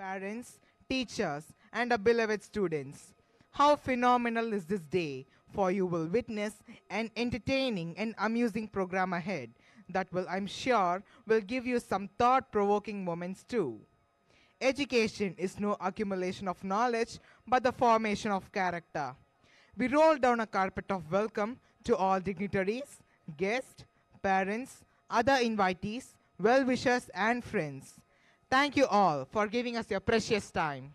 parents, teachers, and our beloved students. How phenomenal is this day? For you will witness an entertaining and amusing program ahead that will, I'm sure, will give you some thought-provoking moments too. Education is no accumulation of knowledge, but the formation of character. We roll down a carpet of welcome to all dignitaries, guests, parents, other invitees, well-wishers, and friends. Thank you all for giving us your precious time.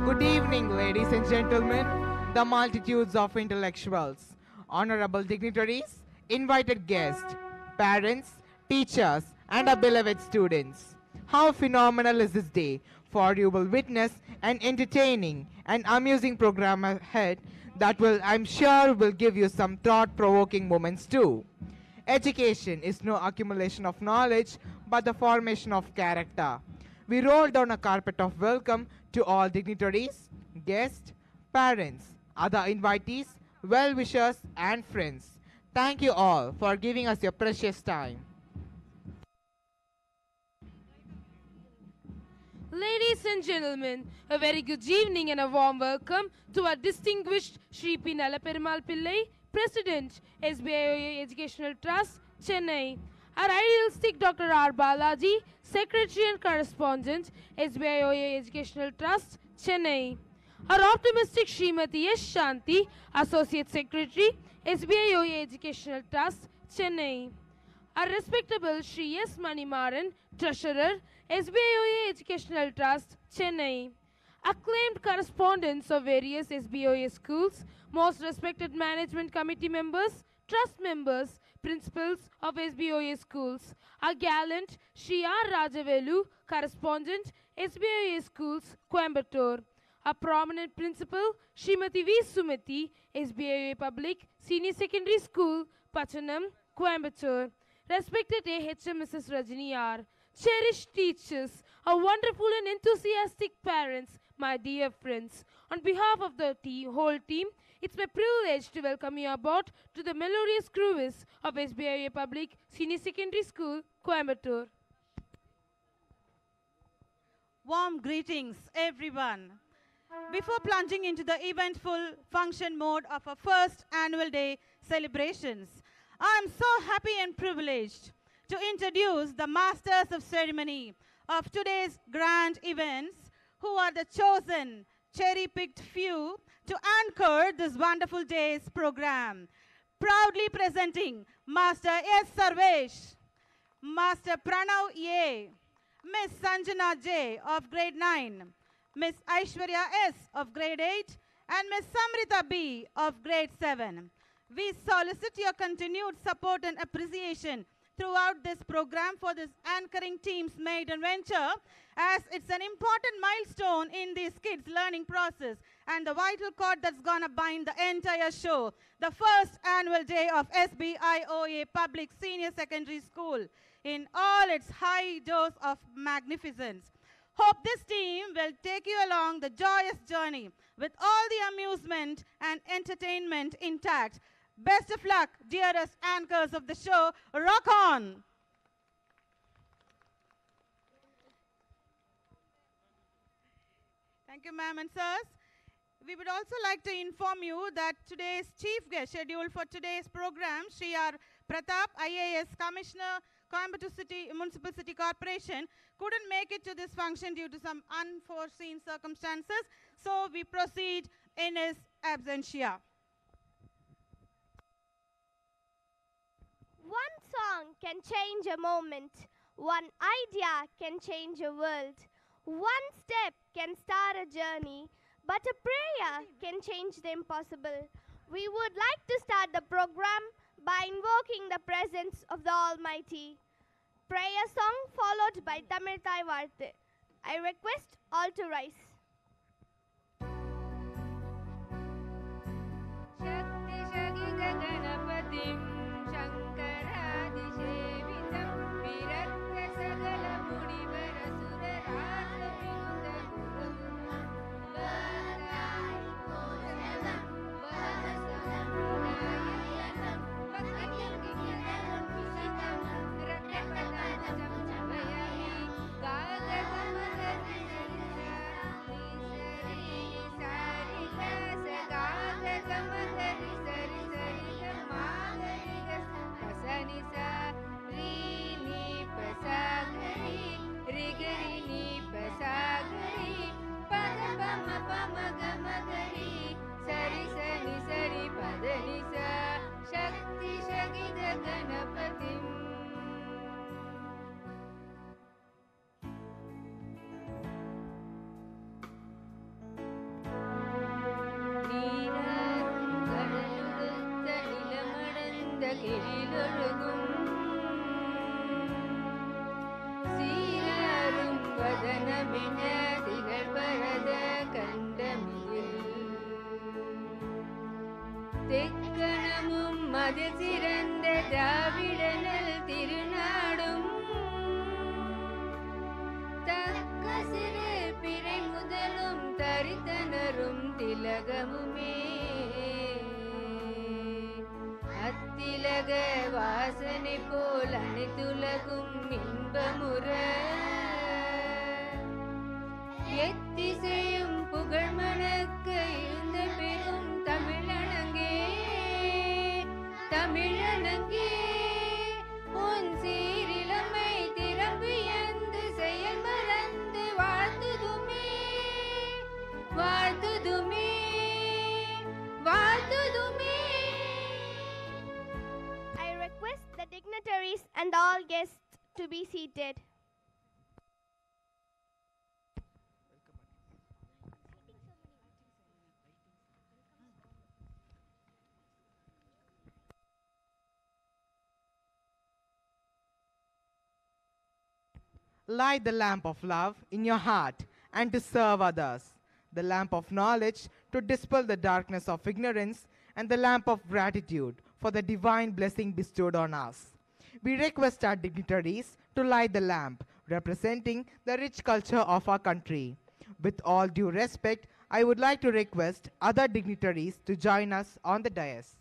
Good evening, ladies and gentlemen, the multitudes of intellectuals, honorable dignitaries, invited guests, parents, teachers, and our beloved students. How phenomenal is this day? For you will witness an entertaining and amusing program ahead that will, I'm sure, will give you some thought-provoking moments too. Education is no accumulation of knowledge, but the formation of character. We roll down a carpet of welcome to all dignitaries, guests, parents, other invitees, well-wishers, and friends. Thank you all for giving us your precious time. Ladies and gentlemen, a very good evening and a warm welcome to our distinguished Shri P. Nalaperumal Pillai, President, Sbioa Educational Trust, Chennai. Our idealistic Dr. R. Balaji, Secretary and Correspondent, Sbioa Educational Trust, Chennai. Our optimistic Srimati S. Shanti, Associate Secretary, Sbioa Educational Trust, Chennai. Our respectable Shri S. Manimaran, Treasurer, Sbioa Educational Trust, Chennai. Acclaimed correspondents of various Sbioa schools, most respected management committee members, trust members, principals of Sbioa schools. Our gallant Shri R. Rajavelu, correspondent, Sbioa schools, Coimbatore. A prominent principal, Srimati V. Sumati, Sbioa Public Senior Secondary School, Pachanam, Coimbatore. Respected AHM Mrs. Rajini R. Cherished teachers, our wonderful and enthusiastic parents, my dear friends. On behalf of the whole team, it's my privilege to welcome you aboard to the melodious cruise of Sbioa Public Senior Secondary School, Coimbatore. Warm greetings, everyone. Before plunging into the eventful function mode of our first annual day celebrations, I am so happy and privileged to introduce the masters of ceremony of today's grand events, who are the chosen, cherry-picked few to anchor this wonderful day's program. Proudly presenting Master S. Sarvesh, Master Pranav A., Miss Sanjana J. of grade 9, Miss Aishwarya S. of grade 8, and Miss Samrita B. of grade 7. We solicit your continued support and appreciation throughout this program for this anchoring team's maiden venture, as it's an important milestone in these kids' learning process and the vital cord that's gonna bind the entire show. The first annual day of SBIOA Public Senior Secondary School in all its high dose of magnificence. Hope this team will take you along the joyous journey with all the amusement and entertainment intact. Best of luck, dearest anchors of the show. Rock on! Thank you, ma'am and sirs. We would also like to inform you that today's chief guest scheduled for today's program, Shri R. Pratap, IAS Commissioner, Coimbatore City Municipal City Corporation, couldn't make it to this function due to some unforeseen circumstances, so we proceed in his absentia. One song can change a moment. One idea can change a world. One step can start a journey, but a prayer can change the impossible. We would like to start the program by invoking the presence of the Almighty. Prayer song followed by Tamil Thai Varthu. I request all to rise. தெக்கணமும் மது சிறந்த திராவிடனல் திருநாடும் தக்க சிறு பிறை முதலும் தரித்தனரும் திலகமுமே அத்திலக வாசனை போல் அனைத்துலகும் இன்பமுற எத்திசையும் புகழ் மணக்க இருந்த பெரும் தமிழனங்கே தமிழனங்கே உன் சீரிலமை திறம்பியந்து செயல் மறந்து வாழ்த்துதுமே வாழ்த்துதுமே வாழ்த்துதுமே. I request the dignitaries and all guests to be seated. Light the lamp of love in your heart and to serve others, the lamp of knowledge to dispel the darkness of ignorance, and the lamp of gratitude for the divine blessing bestowed on us. We request our dignitaries to light the lamp representing the rich culture of our country. With all due respect, I would like to request other dignitaries to join us on the dais.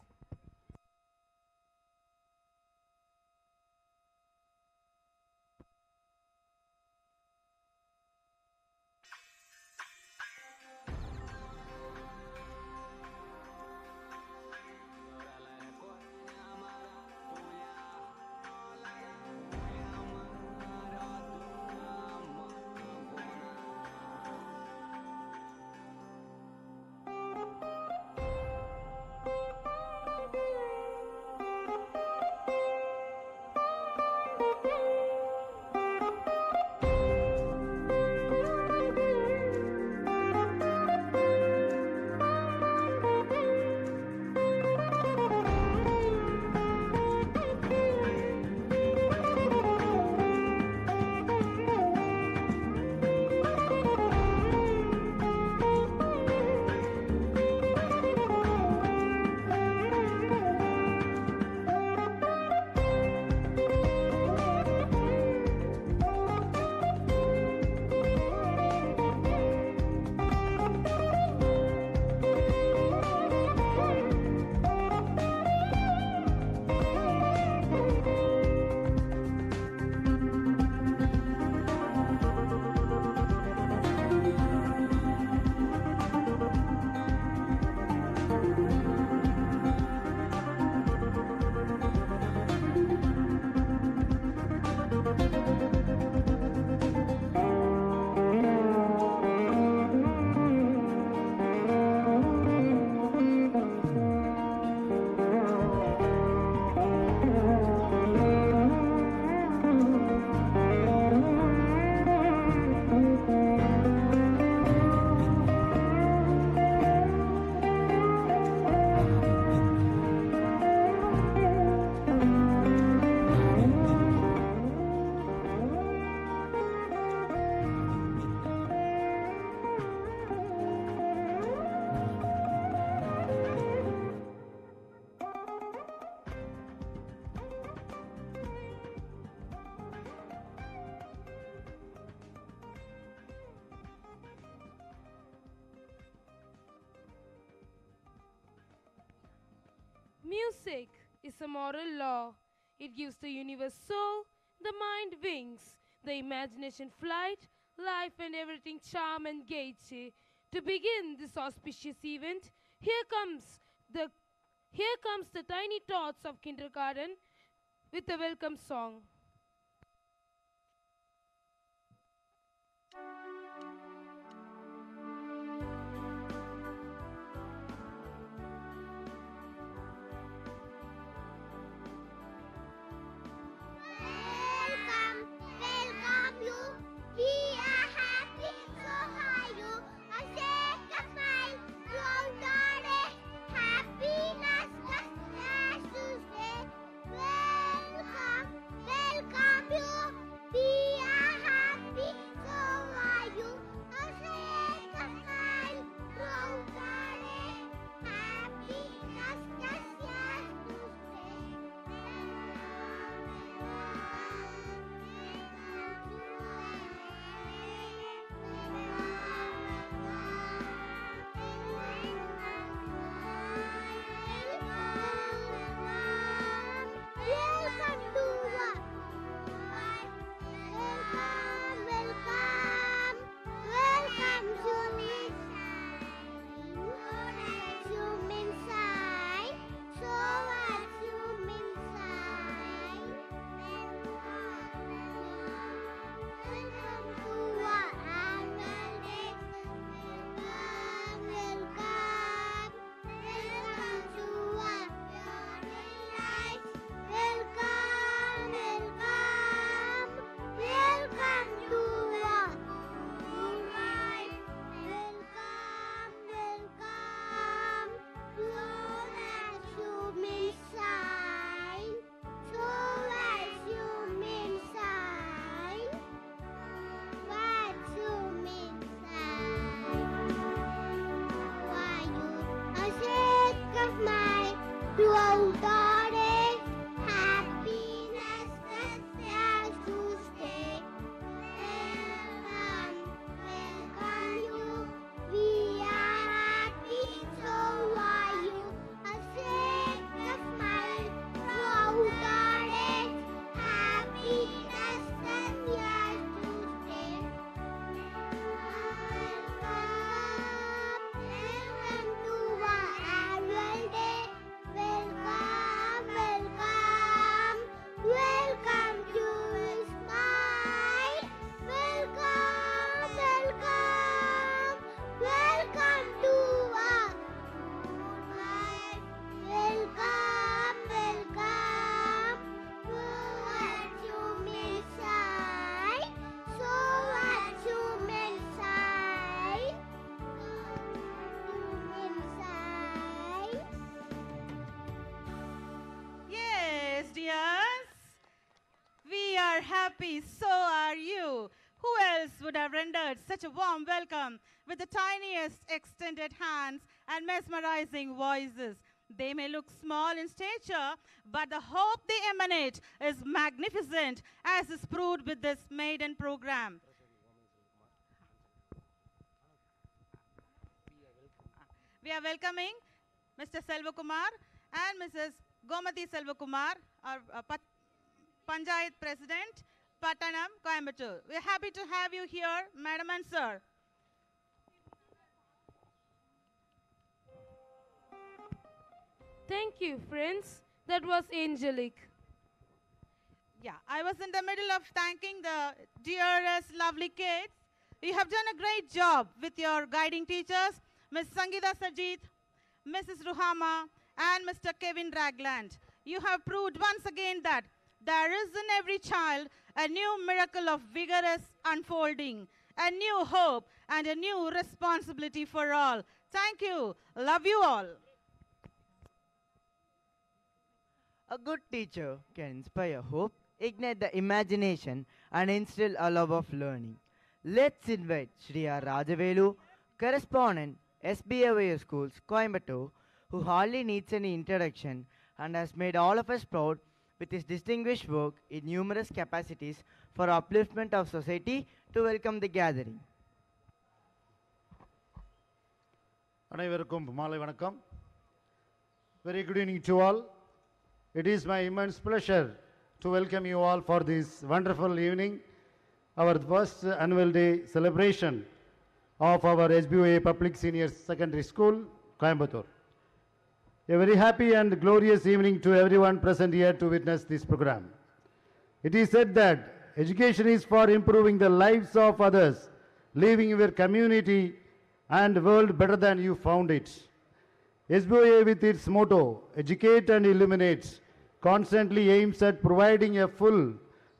Music is a moral law. It gives the universe soul, the mind wings, the imagination flight, life and everything charm and gaiety. To begin this auspicious event, here comes the tiny tots of kindergarten with a welcome song. Welcome you. We are happy to have you. A shake a smile throughout the day. Happiness just as to say. Welcome, happy, so are you. Who else would have rendered such a warm welcome with the tiniest extended hands and mesmerizing voices? They may look small in stature, but the hope they emanate is magnificent, as is proved with this maiden program. We are welcoming Mr. Selvakumar and Mrs. Gomati Selvakumar, our Panchayat President, Pattanam, Coimbatore. We are happy to have you here, Madam and Sir. Thank you, friends. That was angelic. Yeah, I was in the middle of thanking the dearest, lovely kids. You have done a great job with your guiding teachers, Ms. Sangeeta Sajid, Mrs. Ruhama, and Mr. Kevin Ragland. You have proved once again that there is in every child a new miracle of vigorous unfolding, a new hope, and a new responsibility for all. Thank you. Love you all. A good teacher can inspire hope, ignite the imagination, and instill a love of learning. Let's invite Shri R. Rajavelu, correspondent, Sbioa Schools, Coimbatore, who hardly needs any introduction and has made all of us proud with his distinguished work in numerous capacities for upliftment of society, to welcome the gathering. அனைவருக்கும் மாலை வணக்கம். Very good evening to all. It is my immense pleasure to welcome you all for this wonderful evening, our first annual day celebration of our Sbioa Public Senior Secondary School, Coimbatore. A very happy and glorious evening to everyone present here to witness this program. It is said that education is for improving the lives of others, leaving your community and world better than you found it. Sbioa, with its motto, educate and illuminate, constantly aims at providing a full,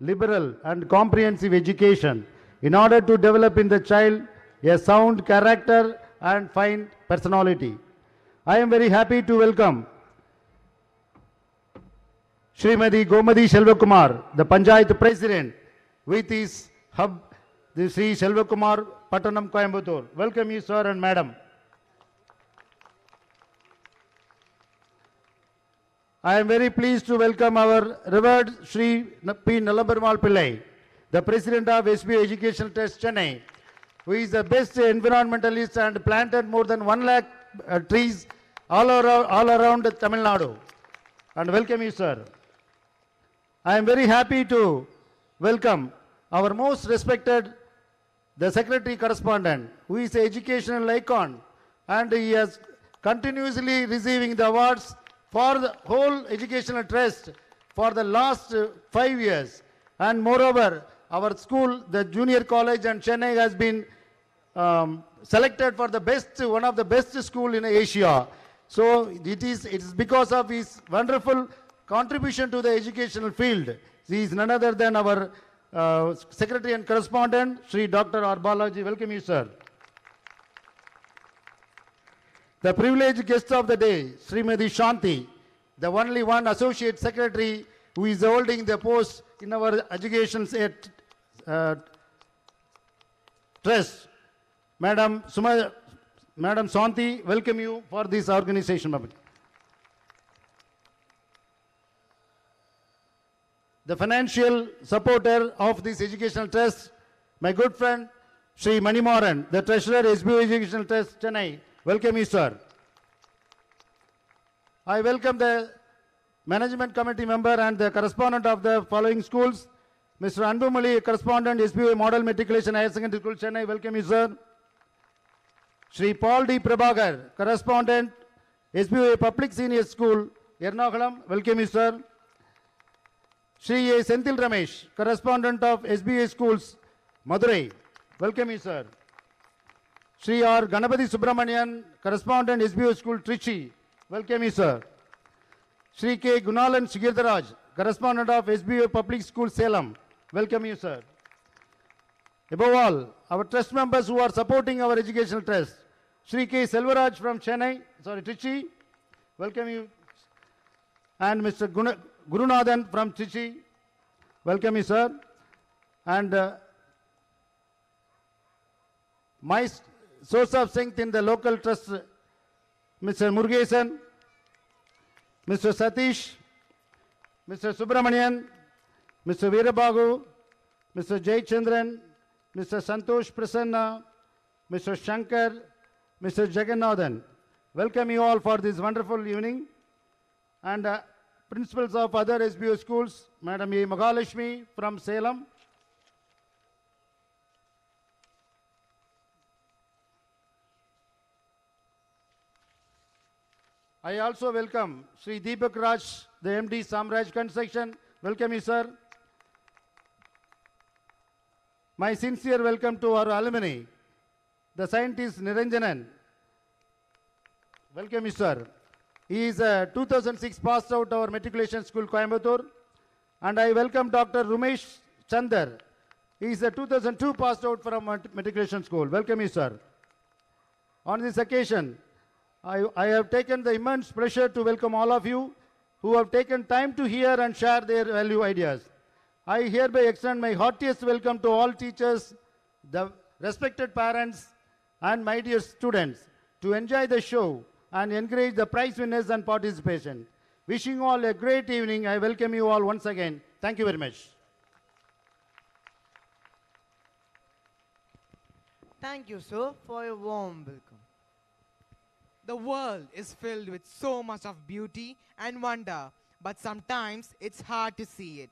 liberal and comprehensive education in order to develop in the child a sound character and fine personality. I am very happy to welcome Srimati Gomati Selvakumar, the Panchayat President, with his hub, the Sri Selvakumar, Pattanam, Coimbatore. Welcome you, sir and madam. I am very pleased to welcome our revered Sri P. Nalabarmal Pillai, the President of Sbioa Educational Trust, Chennai, who is the best environmentalist and planted more than 1 lakh trees all around Tamil Nadu. And welcome you, sir. I am very happy to welcome our most respected, the Secretary Correspondent, who is an educational icon, and he has continuously receiving the awards for the whole educational trust for the last 5 years. And moreover, our school, the junior college and Chennai, has been selected for the best, one of the best school in Asia. So it is because of his wonderful contribution to the educational field. He is none other than our Secretary and Correspondent, Sri Dr. R. Balaji. Welcome you, sir. The privileged guest of the day, Srimati Shanti, the only one Associate Secretary who is holding the post in our education trust. Madam Shanti, welcome you for this organization. The financial supporter of this educational trust, my good friend, Sri Manimaran, the Treasurer, Sbioa Educational Trust, Chennai. Welcome you, sir. I welcome the Management Committee member and the correspondent of the following schools. Mr. Anbumali, correspondent, Sbioa Model Matriculation Higher Secondary School, Chennai. Welcome you, sir. Sri Paul D. Prabhakar, correspondent, Sbioa Public Senior School, Ernakulam. Welcome you, sir. Sri A. Senthil Ramesh, correspondent of Sbioa Schools, Madurai. Welcome you, sir. Sri R. Ganapati Subramanian, correspondent, Sbioa School, Trichy. Welcome you, sir. Sri K. Gunalan Sigirdaraj, correspondent of Sbioa Public School, Salem. Welcome you, sir. Above all, our trust members who are supporting our educational trust. Sri K. Selvaraj from Chennai, Trichy. Welcome you. And Mr. Gurunathan from Trichy. Welcome you, sir. And my source of strength in the local trust, Mr. Murugesan, Mr. Satish, Mr. Subramanian, Mr. Veerabagu, Mr. Jayachandran, Mr. Santosh Prasanna, Mr. Shankar, Mr. Jagannathan. Welcome you all for this wonderful evening. And principals of other SBO schools, Madam E. Mahalakshmi from Salem, I also welcome Sri Deepak Raj, the MD Samraj Construction. Welcome you, sir. My sincere welcome to our alumni, the scientist Niranjanan. Welcome you, sir. He is a 2006 passed out our matriculation school, Coimbatore. And I welcome Dr. Rumesh Chandar. He is a 2002 passed out from matriculation school. Welcome you, sir. On this occasion, I have taken the immense pleasure to welcome all of you who have taken time to hear and share their value ideas. I hereby extend my heartiest welcome to all teachers, the respected parents, and my dear students to enjoy the show and encourage the prize winners and participation. Wishing you all a great evening. I welcome you all once again. Thank you very much. Thank you, sir, for your warm welcome. The world is filled with so much of beauty and wonder, but sometimes it's hard to see it.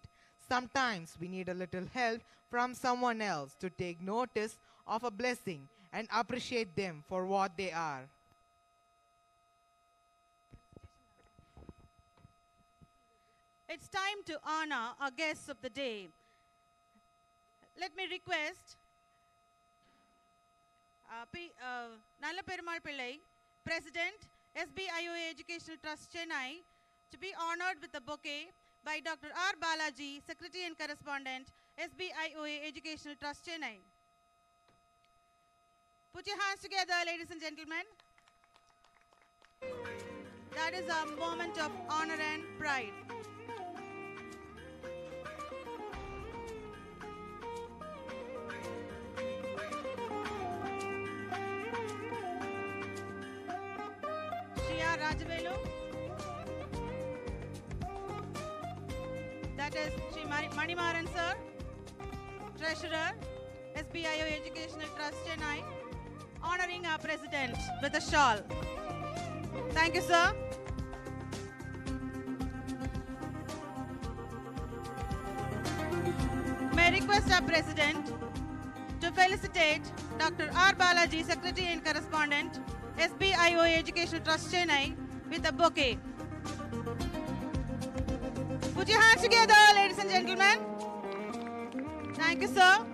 Sometimes we need a little help from someone else to take notice of a blessing and appreciate them for what they are. It's time to honor our guests of the day. Let me request Nalla Perumal Pillai, President, Sbioa Educational Trust Chennai, to be honored with a bouquet by Dr. R. Balaji, Secretary and Correspondent, Sbioa Educational Trust Chennai. Put your hands together, ladies and gentlemen. That is a moment of honor and pride. Rajavelu. That is Sri Manimaran sir, Treasurer, Sbioa Educational Trust Chennai, honoring our President with a shawl. Thank you, sir. May I request our President to felicitate Dr. R. Balaji, Secretary and Correspondent, Sbioa Educational Trust Chennai, with a bouquet. Put your hands together, ladies and gentlemen. Thank you, sir.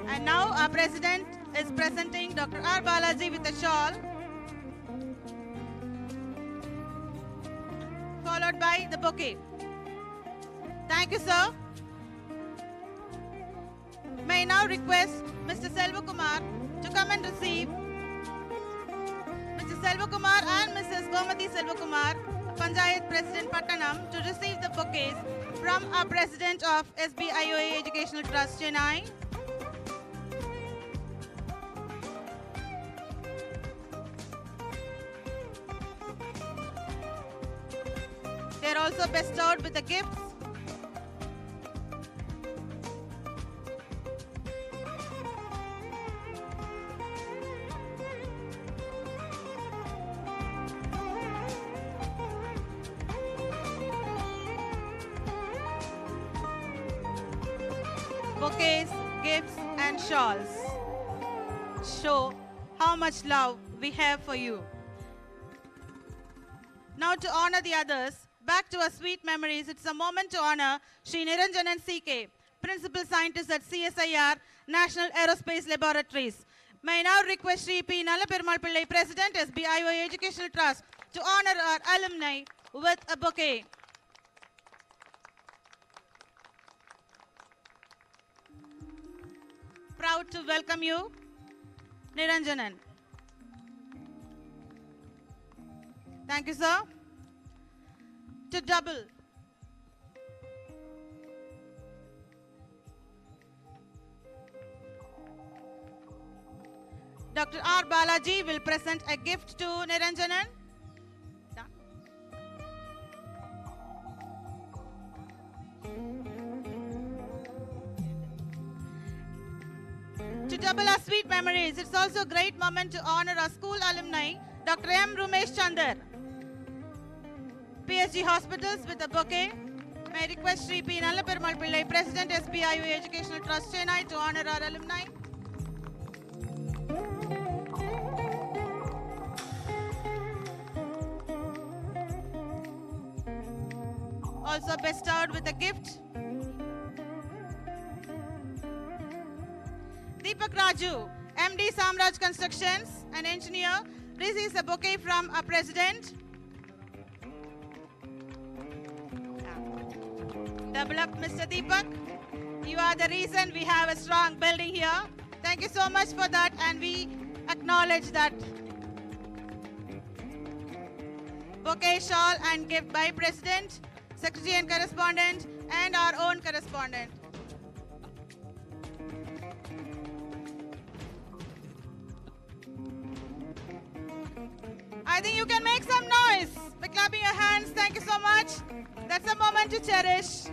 And now our President is presenting Dr. R. Balaji with a shawl, followed by the bouquet. Thank you, sir. May I now request Mr. Selva Kumar to come and receive Mr. Selva Kumar and Mrs. Gomati Selva Kumar, Panchayat President Pattanam, to receive the bouquets from our President of Sbioa Educational Trust Chennai. They are also bestowed with the gifts. Bouquets, gifts, and shawls show how much love we have for you. Now, to honor the others, back to our sweet memories, it's a moment to honor Sri Niranjanan CK, Principal Scientist at CSIR, National Aerospace Laboratories. May I now request Sri P. Nalla Perumal Pillai, President, Sbioa Educational Trust, to honor our alumni with a bouquet. Proud to welcome you, Niranjanan. Thank you, sir. to double. Dr. R. Balaji will present a gift to Niranjanan. Done. To double our sweet memories, it's also a great moment to honor our school alumni, Dr. M. Rumesh Chandar. PSG Hospitals with a bouquet. May I request Sri P. Nallaperamal Pillai, President Sbioa Educational Trust Chennai, to honor our alumni. Also bestowed with a gift. Deepak Raju, MD Samraj Constructions, an engineer, receives a bouquet from our president. Double up, Mr. Deepak. You are the reason we have a strong building here. Thank you so much for that, and we acknowledge that. Bouquet, shawl and gift by President, Secretary and Correspondent, and our own correspondent. I think you can make some noise by clapping your hands. Thank you so much. That's a moment to cherish.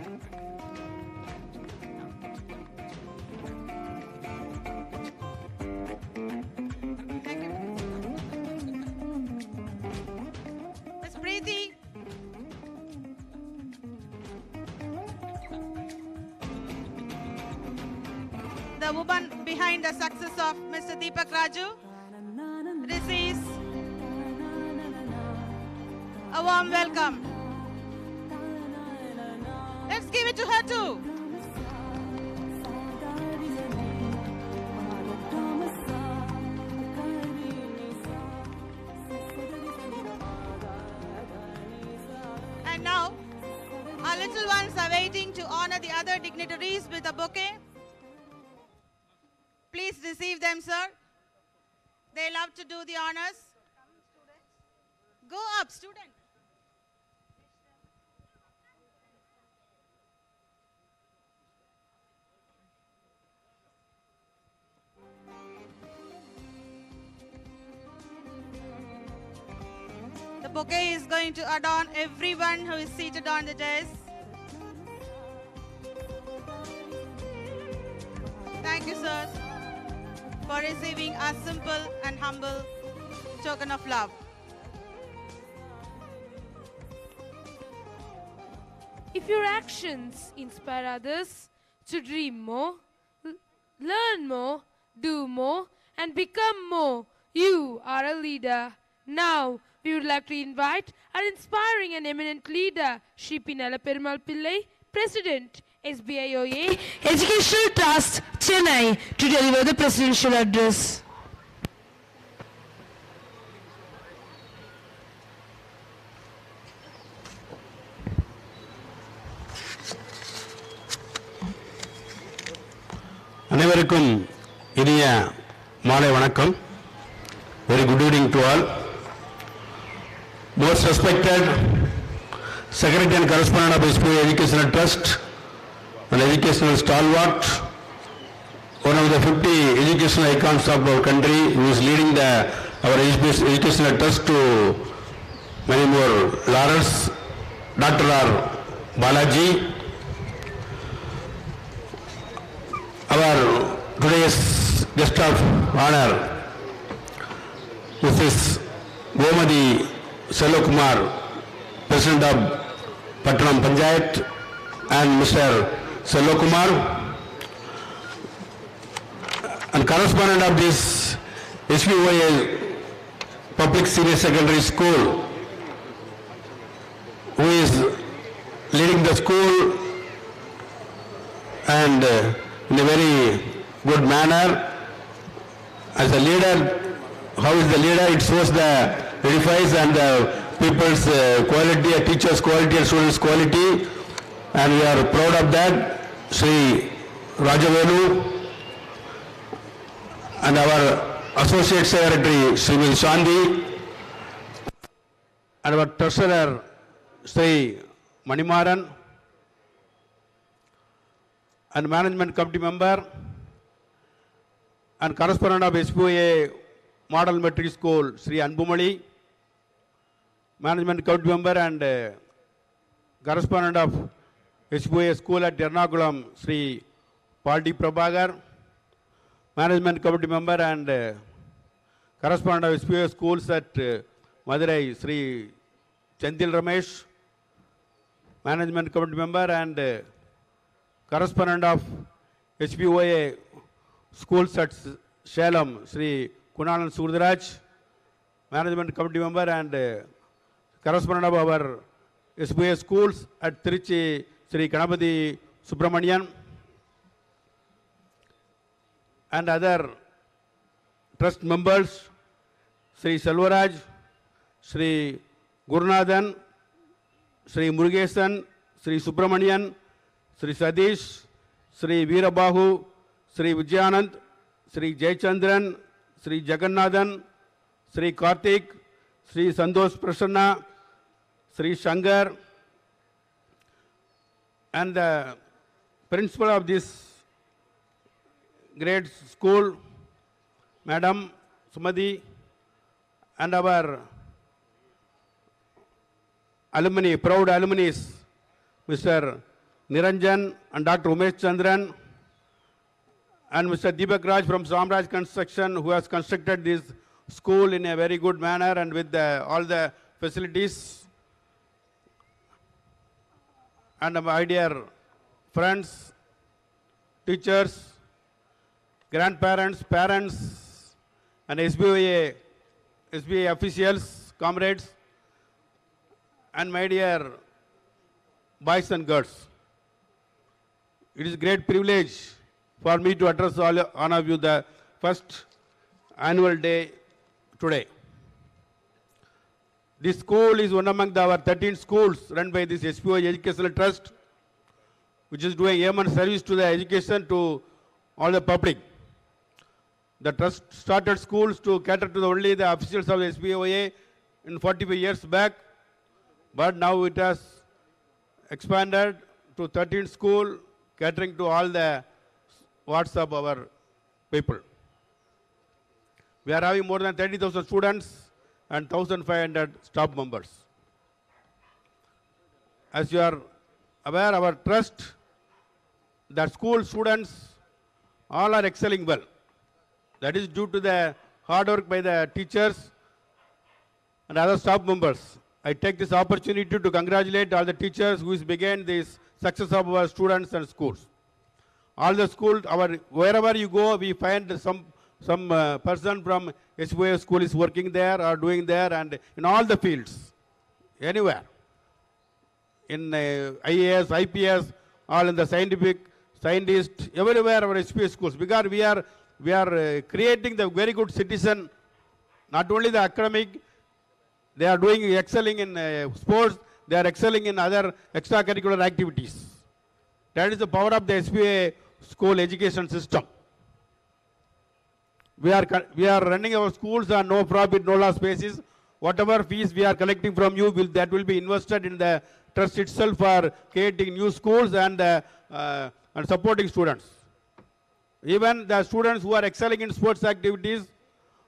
Thank you. Ms. Preeti. The woman behind the success of Mr. Deepak Raju receives a warm welcome. Let's give it to her too. And now, our little ones are waiting to honor the other dignitaries with a bouquet. Please receive them, sir. They love to do the honors. Go up, student. The bouquet is going to adorn everyone who is seated on the dais. Thank you, sir, for receiving a simple and humble token of love. If your actions inspire others to dream more, learn more, do more, and become more, you are a leader. Now, we would like to invite our inspiring and eminent leader, Sri P. Nallaperamal Pillai, President, Sbioa Educational Trust, Chennai, to deliver the presidential address. அனைவருக்கும் இனிய மாலை வணக்கம். Very good evening to all. Most respected Secretary and Correspondent of Sbioa Educational Trust, an educational stalwart, one of the 50 educational icons of our country, who is leading our educational trust to many more laurels, Dr. R. Balaji. Our today's guest of honor, Mrs. Gomadi Selvakumar, President of Pattanam Panchayat, and Mr. Selvakumar, and correspondent of this Sbioa Public Senior Secondary School, who is leading the school and in a very good manner. As a leader, how is the leader? It shows the edifies and the people's quality, teachers' quality and students' quality, and we are proud of that. Sri Rajavelu and our Associate Secretary Srimati Shanti and our Treasurer Sri Manimaran, and management committee member and correspondent of Sbioa Model Metric School, Sri Anbumali, management committee member and correspondent of Sbioa School at Ernakulam, Sri Paldi Prabhagar, management committee member and correspondent of Sbioa Schools at Madurai, Sri Chandil Ramesh, management committee member and correspondent of Sbioa Schools at Shalom, Sri Kunalan Surdaraj, management committee member and correspondent of our Sbioa Schools at Trichy, Sri Kanapati Subramanian, and other trust members, Sri Selvaraj, Sri Gurunathan, Sri Murugesan, Sri Subramanian, Sri Sadish, Sri Veerabahu, Sri Vijayanand, Sri Jayachandran, Sri Jagannathan, Sri Karthik, Sri Santosh Prasanna, Sri Shankar, and the principal of this great school, Madam Sumadi, and our alumni, proud alumni, Mr. Niranjan and Dr. Umesh Chandran, and Mr. Deepak Raj from Samraj Construction, who has constructed this school in a very good manner and with all the facilities. And my dear friends, teachers, grandparents, parents, and SBioA officials, comrades, and my dear boys and girls. It is a great privilege for me to address all of you the first annual day today. This school is one among our 13 schools run by this Sbioa Educational Trust, which is doing immense service to the education to all the public. The trust started schools to cater to only the officials of the Sbioa in 45 years back, but now it has expanded to 13 schools, catering to all the wards of our people. We are having more than 30,000 students and 1,500 staff members. As you are aware, our trust, the school students, all are excelling well. That is due to the hard work by the teachers and other staff members. I take this opportunity to congratulate all the teachers who began this success of our students and schools. All the schools, wherever you go, we find some person from Sbioa school is working there or doing there, and in all the fields, anywhere. In IAS, IPS, all in the scientific, scientists, everywhere our Sbioa schools, because we are creating the very good citizen, not only the academic, they are doing excelling in sports, they are excelling in other extracurricular activities. That is the power of the Sbioa school education system. We are running our schools on no profit, no loss basis. Whatever fees we are collecting from you, that will be invested in the trust itself for creating new schools and supporting students. Even the students who are excelling in sports activities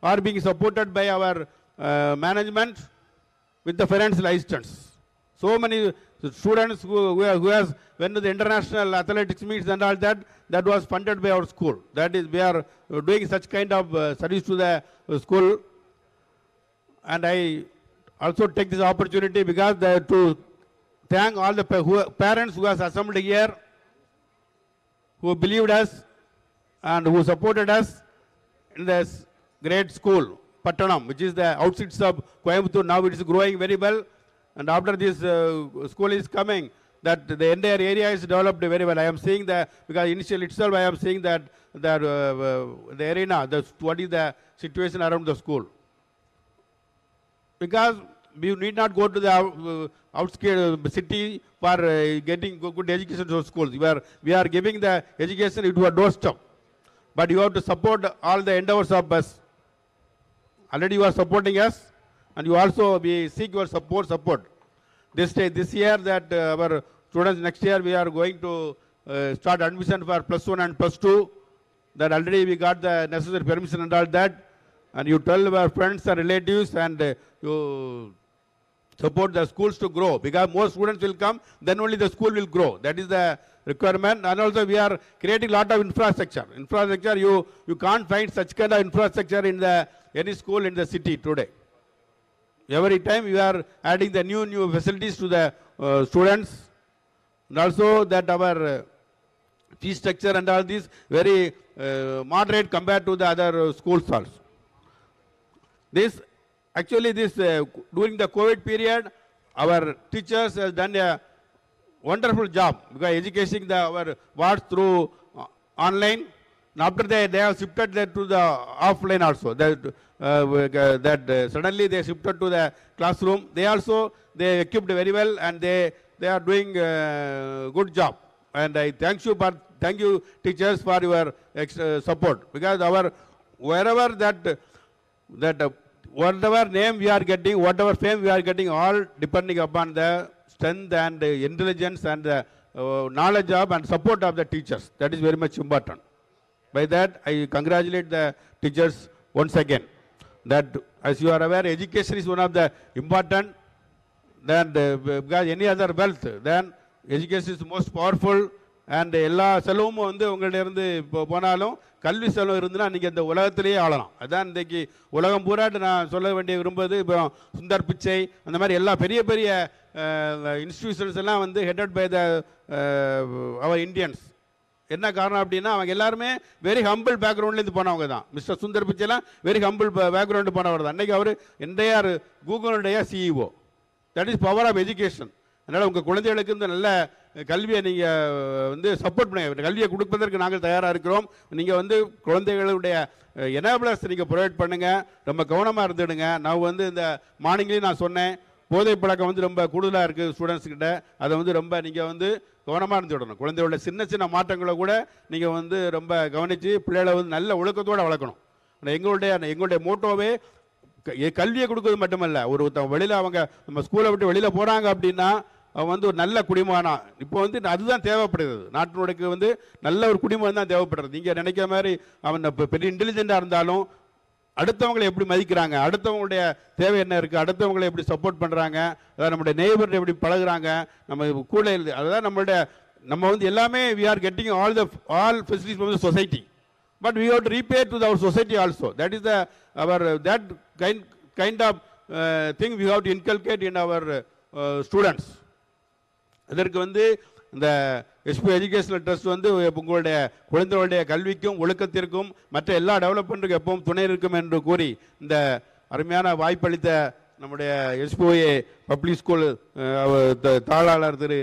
are being supported by our management with the financial assistance. So many students who has went to the international athletics meets and all that was funded by our school. That is, we are doing such kind of service to the school. And I also take this opportunity because to thank all the parents who has assembled here, who believed us and who supported us in this great school, Pattanam, which is the outskirts of Coimbatore. Now it is growing very well. And after this school is coming, that the entire area is developed very well. I am seeing that, because initially itself I am seeing that the arena, what is the situation around the school. Because we need not go to the outskirts city for getting good education to schools. We are giving the education into a doorstep. But you have to support all the endeavors of us. Already you are supporting us, and you also, we seek your support. this year that our students next year we are going to start admission for +1 and +2. That already we got the necessary permission and all that. And you tell our friends and relatives and you support the schools to grow, because more students will come, then only the school will grow. That is the requirement. And also we are creating a lot of infrastructure. You can't find such kind of infrastructure in any school in the city today. Every time we are adding the new facilities to the students. And also that our fee structure and all this very moderate compared to the other schools also. Actually, during the COVID period, our teachers have done a wonderful job, because educating our wards through online. And after they have shifted that to the offline also. Suddenly they shifted to the classroom. They equipped very well, and they are doing a good job. And I thank you teachers for your support, because whatever name we are getting, whatever fame we are getting, all depending upon the strength and intelligence and the knowledge of and support of the teachers. That is very much important. By that, I congratulate the teachers once again. That, as you are aware, education is one of the important, because any other wealth, then education is most powerful. And எல்லா செலவும் உங்கள்ட்ட இருந்து போனாலும் கல்வி செலவு இருந்துன்னா நீங்கள் இந்த உலகத்திலேயே ஆளலாம். அதான் இன்றைக்கி உலகம் பூராட்டு நான் சொல்ல வேண்டிய விரும்புவது. இப்போ சுந்தர் பிச்சை அந்த மாதிரி எல்லா பெரிய பெரிய இன்ஸ்டிடியூஷன்ஸ் எல்லாம் ஹெட்டட் பை அவர் இந்தியன்ஸ். என்ன காரணம் அப்படின்னா அவங்க எல்லாருமே வெரி ஹம்பிள் பேக்ரவுண்ட்லேருந்து போனவங்க தான். மிஸ்டர் சுந்தர் பிச்சைலாம் வெரி ஹம்பிள் பேக்ரவுண்டு போனவர் தான். அன்றைக்கி அவர் என்டையார் கூகுளுடைய CEO. That is power of education. அதனால் உங்கள் குழந்தைகளுக்கு இந்த நல்ல கல்வியை நீங்கள் சப்போர்ட் பண்ணுங்க. கல்வியை கொடுப்பதற்கு நாங்கள் தயாராக இருக்கிறோம். நீங்கள் குழந்தைகளுடைய எனேபிளர்ஸ் நீங்கள் ப்ரொவைட் பண்ணுங்கள். ரொம்ப கவனமாக இருந்துடுங்க. நான் இந்த மார்னிங்லேயும் நான் சொன்னேன், போதை பழக்கம் ரொம்ப கூடுதலாக இருக்குது ஸ்டூடெண்ட்ஸ்கிட்ட. அதை ரொம்ப நீங்கள் கவனமாக இருந்துவிடணும். குழந்தையோட சின்ன சின்ன மாற்றங்களை கூட நீங்கள் ரொம்ப கவனித்து பிள்ளைகளை நல்ல ஒழுக்கத்தோடு வளர்க்கணும். எங்களுடைய மோட்டோவே கல்வியை கொடுக்குறது மட்டுமல்ல, வெளியில் அவங்க நம்ம ஸ்கூலை விட்டு வெளியில் போகிறாங்க அப்படின்னா அவன் ஒரு நல்ல குடிமகனா. இப்போ அதுதான் தேவைப்படுகிறது. நாட்டினுடைய நல்ல ஒரு குடிமகன் தான் தேவைப்படுறது. நீங்கள் நினைக்கிற மாதிரி அவன் பெரிய இன்டெலிஜென்ட்டாக இருந்தாலும் அடுத்தவங்களை எப்படி மதிக்கிறாங்க, அடுத்தவங்களுடைய தேவை என்ன இருக்குது, அடுத்தவங்களை எப்படி சப்போர்ட் பண்ணுறாங்க, அதாவது நம்மளுடைய நெய்பர் எப்படி பழகுறாங்க, நம்ம கூட அதுதான் நம்ம எல்லாமே we are getting all facilities from the society, but we have to repay to our society also. That is that kind of thing we have to inculcate in our students. இதற்கு இந்த SP educational trust உங்களுடைய குழந்தைகளுடைய கல்விக்கும் ஒழுக்கத்திற்கும் மற்ற எல்லா டெவலப்மெண்ட்டுக்கும் எப்பவும் துணை இருக்கும் என்று கூறி இந்த அருமையான வாய்ப்பளித்த நம்முடைய எஸ்பிஓஏ பப்ளிக் ஸ்கூல் தாளாளர் திரு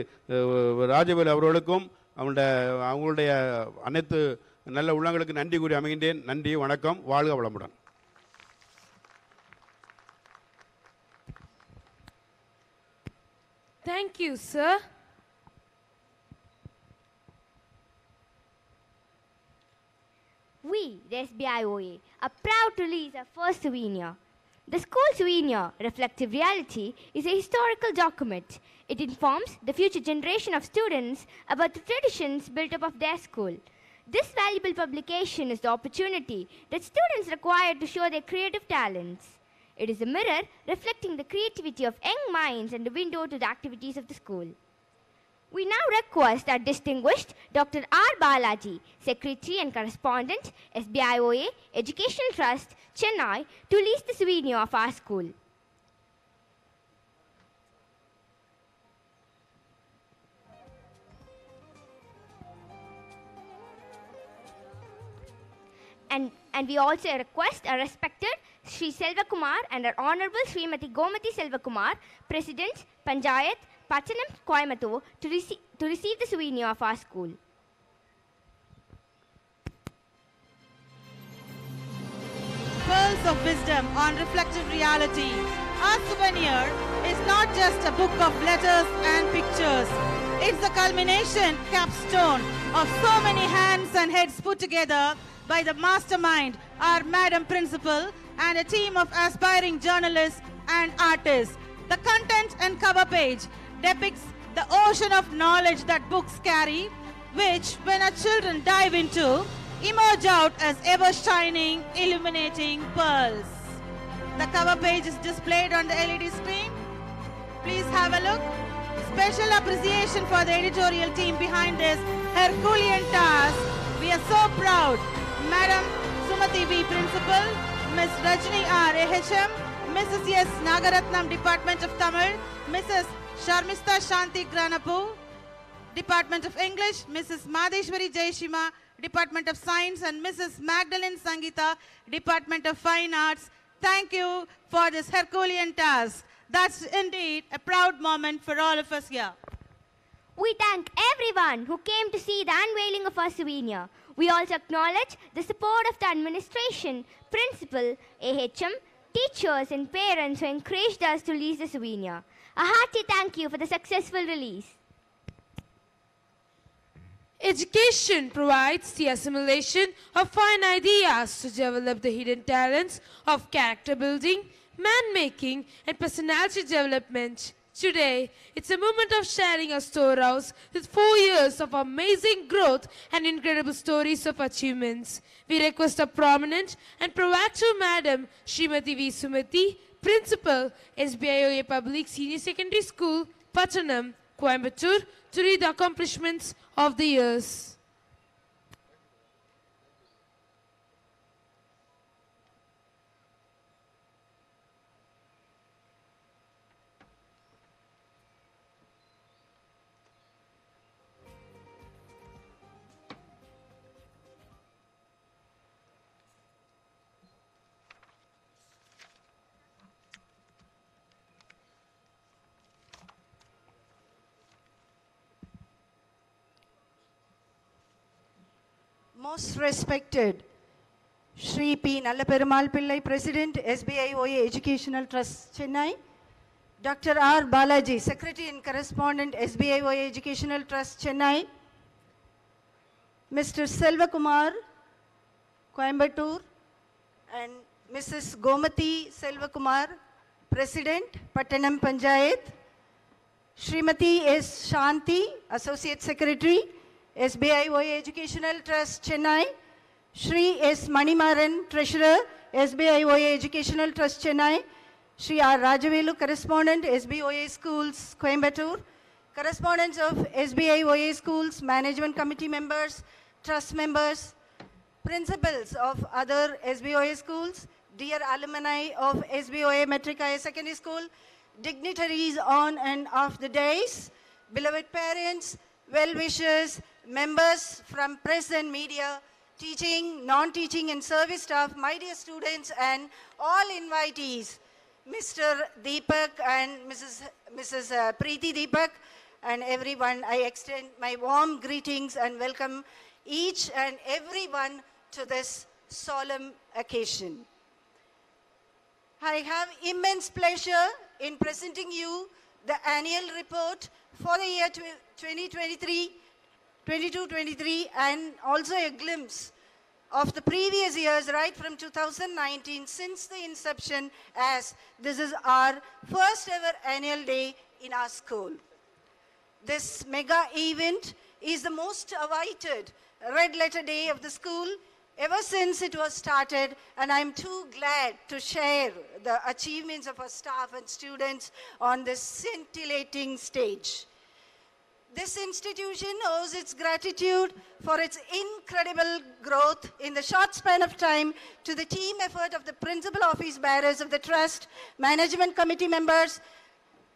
ராஜவேல் அவர்களுக்கும் அவங்களுடைய அனைத்து நல்ல உள்ளங்களுக்கு நன்றி கூறி அமைகின்றேன். நன்றி, வணக்கம், வாழ்க வளமுடன். Thank you, sir. We, the Sbioa, are proud to release our first souvenir. The school souvenir, Reflective Reality, is a historical document. It informs the future generation of students about the traditions built up of their school. This valuable publication is the opportunity that students require to show their creative talents. It is a mirror reflecting the creativity of young minds and a window to the activities of the school. We now request our distinguished Dr. R. Balaji, Secretary and Correspondent, Sbioa Educational Trust, Chennai, to release the souvenir of our school. And we also request our respected Sri Selvakumar and our Honorable Srimati Gomati Selvakumar, President, Panchayat, Pachanam, Coimbatore, to receive the souvenir of our school. Pearls of wisdom on reflective reality. Our souvenir is not just a book of letters and pictures. It's the culmination, capstone of so many hands and heads put together by the mastermind, our Madam Principal, and a team of aspiring journalists and artists. The content and cover page depicts the ocean of knowledge that books carry, which, when our children dive into, emerge out as ever-shining, illuminating pearls. The cover page is displayed on the LED screen. Please have a look. Special appreciation for the editorial team behind this Herculean task. We are so proud. Madam Sumati V, Principal, Ms. Rajni R, AHM, Mrs. S. Nagaratnam, Department of Tamil, Mrs. Sharmista Shanti Granapu, Department of English, Mrs. Madheshwari Jayashima, Department of Science, and Mrs. Magdalene Sangita, Department of Fine Arts. Thank you for this Herculean task. That's indeed a proud moment for all of us here. We thank everyone who came to see the unveiling of our souvenir. We also acknowledge the support of the administration, principal, AHM, teachers and parents who encouraged us to release the souvenir. A hearty thank you for the successful release. Education provides the assimilation of fine ideas to develop the hidden talents of character building, man-making, and personality development. Today, it's a moment of sharing our storehouse with 4 years of amazing growth and incredible stories of achievements. We request a prominent and proactive Madam Srimati V. Sumati, Principal, Sbioa Public Senior Secondary School, Pattanam, Coimbatore, to read the accomplishments of the years. Most respected Shri P. Nallaperumal Pillai, President, Sbioa Educational Trust, Chennai. Dr. R. Balaji, Secretary and Correspondent, Sbioa Educational Trust, Chennai. Mr. Selva Kumar, Coimbatore, and Mrs. Gomati Selva Kumar, President, Pattanam Panchayat. Srimati S. Shanti, Associate Secretary, Sbioa Educational Trust, Chennai. Shri S. Manimaran, Treasurer, Sbioa Educational Trust, Chennai. Shri R. Rajavelu, Correspondent, Sbioa Schools, Coimbatore. Correspondents of Sbioa Schools, Management Committee members, Trust members, principals of other Sbioa schools, dear alumni of Sbioa Metric Higher Secondary School, dignitaries on and off the dais, beloved parents, well-wishers, members from press and media, teaching, non-teaching and service staff, my dear students and all invitees, Mr. Deepak and Mrs. Preeti Deepak and everyone, I extend my warm greetings and welcome each and everyone to this solemn occasion. I have immense pleasure in presenting you the annual report for the year 22-23 and also a glimpse of the previous years right from 2019 since the inception, as this is our first ever annual day in our school. This mega event is the most awaited red letter day of the school ever since it was started, and I'm too glad to share the achievements of our staff and students on this scintillating stage. This institution owes its gratitude for its incredible growth in the short span of time to the team effort of the principal office bearers of the trust, management committee members,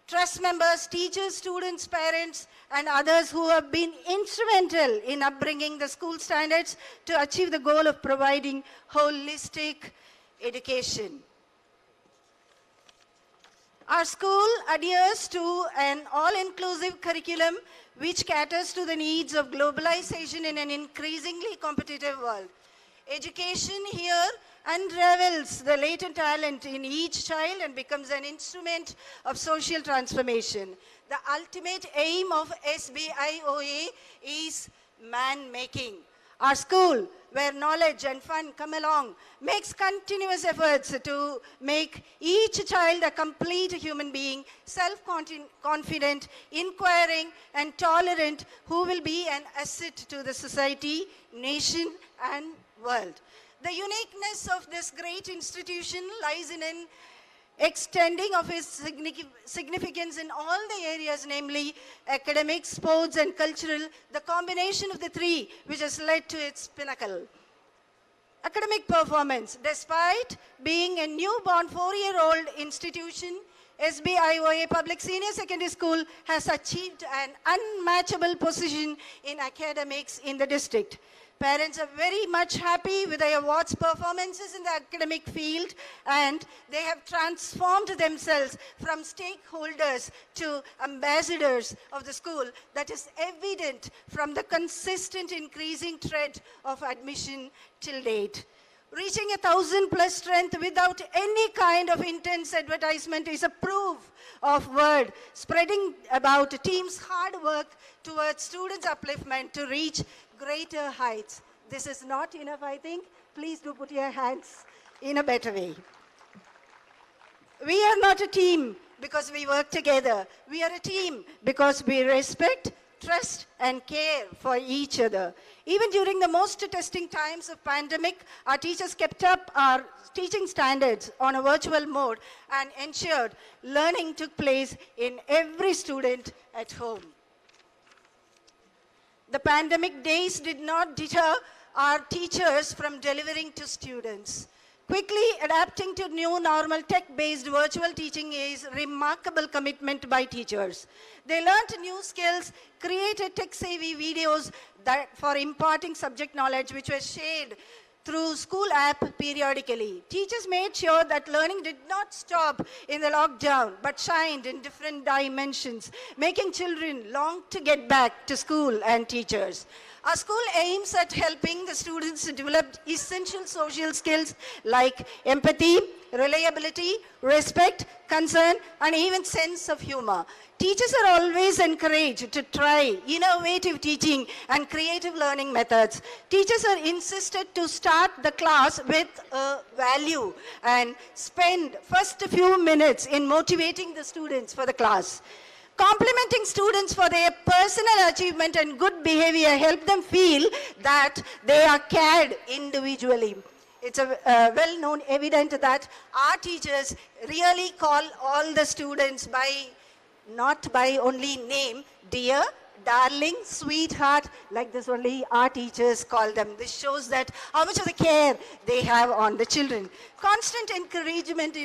trust members, teachers, students, parents, and others who have been instrumental in upbringing the school standards to achieve the goal of providing holistic education. Our school adheres to an all-inclusive curriculum which caters to the needs of globalization in an increasingly competitive world. Education here unravels the latent talent in each child and becomes an instrument of social transformation. The ultimate aim of SBIOA is man-making. Our school, where knowledge and fun come along, makes continuous efforts to make each child a complete human being, self-confident, inquiring, and tolerant, who will be an asset to the society, nation, and world. The uniqueness of this great institution lies in an extending of its significance in all the areas, namely academic, sports, and cultural, the combination of the three which has led to its pinnacle. Academic performance. Despite being a newborn 4-year-old institution, Sbioa Public Senior Secondary School has achieved an unmatchable position in academics in the district. Parents are very much happy with the awards performances in the academic field, and they have transformed themselves from stakeholders to ambassadors of the school. That is evident from the consistent increasing trend of admission till date. Reaching 1,000+ strength without any kind of intense advertisement is a proof of word spreading about the team's hard work towards students' upliftment to reach greater heights. This is not enough, I think. Please do put your hands in a better way. We are not a team because we work together. We are a team because we respect, trust, and care for each other. Even during the most testing times of pandemic, our teachers kept up our teaching standards on a virtual mode and ensured learning took place in every student at home. The pandemic days did not deter our teachers from delivering to students. Quickly adapting to new normal tech-based virtual teaching is remarkable commitment by teachers. They learned new skills, created tech-savvy videos for imparting subject knowledge, which were shared through school app periodically. Teachers made sure that learning did not stop in the lockdown, but shined in different dimensions, making children long to get back to school and teachers. Our school aims at helping the students to develop essential social skills like empathy, reliability, respect, concern, and even sense of humor. Teachers are always encouraged to try innovative teaching and creative learning methods. Teachers are insisted to start the class with a value and spend first few minutes in motivating the students for the class. Complimenting students for their personal achievement and good behavior help them feel that they are cared individually. It's a well-known evident that our teachers really call all the students not by only name, dear, darling, sweetheart, like this only our teachers call them. This shows that how much of the care they have on the children. Constant encouragement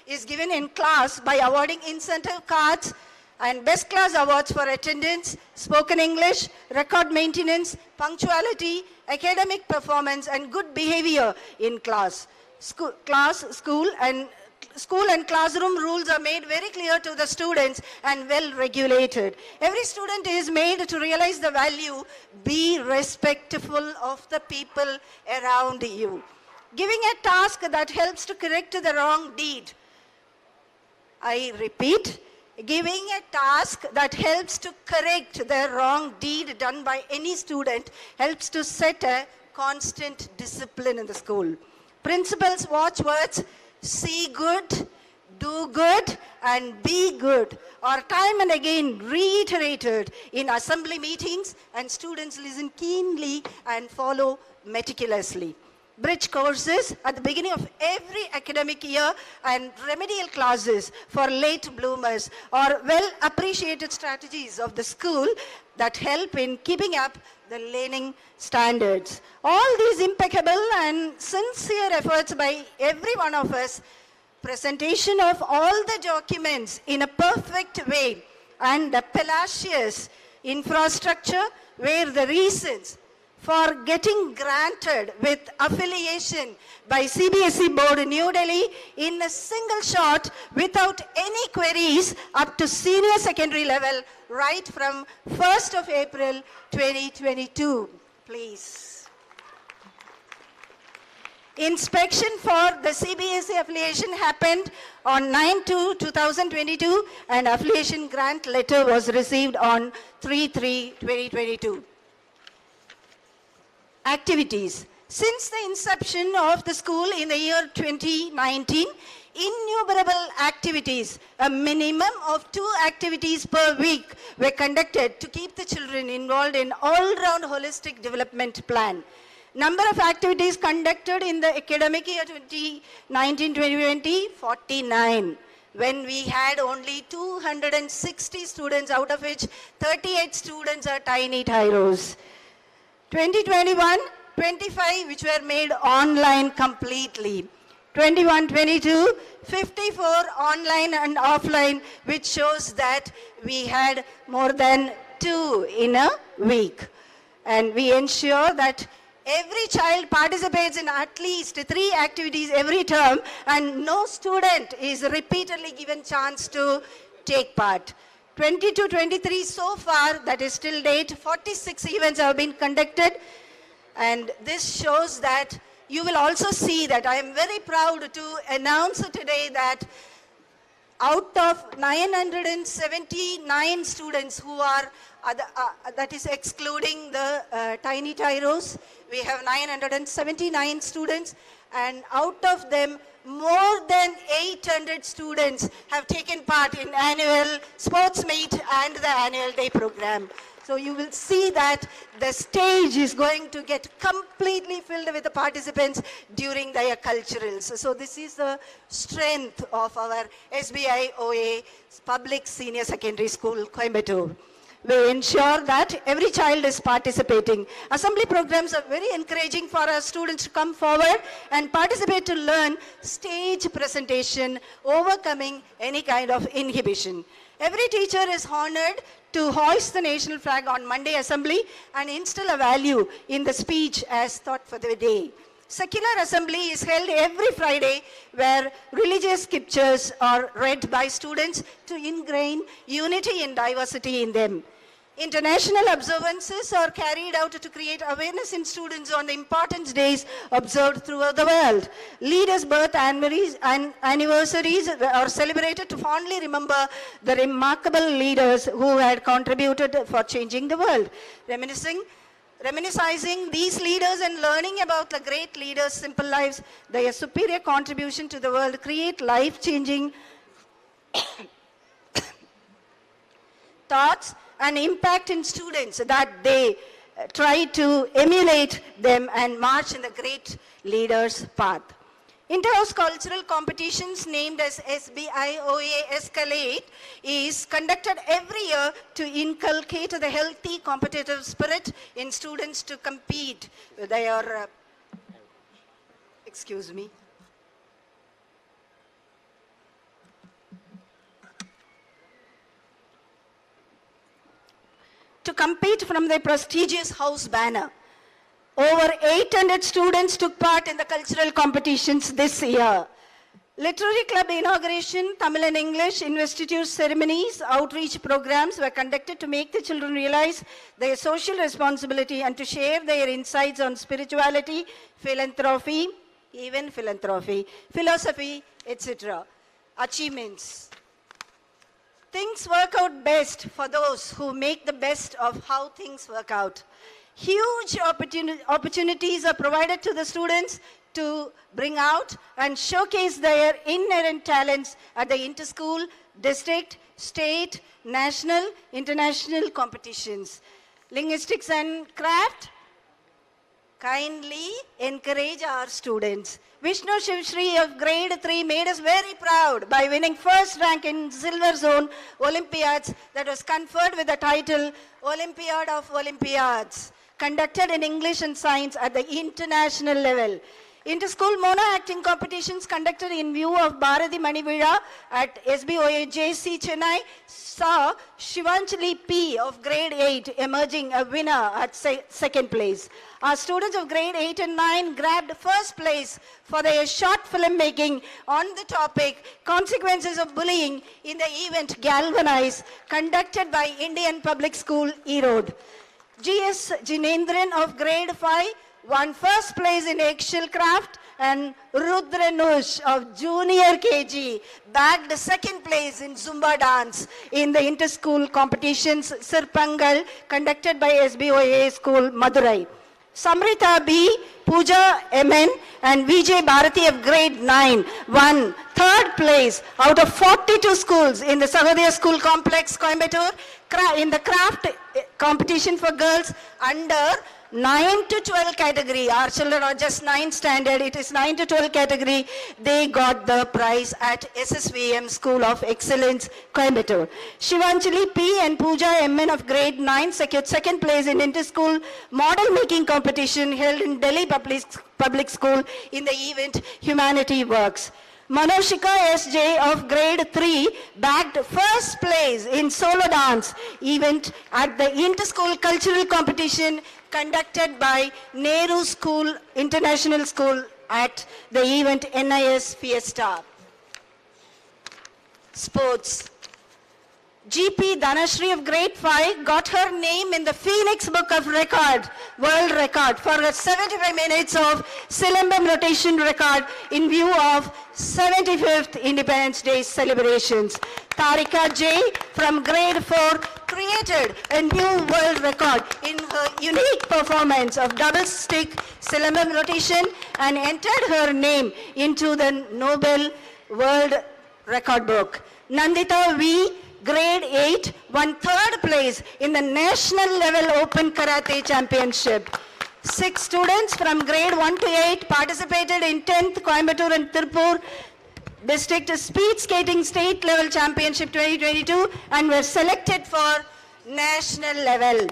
is given in class by awarding incentive cards and best class awards for attendance, spoken English, record maintenance, punctuality, academic performance, and good behavior in class. School and classroom rules are made very clear to the students and well regulated. Every student is made to realize the value, be respectful of the people around you. Giving a task that helps to correct the wrong deed. I repeat, giving a task that helps to correct the wrong deed done by any student helps to set a constant discipline in the school. Principals' watchwords, see good, do good, and be good are time and again reiterated in assembly meetings, and students listen keenly and follow meticulously. Bridge courses at the beginning of every academic year and remedial classes for late bloomers are well appreciated strategies of the school that help in keeping up the learning standards. All these impeccable and sincere efforts by every one of us, presentation of all the documents in a perfect way, and the palatious infrastructure were the reasons for getting granted with affiliation by CBSE Board New Delhi in a single shot without any queries up to senior secondary level right from 1st of April 2022. Please. Inspection for the CBSE affiliation happened on 9/2/2022 and affiliation grant letter was received on 3/3/2022. activities. Since the inception of the school in the year 2019, innumerable activities, a minimum of 2 activities per week were conducted to keep the children involved in all-round holistic development plan. Number of activities conducted in the academic year 2019-2020, 49. When we had only 260 students, out of which 38 students are tiny tyros. 2021, 25 which were made online completely. 21-22, 54 online and offline, which shows that we had more than 2 in a week. And we ensure that every child participates in at least 3 activities every term, and no student is repeatedly given chance to take part. 22-23 so far, that is till date, 46 events have been conducted, and this shows that you will also see that I am very proud to announce today that out of 979 students who are, that is excluding the tiny tyros, we have 979 students, and out of them, more than 800 students have taken part in annual sports meet and the annual day program. So you will see that the stage is going to get completely filled with the participants during their culturals. So this is the strength of our Sbioa Public Senior Secondary School, Coimbatore. We ensure that every child is participating. Assembly programs are very encouraging for our students to come forward and participate to learn stage presentation, overcoming any kind of inhibition. Every teacher is honored to hoist the national flag on Monday assembly and instill a value in the speech as thought for the day. Secular assembly is held every Friday where religious scriptures are read by students to ingrain unity and diversity in them. International observances are carried out to create awareness in students on the important days observed throughout the world. Leaders' birth anniversaries are celebrated to fondly remember the remarkable leaders who had contributed for changing the world. Reminiscing these leaders and learning about the great leaders' simple lives, their superior contribution to the world, create life-changing thoughts and impact in students that they try to emulate them and march in the great leaders' path. Inter-house cultural competitions named as Sbioa Escalate is conducted every year to inculcate the healthy competitive spirit in students to compete with their, to compete from the prestigious house banner. Over 800 students took part in the cultural competitions this year. Literary club inauguration, Tamil and English, investiture ceremonies, outreach programs were conducted to make the children realize their social responsibility and to share their insights on spirituality, philanthropy, philosophy, etc. Achievements. Things work out best for those who make the best of how things work out. Huge opportunities are provided to the students to bring out and showcase their inherent talents at the inter-school, district, state, national, international competitions. Linguistics and craft, kindly encourage our students. Vishnu Shivshri of grade 3 made us very proud by winning first rank in Silver Zone Olympiads that was conferred with the title Olympiad of Olympiads, conducted in English and Science at the international level. Inter-school mono acting competitions conducted in view of Bharati Manivira at Sbioa JC Chennai saw Shivanjali P of grade 8 emerging a winner at second place. Our students of grade 8 and 9 grabbed first place for their short film making on the topic Consequences of Bullying in the event Galvanize, conducted by Indian Public School, Erode. G.S. Jinendran of grade 5 won first place in eggshell craft, and Rudra Nush of junior KG bagged second place in Zumba dance in the inter-school competitions Sirpangal conducted by Sbioa School, Madurai. Samrita B, Pooja MN, and Vijay Bharati of grade 9 won third place out of 42 schools in the Sahodaya School Complex, Coimbatore, in the craft competition for girls under 9 to 12 category. Our children are just 9 standard. It is 9 to 12 category. They got the prize at SSVM School of Excellence, Coimbatore. Shivanjali P and Pooja MN of grade 9 secured second place in inter-school model making competition held in Delhi Public School in the event Humanity Works. Manoshika SJ of grade 3 bagged first place in solo dance event at the inter-school cultural competition conducted by Nehru School International School at the event NIS Fiesta. Sports. GP Dhanashri of grade 5 got her name in the Phoenix Book of Record, world record, for her 75 minutes of Silambam rotation record in view of 75th Independence Day celebrations. Tarika J from grade 4 created a new world record in her unique performance of double stick Silambam rotation and entered her name into the Nobel World Record Book. Nandita V, grade 8, won third place in the national level Open Karate Championship. 6 students from grade 1 to 8 participated in 10th Coimbatore and Tirupur District Speed Skating State Level Championship 2022 and were selected for national level.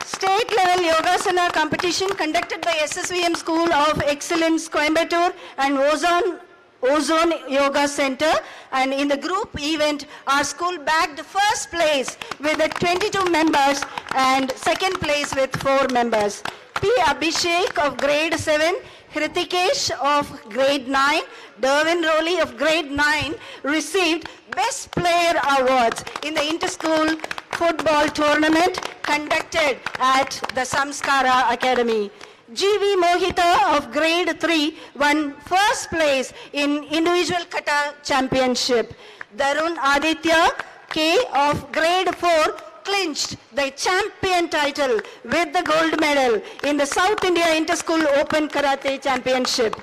State level Yogasana competition conducted by SSVM School of Excellence Coimbatore and Ozone Yoga Center, and in the group event our school bagged first place with 22 members and second place with 4 members. P. Abhishek of grade 7, Hrithikesh of grade 9, Derwin Rowley of grade 9 received Best Player Awards in the inter-school football tournament conducted at the Samskara Academy. G.V. Mohita of grade 3 won first place in individual kata championship. Darun Aditya K of grade 4 clinched the champion title with the gold medal in the South India Inter-School Open Karate Championship.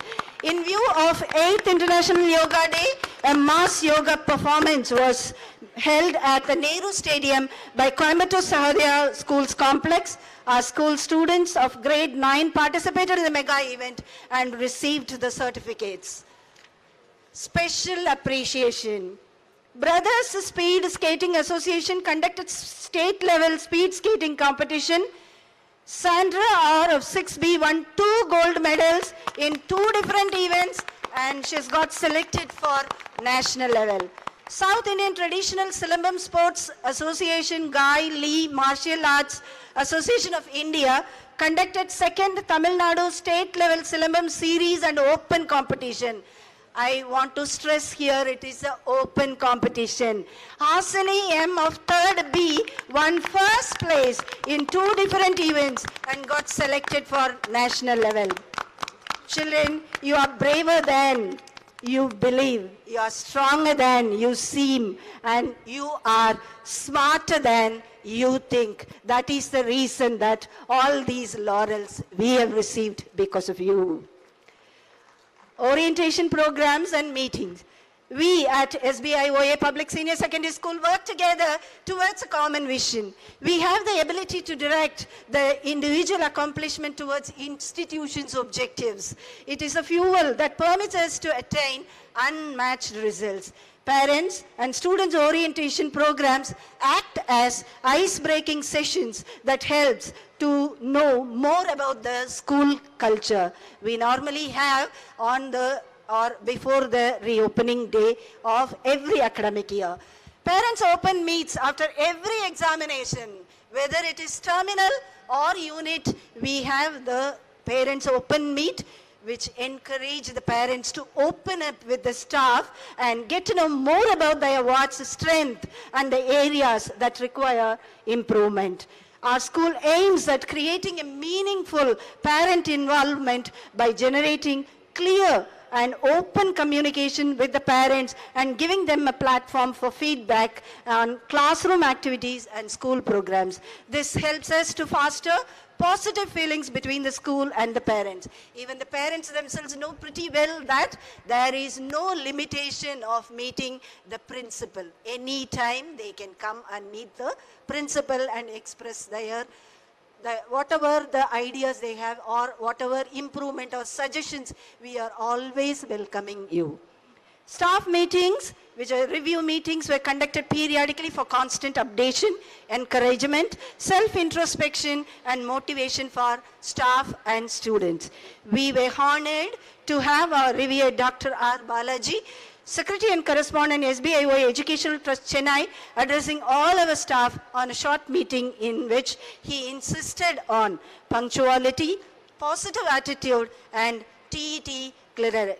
In view of 8th International Yoga Day, a mass yoga performance was held at the Nehru Stadium by Coimbatore Sahodaya Schools Complex. Our school students of grade 9 participated in the mega event and received the certificates. Special appreciation. Brothers Speed Skating Association conducted state level speed skating competition. Sandra R of 6B won 2 gold medals in 2 different events and she's got selected for national level. South Indian Traditional Silambam Sports Association, Guy Lee Martial Arts Association of India conducted 2nd Tamil Nadu State Level Silambam Series and Open Competition. I want to stress here it is an open competition. Hasani M of 3rd B won first place in 2 different events and got selected for national level. Children, you are braver than you believe, you are stronger than you seem, and you are smarter than you think. That is the reason that all these laurels we have received because of you. Orientation programs and meetings. We at Sbioa Public Senior Secondary School work together towards a common vision. We have the ability to direct the individual accomplishment towards institutions' objectives. It is a fuel that permits us to attain unmatched results. Parents and students' orientation programs act as ice-breaking sessions that helps to know more about the school culture. We normally have on the or before the reopening day of every academic year. Parents open meets after every examination, whether it is terminal or unit, we have the parents open meet which encourage the parents to open up with the staff and get to know more about the award's strength and the areas that require improvement. Our school aims at creating a meaningful parent involvement by generating clear and open communication with the parents and giving them a platform for feedback on classroom activities and school programs. This helps us to foster positive feelings between the school and the parents. Even the parents themselves know pretty well that there is no limitation of meeting the principal. Anytime they can come and meet the principal and express their whatever the ideas they have or whatever improvement or suggestions, we are always welcoming you. Staff meetings, which are review meetings, were conducted periodically for constant updation, encouragement, self-introspection, and motivation for staff and students. We were honored to have our revered Dr. R. Balaji, Secretary and Correspondent, Sbioa Educational Trust, Chennai, addressing all our staff on a short meeting in which he insisted on punctuality, positive attitude, and TET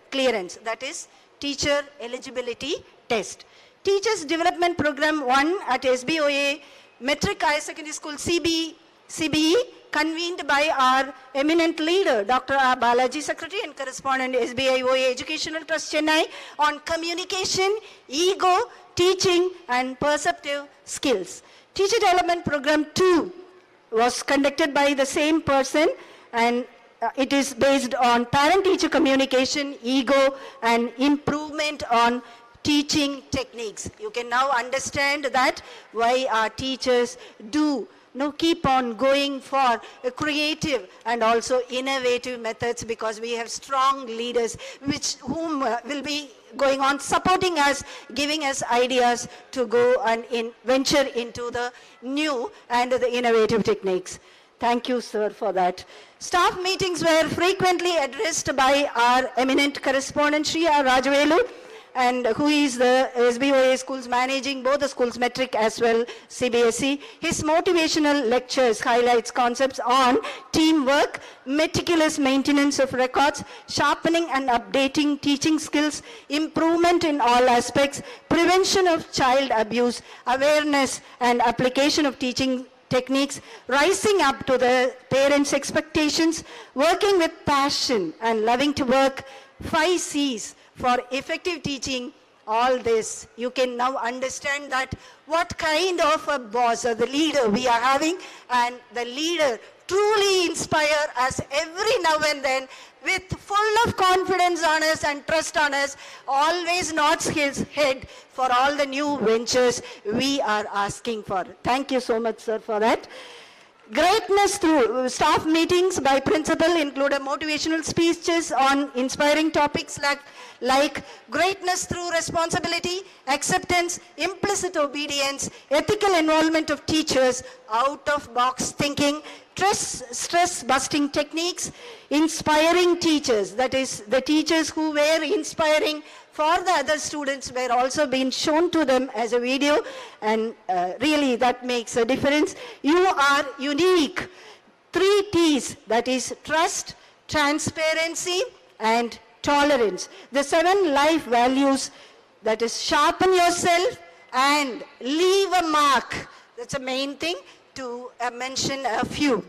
clearance, that is, Teacher Eligibility Test. Teachers Development Program 1 at Sbioa Metric Higher Secondary School CBE, convened by our eminent leader, Dr. R. Balaji, Secretary and Correspondent, Sbioa Educational Trust, Chennai, on communication, ego, teaching, and perceptive skills. Teacher Development Program 2 was conducted by the same person, and it is based on parent-teacher communication, ego, and improvement on teaching techniques. You can now understand that why our teachers do keep on going for creative and also innovative methods, because we have strong leaders whom will be going on supporting us, giving us ideas to go and venture into the new and the innovative techniques. Thank you, sir, for that. Staff meetings were frequently addressed by our eminent correspondent, Sri R. Rajavelu, and who is the Sbioa schools managing both the schools, metric as well CBSE. His motivational lectures highlights concepts on teamwork, meticulous maintenance of records, sharpening and updating teaching skills, improvement in all aspects, prevention of child abuse, awareness and application of teaching techniques, rising up to the parents' expectations, working with passion and loving to work, 5 C's for effective teaching. All this, you can now understand that what kind of a boss or the leader we are having, and the leader truly inspire us every now and then with full of confidence on us and trust on us, always nods his head for all the new ventures we are asking for. Thank you so much, sir, for that. Greatness through staff meetings by principal include motivational speeches on inspiring topics like greatness through responsibility, acceptance, implicit obedience, ethical involvement of teachers, out-of-box thinking, stress-busting techniques, inspiring teachers, that is, the teachers who were inspiring for the other students were also being shown to them as a video, and really that makes a difference. You are unique. 3 T's, that is trust, transparency, and tolerance. The 7 life values, that is sharpen yourself and leave a mark. That's the main thing, to mention a few.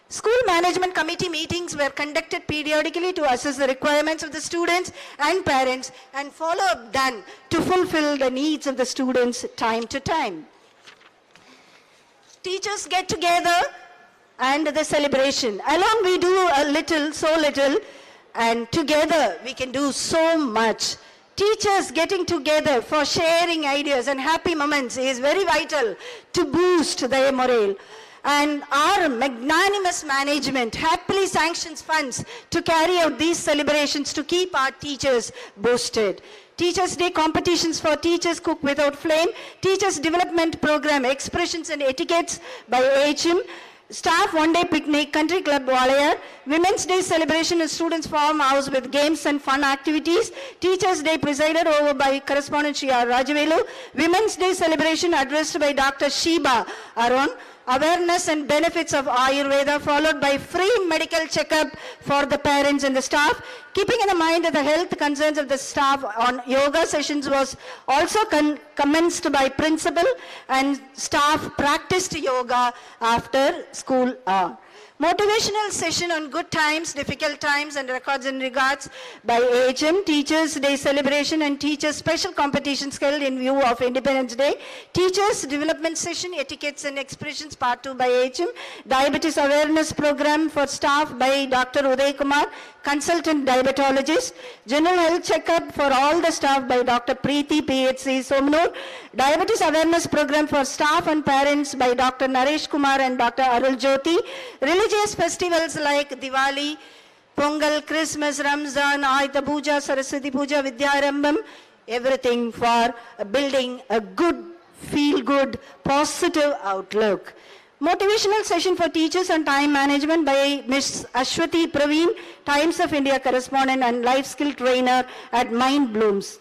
School management committee meetings were conducted periodically to assess the requirements of the students and parents, and follow-up done to fulfill the needs of the students time to time. Teachers get together and the celebration. Alone we do a little, so little, and together we can do so much. Teachers getting together for sharing ideas and happy moments is very vital to boost their morale. And our magnanimous management happily sanctions funds to carry out these celebrations to keep our teachers boosted. Teachers' Day competitions for Teachers Cook Without Flame, Teachers Development Program Expressions and Etiquettes by AHM, Staff One-Day Picnic, Country Club Walayar, Women's Day celebration in Students' Farmhouse with games and fun activities, Teachers' Day presided over by correspondent Sri R. Rajavelu, Women's Day celebration addressed by Dr. Sheba Arun, awareness and benefits of Ayurveda, followed by free medical checkup for the parents and the staff. Keeping in mind that the health concerns of the staff on yoga sessions was also commenced by principal, and staff practiced yoga after school hour. Motivational session on good times, difficult times, and records and regards by AHM. Teachers' Day celebration and teachers' special competitions held in view of Independence Day. Teachers' development session, etiquettes and expressions, part 2 by AHM. Diabetes awareness program for staff by Dr. Uday Kumar, consultant diabetologist. General health checkup for all the staff by Dr. Preeti, PHC, Somnur. Diabetes awareness program for staff and parents by Dr. Naresh Kumar and Dr. Arul Jyoti. Religious festivals like Diwali, Pongal, Christmas, Ramzan, Ayuda Puja, Saraswati Puja, Vidyarambham, everything for building a good, feel-good, positive outlook. Motivational session for teachers on time management by Ms. Ashwati Praveen, Times of India correspondent and life skill trainer at Mind Blooms.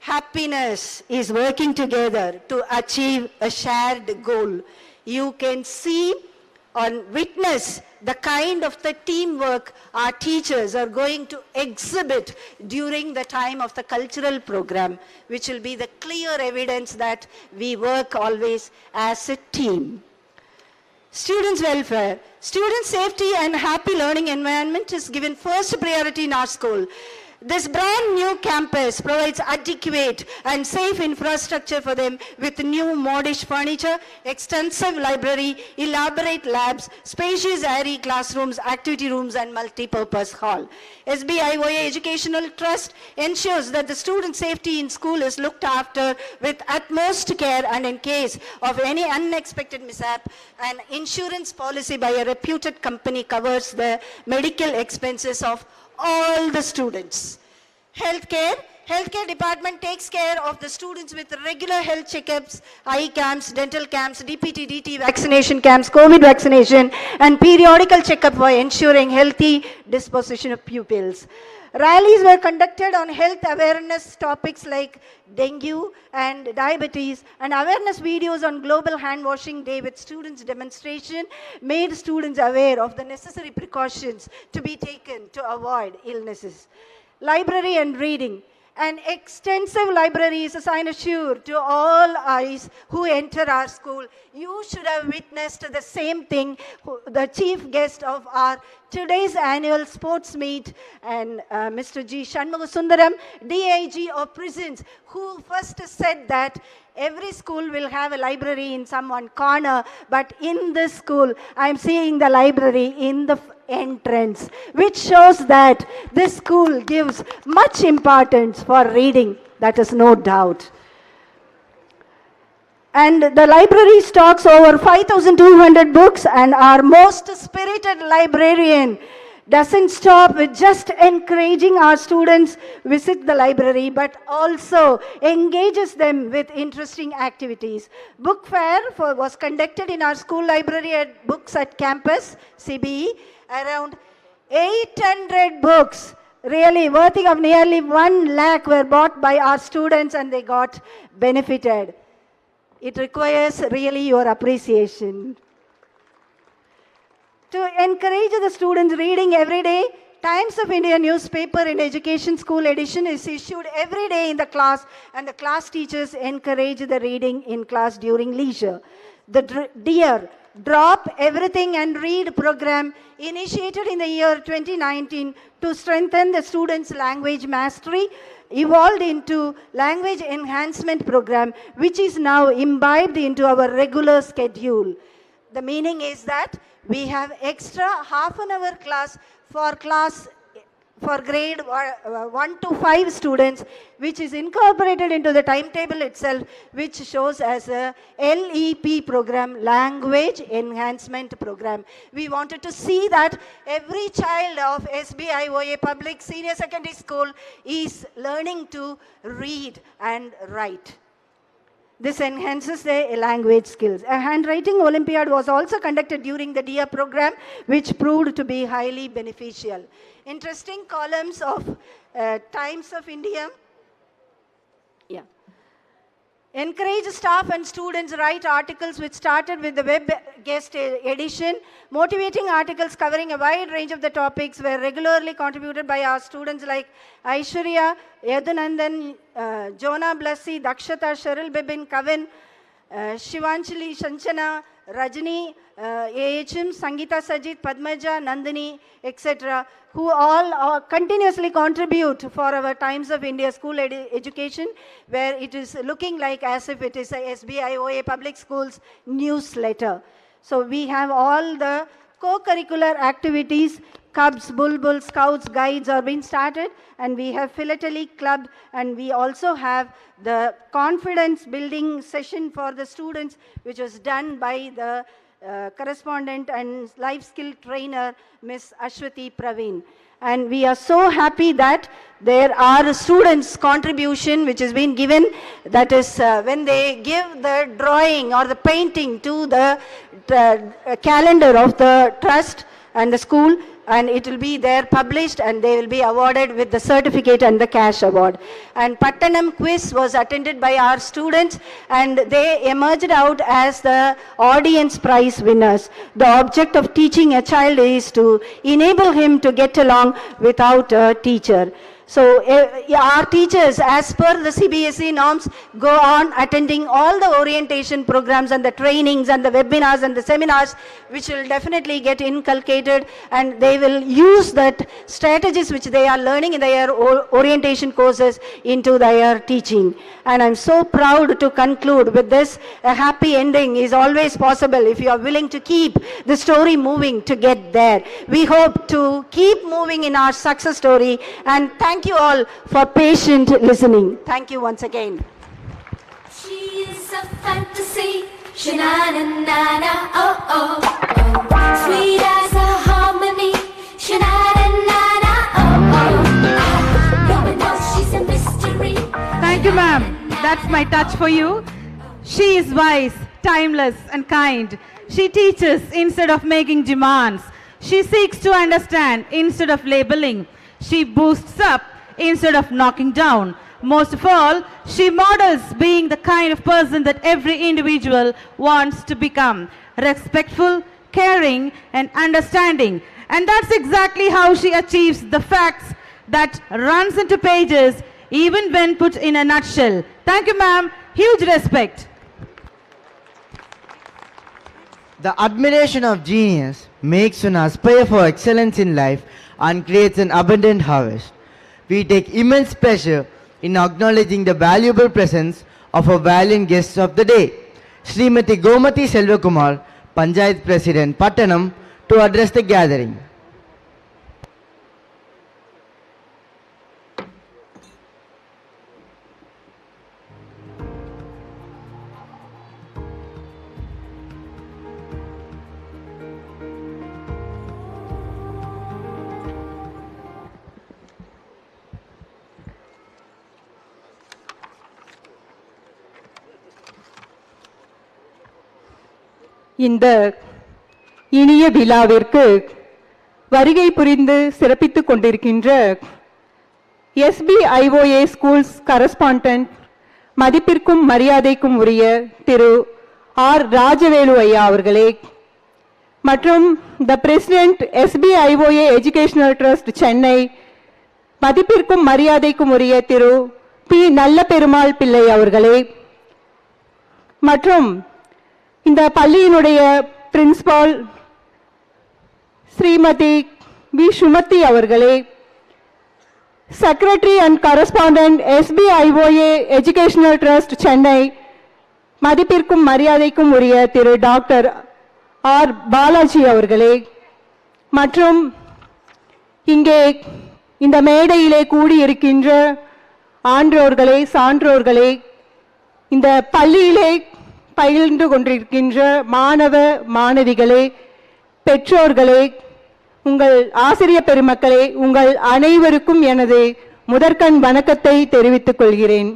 Happiness is working together to achieve a shared goal. You can see or witness the kind of the teamwork our teachers are going to exhibit during the time of the cultural program, which will be the clear evidence that we work always as a team. Students' welfare. Student safety and happy learning environment is given first priority in our school. This brand new campus provides adequate and safe infrastructure for them with new modish furniture, extensive library, elaborate labs, spacious airy classrooms, activity rooms and multi-purpose hall. Sbioa Educational Trust ensures that the student safety in school is looked after with utmost care, and in case of any unexpected mishap, an insurance policy by a reputed company covers the medical expenses of all the students. Healthcare. Healthcare department takes care of the students with regular health checkups, eye camps, dental camps, DPT, DT vaccination camps, COVID vaccination, and periodical checkup for ensuring healthy disposition of pupils. Rallies were conducted on health awareness topics like dengue and diabetes, and awareness videos on Global Hand Washing Day with students' demonstration made students aware of the necessary precautions to be taken to avoid illnesses. Library and reading. An extensive library is a sign assured to all eyes who enter our school. You should have witnessed the same thing, the chief guest of our today's annual sports meet, and Mr. G. Shanmugasundaram, DIG of prisons, who first said that every school will have a library in some one corner, but in this school, I'm seeing the library in the entrance, which shows that this school gives much importance for reading, that is no doubt. And the library stocks over 5,200 books, and our most spirited librarian doesn't stop with just encouraging our students visit the library, but also engages them with interesting activities. Book fair was conducted in our school library at Books at Campus, CBE. Around 800 books, really worthy of nearly 1 lakh, were bought by our students and they got benefited. It requires really your appreciation. To encourage the students reading every day, Times of India newspaper in education school edition is issued every day in the class, and the class teachers encourage the reading in class during leisure. The Dear Drop Everything and Read program, initiated in the year 2019 to strengthen the students' language mastery, evolved into language enhancement program, which is now imbibed into our regular schedule. The meaning is that we have extra half an hour class for grade 1 to 5 students, which is incorporated into the timetable itself, which shows as a LEP program, Language Enhancement Program. We wanted to see that every child of Sbioa Public Senior Secondary School is learning to read and write. This enhances their language skills. A handwriting Olympiad was also conducted during the DIA program, which proved to be highly beneficial. Interesting columns of Times of India. Yeah. Encourage staff and students write articles, which started with the web guest edition. Motivating articles covering a wide range of the topics were regularly contributed by our students like Aishwarya, Yadunandan, Jonah Blasi, Dakshata, Cheryl Bibin, Kavan, Shivanchali, Shanchana, Rajani, AHM, Sangeeta Sajit, Padmaja, Nandini, etc., who all continuously contribute for our Times of India school education, where it is looking like as if it is a Sbioa public schools newsletter. So we have all the co-curricular activities, Cubs, Bulbul, Scouts, Guides are being started, and we have Philately Club, and we also have the confidence building session for the students, which was done by the correspondent and life skill trainer, Miss Ashwati Praveen. And we are so happy that there are students' contribution which has been given, that is when they give the drawing or the painting to the calendar of the trust and the school, and it will be there published, and they will be awarded with the certificate and the cash award. And Pattanam quiz was attended by our students, and they emerged out as the audience prize winners. The object of teaching a child is to enable him to get along without a teacher. So our teachers, as per the CBSE norms, go on attending all the orientation programs and the trainings and the webinars and the seminars, which will definitely get inculcated, and they will use that strategies which they are learning in their orientation courses into their teaching. And I'm so proud to conclude with this. A happy ending is always possible if you are willing to keep the story moving to get there. We hope to keep moving in our success story, and thank you all for patient listening. Thank you once again. She is a fantasy, sha-na-na-na-na, oh, oh, oh. Sweet as a harmony, sha-na-na-na-na, oh, oh. No one knows she's a mystery. Thank you, ma'am. That's my touch for you. She is wise, timeless, and kind. She teaches instead of making demands. She seeks to understand instead of labeling. She boosts up instead of knocking down. Most of all, she models being the kind of person that every individual wants to become. Respectful, caring, and understanding. And that's exactly how she achieves the facts that runs into pages even when put in a nutshell. Thank you, ma'am. Huge respect. The admiration of genius makes one aspire for excellence in life and creates an abundant harvest. We take immense pleasure in acknowledging the valuable presence of our valiant guests of the day, Srimati Gomati Selvakumar, Panchayat President, Pattanam, to address the gathering. இந்த இனிய விழாவிற்கு வருகை புரிந்து சிறப்பித்துக் கொண்டிருக்கின்ற SBIOA schools correspondent, மதிப்பிற்கும் மரியாதைக்கும் உரிய திரு ஆர் ராஜவேலு ஐயா அவர்களே, மற்றும் the president SBIOA educational trust Chennai, மதிப்பிற்கும் மரியாதைக்கும் உரிய திரு பி நல்ல பெருமாள் பிள்ளை அவர்களே, மற்றும் இந்த பள்ளியினுடைய பிரின்சிபால் ஸ்ரீமதி வி சுமதி அவர்களே, secretary and correspondent SBIOA educational trust Chennai, மதிப்பிற்கும் மரியாதைக்கும் உரிய திரு டாக்டர் ஆர் பாலாஜி அவர்களே, மற்றும் இங்கே இந்த மேடையிலே கூடியிருக்கின்ற ஆன்றோர்களே, சான்றோர்களே, இந்த பள்ளியிலே பயின்று கொண்டிருக்கின்ற மாணவ மாணவிகளே, பெற்றோர்களே, உங்கள் ஆசிரிய பெருமக்களே, உங்கள் அனைவருக்கும் எனது முதற்கண் வணக்கத்தை தெரிவித்துக் கொள்கிறேன்.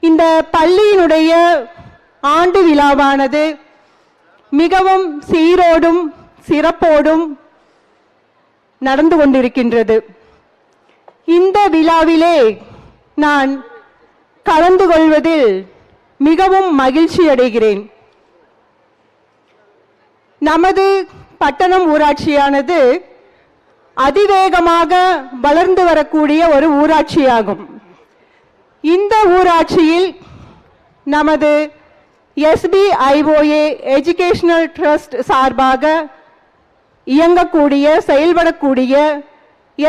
இந்த பள்ளியினுடைய ஆண்டு விழாவானது மிகவும் சீரோடும் சிறப்போடும் நடந்து கொண்டிருக்கின்றது. இந்த விழாவிலே நான் கலந்து கொள்வதில் மிகவும் மகிழ்ச்சி அடைகிறேன். நமது பட்டணம் ஊராட்சியானது அதிவேகமாக வளர்ந்து வரக்கூடிய ஒரு ஊராட்சியாகும். இந்த ஊராட்சியில் நமது SBIOA எஜுகேஷனல் ட்ரஸ்ட் சார்பாக இயங்கக்கூடிய செயல்படக்கூடிய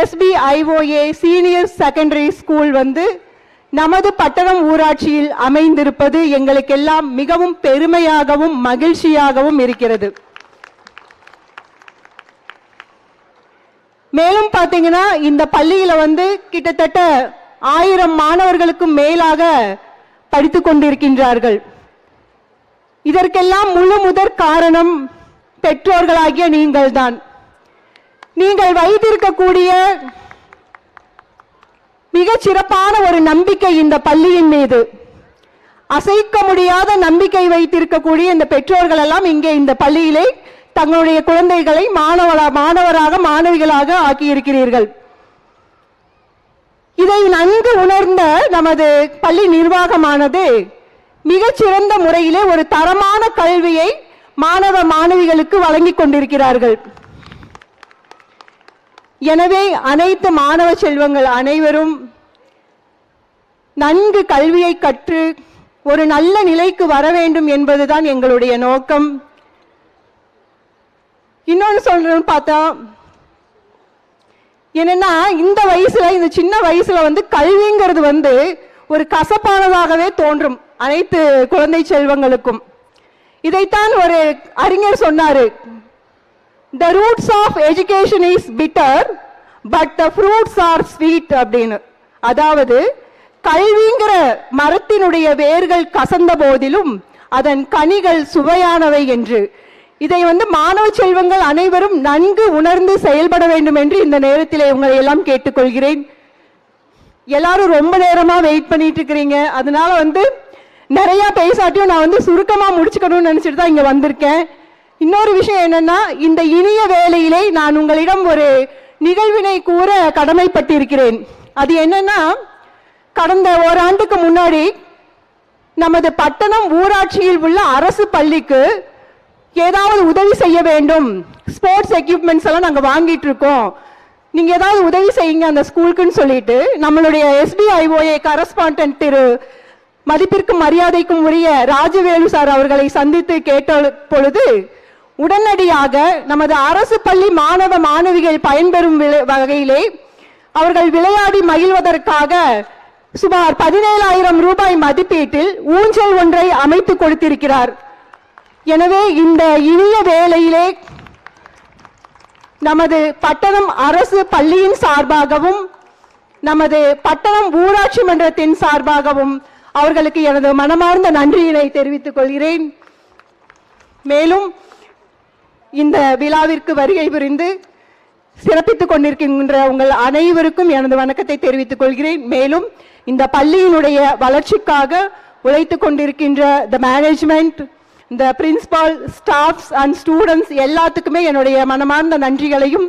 SBIOA சீனியர் செகண்டரி ஸ்கூல் வந்து நமது பட்டணம் ஊராட்சியில் அமைந்திருப்பது எங்களுக்கெல்லாம் மிகவும் பெருமையாகவும் மகிழ்ச்சியாகவும் இருக்கிறது. மேலும் பாத்தீங்கன்னா இந்த பள்ளியில வந்து கிட்டத்தட்ட 1000 மாணவர்களுக்கும் மேலாக படித்துக் கொண்டிருக்கின்றார்கள். இதற்கெல்லாம் முழு முதற் காரணம் பெற்றோர்களாகிய நீங்கள்தான். நீங்கள் வைத்திருக்கக்கூடிய மிகச் சிறப்பான ஒரு நம்பிக்கை இந்த பள்ளியின் மீது, அசைக்க முடியாத நம்பிக்கை வைத்திருக்கக்கூடிய இந்த பெற்றோர்கள் எல்லாம் இங்கே இந்த பள்ளியிலே தங்களுடைய குழந்தைகளை மாணவராக மாணவிகளாக ஆக்கியிருக்கிறீர்கள். இதை நன்கு உணர்ந்த நமது பள்ளி நிர்வாகமானது மிகச்சிறந்த முறையிலே ஒரு தரமான கல்வியை மாணவ மாணவிகளுக்கு வழங்கிக் கொண்டிருக்கிறார்கள். எனவே அனைத்து மாணவ செல்வங்கள் அனைவரும் நன்கு கல்வியை கற்று ஒரு நல்ல நிலைக்கு வர வேண்டும் என்பதுதான் எங்களுடைய நோக்கம். இன்னொன்று சொல்றேன்னு பார்த்தா என்னன்னா, இந்த வயசுல, இந்த சின்ன வயசுல வந்து கல்விங்கிறது வந்து ஒரு கசப்பானதாகவே தோன்றும் அனைத்து குழந்தை செல்வங்களுக்கும். இதைத்தான் ஒரு அறிஞர் சொன்னாரு, the roots of education is bitter but the fruits are sweet அப்படின்னு. அதாவது கல்விங்கிற மரத்தினுடைய வேர்கள் கசந்த போதிலும் அதன் கனிகள் சுவையானவை என்று. இதை வந்து மாணவ செல்வங்கள் அனைவரும் நன்கு உணர்ந்து செயல்பட வேண்டும் என்று இந்த நேரத்தில் உங்களை எல்லாம் கேட்டுக்கொள்கிறேன். எல்லாரும் ரொம்ப நேரமா வெயிட் பண்ணிட்டு இருக்கிறீங்க, அதனால வந்து நிறைய பேசாட்டியும் நான் வந்து சுருக்கமா முடிச்சுக்கணும்னு நினைச்சிட்டு தான் இங்க வந்திருக்கேன். இன்னொரு விஷயம் என்னன்னா, இந்த இனிய வேளையிலே நான் உங்களிடம் ஒரு நிகழ்வினை கூற கடமைப்பட்டிருக்கிறேன். அது என்னன்னா, கடந்த ஓராண்டுக்கு முன்னாடி நமது பட்டணம் ஊராட்சியில் உள்ள அரசு பள்ளிக்கு ஏதாவது உதவி செய்ய வேண்டும், ஸ்போர்ட்ஸ் எக்யூப்மெண்ட்ஸ் எல்லாம் நாங்கள் வாங்கிட்டு இருக்கோம், நீங்க ஏதாவது உதவி செய்யுங்க அந்த ஸ்கூலுக்குன்னு சொல்லிட்டு நம்மளுடைய SBIOA கரஸ்பாண்டன்ட் திரு மதிப்பிற்கும் மரியாதைக்கும் உரிய ராஜவேலு சார் அவர்களை சந்தித்து கேட்ட பொழுது உடனடியாக நமது அரசு பள்ளி மாணவ மாணவிகள் பயன்பெறும் வகையிலே அவர்கள் விளையாடி மகிழ்வதற்காக சுமார் 17,000 ரூபாய் மதிப்பீட்டில் ஊஞ்சல் ஒன்றை அமைத்து கொடுத்திருக்கிறார். எனவே இந்த இனிய வேளையிலே நமது பட்டணம் அரசு பள்ளியின் சார்பாகவும் நமது பட்டணம் ஊராட்சி மன்றத்தின் சார்பாகவும் அவர்களுக்கு எனது மனமார்ந்த நன்றியினை தெரிவித்துக் கொள்கிறேன். மேலும் இந்த விழாவிற்கு வருகை புரிந்து சிறப்பித்துக் கொண்டிருக்கின்ற உங்கள் அனைவருக்கும் எனது வணக்கத்தை தெரிவித்துக் கொள்கிறேன். மேலும் இந்த பள்ளியினுடைய வளர்ச்சிக்காக உழைத்துக் கொண்டிருக்கின்ற த மேனேஜ்மெண்ட், இந்த பிரின்சிபால், ஸ்டாஃப்ஸ் அண்ட் ஸ்டூடெண்ட்ஸ் எல்லாத்துக்குமே என்னுடைய மனமார்ந்த நன்றிகளையும்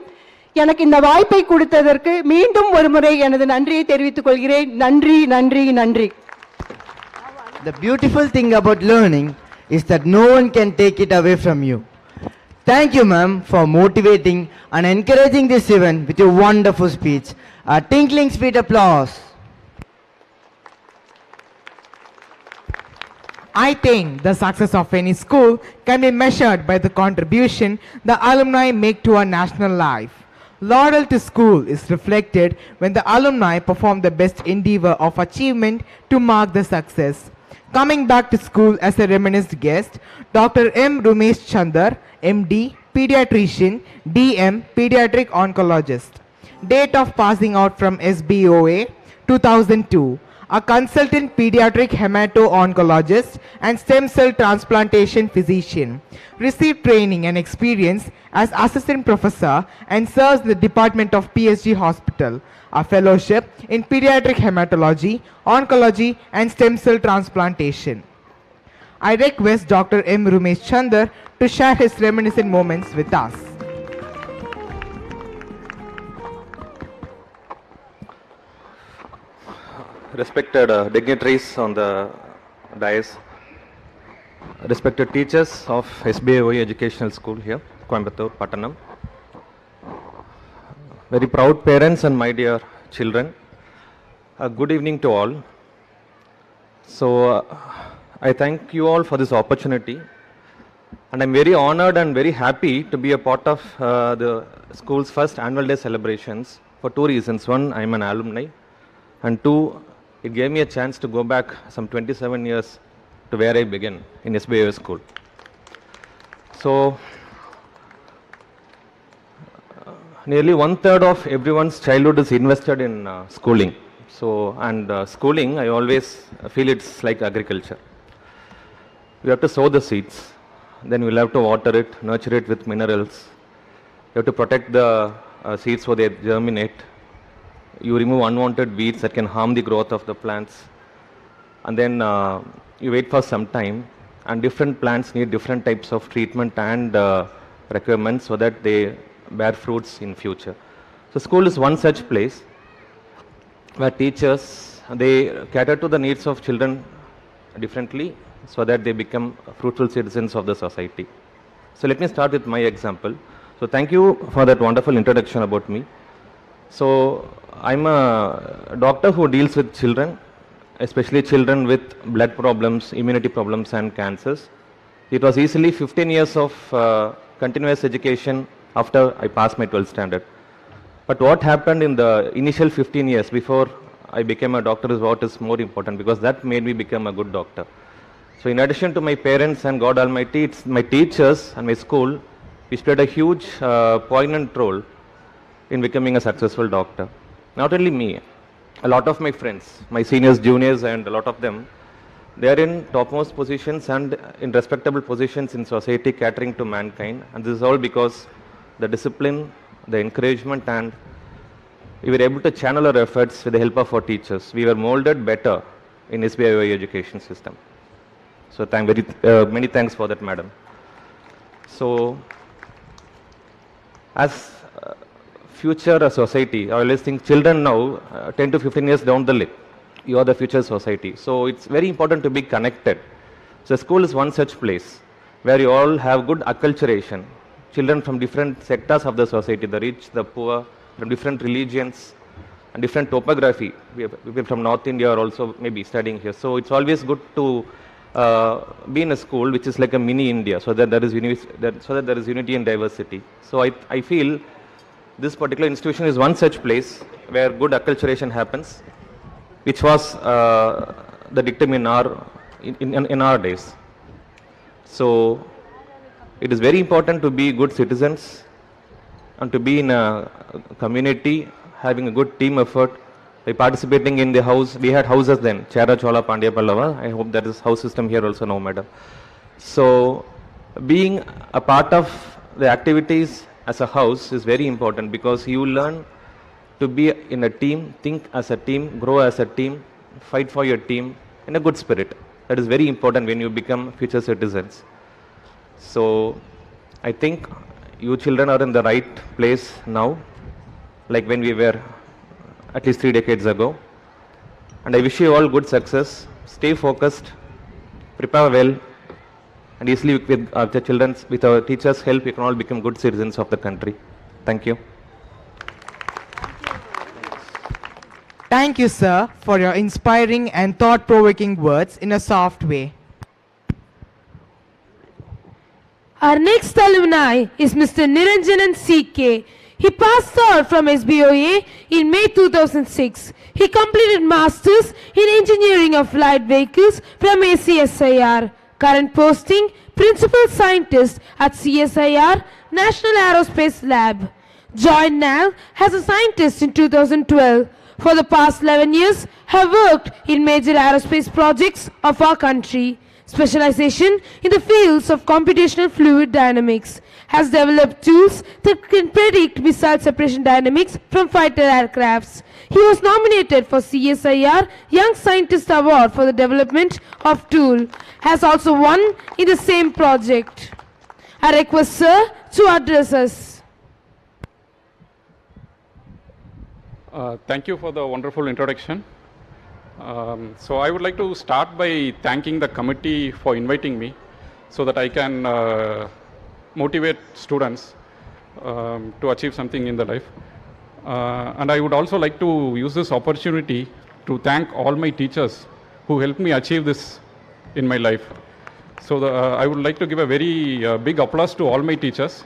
எனக்கு இந்த வாய்ப்பை கொடுத்ததற்கு மீண்டும் ஒரு முறை எனது நன்றியை தெரிவித்துக் கொள்கிறேன். நன்றி நன்றி நன்றி. The beautiful thing about learning is that no one can take it away from you. Thank you, ma'am, for motivating and encouraging this event with your wonderful speech. A tinkling sweet applause. I think the success of any school can be measured by the contribution the alumni make to our national life. Laurel to school is reflected when the alumni perform the best endeavor of achievement to mark the success. Coming back to school as a reminisced guest, Dr. M. Rumesh Chandar, MD, Pediatrician, DM, Pediatric Oncologist. Date of passing out from SBOA, 2002. A consultant pediatric hemato-oncologist and stem cell transplantation physician. Received training and experience as assistant professor and serves the department of PSG Hospital. A fellowship in pediatric hematology, oncology and stem cell transplantation. I request Dr. M. Rumesh Chandar to share his reminiscent moments with us. Respected dignitaries on the dais, respected teachers of SBIOA Educational School here, Coimbatore, Pattanam, very proud parents and my dear children, good evening to all. So I thank you all for this opportunity. And I'm very honored and very happy to be a part of the school's first annual day celebrations for two reasons. One, I'm an alumni. And two, it gave me a chance to go back some 27 years to where I began in Sbioa school. So, nearly 1/3 of everyone's childhood is invested in schooling. So, and schooling, I always feel it's like agriculture. You have to sow the seeds, then you'll have to water it, nurture it with minerals. You have to protect the seeds so they germinate. You remove unwanted weeds that can harm the growth of the plants. And then you wait for some time, and different plants need different types of treatment and requirements so that they bear fruits in future. So school is one such place where teachers, they cater to the needs of children differently so that they become fruitful citizens of the society. So let me start with my example. So thank you for that wonderful introduction about me. So I'm a doctor who deals with children, especially children with blood problems, immunity problems and cancers. It was easily 15 years of continuous education after I passed my 12th standard. But what happened in the initial 15 years before I became a doctor is what is more important, because that made me become a good doctor. So in addition to my parents and God Almighty, it's my teachers and my school which played a huge poignant role in becoming a successful doctor. Not only me, a lot of my friends, my seniors, juniors and a lot of them, they are in topmost positions and in respectable positions in society catering to mankind, and this is all because the discipline, the encouragement, and we were able to channel our efforts with the help of our teachers. We were molded better in Sbioa education system. So many thanks for that, madam. So as future society, I always think children now, 10 to 15 years down the line, you are the future society. So it's very important to be connected. So school is one such place where you all have good acculturation. Children from different sectors of the society, the rich, the poor, from different religions and different topography. People from North India are also maybe studying here. So it's always good to be in a school which is like a mini India, so that there is unity and diversity. So I feel this particular institution is one such place where good acculturation happens, which was the dictum in our days. So it is very important to be good citizens and to be in a community having a good team effort by participating in the house. We had houses then, Chera, Chola, Pandya, Pallava. I hope there is house system here also now, madam. So being a part of the activities as a house is very important, because you learn to be in a team, think as a team, grow as a team, fight for your team in a good spirit. That is very important when you become future citizens. So I think you children are in the right place now, like when we were at least 3 decades ago. And I wish you all good success. Stay focused, prepare well, and easily with our teachers' help, we can all become good citizens of the country. Thank you. Thank you, sir, for your inspiring and thought-provoking words in a soft way. Our next alumni is Mr. Niranjanan C.K. He passed out from Sbioa in May 2006. He completed Masters in Engineering of Light Vehicles from ACSIR. Current posting, Principal Scientist at CSIR National Aerospace Lab. Joined NAL as a scientist in 2012. For the past 11 years, have worked in major aerospace projects of our country. Specialization in the fields of computational fluid dynamics. Has developed tools that can predict missile separation dynamics from fighter aircrafts. He was nominated for CSIR Young Scientist Award for the development of tool. Has also won in the same project. I request sir to address us. Thank you for the wonderful introduction. So I would like to start by thanking the committee for inviting me so that I can motivate students to achieve something in their life. And I would also like to use this opportunity to thank all my teachers who helped me achieve this in my life. So I would like to give a very big applause to all my teachers.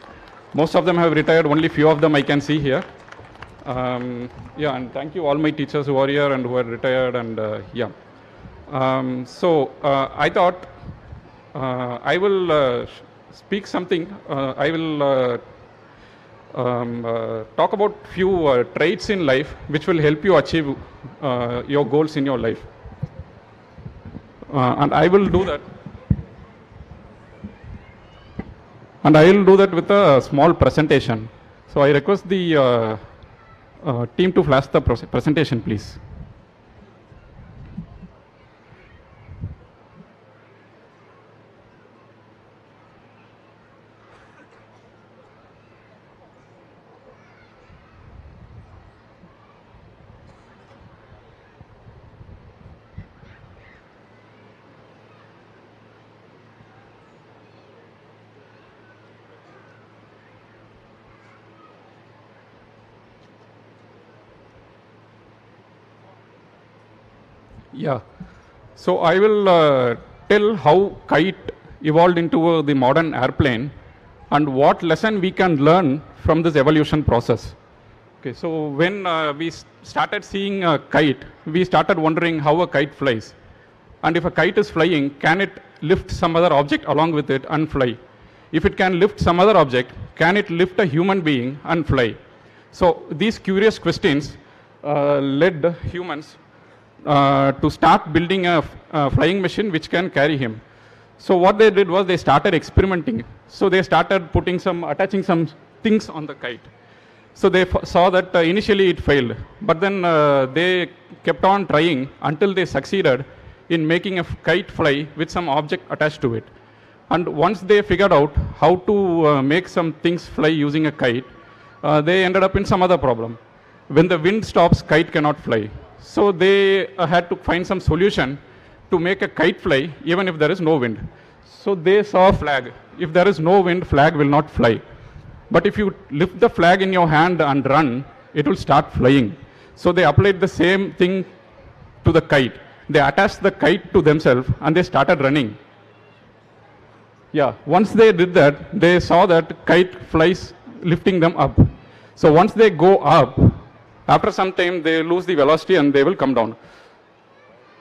Most of them have retired, only few of them I can see here. Yeah, and thank you all my teachers who are here and who are retired, and yeah. I thought I will speak something. I will talk about few traits in life which will help you achieve your goals in your life. And I will do that. And I will do that with a small presentation. So I request the team to flash the presentation, please. Yeah. So I will tell how kite evolved into the modern airplane and what lesson we can learn from this evolution process. Okay, so when we started seeing a kite, we started wondering how a kite flies. And if a kite is flying, can it lift some other object along with it and fly? If it can lift some other object, can it lift a human being and fly? So these curious questions led humans to start building a flying machine which can carry him. So what they did was they started experimenting. So they started attaching some things on the kite. So they saw that initially it failed, but then they kept on trying until they succeeded in making a kite fly with some object attached to it. And once they figured out how to make some things fly using a kite, they ended up in some other problem. When the wind stops, kite cannot fly. So they had to find some solution to make a kite fly even if there is no wind. So they saw a flag. If there is no wind, flag will not fly. But if you lift the flag in your hand and run, it will start flying. So they applied the same thing to the kite. They attached the kite to themselves and they started running. Yeah, once they did that, they saw that kite flies lifting them up. So once they go up, after some time they lose the velocity and they will come down.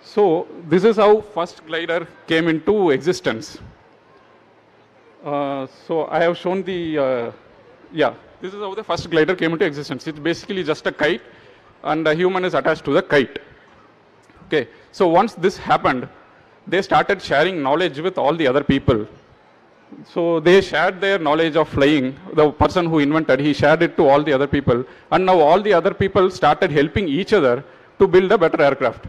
So this is how first glider came into existence. So I have shown the, this is how the first glider came into existence. It's basically just a kite and a human is attached to the kite. Okay, so once this happened, they started sharing knowledge with all the other people. So they shared their knowledge of flying. The person who invented, he shared it to all the other people. And now all the other people started helping each other to build a better aircraft.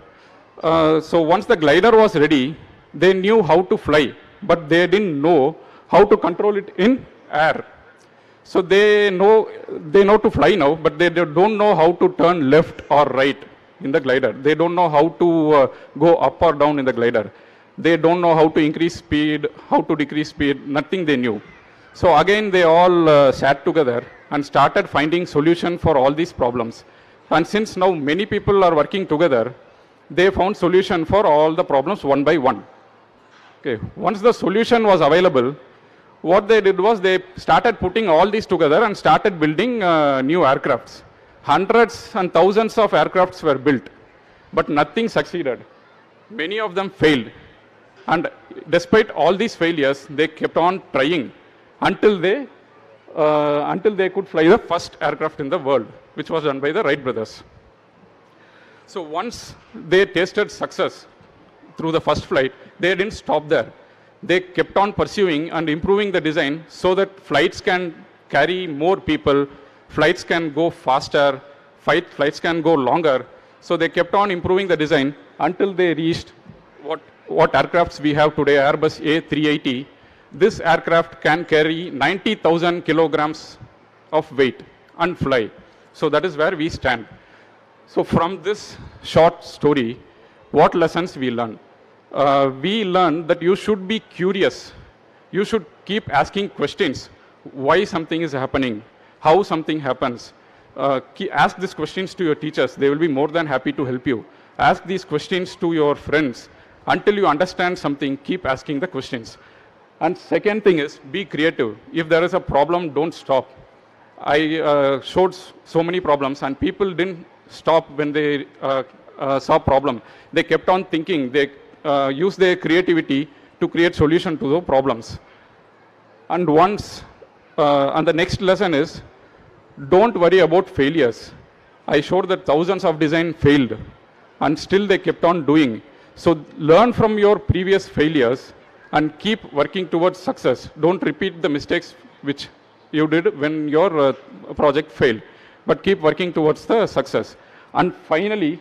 So once the glider was ready, they knew how to fly, but they didn't know how to control it in air. So they know to fly now, but they don't know how to turn left or right in the glider. They don't know how to go up or down in the glider. They don't know how to increase speed, how to decrease speed, nothing they knew. So again, they all sat together and started finding solution for all these problems. And since now many people are working together, they found solution for all the problems one by one. Okay. Once the solution was available, what they did was they started putting all these together and started building new aircrafts. Hundreds and thousands of aircrafts were built, but nothing succeeded. Many of them failed. And despite all these failures, they kept on trying until they could fly the first aircraft in the world, which was done by the Wright brothers. So once they tasted success through the first flight, they didn't stop there. They kept on pursuing and improving the design so that flights can carry more people, flights can go faster, flights can go longer. So they kept on improving the design until they reached what aircrafts we have today, Airbus A380. This aircraft can carry 90,000 kilograms of weight and fly. So that is where we stand. So from this short story, what lessons we learn? We learn that you should be curious. You should keep asking questions. Why something is happening? How something happens? Ask these questions to your teachers. They will be more than happy to help you. Ask these questions to your friends. Until you understand something, keep asking the questions. And second thing is, be creative. If there is a problem, don't stop. I showed so many problems, and people didn't stop when they saw problem. They kept on thinking. They used their creativity to create solution to the problems. And and the next lesson is, don't worry about failures. I showed that thousands of design failed, and still they kept on doing. So learn from your previous failures and keep working towards success. Don't repeat the mistakes which you did when your project failed, but keep working towards the success. And finally,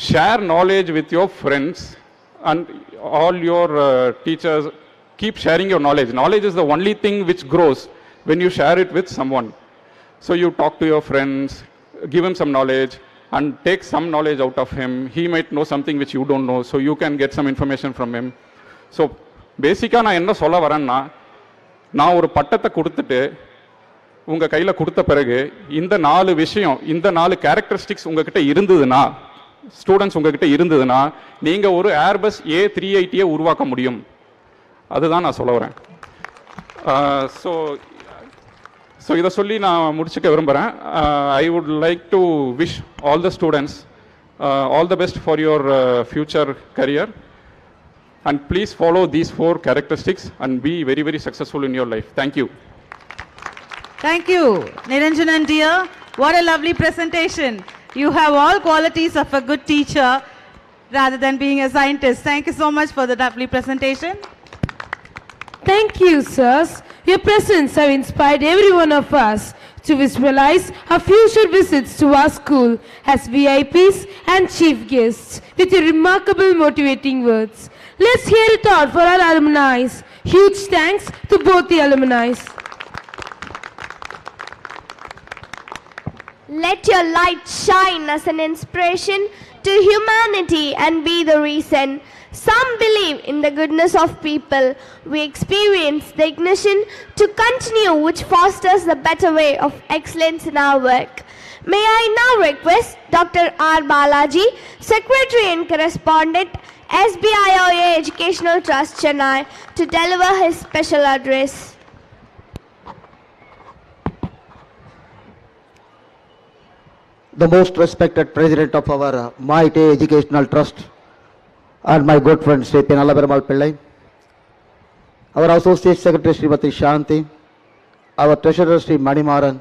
share knowledge with your friends and all your teachers. Keep sharing your knowledge. Knowledge is the only thing which grows when you share it with someone. So you talk to your friends, give him some knowledge, and take some knowledge out of him. He might know something which you don't know, so you can get some information from him. So பேசிக்காக நான் என்ன சொல்ல வரேன்னா, நான் ஒரு பட்டத்தை கொடுத்துட்டு உங்கள் கையில் கொடுத்த பிறகு இந்த 4 விஷயம், இந்த 4 கேரக்டரிஸ்டிக்ஸ் உங்ககிட்ட இருந்ததுன்னா, ஸ்டூடெண்ட்ஸ் உங்ககிட்ட இருந்ததுன்னா, நீங்கள் ஒரு ஏர்பஸ் A380 உருவாக்க முடியும். அதுதான் நான் சொல்ல வரேன். ஸோ இதை சொல்லி நான் முடிச்சுக்க விரும்புகிறேன். I would like to wish all the students all the best for your future career. And please follow these 4 characteristics and be very, very successful in your life. Thank you. Thank you, Niranjanan dear. What a lovely presentation. You have all qualities of a good teacher rather than being a scientist. Thank you so much for the lovely presentation. Thank you, sirs. Your presence have inspired every one of us to visualize our future visits to our school as VIPs and chief guests with your remarkable motivating words. Let's hear it out for our alumni. Huge thanks to both the alumni. Let your light shine as an inspiration to humanity and be the reason. Some believe in the goodness of people. We experience the ignition to continue, which fosters the better way of excellence in our work. May I now request Dr. R. Balaji, Secretary and Correspondent, Sbioa Educational Trust, Chennai, to deliver his special address. The most respected President of our mighty Educational Trust, and my good friend Sri P. Nalaperumal Pillai, our Associate Secretary Srimati Shanti, our Treasurer Sri Manimaran,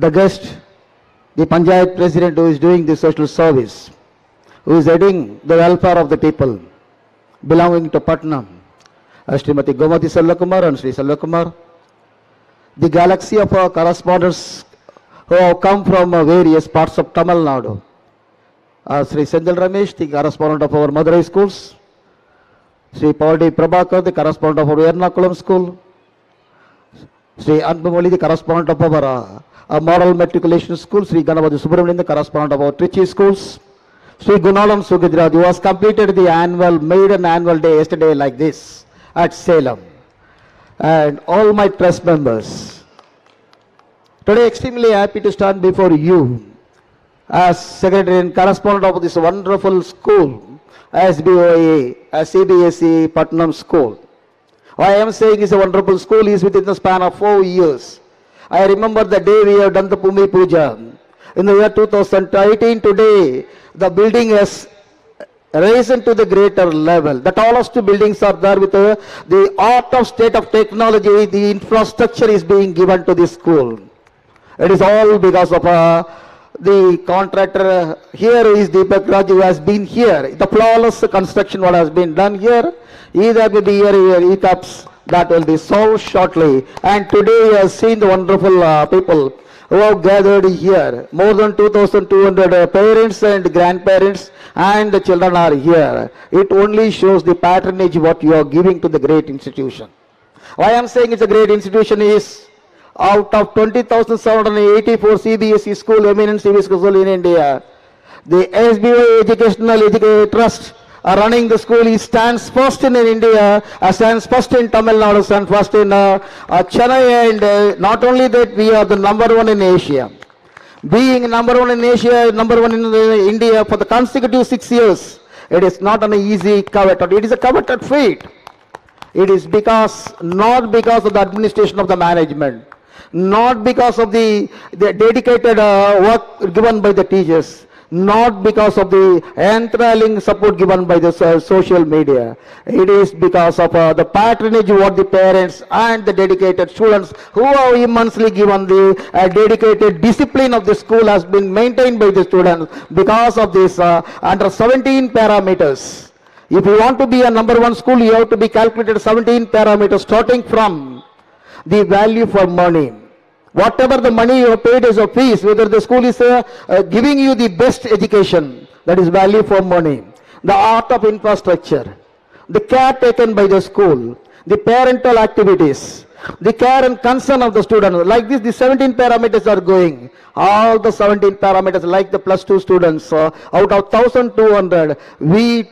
the guest, the Panchayat President who is doing the social service, who is heading the welfare of the people belonging to Patnam, Srimati Gomati Selvakumar and Sri Selvakumar, the galaxy of our correspondents who have come from various parts of Tamil Nadu, Sri Senthil Ramesh, the correspondent of our Madurai schools, Sri Paudi Prabhakar, the correspondent of our Ernakulam school, Sri Anbamoli, the correspondent of our Model Matriculation school, Sri Ganapati Subramanian, the correspondent of our Trichy schools, Sri Gunalam Sugidra, who has completed the maiden annual day yesterday like this at Salem, and all my trust members. Today extremely happy to stand before you as Secretary and Correspondent of this wonderful school, Sbioa, CBSE Patnam School. Why I am saying is a wonderful school is within the span of 4 years. I remember the day we have done the Bhumi Puja. In the year 2018, today, the building has risen to the greater level. The tallest buildings are there with the art of state of technology. The infrastructure is being given to this school. It is all because of the contractor here is Deepak Raj, who has been here. The flawless construction what has been done here, either will be here hiccups that will be solved shortly. And today we have seen the wonderful people who have gathered here. More than 2,200 parents and grandparents and the children are here. It only shows the patronage what you are giving to the great institution. Why I am saying it's a great institution is, out of 20,784 CBSE school, eminent CBSE school in India, the Sbioa Educational Trust are running the school. He stands first in India, stands first in Tamil Nadu, stands first in Chennai, and not only that, we are the #1 in Asia. Being #1 in Asia, #1 in India for the consecutive 6 years, It is not an easy coveted, it is a coveted feat. It is not because of the administration of the management, not because of the dedicated work given by the teachers, not because of the enthralling support given by the social media. It is because of the patronage what the parents and the dedicated students who are immensely given the dedicated discipline of the school has been maintained by the students because of this under 17 parameters. If you want to be a number one school, you have to be calculated 17 parameters starting from the value for money. Whatever the money you have paid as a fees, whether the school is giving you the best education, that is value for money. The art of infrastructure, the care taken by the school, the parental activities, the care and concern of the student. Like this, the 17 parameters are going. All the 17 parameters, like the plus 2 students, out of 1,200, we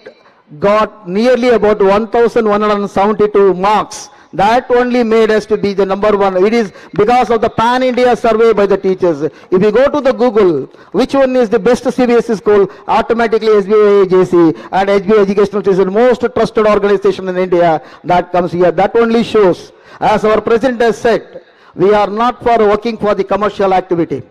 got nearly about 1,172 marks. That only made us to be the number one. It is because of the pan-India survey by the teachers. If you go to the Google, which one is the best CBSE school, automatically Sbioa JC and Sbioa Educational is the most trusted organization in India. That comes here. That only shows, as our president has said, we are not for working for the commercial activity.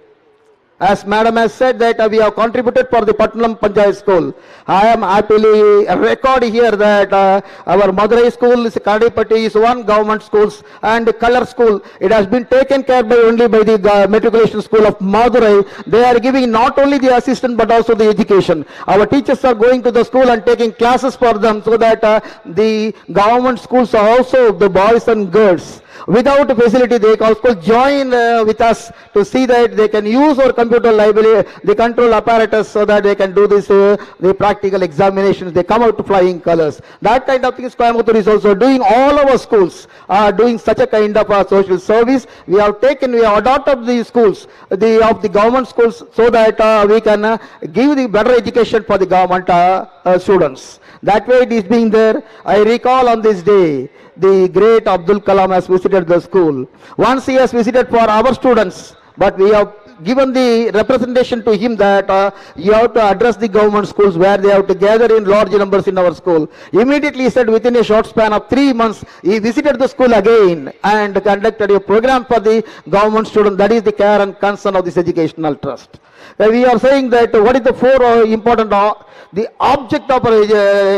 As madam has said that we have contributed for the Patnam Panchayat school. I am happily record here that our Madurai school is Kadipatti is one government schools and color school. It has been taken care by only by the matriculation school of Madurai. They are giving not only the assistance but also the education. Our teachers are going to the school and taking classes for them so that the government schools are also the boys and girls. Without facility, they can also join with us to see that they can use our computer library, the control apparatus, so that they can do this, the practical examinations. They come out to flying colors. That kind of things Coimbatore is also doing. All our schools are doing such a kind of social service. We have adopted the schools, of the government schools, so that we can give the better education for the government students. That way it is being there. I recall on this day, the great Abdul Kalam has visited the school. Once he has visited for our students, but we have given the representation to him that you have to address the government schools where they have to gather in large numbers in our school. Immediately he said within a short span of 3 months, he visited the school again and conducted a program for the government students. That is the care and concern of this educational trust. We are saying that what is the four important the object of our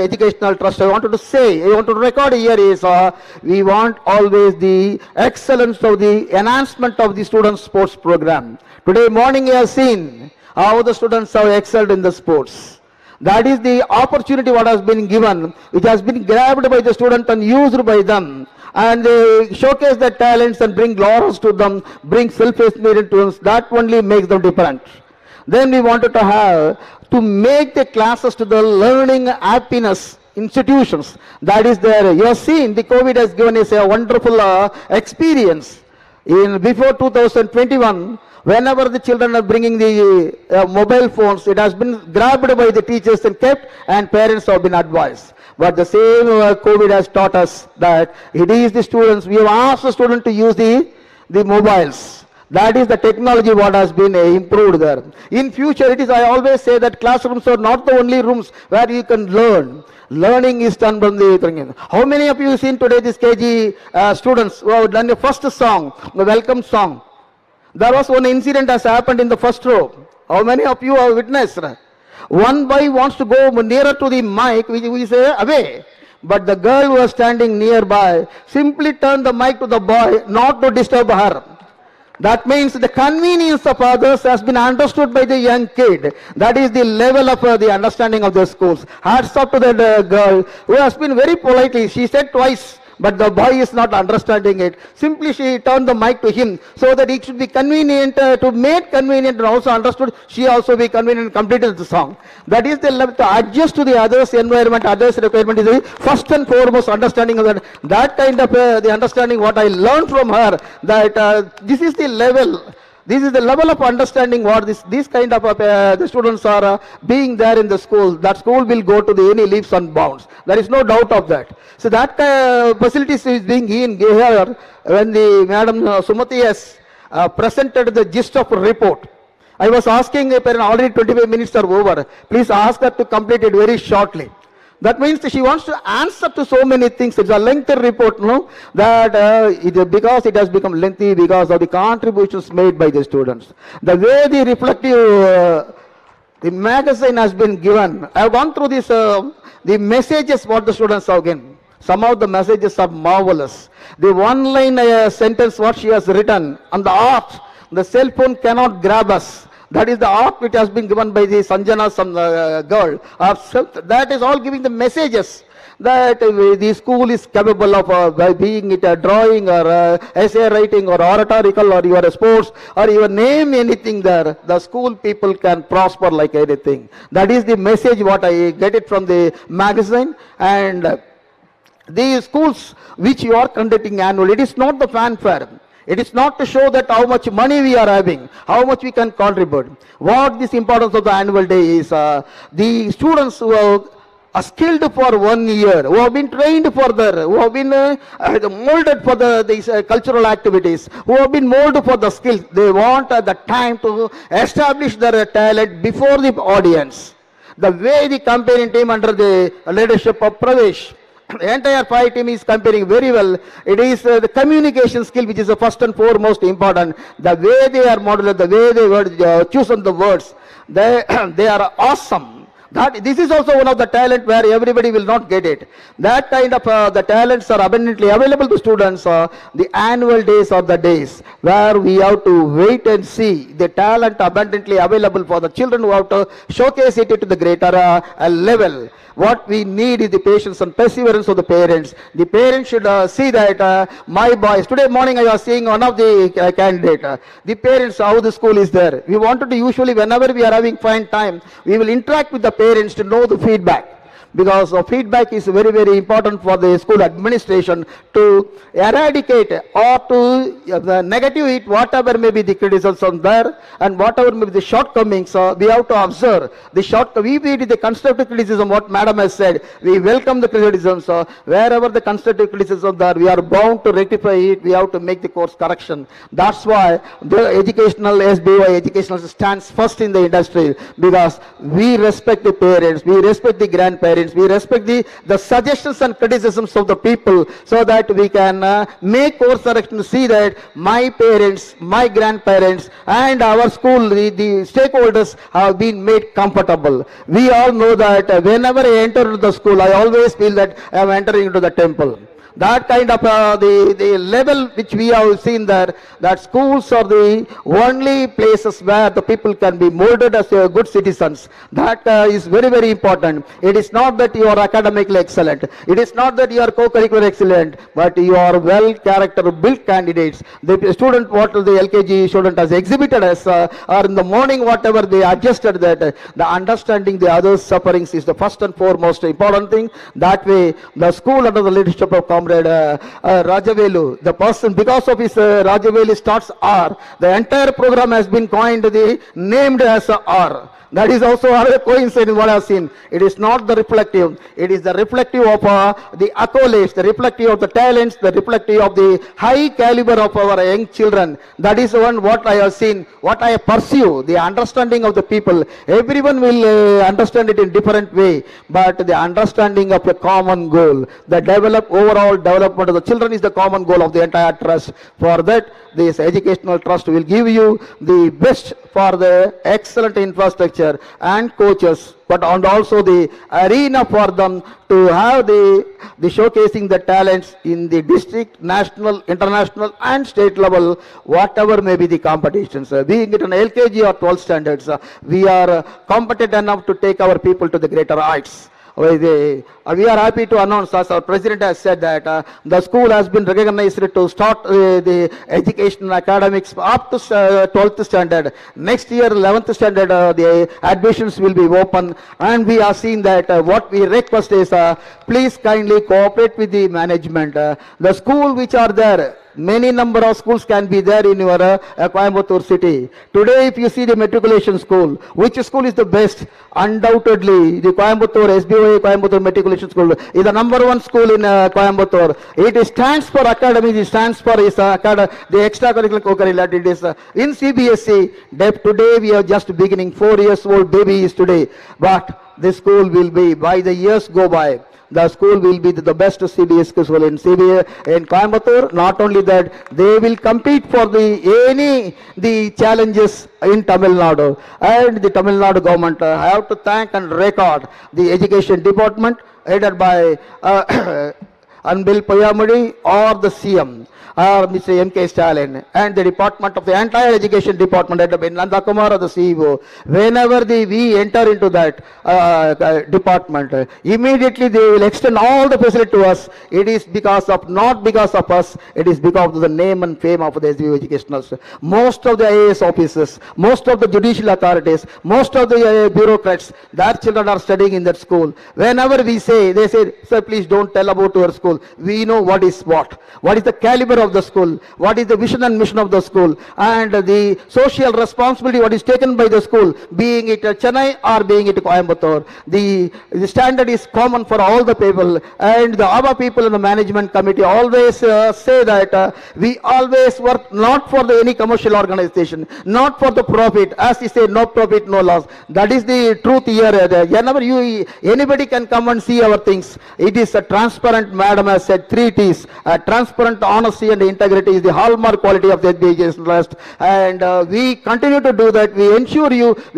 educational trust. I wanted to say, I want to record here is we want always the excellence of the enhancement of the student sports program. Today morning you have seen how the students have excelled in the sports. That is the opportunity what has been given, which has been grabbed by the student and used by them. And they showcase their talents and bring laurels to them, bring self-esteem to them. That only makes them different. Then we wanted to have to make the classes to the learning happiness institutions. That is there. You have seen the COVID has given us a wonderful experience. Before 2021, whenever the children are bringing the mobile phones, it has been grabbed by the teachers and kept, and parents have been advised. But the same COVID has taught us that it is the students. We have asked the students to use the mobiles. That is the technology what has been improved there. In future, it is, I always say that classrooms are not the only rooms where you can learn. Learning is done from the thing. How many of you have seen today this KG students who have done the first song, the welcome song? There was one incident has happened in the first row. How many of you have witnessed? One boy wants to go nearer to the mic, which we say away. But the girl who was standing nearby simply turned the mic to the boy, not to disturb her. That means the convenience of others has been understood by the young kid. That is the level of the understanding of the schools. Hats off to that girl who has been very politely. She said twice, but the boy is not understanding it. Simply she turned the mic to him so that it should be convenient, to make convenient and also understood. She also be convenient and completed the song. That is the level to adjust to the others' environment, others' requirement is the first and foremost understanding of that. That kind of the understanding what I learned from her, that this is the level. This is the level of understanding what this kind of the students are being there in the school. That school will go to the any leaps and bounds. There is no doubt of that. So that facilities is being in here when the Madam Sumati has presented the gist of report. I was asking a parent, already 25 minutes are over. Please ask her to complete it very shortly. That means she wants to answer to so many things. It's a lengthy report, no? That because it has become lengthy because of the contributions made by the students. The way the reflective, the magazine has been given. I have gone through this, the messages what the students have given. Some of the messages are marvelous. The one-line sentence what she has written on the art, the cell phone cannot grab us. That is the art which has been given by the Sanjana, some girl. That is all giving the messages that the school is capable of by being it a drawing or essay writing or oratorical or your sports or you name anything there. The school people can prosper like anything. That is the message what I get it from the magazine. And the schools which you are conducting annually, it is not the fanfare. It is not to show that how much money we are having, how much we can contribute. What this importance of the annual day is, the students who are skilled for 1 year, who have been trained further, who have been molded for these cultural activities, who have been molded for the skills. They want the time to establish their talent before the audience. The way the campaigning team under the leadership of Pravesh, the entire 5 team is comparing very well. It is the communication skill which is the first and foremost important. The way they are modeled, the way they chosen the words, they are awesome. This is also one of the talent where everybody will not get it. That kind of the talents are abundantly available to students. The annual days are the days where we have to wait and see the talent abundantly available for the children who have to showcase it to the greater level. What we need is the patience and perseverance of the parents. The parents should see that my boys, today morning I was seeing one of the candidate, the parents, how the school is there. We wanted to usually, whenever we are having fine time, we will interact with the parents to know the feedback. Because feedback is very, very important for the school administration to eradicate or to negative it, whatever may be the criticism there and whatever may be the shortcomings. We have to observe the shortcomings. We the constructive criticism, what madam has said, we welcome the criticism. So wherever the constructive criticism there, we are bound to rectify it. We have to make the course correction. That's why the educational Sbioa educational stands first in the industry, because we respect the parents, we respect the grandparents, we respect the suggestions and criticisms of the people, so that we can make course correction, see that my parents, my grandparents and our school, the stakeholders have been made comfortable. We all know that whenever I enter the school, I always feel that I am entering into the temple. That kind of the level which we have seen there, that schools are the only places where the people can be molded as good citizens. That is very, very important. It is not that you are academically excellent. It is not that you are co-curricular excellent, but you are well character built candidates. The student, what the LKG student has exhibited as, or in the morning whatever they adjusted, that the understanding the others' sufferings is the first and foremost important thing. That way the school under the leadership of Rajavelu, the person, because of his Rajavelu starts R, the entire program has been coined, named as R. That is also another coincidence what I have seen. It is not the reflective, it is the reflective of the accolades, the reflective of the talents, the reflective of the high caliber of our young children. That is one what I have seen, what I pursue, the understanding of the people. Everyone will understand it in different way, but the understanding of a common goal, the overall development of the children is the common goal of the entire trust. For that, this educational trust will give you the best for the excellent infrastructure and coaches, but and also the arena for them to have the showcasing the talents in the district, national, international and state level, whatever may be the competitions. Being it an LKG or 12 standards, we are competent enough to take our people to the greater heights. We are happy to announce, as our president has said, that the school has been recognized to start the education academics up to 12th standard. Next year, 11th standard, the admissions will be open, and we are seeing that what we request is, please kindly cooperate with the management. The school which are there, many number of schools can be there in your Coimbatore city. Today, if you see the matriculation school, which school is the best? Undoubtedly, the Coimbatore, Sbioa Coimbatore Matriculation School is the #1 school in Coimbatore. It stands for academy, it stands for the extracurricular co-curricular. It is in CBSE. Today, we are just beginning, 4 years old baby is today. But the school will be, by the years go by, the school will be the best CBSE school in in Coimbatore. Not only that, they will compete for the challenges in Tamil Nadu, and the Tamil Nadu government. I have to thank and record the education department headed by Anbil Payamudi or the CM. Mr. M.K. Stalin and the department of the entire education department headed by Nanda Kumar, the CEO. Whenever we enter into that department, immediately they will extend all the facility to us. It is because of, not because of us, it is because of the name and fame of the SBO educationals. Most of the IAS officers, most of the judicial authorities, most of the bureaucrats, their children are studying in that school. Whenever we say, they say, sir, please don't tell about your school. We know what is what is the caliber of the school, what is the vision and mission of the school, and the social responsibility what is taken by the school, being it Chennai or being it Coimbatore. The standard is common for all the people, and the ABA people in the management committee always say that we always work not for any commercial organization, not for the profit. As we say, no profit, no loss. That is the truth here. Whenever anybody can come and see our things. It is a transparent, madam has said, 3 T's, transparent, honesty and integrity is the hallmark quality of the education trust, and we continue to do that. We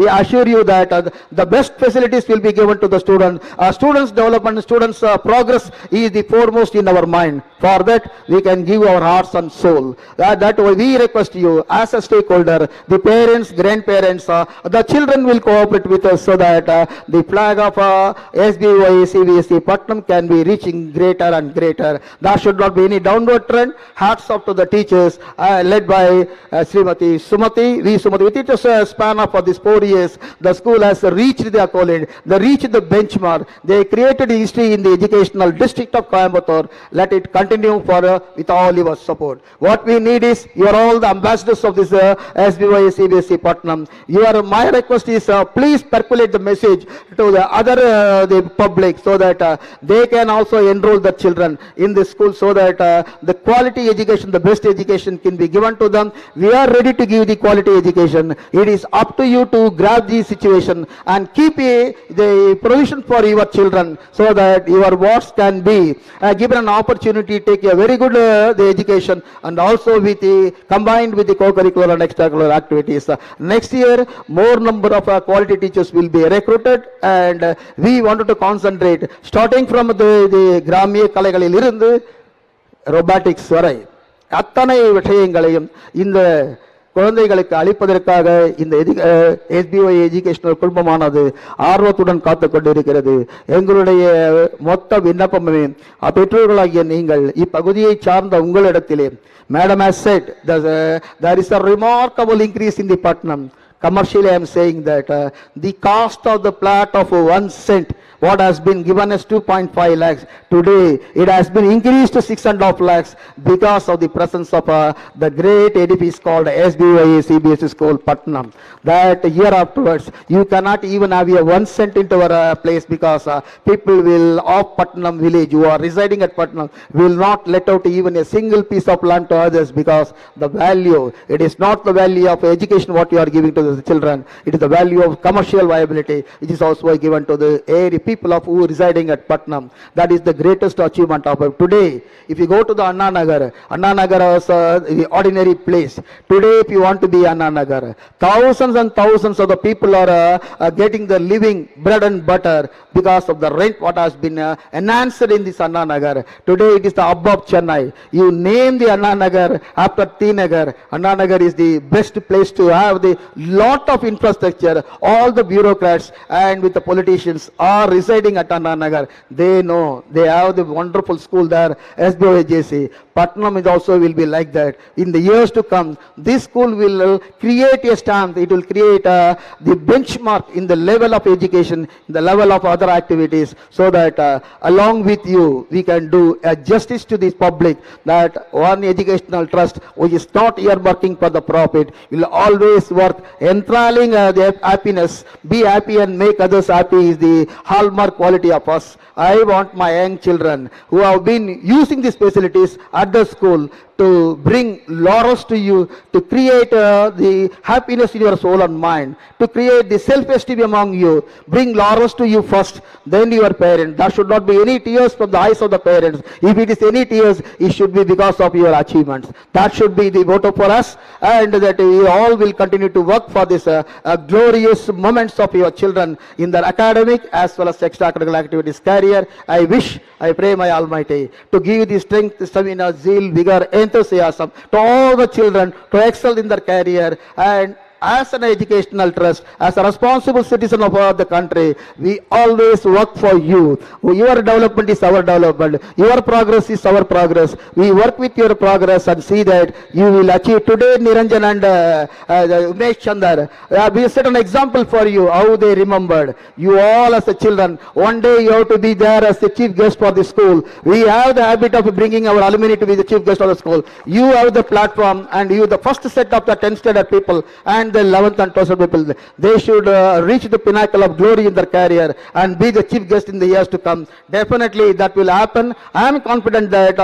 assure you that the best facilities will be given to the students. Students' development, students' progress is the foremost in our mind. For that, we can give our hearts and soul. That way we request you as a stakeholder, the parents, grandparents, the children will cooperate with us so that the flag of Sbioa CBSE Patnam can be reaching greater and greater. There should not be any downward trend. Hats off to the teachers led by Srimati Sumati. Within a span of these 4 years, the school has reached the accolade, they reached the benchmark. They created history in the educational district of Coimbatore. Let it continue with all your support. What we need is, you are all the ambassadors of this Sbioa CBSE Patnam. My request is, please percolate the message to the other the public so that they can also enroll the children in this school so that the quality education, the best education can be given to them. We are ready to give the quality education. It is up to you to grab the situation and keep the provision for your children so that your wards can be given an opportunity to take a very good the education, and also with combined with the co-curricular and extracurricular activities. Next year, more number of quality teachers will be recruited, and we wanted to concentrate starting from the Gramya Kalagalil irundu robotics வரை அத்தனை விஷயங்களையும் இந்த குழந்தைகளுக்கு அளிப்பதற்காக இந்த SBOA educational குழுமமானது ஆர்வத்துடன் காத்து கொண்டிருக்கிறது. எங்களுடைய மொத்த விண்ணப்பமே பெற்றோர்களாகிய நீங்கள் இப்பகுதியை சார்ந்த உங்களிடத்திலே, Madam has said there is a remarkable increase in the Patnam. Commercially, I am saying that the cost of the plot of 1 cent, what has been given as 2.5 lakhs, today it has been increased to 6.5 lakhs because of the presence of the great edifice called Sbioa CBSE School, Patnam. That year afterwards, you cannot even have a 1 cent into our place because people will of Patnam village who are residing at Patnam will not let out even a single piece of land to others because the value, it is not the value of education what you are giving to the children, it is the value of commercial viability which is also given to the area people of who residing at Patnam. That is the greatest achievement of it. Today, if you go to the Anna Nagar is the ordinary place. Today, if you want to be Anna Nagar, thousands and thousands of the people are getting the living bread and butter because of the rent what has been enhanced in this Anna Nagar. Today, it is the hub of Chennai. You name the Anna Nagar after T Nagar. Anna Nagar is the best place to have the lot of infrastructure. All the bureaucrats and with the politicians are residing at Anna Nagar. They know they have the wonderful school there, Sbioa JC. Patnam is also will be like that. In the years to come, this school will create a stamp. It will create the benchmark in the level of education, in the level of other activities, so that along with you, we can do a justice to this public that one educational trust which is not earmarking for the profit will always work enthralling their happiness. Be happy and make others happy is the hallmark quality of us. I want my young children who have been using these facilities at the school to bring laurels to you, to create the happiness in your soul and mind, to create the self-esteem among you. Bring laurels to you first, then your parents. There should not be any tears from the eyes of the parents. If it is any tears, it should be because of your achievements. That should be the motto for us, and that we all will continue to work for this glorious moments of your children in their academic as well as extracurricular activities career. I pray my Almighty to give the strength, stamina, zeal, vigor, enthusiasm to all the children to excel in their career. And as an educational trust, as a responsible citizen of the country, we always work for you. Your development is our development. Your progress is our progress. We work with your progress and see that you will achieve. Today, Niranjan and Umesh Chandar, we set an example for you how they remembered. You all as the children, one day you have to be there as the chief guest for the school. We have the habit of bringing our alumni to be the chief guest of the school. You have the platform, and you the first set of the 10 standard people and the 11th and 12th people. They should reach the pinnacle of glory in their career and be the chief guest in the years to come. Definitely that will happen. I am confident that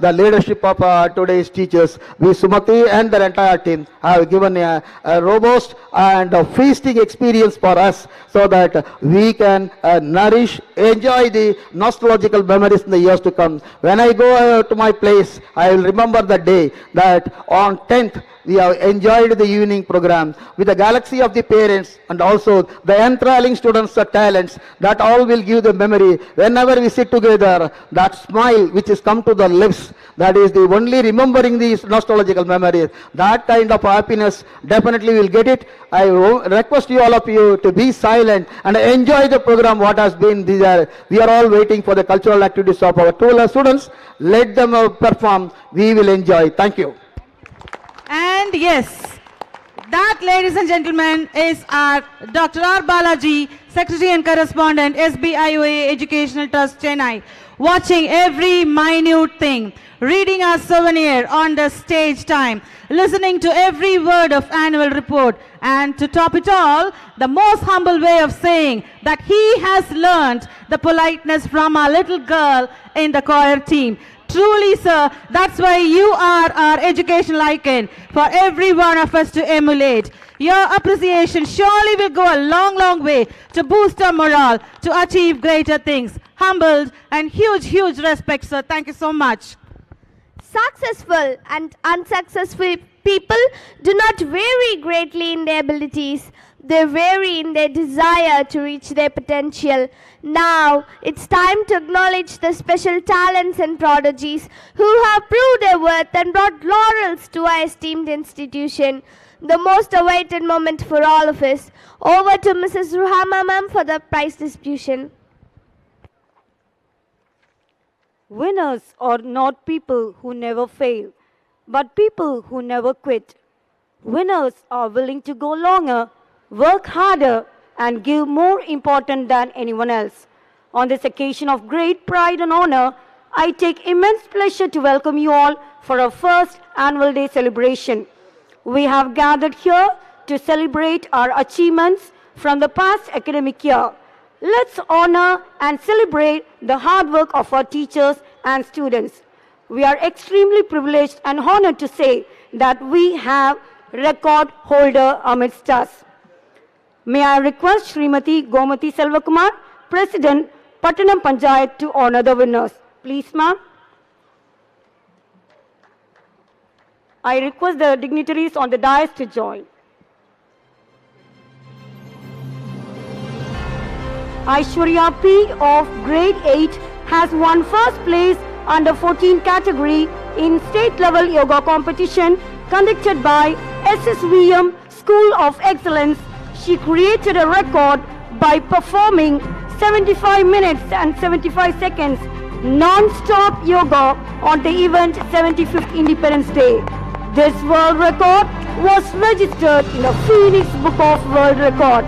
the leadership of today's teachers, we Sumati and their entire team, have given a robust and feasting experience for us, so that we can nourish, enjoy the nostalgical memories in the years to come. When I go to my place, I will remember the day that on 10th we have enjoyed the evening program with the galaxy of the parents and also the enthralling students' talents. That all will give the memory. Whenever we sit together, that smile which has come to the lips, that is the only remembering these nostalgical memories. That kind of happiness definitely will get it. I request you, all of you, to be silent and enjoy the program what has been there. We are all waiting for the cultural activities of our 12 students. Let them perform. We will enjoy. Thank you. And yes, that, ladies and gentlemen, is our Dr. R. Balaji, Secretary and Correspondent, Sbioa Educational Trust, Chennai, watching every minute thing, reading our souvenir on the stage time, listening to every word of annual report, and to top it all, the most humble way of saying that he has learned the politeness from our little girl in the choir team. Truly, sir, that's why you are our educational icon for every one of us to emulate. Your appreciation surely will go a long, long way to boost our morale, to achieve greater things. Humbled and huge, huge respect, sir. Thank you so much. Successful and unsuccessful people do not vary greatly in their abilities. They vary in their desire to reach their potential. Now, it's time to acknowledge the special talents and prodigies who have proved their worth and brought laurels to our esteemed institution. The most awaited moment for all of us. Over to Mrs. Ruhama ma'am for the prize distribution. Winners are not people who never fail, but people who never quit. Winners are willing to go longer, work harder, and give more important than anyone else. On this occasion of great pride and honor, I take immense pleasure to welcome you all for our first annual day celebration. We have gathered here to celebrate our achievements from the past academic year. Let's honor and celebrate the hard work of our teachers and students. We are extremely privileged and honored to say that we have record holder amidst us. May I request Srimati Gomati Selvakumar, President, Pattanam Panchayat, to honor the winners. Please, ma'am. I request the dignitaries on the dais to join. Aishwarya P. of grade 8 has won first place under 14 category in state level yoga competition conducted by SSVM School of Excellence. She created a record by performing 75 minutes and 75 seconds non-stop yoga on the event 75th Independence Day. This world record was registered in the Phoenix Book of World Records.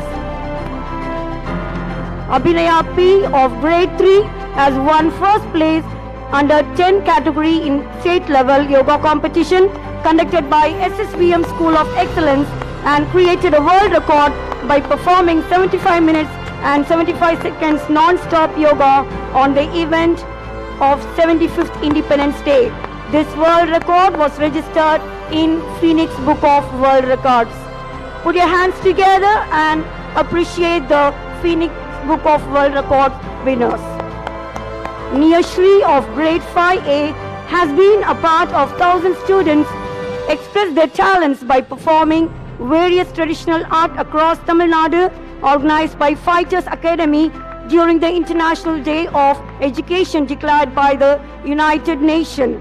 Abhinaya P. of grade 3 has won first place under 10 category in state level yoga competition conducted by SSVM School of Excellence and created a world record by performing 75 minutes and 75 seconds non-stop yoga on the event of 75th Independence Day. This world record was registered in Phoenix Book of World Records. Put your hands together and appreciate the Phoenix Book of World Records winners. Niyashri of grade 5A has been a part of 1,000 students express their talents by performing various traditional art across Tamil Nadu, organized by Fighters Academy during the International Day of Education declared by the United Nations,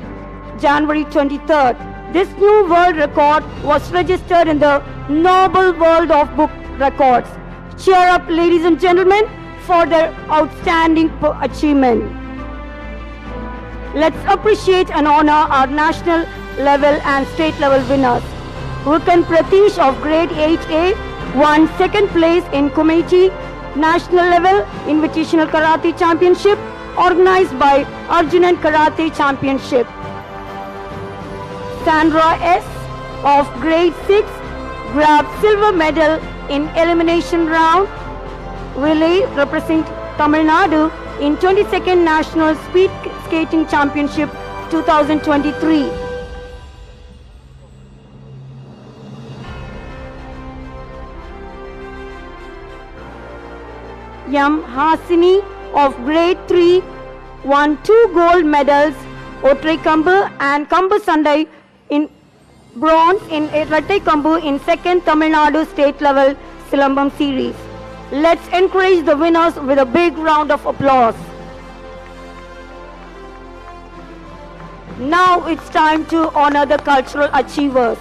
January 23rd. This new world record was registered in the Noble World of Book Records. Cheer up, ladies and gentlemen, for their outstanding achievement. Let's appreciate and honor our national level and state level winners. Rukan Pratish of grade 8A won second place in Committee National Level Invitational Karate Championship organized by Arjunan Karate Championship. Sandra S of grade 6 grabbed silver medal in elimination round relay representing Tamil Nadu in 22nd National Speed Skating Championship 2023. Yam Hasini of grade 3 won 2 gold medals, Otrai Kambu and Kambu Sandai in bronze in Rattai Kambu in 2nd Tamil Nadu State Level Silambam Series. Let's encourage the winners with a big round of applause. Now it's time to honor the cultural achievers.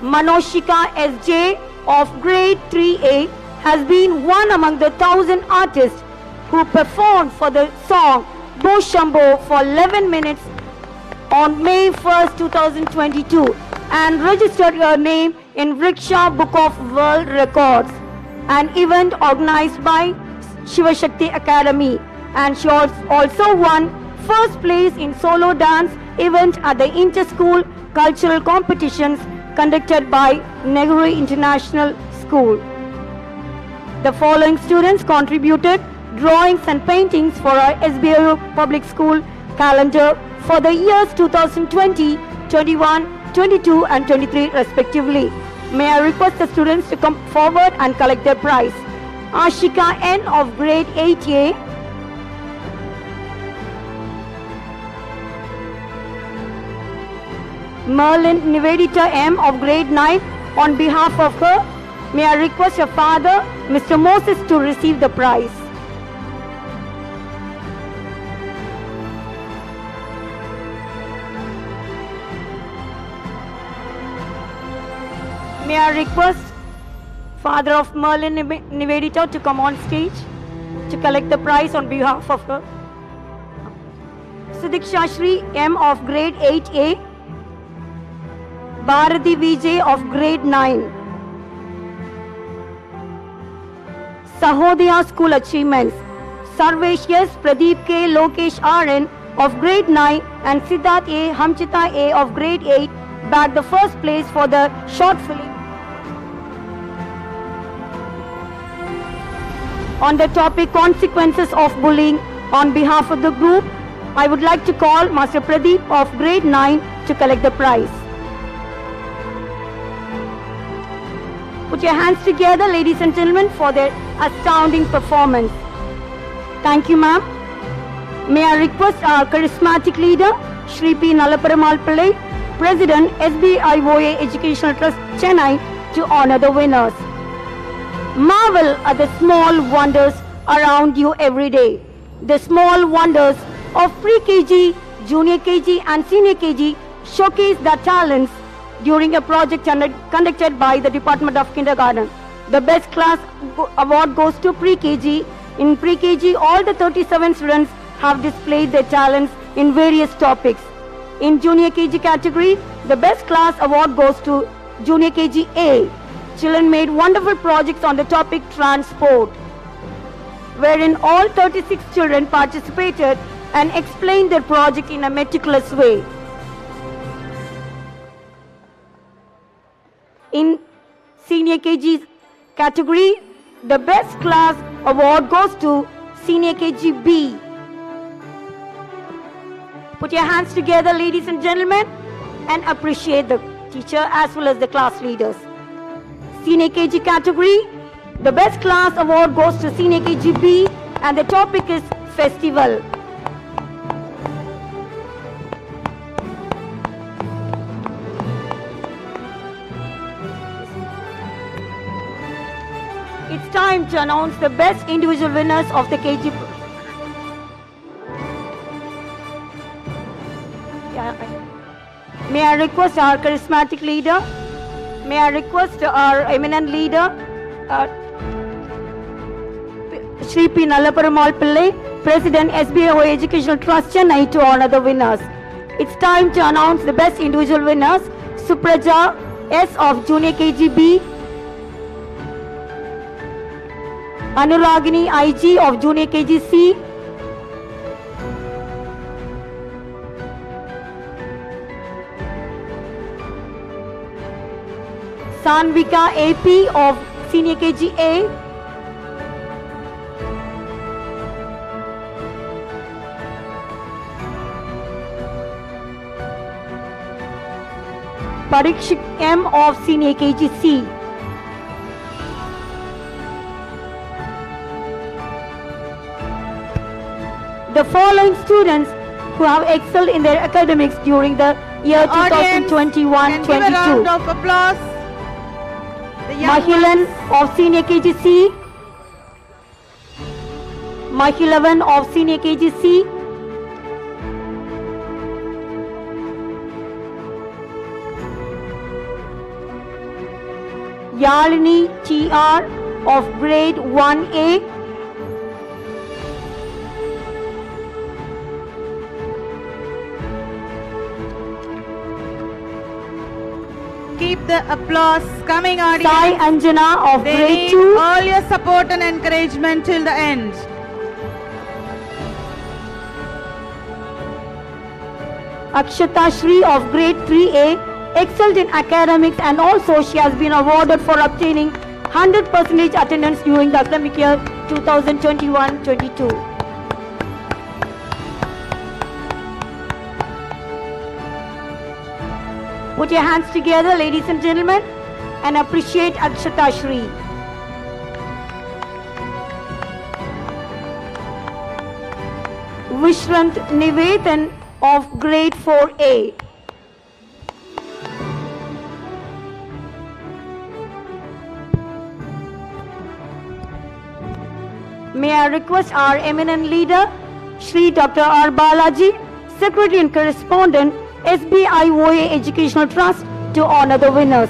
Manoshika SJ of grade 3A has been one among the 1,000 artists who performed for the song Bo Shambo for 11 minutes on May 1st, 2022 and registered her name in Rickshaw Book of World Records, an event organized by Shiva Shakti Academy, and she also won first place in solo dance event at the inter-school cultural competitions conducted by Nehru International School. The following students contributed drawings and paintings for our Sbioa Public School calendar for the years 2020, 21, 22 and 23 respectively. May I request the students to come forward and collect their prize. Ashika N of grade 8A, Merlin Nivedita M of grade 9, on behalf of her, may I request her father, Mr. Moses, to receive the prize. May I request father of Merlin Nivedita to come on stage to collect the prize on behalf of her. Sudiksha Shri M of grade 8A, Bharati Vijay of grade 9. Sahodaya School Achievements. Sarvesh S, Pradeep K, Lokesh RN of grade 9 and Siddharth A, Hamchita A of grade 8 bagged the first place for the short film. On the topic consequences of bullying, on behalf of the group, I would like to call Master Pradeep of grade 9 to collect the prize. Put your hands together, ladies and gentlemen, for their astounding performance. Thank you, ma'am. May I request our charismatic leader, Shri P. Nallaperamal Pillai, President, Sbioa Educational Trust, Chennai, to honor the winners. Marvel at the small wonders around you every day. The small wonders of pre-KG, junior KG and senior KG showcase their talents during a project conducted by the Department of Kindergarten. The best class award goes to pre-KG. In pre-KG, all the 37 students have displayed their talents in various topics. In junior KG category, the best class award goes to junior KG A. Children made wonderful projects on the topic transport, wherein all 36 children participated and explained their project in a meticulous way. In senior KG category, the best class award goes to senior KG B. Put your hands together, ladies and gentlemen, and appreciate the teacher as well as the class leaders. Senior KG category, the best class award goes to Senior KG B, and the topic is festival. It's time to announce the best individual winners of the KG. May I request our charismatic leader? May I request our eminent leader, Shri P. Nalaperumal Pillai, President Sbioa Educational Trust Chennai, to honor the winners. It's time to announce the best individual winners. Supraja S. of Junior KGB, Anuragini IG of Junior KGC, Sanvika AP of Senior KGA, Parikshit M of Senior KGC, the following students who have excelled in their academics during the year 2021-22. Give a round of applause. Mahilan of Senior KGC, Mahilavan of Senior KGC, Yalini TR of grade 1A, Keep the applause coming, audience. Sai Anjana of They grade need 2, all your support and encouragement till the end. Akshata Shri of grade 3A excelled in academics, and also she has been awarded for obtaining 100% attendance during the academic year 2021-22. Put your hands together, ladies and gentlemen, and appreciate Akshata Shri. Vishrant Nivedan of grade 4A. May I request our eminent leader, Shri Dr. R. Balaji, Secretary and Correspondent, Sbioa Educational Trust, to honor the winners.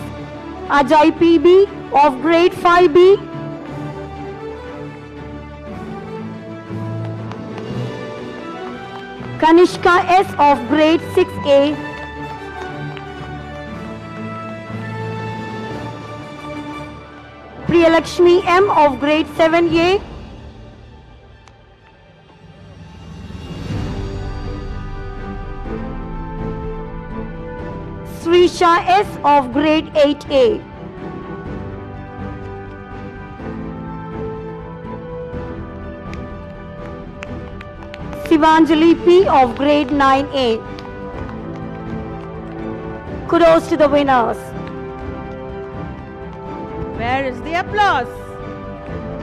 Ajay PB of grade 5B, Kanishka S of grade 6A, Priyalakshmi M of grade 7A, Srisha S of grade 8A, Sivanjali P of grade 9A. Kudos to the winners. Where is the applause?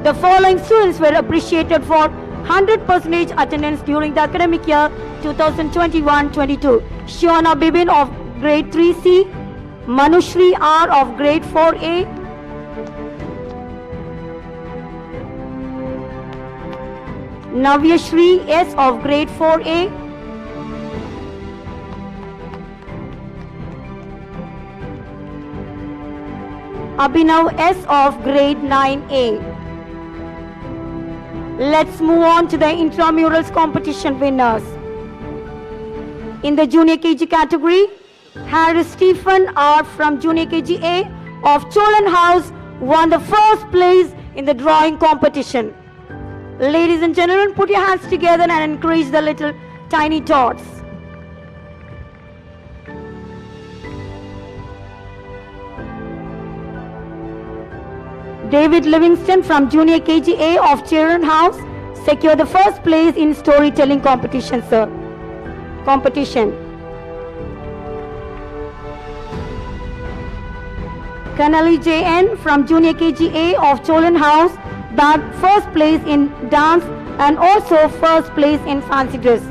The following students were appreciated for 100% attendance during the academic year 2021-22. Shiona Bibin of grade 3C, Manushri R of grade 4A, Navyashri S of grade 4A, Abhinav S of grade 9A. Let's move on to the intramurals competition winners. In the junior KG category, Harris Stephen R from Junior KG A of Cholan House won the first place in the drawing competition. Ladies and gentlemen, put your hands together and encourage the little tiny tots. David Livingston from Junior KG A of Children House secured the first place in storytelling competition, sir. competition. Kanali JN from Junior KGA of Cholan House bagged first place in dance and also first place in fancy dress.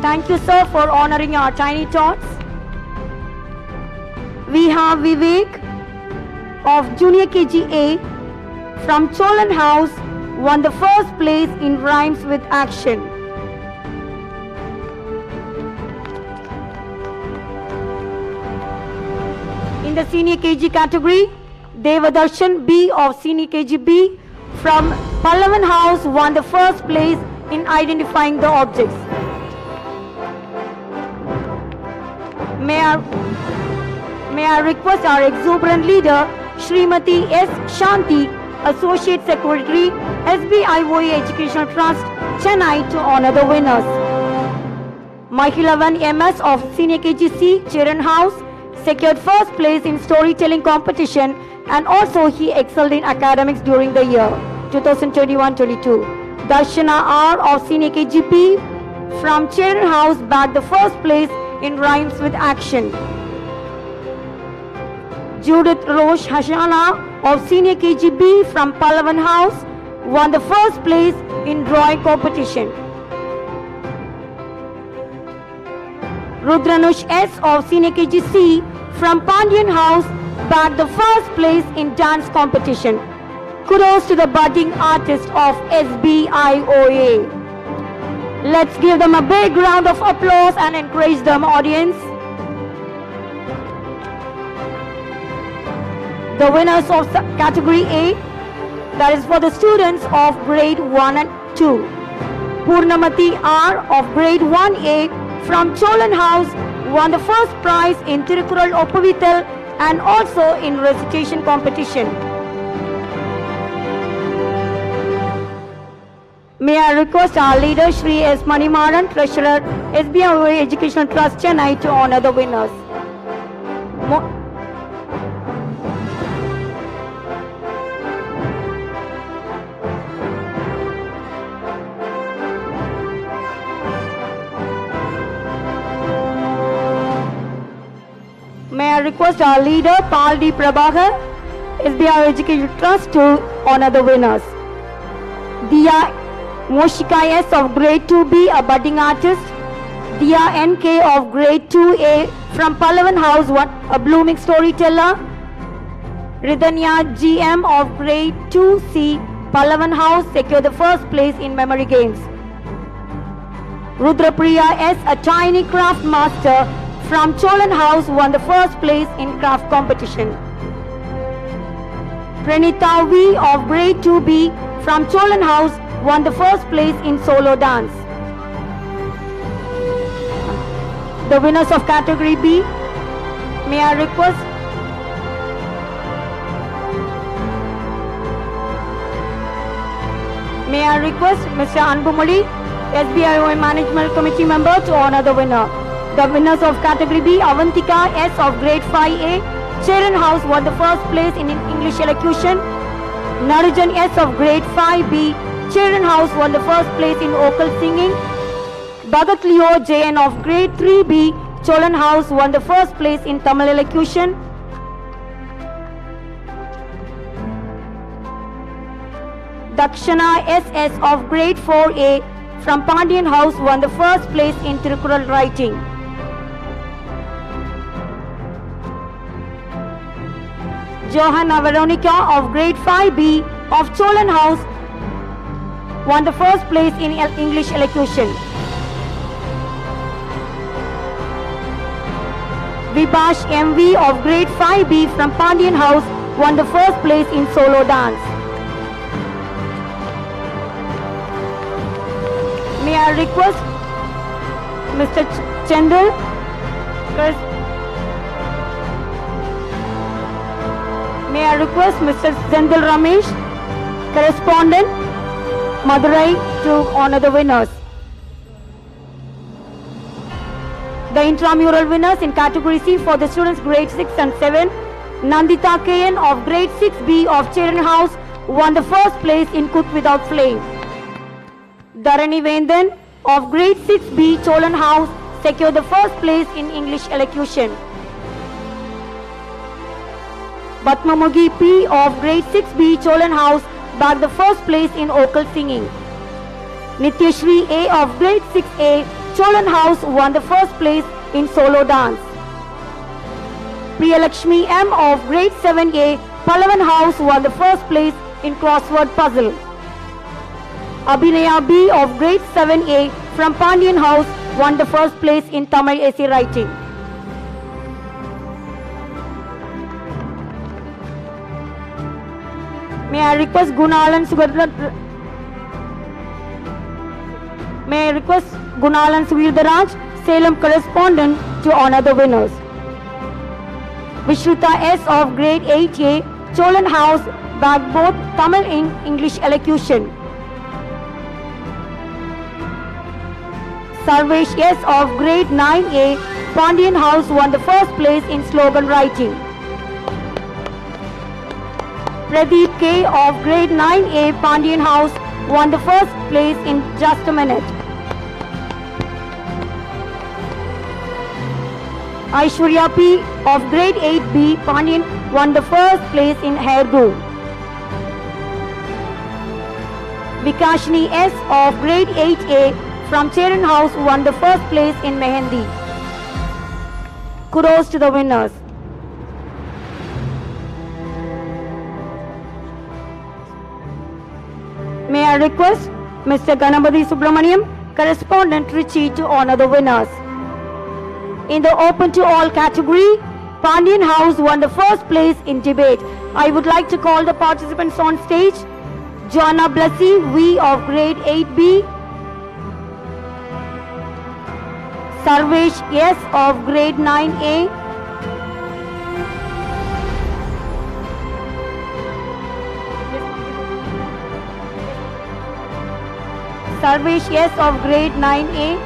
Thank you, sir, for honoring our tiny tots. We have Vivek of Junior KGA from Cholan House won the first place in rhymes with action. In the senior KG category, Devadarshan B of senior KGB from Pallavan House won the first place in identifying the objects. May I request our exuberant leader, Srimati S. Shanti, Associate Secretary, Sbioa Educational Trust, Chennai, to honor the winners. Mahilavan MS of Senior KGC, Chiran House, secured first place in storytelling competition and also he excelled in academics during the year 2021-22. Darshana R of Senior KGP from Chiran House bagged the first place in rhymes with action. Judith Roche Hashana of Senior KGB from Pallavan House won the first place in drawing competition. Rudranush S of Senior KGC from Pandian House bagged the first place in dance competition. Kudos to the budding artist of Sbioa. Let's give them a big round of applause and encourage them, audience. The winners of category A, that is for the students of grade 1 and 2. Purnamati R of grade 1A from Cholan House won the first prize in Tirukural Oppavital and also in recitation competition. May I request our leader, Shri S. Manimaran, Treasurer, Sbioa Educational Trust, Chennai, to honor the winners. May I request our leader, Pal D. Prabhakar, Sbioa Educational Trust, to honor the winners. Diya Moshika S of grade 2B, a budding artist. Diya NK of grade 2A from Pallavan House, a blooming storyteller. Ridhanya GM of grade 2C, Pallavan House, secured the first place in memory games. Rudrapriya S, a tiny craft master from Cholan House, won the first place in craft competition. Pranita V of grade 2B from Cholan House won the first place in solo dance. The winners of category B, may I request Mr. Anbumuli, Sbioa Management Committee member, to honor the winner. The winners of category B, Avantika S of grade 5A, Charan House, won the first place in English elocution. Narajan S of grade 5B, Charan House, won the first place in vocal singing. Bhagat Leo JN of grade 3B, Cholan House, won the first place in Tamil elocution. Dakshana SS of grade 4A from Pandian House won the first place in Tirukural writing. Johanna Veronica of grade 5B of Cholan House won the first place in English elocution. Vibash MV of grade 5B from Pandian House won the first place in solo dance. May I request Mr. Chandal, may I request Mr. Zendal Ramesh, correspondent, Madurai, to honor the winners. The intramural winners in category C for the students grade 6 and 7, Nandita KN of grade 6B of Charan House won the first place in Cook Without Flame. Dharani Vendan of grade 6B Cholan House secured the first place in English elocution. Batmamugi P of grade 6B Cholan House bagged the first place in vocal singing. Nityashri A of grade 6A Cholan House won the first place in solo dance. Priyalakshmi M of grade 7A Palavan House won the first place in crossword puzzle. Abhinaya B of grade 7A from Pandian House won the first place in Tamil essay writing. May I request Gunalan Suvirdaraj, Salem correspondent, to honor the winners. Vishruta S of grade 8A, Cholan House, bagged both Tamil and English elocution. Sarvesh S of grade 9A, Pandian House won the first place in slogan writing. Pradeep K of grade 9A, Pandian House won the first place in just a minute. Aishwarya P of grade 8B, Pandian won the first place in hairdo. Vikashni S of grade 8A from Charan House won the first place in Mehendi. Kudos to the winners. May I request Mr. Ganapati Subramaniam, correspondent Trichy, to honor the winners. In the open to all category, Pandian House won the first place in debate. I would like to call the participants on stage. Joanna Blessy V of grade 8B. Sarvesh S of grade 9A. Sarvesh S of grade 9A.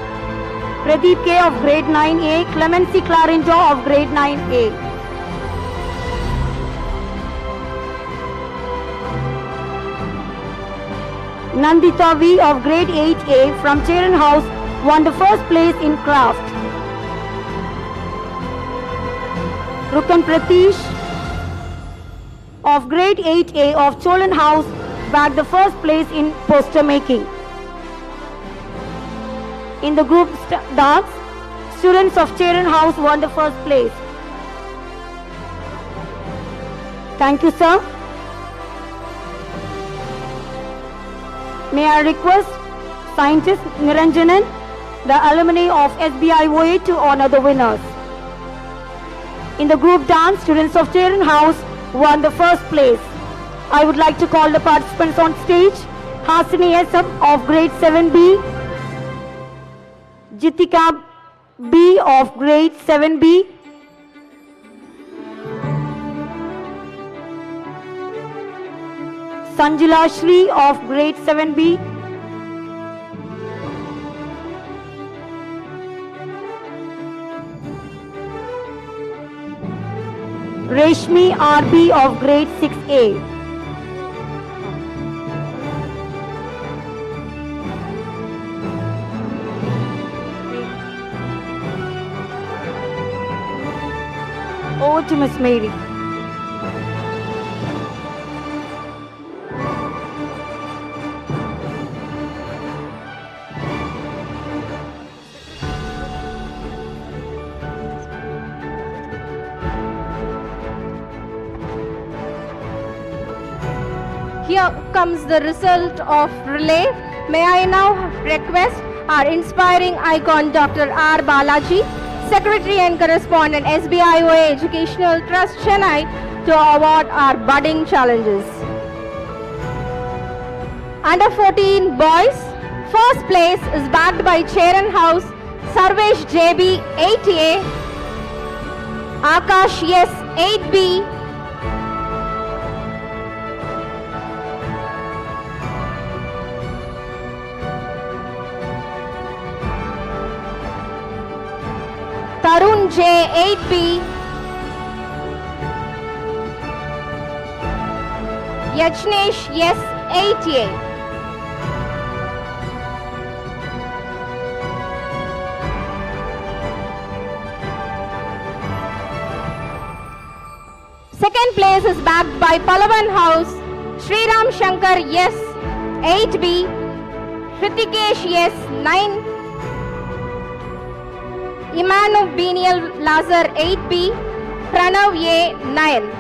Pradeep K of grade 9A. Clemency Clarinjo of grade 9A. Nandita V of grade 8A from Charan House won the first place in craft. Rukan Pratish of grade 8A of Cholan House bagged the first place in poster making. In the group dance, students of Charan House won the first place. Thank you, sir. May I request scientist Niranjanan, the alumni of Sbioa, to honor the winners. In the group dance, students of Charan House won the first place. I would like to call the participants on stage. Hasini S of grade 7B. Jitika B of grade 7B. Sanjila Shri of grade 7B. Reshmi RB of grade 6A. Over to Miss Mary. Here comes the result of relay. May I now request our inspiring icon Dr. R. Balaji, Secretary and Correspondent Sbioa Educational Trust Chennai, to award our budding challenges. Under 14 boys, first place is bagged by Charan House, Sarvesh JB 8A, Akash Yes 8B, Tarun J 8B, Yajnesh Yes 8A, Second place is backed by Palavan House, Sriram Shankar, yes, 8B, Hrithikesh, yes, 9, Imanu Benial Lazar, 8B, Pranav, A, 9.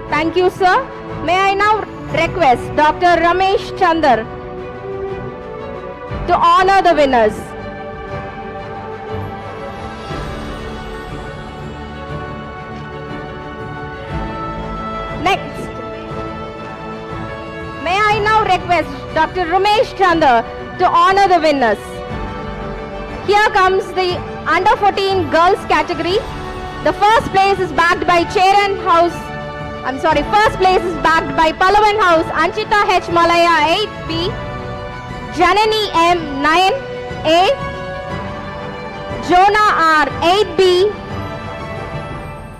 Thank you, sir. May I now request Dr. Ramesh Chandar to honor the winners. Next, may I now request Dr. Ramesh Chandar to honor the winners. Here comes the under 14 girls category. The first place is backed by first place is backed by Palavan House, Anchita H. Malaya, 8B, Janani M, 9A, Jonah R, 8B,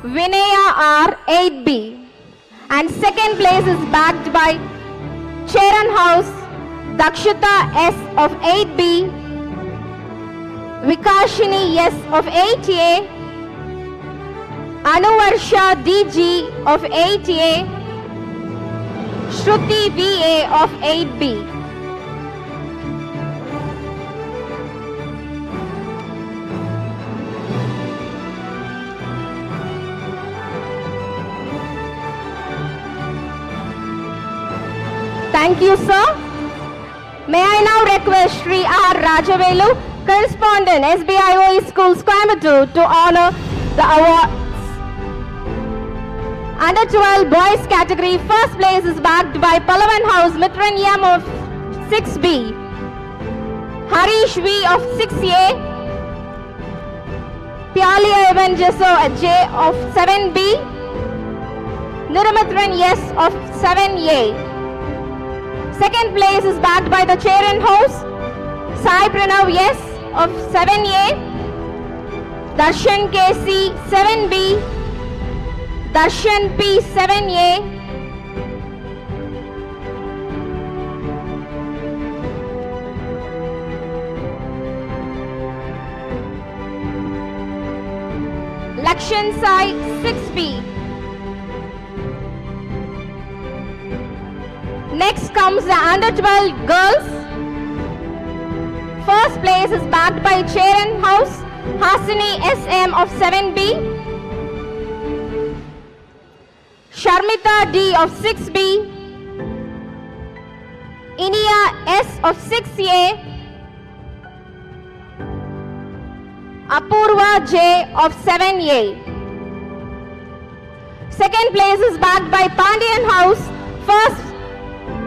Vinaya R, 8B. And second place is backed by Charan House, Dakshita S of 8B, Vikashini S of 8A, Anuvarsha DG of 8A, Shruti VA of 8B. Thank you, sir. May I now request Sri R. Rajavelu, correspondent, Sbioa Schools, Coimbatore, to honor the award. Under 12 boys category, first place is backed by Palavan House, Mitran Yam of 6B, Harish V of 6A, Pyalia Evan Jesso J of 7B, Niramatran Yes of 7A. Second place is backed by the Charan House, Sai Pranav Yes of 7A, Darshan KC 7B, Darshan P 7A, Lakshan Sai 6B. Next comes the under 12 girls. First place is backed by Charan House, Hasini SM of 7B, Sharmita D of 6B, Inia S of 6A, Apurva J of 7A. Second place is backed by Pandian House. First,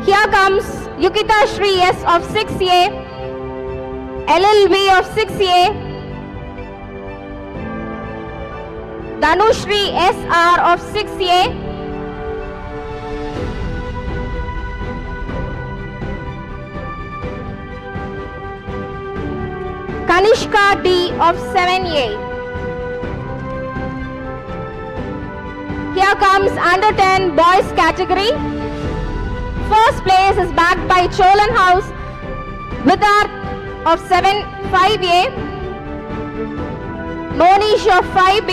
here comes Yukita Shri S of 6A, LLV of 6A, Dhanushri SR of 6A, Kanishka D of 7A. Here comes under 10 boys category. First place is backed by Cholan House, Vidar of 5A, Monish of 5B,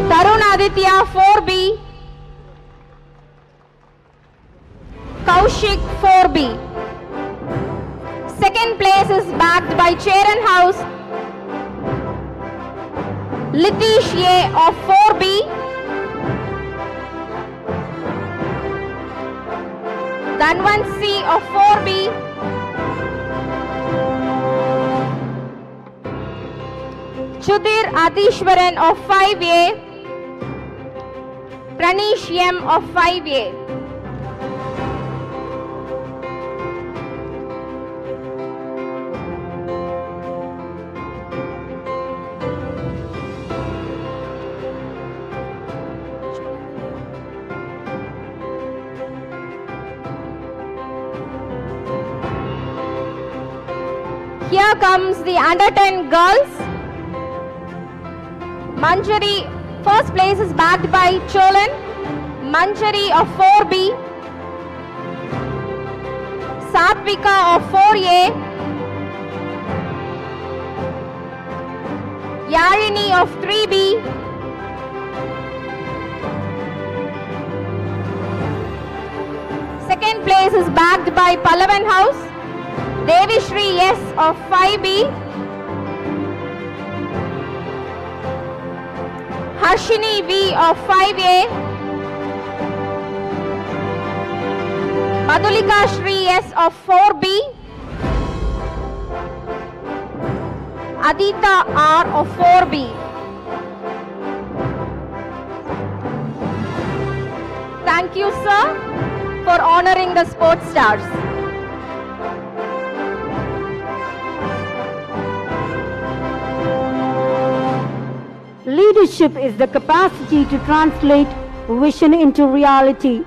Tarun Aditya 4B, Kaushik 4B. Second place is backed by Charan House, Litish A of 4B, Dhanwan C of 4B, Chudir Adishwaran of 5A, Pranish M of 5A. Here comes the under 10 girls. Manjari, first place is backed by Cholan. Manjari of 4B, Satvika of 4A, Yalini of 3B, second place is backed by Pallavan House, Devi Shri S of 5B, Harshini V of 5A, Madhulika Shri S of 4B, Adita R of 4B. Thank you, sir, for honoring the sports stars. Leadership is the capacity to translate vision into reality.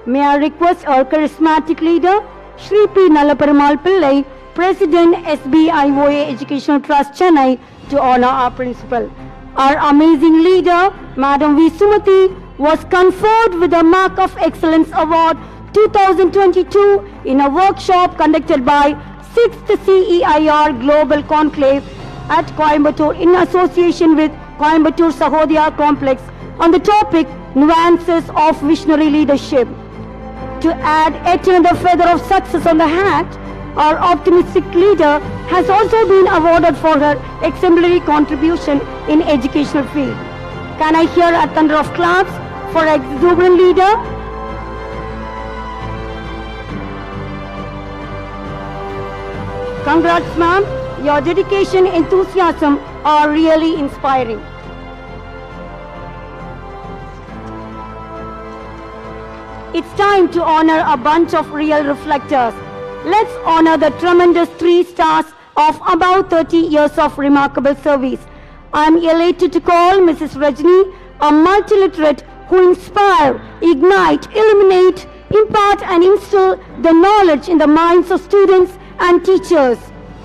May I request our charismatic leader, Shri P. Nalaperumal Pillai, President Sbioa Educational Trust Chennai, to honor our principal. Our amazing leader, Madam V. Sumati, was conferred with the Mark of Excellence Award 2022 in a workshop conducted by 6th CEIR Global Conclave at Coimbatore in association with Coimbatore Sahodaya Complex on the topic Nuances of Visionary Leadership. To add yet another feather of success on the hat, our optimistic leader has also been awarded for her exemplary contribution in educational field. Can I hear a thunder of claps for exuberant leader? Congrats, ma'am. Your dedication and enthusiasm are really inspiring. It's time to honor a bunch of real reflectors. Let's honor the tremendous 3 stars of about 30 years of remarkable service. I am elated to call Mrs. Rajni, a multiliterate who inspire, ignite, illuminate, impart and instill the knowledge in the minds of students and teachers,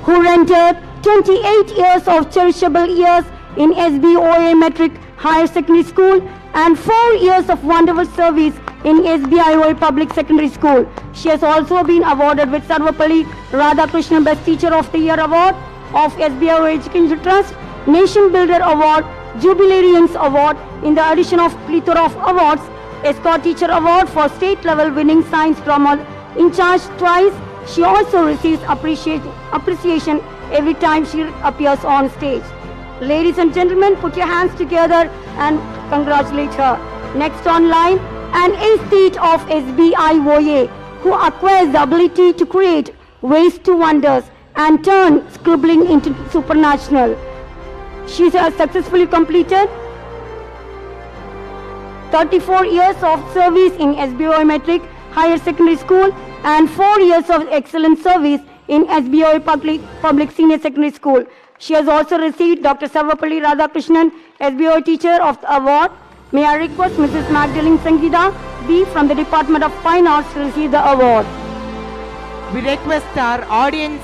who rendered 28 years of cherishable years in Sbioa Metric Higher Secondary School and 4 years of wonderful service in Sbioa Public Secondary School. She has also been awarded with Sarvapalli Radhakrishnan Best Teacher of the Year Award of Sbioa Education Trust, Nation Builder Award, Jubilarians Award in the edition of plethora of awards, Escort Teacher Award for state level winning science drama in charge twice. She also receives appreciation every time she appears on stage. Ladies and gentlemen, put your hands together and congratulate her. Next online, an aesthete of Sbioa who acquires the ability to create ways to wonders and turn scribbling into supernatural. She has successfully completed 34 years of service in Sbioa Metric Higher Secondary School and 4 years of excellent service in Sbioa Public Senior Secondary School. She has also received Dr. Sarvapalli Radhakrishnan Sbioa Teacher of the Award. May I request Mrs. Magdalene Sangeeta B from the Department of Fine Arts to receive the award. We request our audience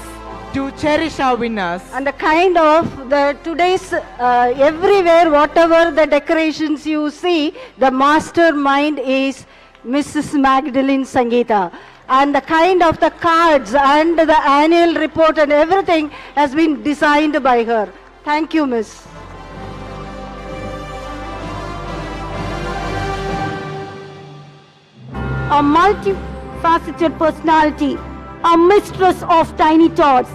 to cherish our winners. And the kind of the today's everywhere, whatever the decorations you see, the mastermind is Mrs. Magdalene Sangeeta. And the kind of the cards and the annual report and everything has been designed by her. Thank you, Miss. A multifaceted personality, a mistress of tiny thoughts,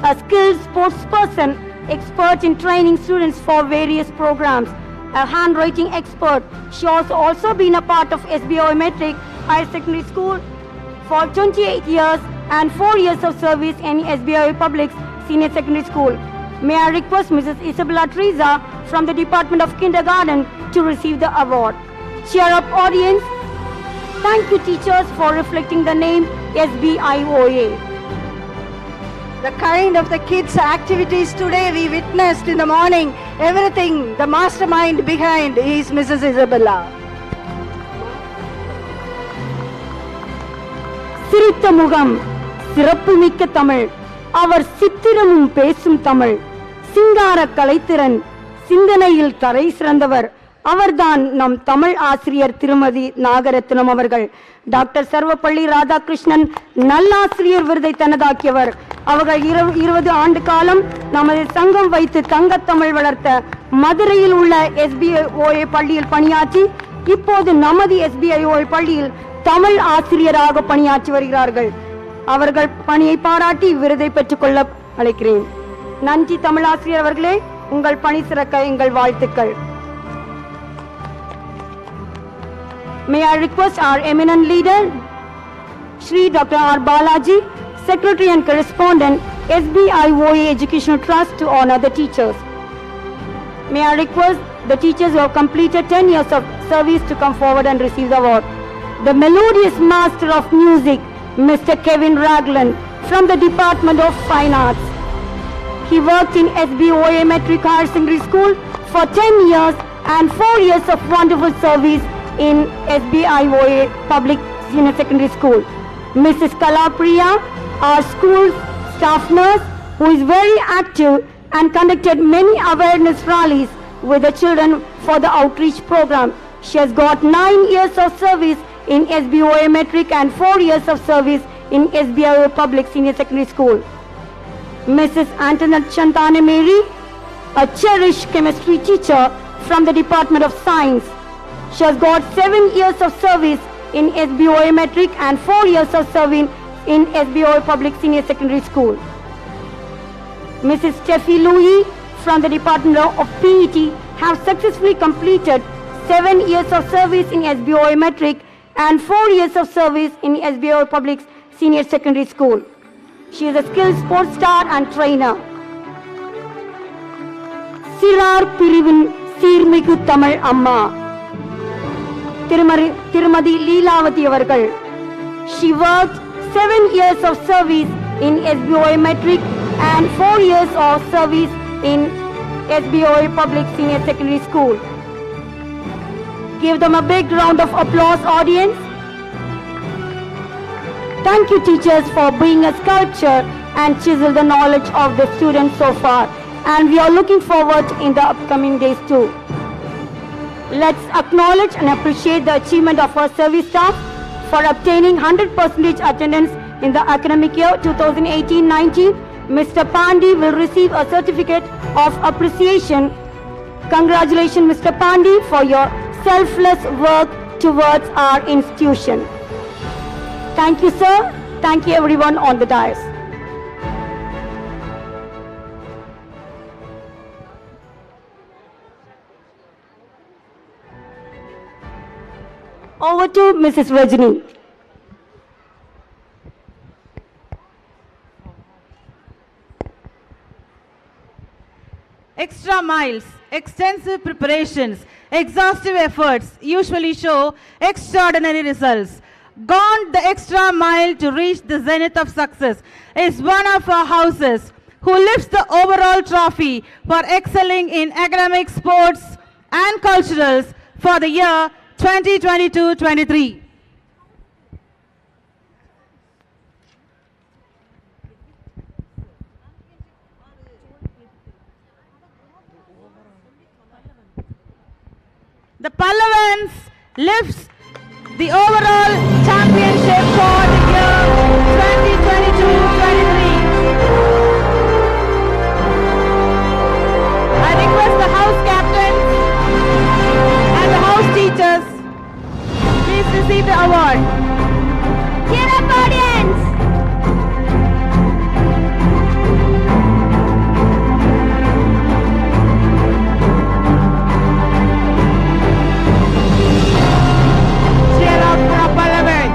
a skilled sportsperson, expert in training students for various programs, a handwriting expert. She has also been a part of Sbioa Metric Higher Secondary School for 28 years and 4 years of service in Sbioa Public Senior Secondary School. May I request Mrs. Isabella Teresa from the Department of Kindergarten to receive the award. Cheer up, audience. Thank you, teachers, for reflecting the name Sbioa. The kind of the kids' activities today we witnessed in the morning, everything, the mastermind behind is Mrs. Isabella. சிரித்த முகம், சிறப்புமிக்க தமிழ், அவர் சித்திரமும் பேசும் தமிழ், சிங்கார கலைத்திறன், சிந்தனையில் தலை சிறந்தவர், அவர்தான் நம் தமிழ் ஆசிரியர் திருமதி நாகரத்னம் அவர்கள். டாக்டர் சர்வப்பள்ளி ராதாகிருஷ்ணன் நல்லாசிரியர் விருதை தனதாக்கியவர். அவர்கள் 20 ஆண்டு காலம் நமது சங்கம் வைத்து தங்கத்தமிழ் வளர்த்த மதுரையில் உள்ள SBIOA பள்ளியில் பணியாற்றி இப்போது நமது SBIOA பள்ளியில் தமிழ் ஆசிரியராக பணியாற்றி வருகிறார்கள். அவர்கள் பணியை பாராட்டி விருதை பெற்றுக்கொள்ள அழைக்கிறேன். நன்றி தமிழ் ஆசிரியர் அவர்களே, உங்கள் பணி சிறக்க எங்கள் வாழ்த்துக்கள். May I request our eminent leader, Shri Dr. R. Balaji, Secretary and Correspondent, Sbioa Educational Trust, to honor the teachers. May I request the teachers who have completed 10 years of service to come forward and receive the award. The melodious master of music, Mr. Kevin Ragland, from the Department of Fine Arts. He worked in Sbioa Metric Higher Secondary School for 10 years and 4 years of wonderful service in Sbioa Public Senior Secondary School. Mrs. Kalapriya, our school staff nurse, who is very active and conducted many awareness rallies with the children for the outreach program. She has got 9 years of service in Sbioa Metric and 4 years of service in Sbioa Public Senior Secondary School. Mrs. Antoinette Chantane Mary, a cherished chemistry teacher from the Department of Science. She has got 7 years of service in Sbioa Metric and 4 years of serving in Sbioa Public Senior Secondary School. Mrs. Steffi Louis from the Department of PET have successfully completed 7 years of service in Sbioa Metric and 4 years of service in Sbioa Public Senior Secondary School. She is a skilled sports star and trainer. Sirar Pirivin Sirmigu Tamil Amma, Tirumadi Leelavati avargal. She worked 7 years of service in Sbioa Metric and 4 years of service in Sbioa Public Senior Secondary School. Give them a big round of applause, audience. Thank you, teachers, for bringing a sculpture and chisel the knowledge of the students so far. And we are looking forward in the upcoming days too. Let's acknowledge and appreciate the achievement of our service staff for obtaining 100% attendance in the academic year 2018-19. Mr. Pandi will receive a certificate of appreciation. Congratulations, Mr. Pandi, for your selfless work towards our institution. Thank you, sir. Thank you, everyone on the dais. Over to Mrs. Rajani. Extra miles, extensive preparations, exhaustive efforts usually show extraordinary results. Gone the extra mile to reach the zenith of success is one of our houses who lifts the overall trophy for excelling in academic, sports and culturals for the year 2022-23. The Pallavans lifts the overall championship for the year 2022-23. I request the house captains and the house teachers, please receive the award. Cheer up, audience! Cheer up for Pallavan.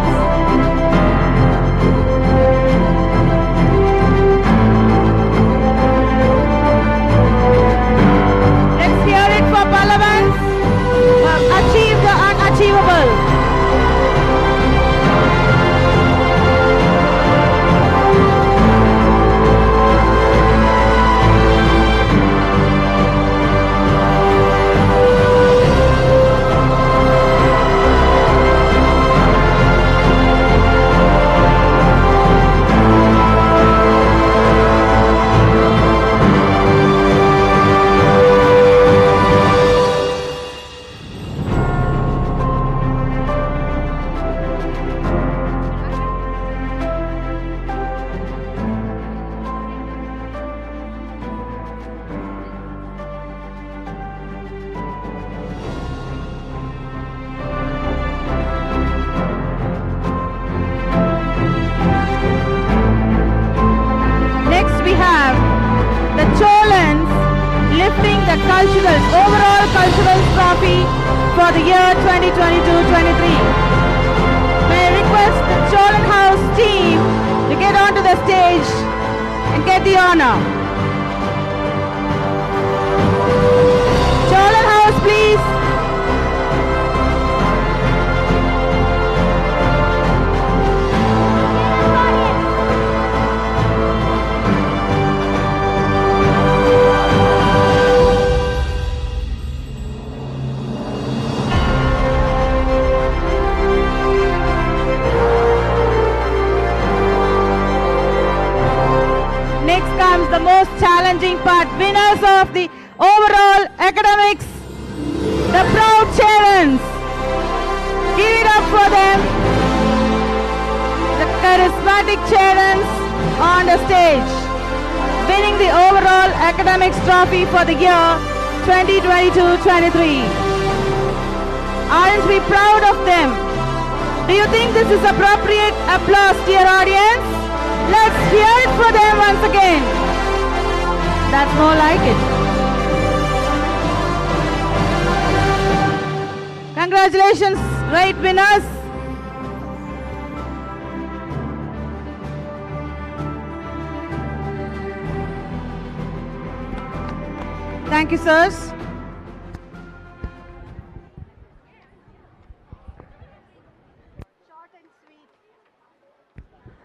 culturals, overall cultural trophy for the year 2022-23. May I request the Cholan House team to get onto the stage and get the honor. Cholan House, please. Next comes the most challenging part, winners of the overall academics, the proud Charons. Give it up for them. The charismatic Charons on the stage, winning the overall academics trophy for the year 2022-23. Aren't we proud of them? Do you think this is appropriate applause, dear audience? Let's hear it for them once again. That's more like it. Congratulations, great winners. Thank you, sirs.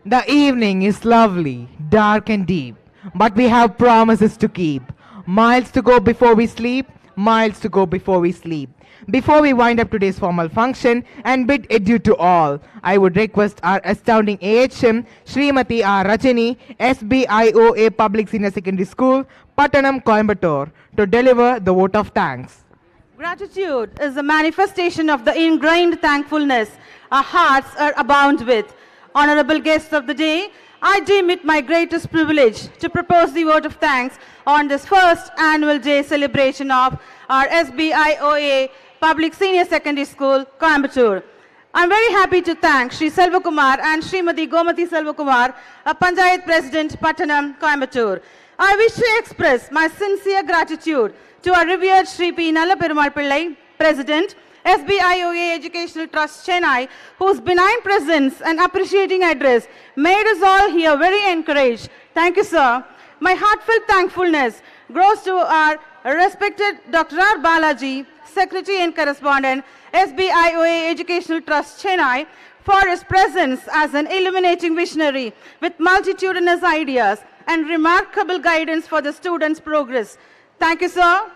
The evening is lovely, dark and deep, but we have promises to keep. Miles to go before we sleep, miles to go before we sleep. Before we wind up today's formal function and bid adieu to all, I would request our astounding AHM, Srimati R. Rajani, Sbioa Public Senior Secondary School, Pattanam, Coimbatore, to deliver the vote of thanks. Gratitude is a manifestation of the ingrained thankfulness our hearts are abound with. Honorable guests of the day, I deem it my greatest privilege to propose the vote of thanks on this first annual day celebration of our Sbioa Public Senior Secondary School, Coimbatore. I'm very happy to thank Shri Selvakumar and Srimati Gomati Selvakumar, a Panchayat President, Pattanam, Coimbatore. I wish to express my sincere gratitude to our revered Shri P. Nalla Pillai, President, Sbioa Educational Trust, Chennai, whose benign presence and appreciating address made us all here very encouraged. Thank you, sir. My heartfelt thankfulness goes to our respected Dr. R. Balaji, Secretary and Correspondent, Sbioa Educational Trust, Chennai, for his presence as an illuminating visionary with multitudinous ideas and remarkable guidance for the students' progress. Thank you, sir.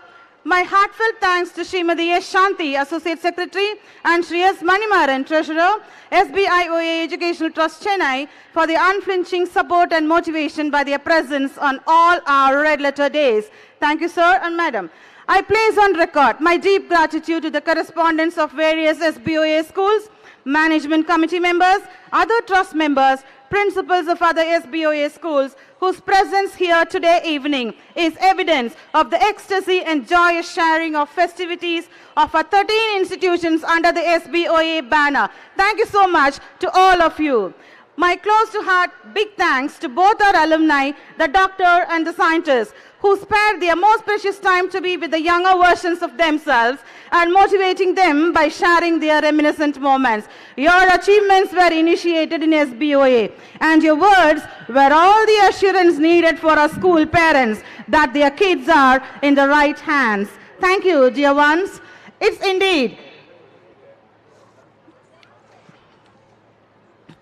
My heartfelt thanks to Srimati S. Shanti, Associate Secretary, and Sri S. Manimaran, Treasurer, Sbioa Educational Trust, Chennai, for the unflinching support and motivation by their presence on all our red letter days. Thank you, sir and madam. I place on record my deep gratitude to the correspondents of various Sbioa schools, management committee members, other trust members, principals of other Sbioa schools, whose presence here today evening is evidence of the ecstasy and joyous sharing of festivities of our 13 institutions under the Sbioa banner. Thank you so much to all of you. My close to heart big thanks to both our alumni, the doctor and the scientists, who spared their most precious time to be with the younger versions of themselves and motivating them by sharing their reminiscent moments. Your achievements were initiated in Sbioa, and your words were all the assurance needed for our school parents that their kids are in the right hands. Thank you, dear ones. It's indeed.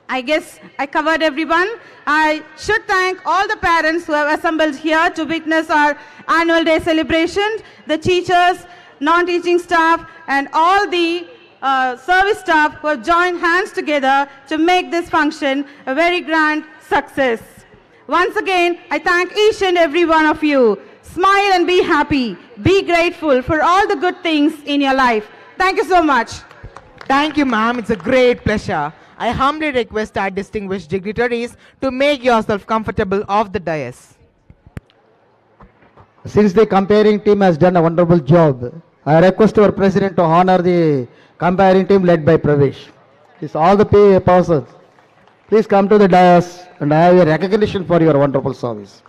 I guess I covered everyone. I should thank all the parents who have assembled here to witness our annual day celebration, the teachers, non-teaching staff, and all the service staff who have joined hands together to make this function a very grand success. Once again, I thank each and every one of you. Smile and be happy. Be grateful for all the good things in your life. Thank you so much. Thank you, ma'am. It's a great pleasure. I humbly request our distinguished dignitaries to make yourself comfortable off the dais. Since the comparing team has done a wonderful job, I request our president to honor the comparing team led by Pravesh. It's all the persons. Please come to the dais and I have a recognition for your wonderful service.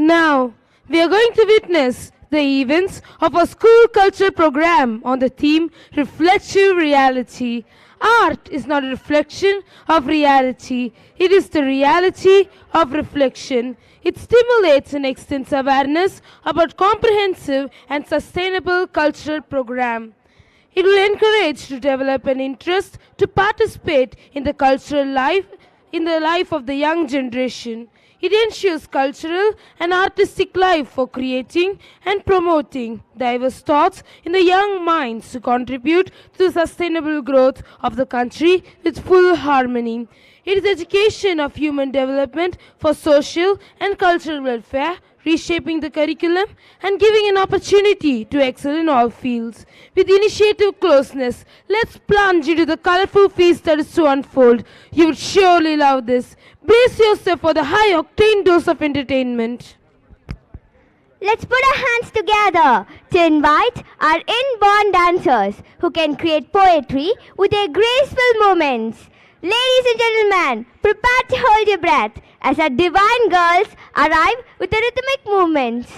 Now, we are going to witness the events of a school culture program on the theme Reflective Reality. Art is not a reflection of reality, it is the reality of reflection. It stimulates and extends awareness about comprehensive and sustainable cultural program. It will encourage to develop an interest to participate in the cultural life, in the life of the young generation. It ensures cultural and artistic life for creating and promoting diverse thoughts in the young minds to contribute to the sustainable growth of the country with full harmony. It is education of human development for social and cultural welfare, reshaping the curriculum and giving an opportunity to excel in all fields. With initiative closeness, let's plunge into the colorful feast that is to unfold. You would surely love this. Brace yourself for the high-octane dose of entertainment. Let's put our hands together to invite our inborn dancers who can create poetry with their graceful movements. Ladies and gentlemen, prepare to hold your breath as our divine girls arrive with the rhythmic movements.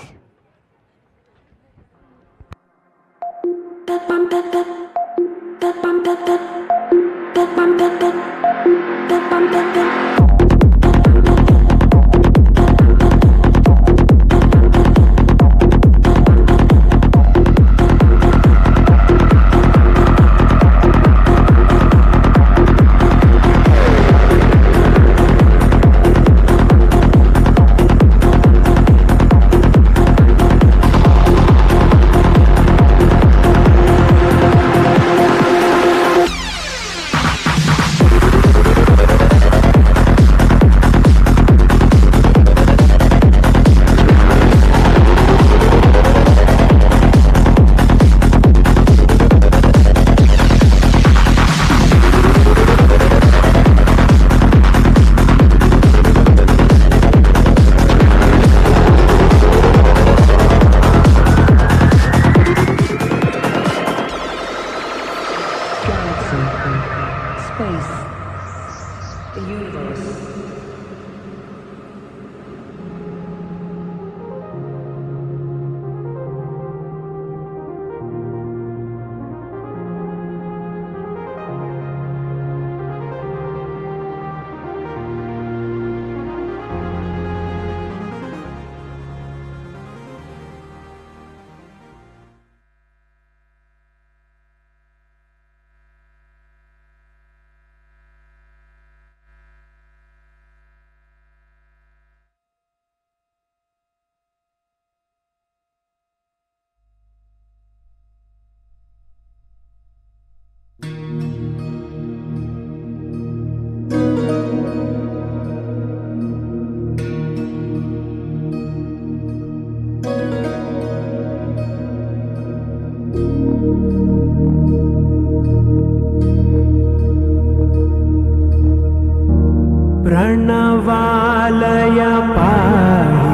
प्रणवालय पाहि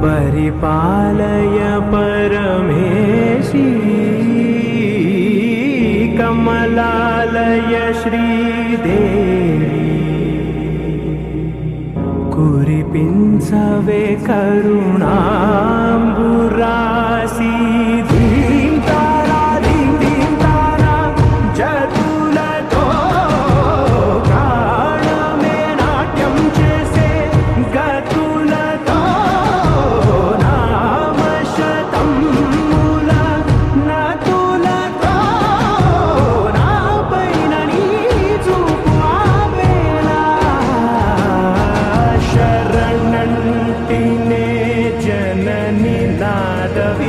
परिपालय परमेशी कमलालय श्रीदेवी कुरिपिंचवे करुणाम्बुरासी धीं तारा धीं धीं तारा जतुलतो प्राणमे नाट्यं चेसे गतुलतो नाम शतं मूल नतुलतो नापैननी चूपावेला शरणंटिने जननी नादवी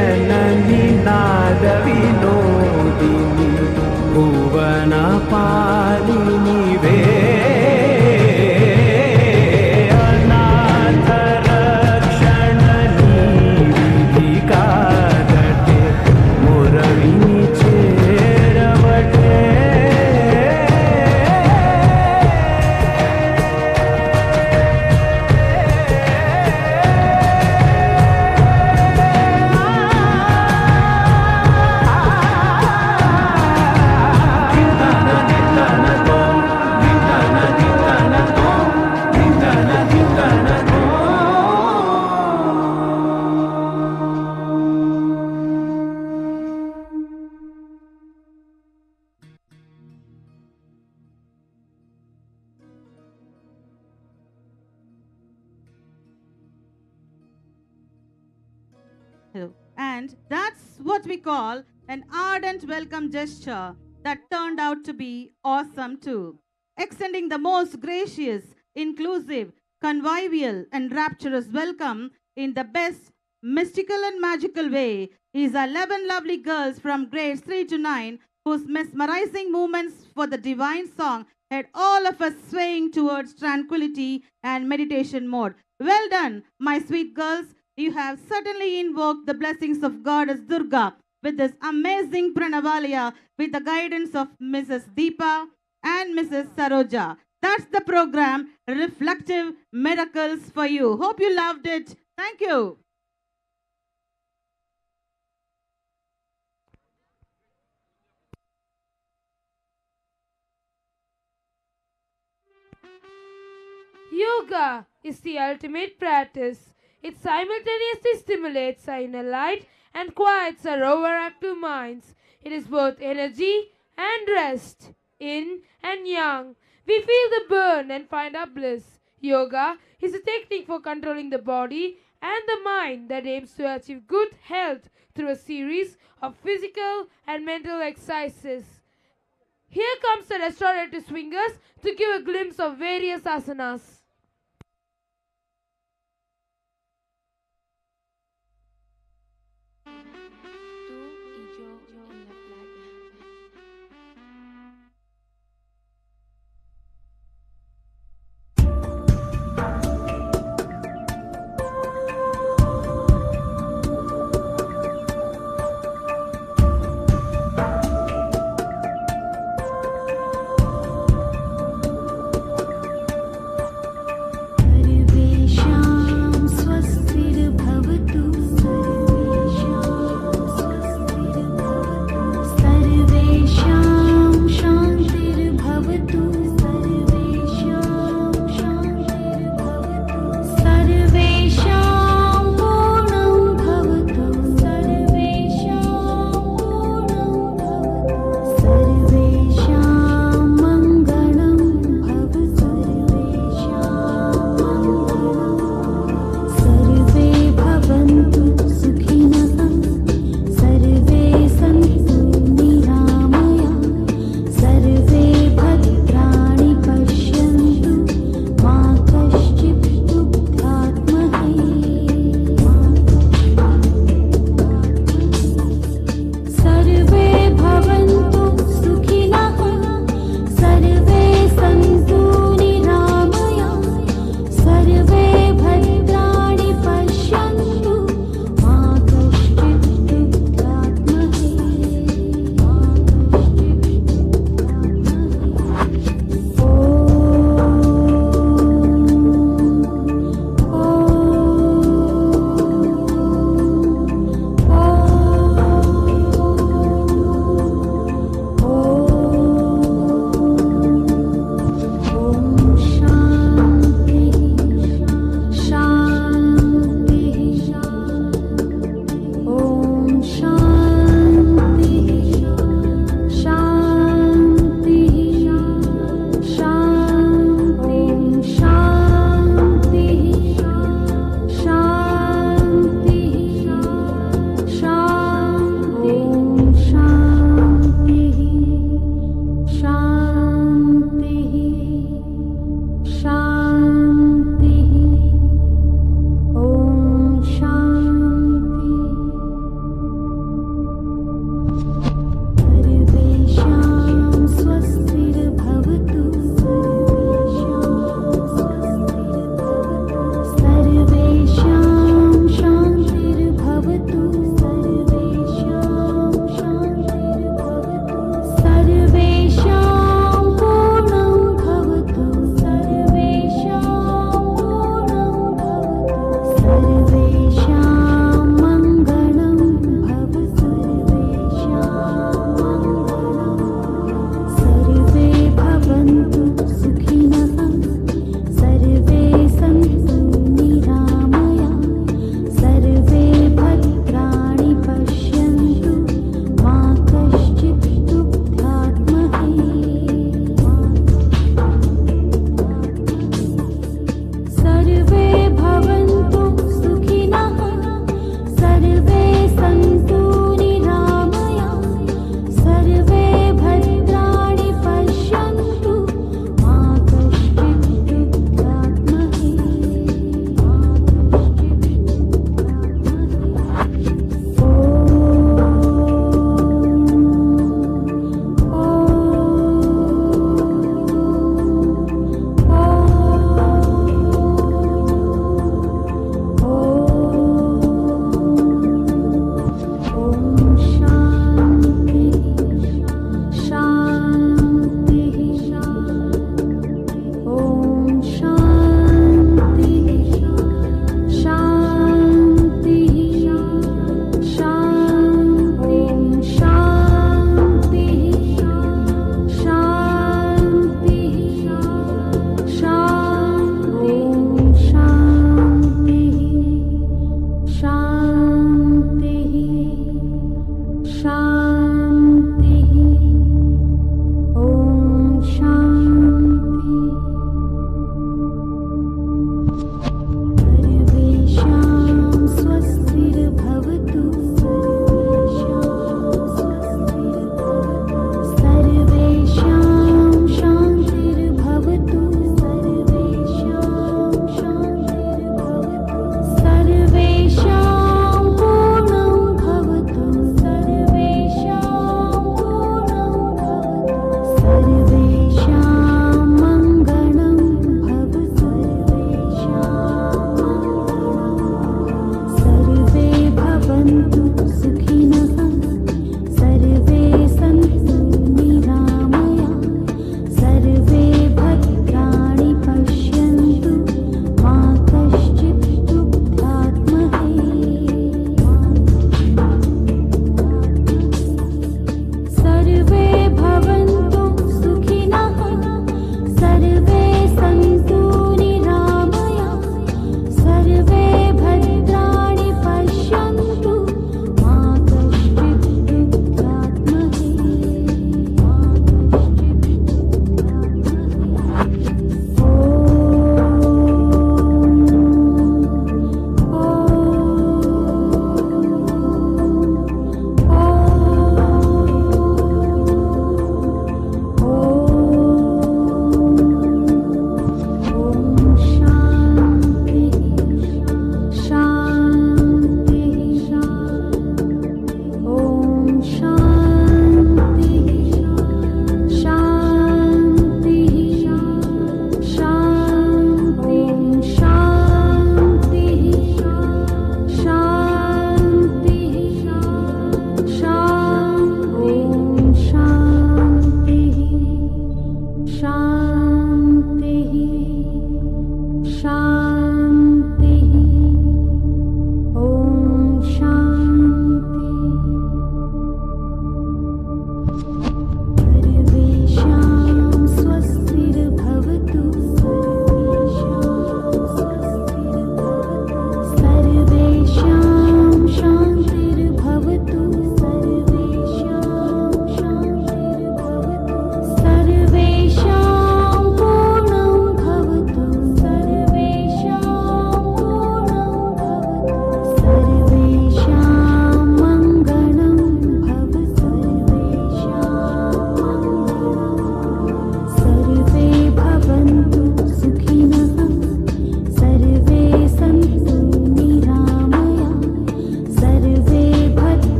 जननी नाद विनोदिनी भुवन पालिनी वे अनाथ रक्षणनी विधि कादटे मुरविनी चेरवटे And that's what we call an ardent welcome gesture that turned out to be awesome too. Extending the most gracious, inclusive, convivial, and rapturous welcome in the best mystical and magical way is 11 lovely girls from grades 3 to 9 whose mesmerizing movements for the divine song had all of us swaying towards tranquility and meditation mode. Well done, my sweet girls. You have certainly invoked the blessings of Goddess Durga with this amazing Pranavalaya with the guidance of Mrs. Deepa and Mrs. Saroja. That's the program, Reflective Miracles for you. Hope you loved it. Thank you. Yoga is the ultimate practice. It simultaneously stimulates our inner light and quiets our overactive minds. It is both energy and rest, yin and yang. We feel the burn and find our bliss. Yoga is a technique for controlling the body and the mind that aims to achieve good health through a series of physical and mental exercises. Here comes the restorative swingers to give a glimpse of various asanas.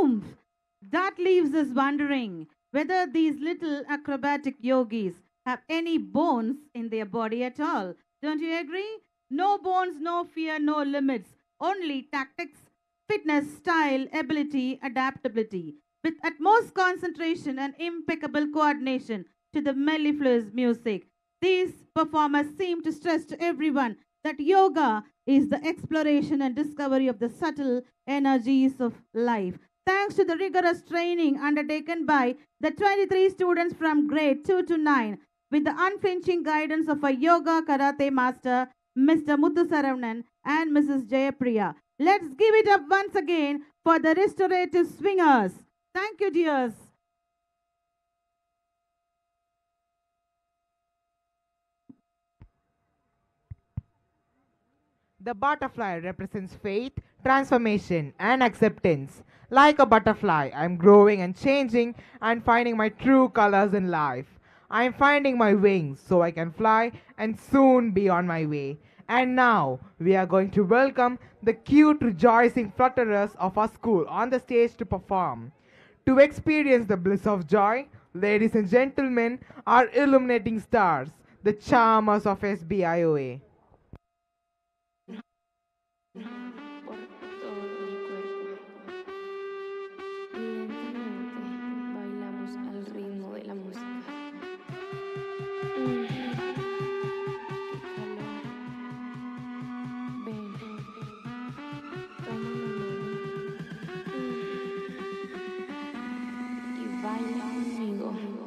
oomph. That leaves us wondering whether these little acrobatic yogis have any bones in their body at all. Don't you agree? No bones, no fear, no limits. Only tactics, fitness, style, ability, adaptability. With utmost concentration and impeccable coordination to the mellifluous music, these performers seem to stress to everyone that yoga is the exploration and discovery of the subtle energies of life. Thanks to the rigorous training undertaken by the 23 students from grade 2 to 9, with the unflinching guidance of a yoga karate master, Mr. Muthu Saravanan and Mrs. Jayapriya. Let's give it up once again for the restorative swingers. Thank you, dears. The butterfly represents faith, transformation, and acceptance. Like a butterfly, I'm growing and changing and finding my true colors in life. I'm finding my wings so I can fly and soon be on my way. And now we are going to welcome the cute, rejoicing flutterers of our school on the stage to perform. To experience the bliss of joy, ladies and gentlemen, our illuminating stars, the charmers of SBIOA. Por todo el cuerpo. Lentamente bailamos al ritmo de la música. Qué calor. Ven, toma mi mano y baila conmigo.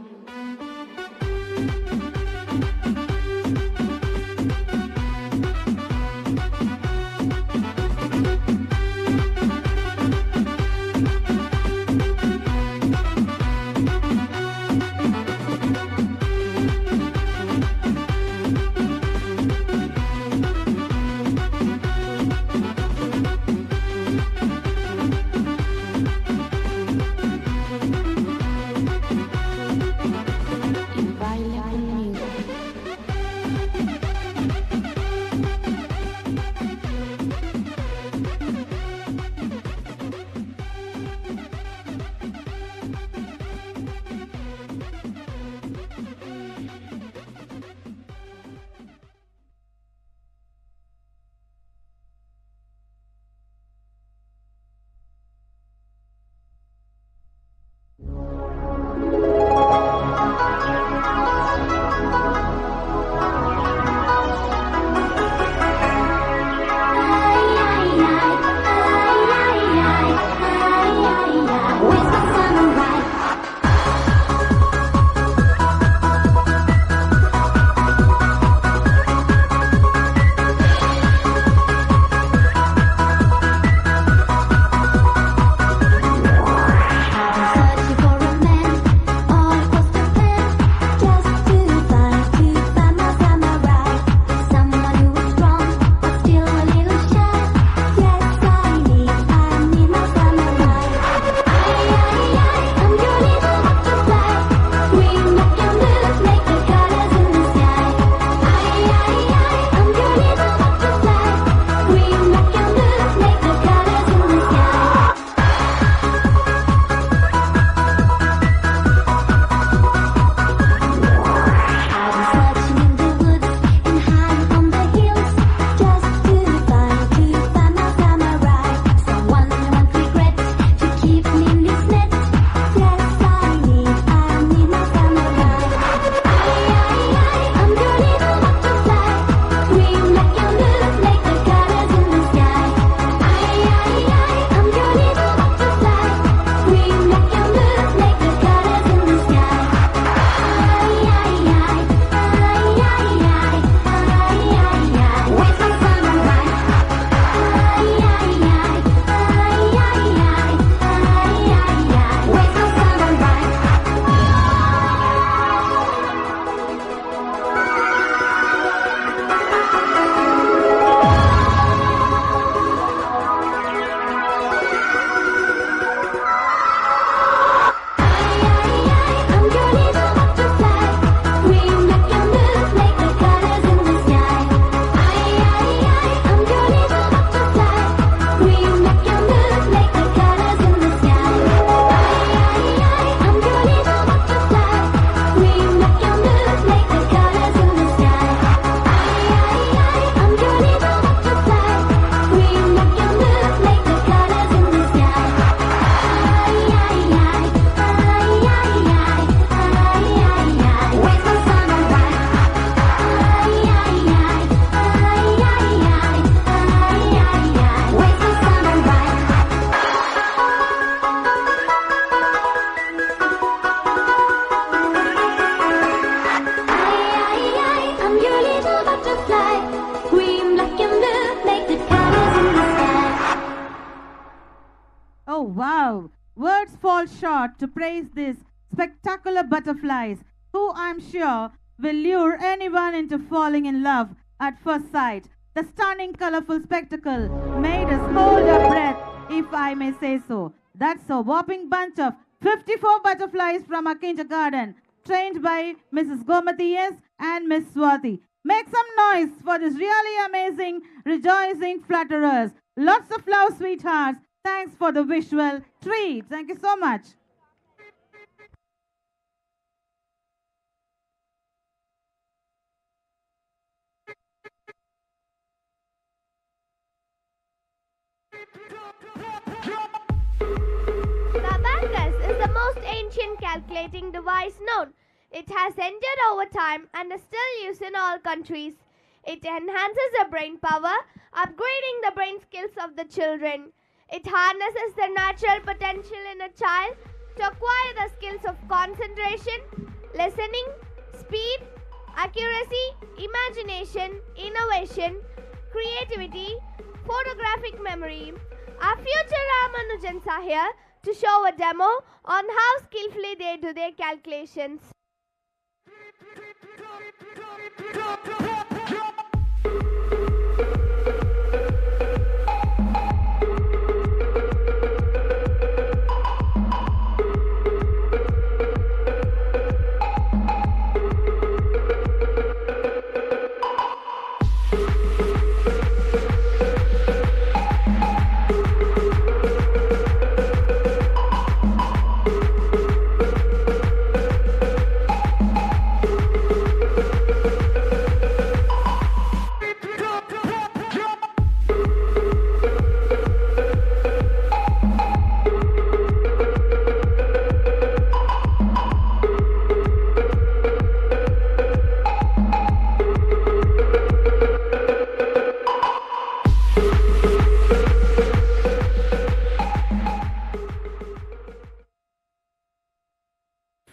fall short to praise these spectacular butterflies, who I'm sure will lure anyone into falling in love at first sight. The stunning, colorful spectacle made us hold our breath, if I may say so. That's a whopping bunch of 54 butterflies from our kindergarten, trained by Mrs. Gomati S. and Miss Swati. Make some noise for this really amazing, rejoicing flutterers. Lots of love, sweethearts. Thanks for the visual treat. Thank you so much. The abacus is the most ancient calculating device known. It has endured over time and is still used in all countries. It enhances the brain power, upgrading the brain skills of the children. It harnesses the natural potential in a child to acquire the skills of concentration, listening, speed, accuracy, imagination, innovation, creativity, photographic memory. Our future Ramanujans are here to show a demo on how skillfully they do their calculations.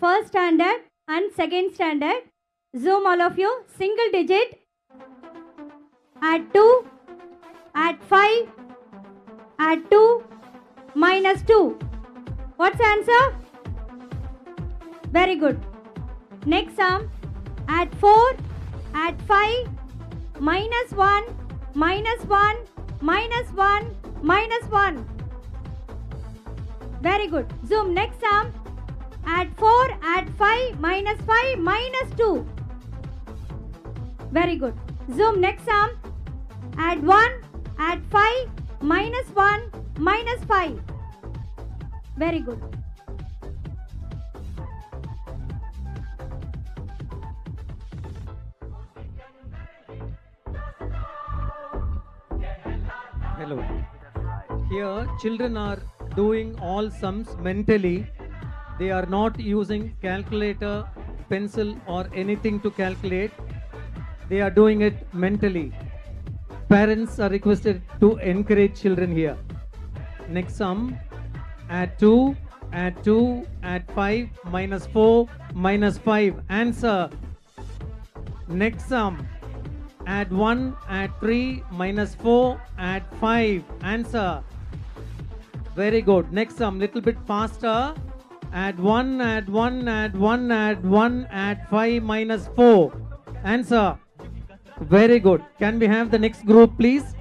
First standard and second standard. Zoom all of you. Single digit. Add 2. Add 5. Add 2. Minus 2. What's the answer? Very good. Next sum. Add 4. Add 5. Minus 1. Minus 1. Minus 1. Minus 1. Very good. Zoom. Next sum. Add 4, add 5, minus 5, minus 2. Very good. Zoom. Next sum. Add 1, add 5, minus 1, minus 5. Very good. Hello. Here, children are doing all sums mentally. They are not using calculator, pencil or anything to calculate. They are doing it mentally. Parents are requested to encourage children here. Next sum. Add 2, add 2, add 5, minus 4, minus 5. Answer. Next sum. Add 1, add 3, minus 4, add 5. Answer. Very good. Next sum. Little bit faster. Add 1, add 1, add 1, add 1, add 5, minus 4. Answer. Very good. Can we have the next group, please?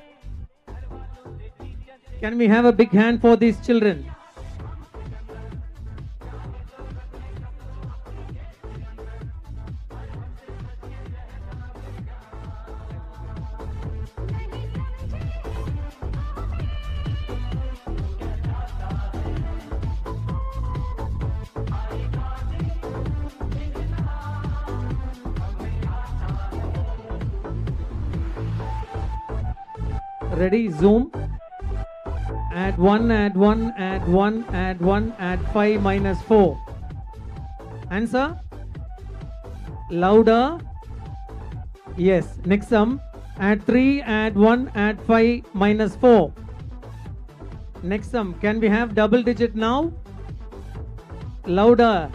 Can we have a big hand for these children? Ready? Zoom. Add 1, add 1, add 1, add 1, add 5, minus 4. Answer? Louder. Yes. Next sum. Add 3, add 1, add 5, minus 4. Next sum. Can we have double digit now? Louder.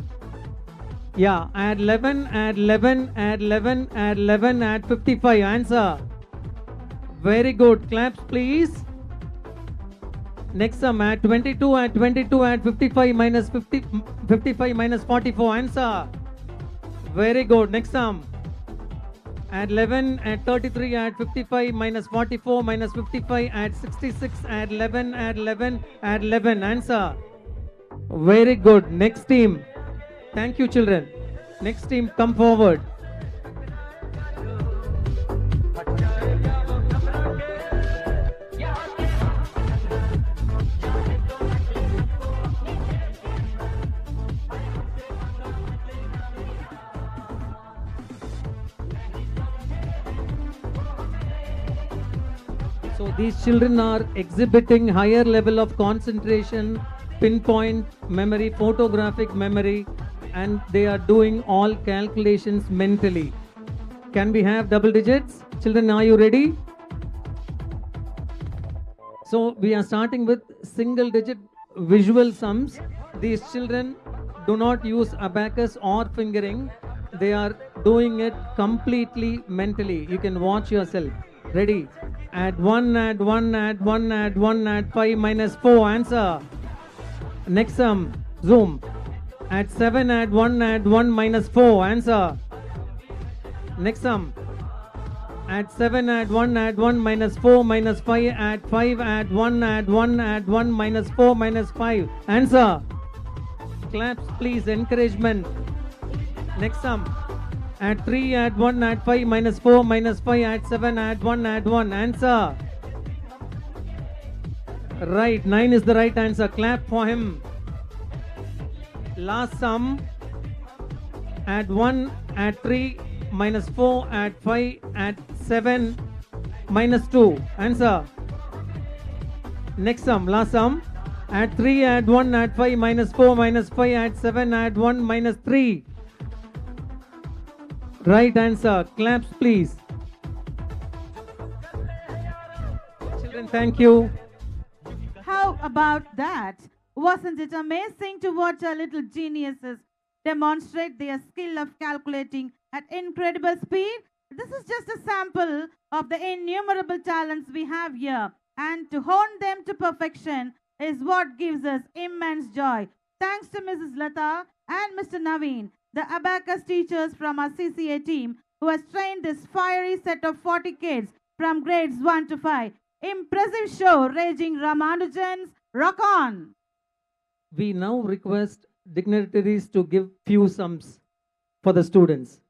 Yeah. Add 11, add 11, add 11, add 11, add 55. Answer. Very good. Claps, please. Next sum, add 22, add 22, add 55 minus 50, 55 minus 44. Answer. Very good. Next sum. Add 11, add 33, add 55 minus 44 minus 55, add 66, add 11, add 11, add 11. Answer. Very good. Next team. Thank you, children. Next team, come forward. So these children are exhibiting higher level of concentration, pinpoint memory, photographic memory, and they are doing all calculations mentally. Can we have double digits? Children, are you ready? So we are starting with single digit visual sums. These children do not use abacus or fingering. They are doing it completely mentally. You can watch yourself. Ready? Add 1, add 1, add 1, add 1, add 5 minus 4. Answer. Next sum. Zoom. Add 7, add 1, add 1 minus 4. Answer. Next sum. Add 7, add 1, add 1 minus 4 minus 5, add 5, add 1, add 1, add 1 minus 4 minus 5. Answer. Claps, please. Encouragement. Next sum. Add 3, add 1, add 5 minus 4 minus 5, add 7, add 1, add 1. Answer. Right. 9 is the right answer. Clap for him. Last sum. Add 1, add 3, minus 4, add 5, add 7, minus 2. Answer. Next sum, last sum. Add 3, add 1, add 5, minus 4, minus 5, add 7, add 1, minus 3. Right answer. Claps, please. Children, thank you. How about that? Wasn't it amazing to watch our little geniuses demonstrate their skill of calculating at incredible speed? This is just a sample of the innumerable talents we have here, and to hone them to perfection is what gives us immense joy. Thanks to Mrs. Lata and Mr. Naveen, the abacus teachers from our CCA team, who has trained this fiery set of 40 kids from grades 1 to 5. Impressive show, Raging Ramanujans. Rock on! We now request dignitaries to give few sums for the students.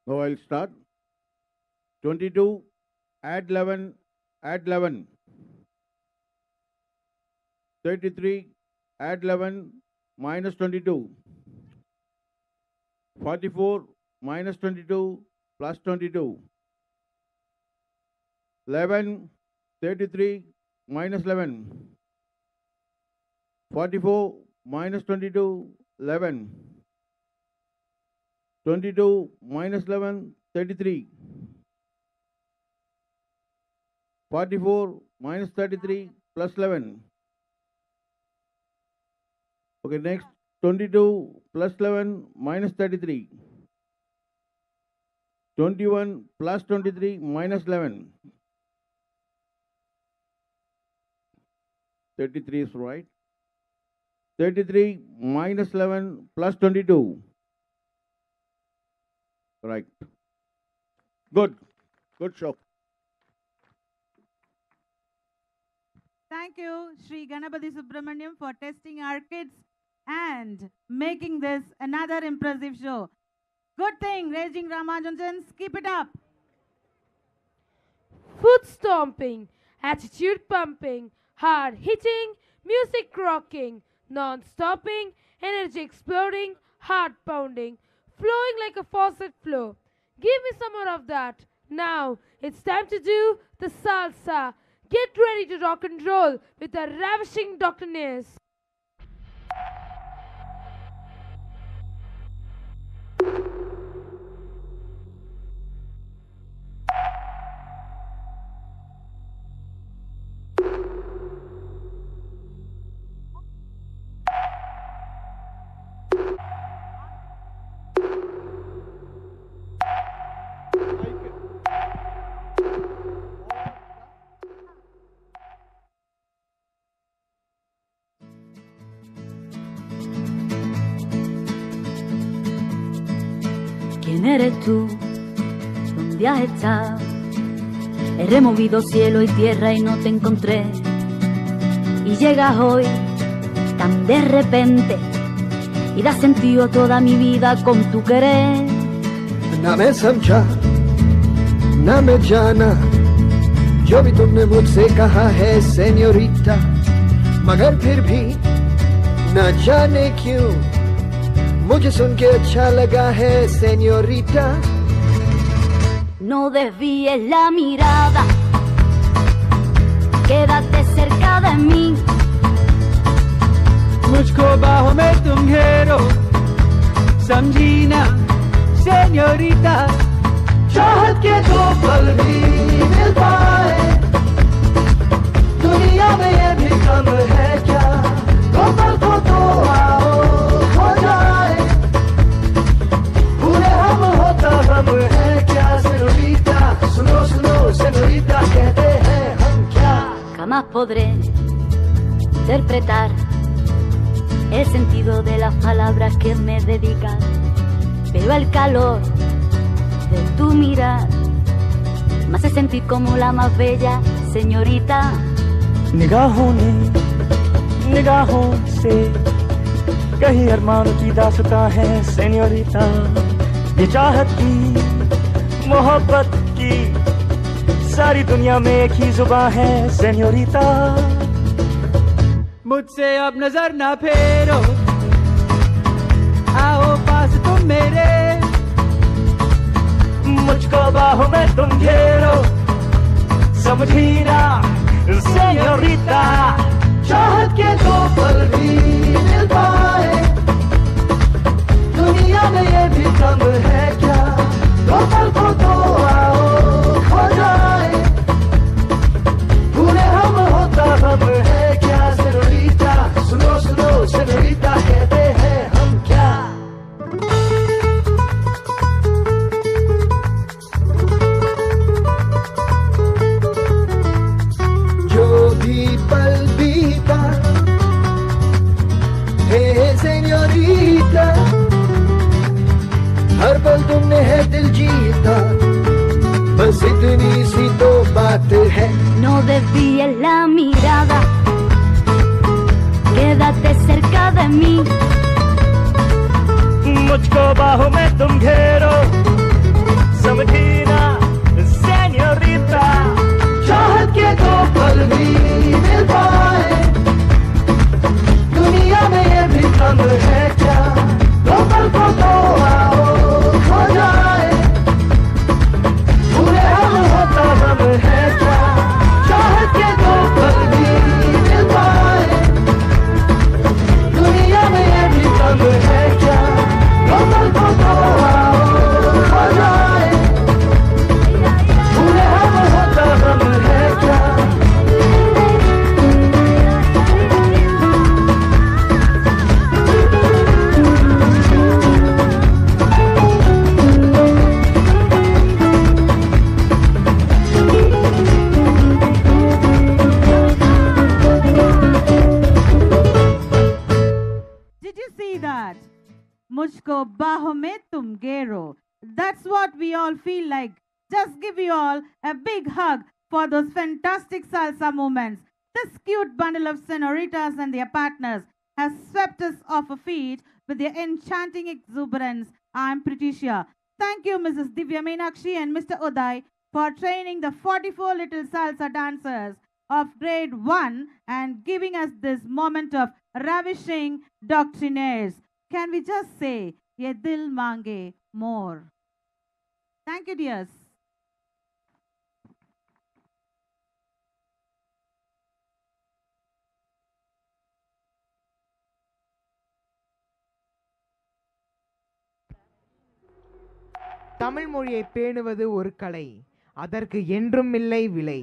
Now I'll start. 22, add 11, add 11. 33, add 11, minus 22. 44, minus 22, plus 22. 11, 33, minus 11. 44, minus 22, 11. 22 minus 11, 33. 44 minus 33 plus 11. Okay, next 22 plus 11 minus 33. 21 plus 23 minus 11. 33 is right. 33 minus 11 plus 22. Right. Good. Good show. Thank you, Sri Ganapati Subramaniam, for testing our kids and making this another impressive show. Good thing, Raging Ramanujans. Keep it up. Foot stomping, attitude pumping, hard hitting, music rocking, non-stopping, energy exploding, heart pounding, flowing like a faucet flow. Give me some more of that. Now it's time to do the salsa. Get ready to rock and roll with a ravishing Dr. Ness. eres tú? ¿Dónde has estado? He removido cielo y tierra y no te encontré. Y llegas hoy tan de repente y das sentido a toda mi vida con tu querer. ना मैं समझा ना मैं जाना जो भी तुमने मुझसे कहा है सेन्योरिटा, मगर फिर भी ना जाने क्यों मुझे सुन के अच्छा लगा है senorita. No desvíes la mirada, quédate cerca de mí. मुझको बाहों में तुम घेरो, समझी ना सेन्योरिटा. चाहत के दो पल भी मिल पाए दुनिया में ये भी कम है क्या? दो पल को तो आओ हो जाए, पूरे हम होता हम है क्या सेन्योरिटा? सुनो सुनो सेन्योरिटा कहते हैं हम क्या? Jamás podré interpretar el sentido de las palabras que me dedicas, pero el calor de tu mirar me hace sentir como la más bella señorita. निगाहों ने निगाहों से कहीं अरमानों की दास्तां है सेन्योरिटा. ये चाहत की मोहब्बत की सारी दुनिया में एक ही जुबान है सेन्योरिटा. मुझसे अब नजर ना फेरो, आओ पास तुम मेरे. मुझको बाहों में तुम घेरो, समझी ना सेन्योरिटा. चाहत के दो पल भी मिल पाए दुनिया में ये भी कम है क्या? दो पल को तो आओ हो जाए, पूरे हम होता हम है क्या सेन्योरिटा? सुनो सुनो सेन्योरिटा कहते हैं हम क्या? जो भी पल बीता हे सेन्योरिटा, हर पल तुमने है दिल जीता, बस इतनी सी तो बात है. No desvíes la mirada, quédate cerca de mí. मुझको बाहों में तुम घेरो, समझी ना सेन्योरिटा. चाहत के दो पल भी मिल पाए दुनिया में ये भी कम है क्या? दो पल को तो आओ हो जाए, पूरे हम होता हम है क्या? चाहत के दो पल भी मिल पाए दुनिया में ये भी कम है क्या? दो पल को तो आओ हो जाए, पूरे हम होता हम है क्या? Did you see that? Mujhko baahon mein tum gero. That's what we all feel like. Just give you all a big hug for those fantastic salsa moments. This cute bundle of senoritas and their partners has swept us off our feet with their enchanting exuberance. I'm pretty sure. Thank you, Mrs. Divya Meenakshi and Mr. Uday, for training the 44 little salsa dancers of grade 1 and giving us this moment of ravishing doctrinaires. Can we just say, ye dil mange more? Thank you, dears. Tamil மொழியை பேணுவது ஒரு கலை, அதற்கு என்றும் இல்லை விலை.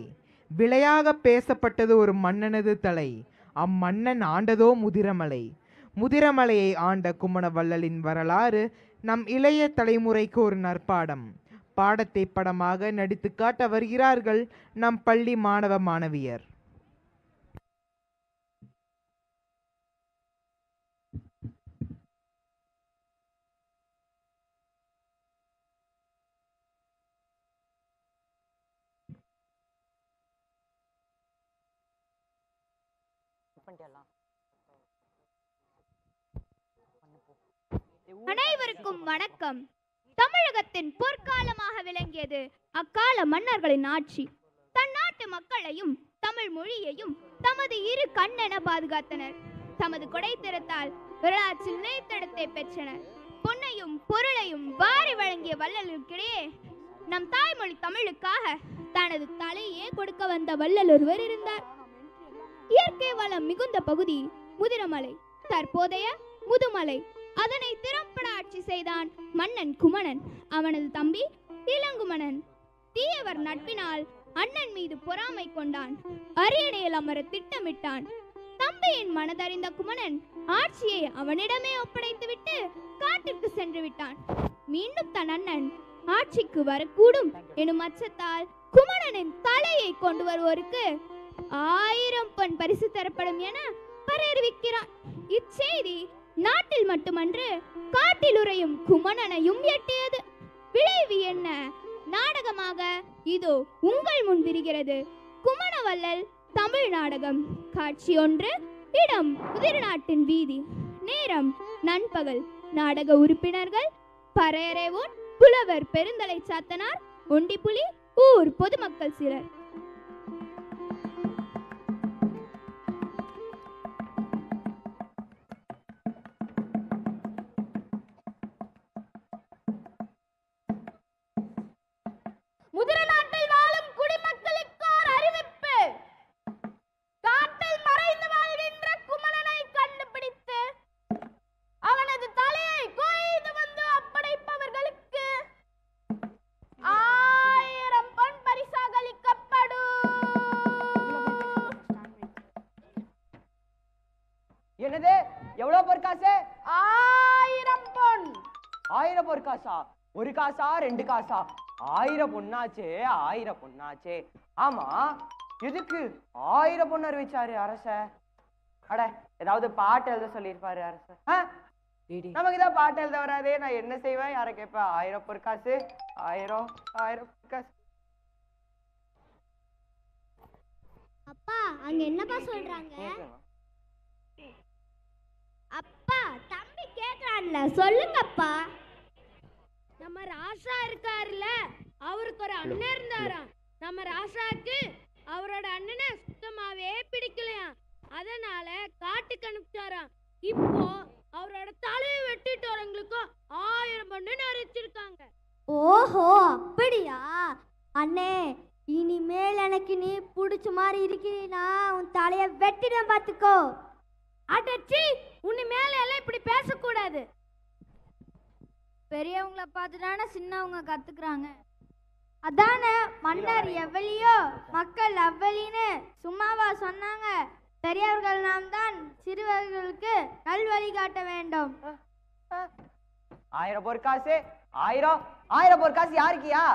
விலையாக பேசப்பட்டது ஒரு மன்னனது தலை, அம்மன்னன் ஆண்டதோ முதிரமலை. முதிரமலையை ஆண்ட கும்மணவள்ளலின் வரலாறு நம் இளைய தலைமுறைக்கு ஒரு நற்பாடம். பாடத்தை படமாக நடித்து காட்ட வருகிறார்கள் நம் பள்ளி மாணவ மாணவியர். அனைவருக்கும் வணக்கம். தமிழகத்தின் பொற்காலமாக விளங்கியது அக்கால மன்னர்களின் ஆட்சி. தன் நாட்டு மக்களையும் தமிழ் மொழியையும் தமது இரு கண்ணென பாதுகாத்தனர். தமது கொடைத்திறத்தால் வரலாற்றில் நிலைத்தடத்தை பெற்றனர். பொன்னையும் பொருளையும் வாரி வழங்கிய வள்ளலுக்கிடையே நம் தாய்மொழி தமிழுக்காக தனது தலையே கொடுக்க வந்த வள்ளல் ஒருவர் இருந்தார். இயற்கை வளம் மிகுந்த பகுதி முதிரமலை, தற்போதைய முதுமலை. அதனை திறம்பட ஆட்சி செய்தான் மன்னன் குமணன். அவனது தம்பி இளங்குமணன் தீயவர் நட்பினால் அண்ணன் மீது பொறாமை கொண்டான். அரியணையில் அமர திட்டமிட்டான். தம்பியின் மனதறிந்த குமணன் ஆட்சியை அவனிடமே ஒப்படைத்துவிட்டு காட்டிற்கு சென்று விட்டான். மீண்டும் தன் அண்ணன் ஆட்சிக்கு வரக்கூடும் எனும் அச்சத்தால் குமணனின் தலையை கொண்டு வருவோருக்கு 1000 பொன் பரிசு தரப்படும் என பரறிவிக்கிறான். இச்செய்தி நாட்டில் மட்டுமன்று காட்டில் உறையும் குமணனையும் எட்டியது. விளைவு என்ன? நாடகமாக இதோ உங்கள் முன் விரிகிறது குமணவள்ளல் தமிழ் நாடகம். காட்சி 1. இடம் உதிரநாட்டின் வீதி. நேரம் நண்பகல். நாடக உறுப்பினர்கள் பறையறைவோன், புலவர் பெருந்தலை சாத்தனார், ஒண்டிப்புலி, ஊர் பொதுமக்கள் சிலர். முதிரநாட்டில் வாழும் குடிமக்களுக்கு ஒரு அறிவிப்பு. காட்டில் மறைந்து வாழ்கின்ற குமணனை கண்டுபிடித்து அவனது தலையை கொய்து வந்து ஒப்படைப்பவர்களுக்கு 1000 பொன் பரிசாக அளிக்கப்படும். என்னது? எவ்வளவு பொற்காசு? 1000 பொன். 1000 பொற்காசா? ஒரு காசா 2 காசா? 1000 பொண்ணாச்சே, 1000 பொண்ணாச்சே. ஆமா, எதுக்கு 1000 பொண்ணு அறிவிச்சாரு அரச? அட, ஏதாவது பாட்டு எழுத சொல்லியிருப்பாரு அரச. நமக்கு தான் பாட்டு எழுத வராதே, நான் என்ன செய்வேன்? யாரை கேட்பேன்? 1000 பொற்காசு, 1000 பொற்காசு. அப்பா, அங்க என்னப்பா சொல்றாங்க? அப்பா, தம்பி கேக்குறான்ல, சொல்லுங்கப்பா. நம்ம ராசா இருக்காருல்ல, அவருக்கு ஒரு அண்ணன் இருந்தாராம். நம்ம ராசாக்கு அவரோட அண்ணனை சுத்தமாவே பிடிக்கலையாம். அதனால காட்டுக்கு அனுப்பிச்சாராம். இப்போ அவரோட தலையை வெட்டிட்டு வரவங்களுக்கும் 1000 பொண்ணு அறிவிச்சிருக்காங்க. ஓஹோ, அப்படியா? அண்ணே, இனிமேல் எனக்கு நீ பிடிச்ச மாதிரி இருக்கிறீனா உன் தலைய வெட்டிடம் பார்த்துக்கோ. அடச்சி, உன்னை மேல எல்லாம் இப்படி பேசக்கூடாது. பெரியவங்கள பார்த்துட்டானே சின்னவங்க கத்துக்கிறாங்க. அதானே மன்னர் எவ்வளியோ மக்கள் அவ்வளின்னு சும்மாவா சொன்னாங்க? பெரியவர்கள் நாம் தான் சிறுவர்களுக்கு நல்வழி காட்ட வேண்டும். 1000 பொற்காசு, 1000 பொற்காசு யாருக்கியா?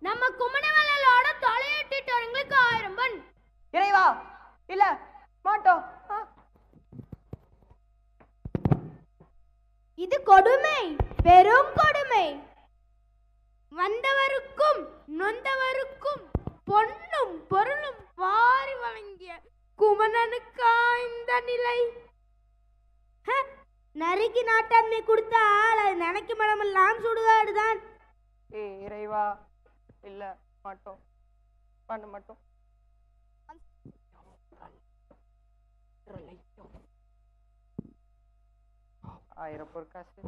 நம்ம குமணவள்ளலோட தலையிட்டு வரவங்களுக்கு 1000 பொன். இறைவா, இல்ல மாட்டோம். இது கொடுமை, பெரும் கொடுமை. வந்தவருக்கும் நொந்தவருக்கும் பொன்னும் பொருளும் வாரி வழங்கிய குமணனுக்கா இந்த நிலை? நறுக்கி நாட்டாண்மை கொடுத்த ஆள் அது நினைக்கும் மனமெல்லாம் சுடுகாடுதான். இறைவா, இல்ல மாட்டோம், பண்ண மாட்டோம். 1000 பொற்காசு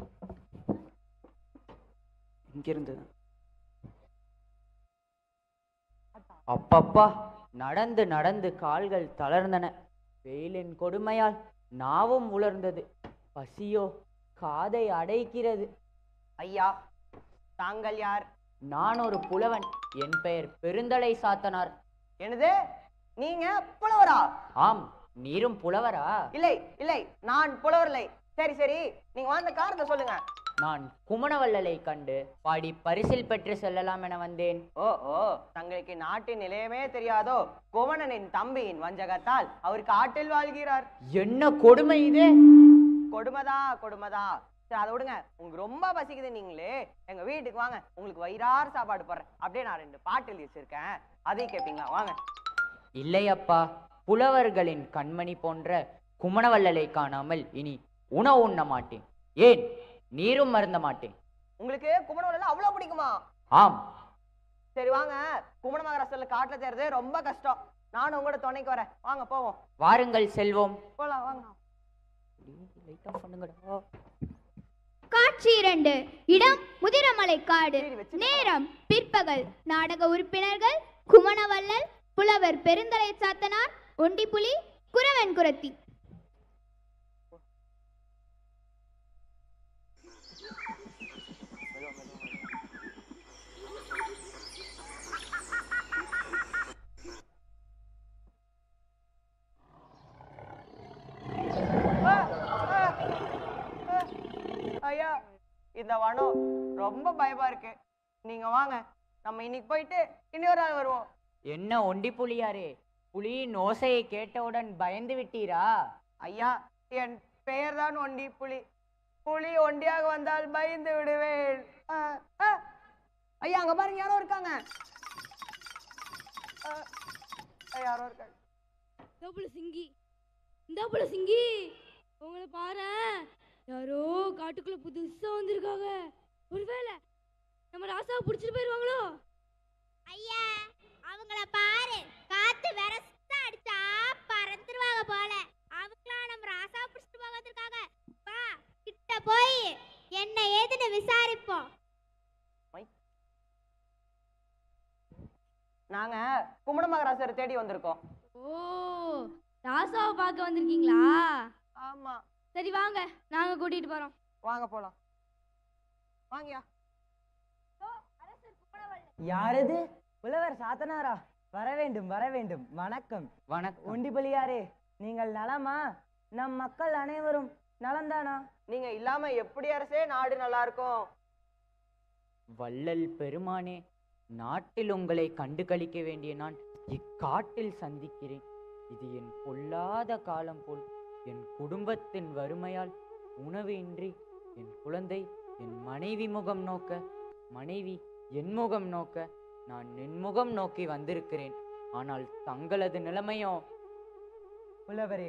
இங்கிருந்து. அப்பப்பா, நடந்து நடந்து கால்கள் தளர்ந்தன. வெயிலின் கொடுமையால் நாவும் உலர்ந்தது. பசியோ காதை அடைக்கிறது. ஐயா, தாங்கள் யார்? நான் ஒரு புலவன். என் பெயர் பெருந்தலை சாத்தனார். என்னது? நீங்க புலவரா? ஆம், நீரும் புலவரா? இல்லை இல்லை, நான் புலவர் இல்லை. சரி சரி, நீங்க வந்த காரணத்தை சொல்லுங்க. நான் குமணவள்ளலை கண்டு பாடி பரிசில் பெற்று செல்லலாம் என வந்தேன். ஓ ஓ, தங்களுக்கு நாட்டின் நிலையமே தெரியாதோ? குமணனின் தம்பியின் வஞ்சகத்தால் அவர் காட்டில் வாழ்கிறார். என்ன கொடுமை இது? கொடுமைதா கொடுமைதா. சரி, அதை விடுங்க. உங்களுக்கு ரொம்ப பசிக்குது நீங்களே, எங்க வீட்டுக்கு வாங்க, உங்களுக்கு வயிறார சாப்பாடு போடுறேன். அப்படியே நான் 2 பாட்டு எழுதி வச்சிருக்கேன், அதையும் கேட்பீங்களா? வாங்க. இல்லை அப்பா, புலவர்களின் கண்மணி போன்ற குமணவள்ளலை காணாமல் இனி உணவு உண்ண மாட்டேன். ஏன் நீரும் மருந்த மாட்டேன். உங்களுக்கு குமணவள்ளல் அவ்வளவு பிடிக்குமா? ஆம். சரி வாங்க, குமண மகாராஷ்டிரத்துல காட்டுல தேர்றது ரொம்ப கஷ்டம். நானும் உங்களோட துணைக்கு வரேன். வாங்க போவோம். வாருங்கள் செல்வோம். போலாம் வாங்க. காட்சி 2. இடம் முதிரமலை காடு. நேரம் பிற்பகல். நாடக உறுப்பினர்கள் குமணவள்ளல், புலவர் பெருந்தலை சாத்தனார், ஒண்டிப்புலி, குறவன் குரத்தி. ஐயா, இந்த வனம் ரொம்ப பயமா இருக்கு. நீங்க வாங்க, நம்ம இன்னைக்கு போயிட்டு இன்னொரு நாள் வருவோம். என்ன ஒண்டி புலியாரே, புலியின் ஓசையை கேட்டவுடன் பயந்து விட்டீரா? ஐயா, என் பெயர் தான் ஒண்டி புலி. புலி ஒண்டியாக வந்தால் பயந்து விடுவேன். ஐயா, அங்க பாருங்க, யாரோ இருக்காங்க. யாரோ இருக்காங்க. சிங்கி உங்களை பாரு, யாரோ காட்டுக்குள்ள புதுசா வந்திருக்காங்க. ஒருவேளை நம்ம ராசாவை பிடிச்சிட்டு போயிருவாங்களோ? ஐயா, அவங்கள பாரு, காத்து வெரசா அடிச்சா பறந்துருவாங்க போல. அவங்களா நம்ம ராசாவை பிடிச்சிட்டு போக வந்திருக்காங்க. வா, கிட்ட போய் என்ன ஏதுன்னு விசாரிப்போம். நாங்க குமண மகாராசரை தேடி வந்திருக்கோம். ஓ, ராசாவை பார்க்க வந்திருக்கீங்களா? ஆமா. சரி வாங்க, நாங்க கூட்டிட்டு போறோம். வாங்க போலாம். வாங்கயா. யாரது? புலவர் சாத்தனாரா? வர வேண்டும் வர வேண்டும். வணக்கம். வணக்கம். ஒண்டிபலியாரே, நீங்கள் நலமா? நம் மக்கள் அனைவரும் நலம்தானா? நீங்க இல்லாம எப்படி அரசே நாடு நல்லா இருக்கும்? வள்ளல் பெருமானே, நாட்டில் உங்களை கண்டு கழிக்க வேண்டிய நான் இக்காட்டில் சந்திக்கிறேன். இது என் பொல்லாத காலம் போல். என் குடும்பத்தின் வறுமையால் உணவு இன்றி என் குழந்தை என் மனைவி முகம் நோக்க, மனைவி என் முகம் நோக்க, நான் நின்முகம் நோக்கி வந்திருக்கிறேன். ஆனால் தங்களது நிலைமையோ? புலவரே,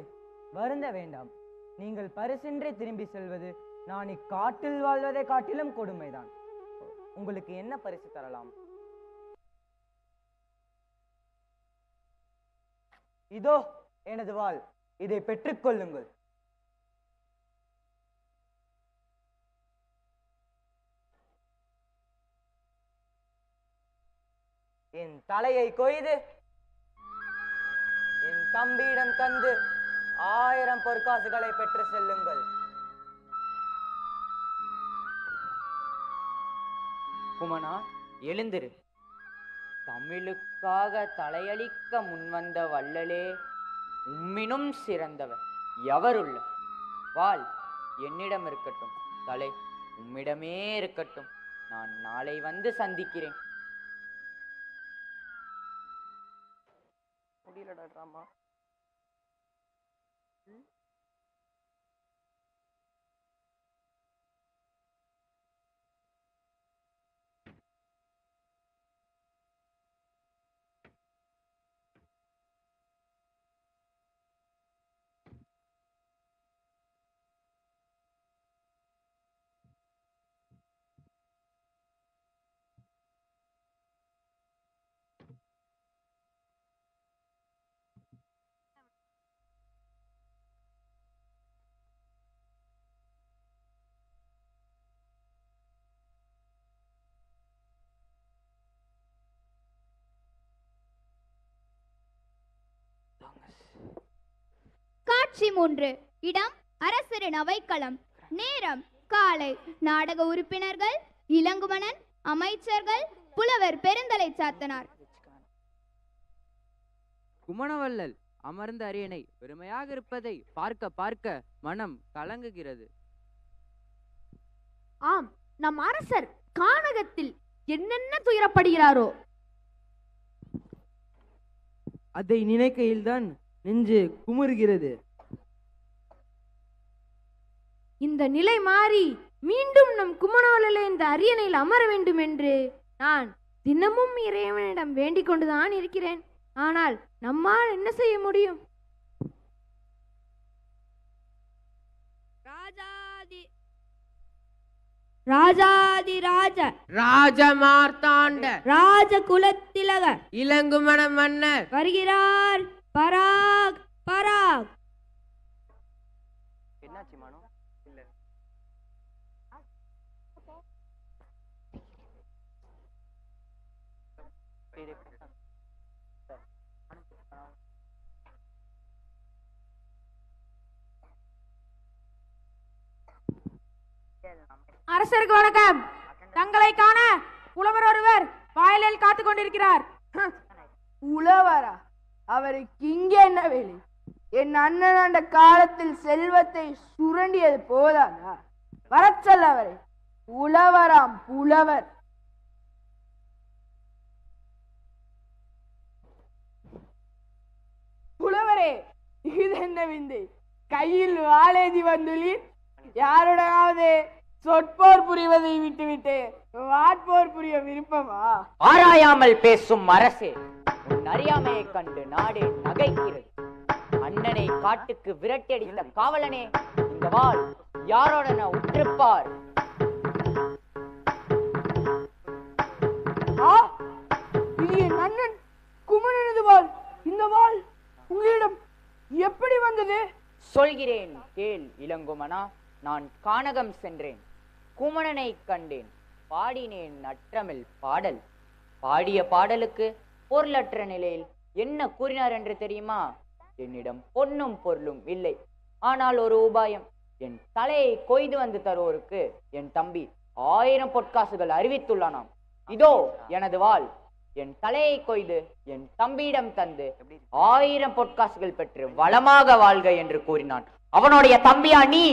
வருந்த வேண்டாம். நீங்கள் பரிசின்றி திரும்பி செல்வது நான் இக்காட்டில் வாழ்வதை காட்டிலும் கொடுமைதான். உங்களுக்கு என்ன பரிசு தரலாம்? இதோ எனது வாள், இதை பெற்றுக்கொள்ளுங்கள். என் தலையை கொய்து என் தம்பியிடம் தந்து 1000 பொற்காசுகளை பெற்று செல்லுங்கள். குமணா, எழுந்திரு. தமிழுக்காக தலையளிக்க முன்வந்த வள்ளலே, உம்மினும் சிறந்தவர் எவருள்ள? வாள் என்னிடம் இருக்கட்டும், தலை உம்மிடமே இருக்கட்டும். நான் நாளை வந்து சந்திக்கிறேன். முடியலடா ட்ராமா. காட்சி 3. இடம் அரசரின் அவைக்களம். நேரம் காலை. நாடக உறுப்பினர்கள் இளங்குமணன், அமைச்சர்கள், புலவர் பெருந்தலை சாத்தனார். குமணவள்ளல் அமர்ந்த அரியணை பெருமையாக இருப்பதை பார்க்க பார்க்க மனம் கலங்குகிறது. ஆம், நம் அரசர் கானகத்தில் என்னென்ன துயரப்படுகிறாரோ? அதை நினைக்கையில்தான் நெஞ்சு குமுறுகிறது. இந்த நிலை மாறி மீண்டும் நம் குமணவள்ளலை இந்த அரியணையில் அமர வேண்டும் என்று நான் தினமும் இறைவனிடம் வேண்டிக் கொண்டுதான் இருக்கிறேன். ஆனால் நம்மால் என்ன செய்ய முடியும்? ராஜாதிராஜ ராஜமார்த்தாண்ட ராஜகுலத்திலக இளங்குமண மன்னர் வருகிறார். பராக் பராக். என்னாச்சு மானோ? இல்ல அரசருக்கு வணக்கம். தங்களை காண புலவர் ஒருவர் வாயிலில் காத்து கொண்டிருக்கிறார். உழவரா? அவருக்கு இங்கே என்ன வேலை? என் அண்ணன் அந்த காலத்தில் செல்வத்தை சுரண்டியது போதாதா? வரச்சல் அவரை. உழவராம் புலவர். புலவரே, இது என்ன விந்தை? கையில் வாழேதி வந்துள்ளீர். யாருடனாவது சொற்போர் புரிவதை விட்டுவிட்டு வாட்போர் புரிய விருப்பமா? ஆராயாமல் பேசும் அரசே, உன் அறியாமையை கண்டு நாடே நகைக்கிறது. அண்ணனை காட்டுக்கு விரட்டியடித்த காவலனே, இந்த வாள் யாரோடன உற்றிருப்பார்? இது என் அண்ணன் குமரனது வாள். இந்த வாள் உங்களிடம் எப்படி வந்தது? சொல்கிறேன் கேள் இளங்குமனா. நான் கானகம் சென்றேன், குமணனை கண்டேன், பாடினேன் நற்றமிழ் பாடல். பாடிய பாடலுக்கு பொருளற்ற நிலையில் என்ன கூறினார் என்று தெரியுமா? என்னிடம் பொன்னும் பொருளும் இல்லை, ஆனால் ஒரு உபாயம். என் தலையை கொய்து வந்து தருவோருக்கு என் தம்பி 1000 பொற்காசுகள் அறிவித்துள்ளானாம். இதோ எனது வாள். என் தலையை கொய்து என் தம்பியிடம் தந்து 1000 பொற்காசுகள் பெற்று வளமாக வாழ்க என்று கூறினான். அவனுடைய தம்பியா நீ?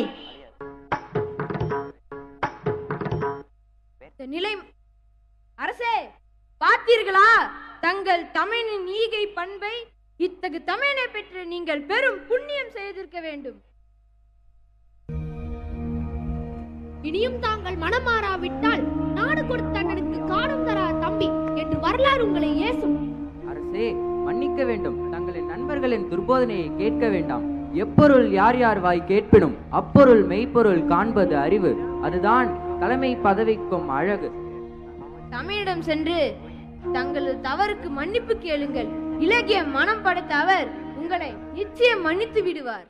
நிலை அரசே, பார்த்தீர்களா தங்கள் தமிழின் ஈகை பண்பை? இத்தகு தமிழனை பெற்று நீங்கள் பெரும் புண்ணியம் செய்திருக்க வேண்டும். இனியும் தாங்கள் மனம் மாறாவிட்டால் நாடு கொடுத்த அண்ணனுக்கு காணும் தரா தம்பி என்று வரலாறு உங்களை ஏசும். அரசே, மன்னிக்க வேண்டும். தங்களின் நண்பர்களின் துர்போதனையை கேட்க வேண்டாம். எப்பொருள் யார் யார் வாய் கேட்பினும் அப்பொருள் மெய்ப்பொருள் காண்பது அறிவு. அதுதான் தலைமை பதவிக்கும் அழகு. தமிழிடம் சென்று தங்களது தவறுக்கு மன்னிப்பு கேளுங்கள். இலக்கிய மனம் படைத்த அவர் உங்களை நிச்சயம் மன்னித்து விடுவார்.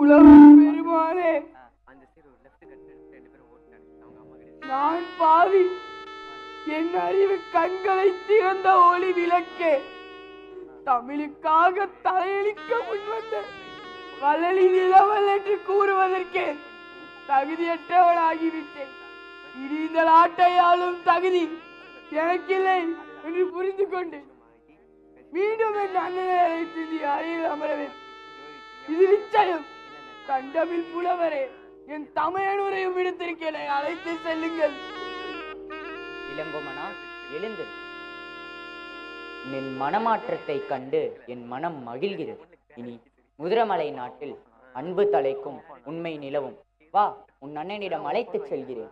உலகம் பெருமானே, நான் பாவி. என் அறிவு கண்களை திறந்த ஒளி விளக்கே. தமிழுக்காக தலையளிக்க முன்வந்த வள்ளலி நிலவல் என்று கூறுவதற்கே தகுதியற்றவனாகிவிட்டேன். இனி இந்த நாட்டை ஆளும் தகுதி எனக்கில்லை என்று புரிந்து கொண்டு மீண்டும் என் அண்ணனை அழைத்து அறையில் அமரவேன். இது நிச்சயம். கண்டமில் புலவரே, என் தமையனுரையும் விடுத்திருக்கேன், அழைத்து செல்லுங்கள். இளங்குமனா, எழுந்து. நின் மனமாற்றத்தை கண்டு என் மனம் மகிழ்கிறது. இனி முதிரமலை நாட்டில் அன்பு தலைக்கும் உண்மை நிலவும். வா, உன் அண்ணனிடம் அழைத்துச் செல்கிறேன்.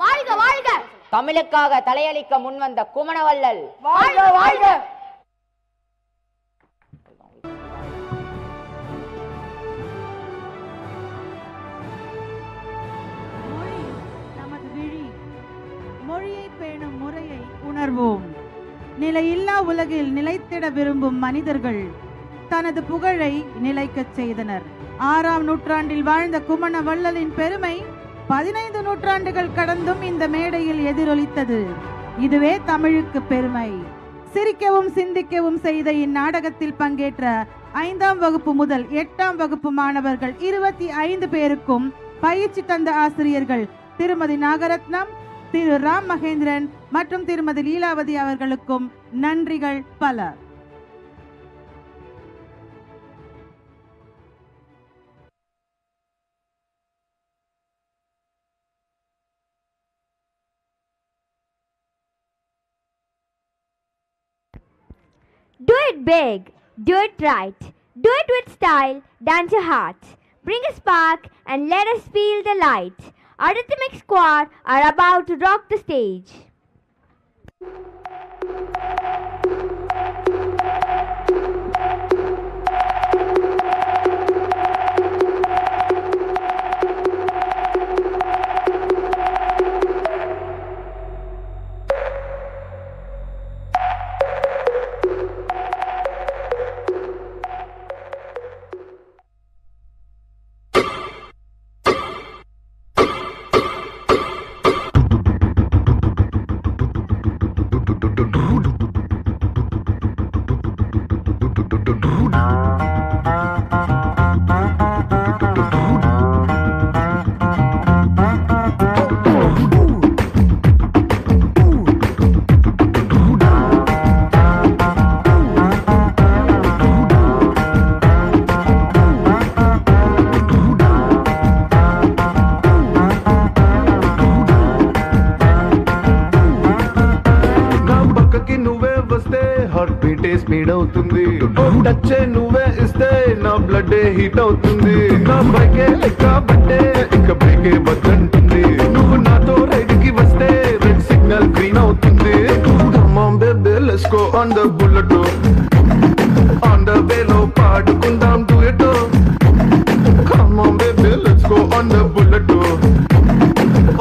வாழ்க வாழ்க! தமிழுக்காக தலையளிக்க முன்வந்த குமணவள்ளல் வாழ்க வாழ்க! நமது விழி மொழியை பேணும் முறையை உணர்வோம். நிலையில்லா உலகில் நிலைத்திட விரும்பும் மனிதர்கள் தனது புகழை நிலைக்கச் செய்தனர். 6ஆம் நூற்றாண்டில் வாழ்ந்த குமண வள்ளலின் பெருமை 15 நூற்றாண்டுகள் கடந்தும் இந்த மேடையில் எதிரொலித்தது. இதுவே தமிழுக்கு பெருமை. சிரிக்கவும் சிந்திக்கவும் செய்த இந்நாடகத்தில் பங்கேற்ற 5ஆம் வகுப்பு முதல் 8ஆம் வகுப்பு மாணவர்கள் 25 பேருக்கும் பயிற்சி தந்த ஆசிரியர்கள் திருமதி நாகரத்னம், திரு ராம் மகேந்திரன் மற்றும் திருமதி லீலாவதி அவர்களுக்கும் நன்றிகள் பல. Do it big, do it right, do it with style, dance your heart. Bring a spark and let us feel the light. Our rhythmic squad are about to rock the stage. Beat speed అవుతుంది. Oh టచ్చే నువ్వే ఇస్తే నా blood heat అవుతుంది. నా బైకే ఎక్కబట్టే ఇక బ్రేకే వద్దంటుంది. నువ్వు నాతో ride కి వస్తే రెడ్ సిగ్నల్ గ్రీన్ అవుతుంది. Come on baby let's go on the bullet. On the way లో పాడుకుందాం duet. Come on baby let's go on the bullet.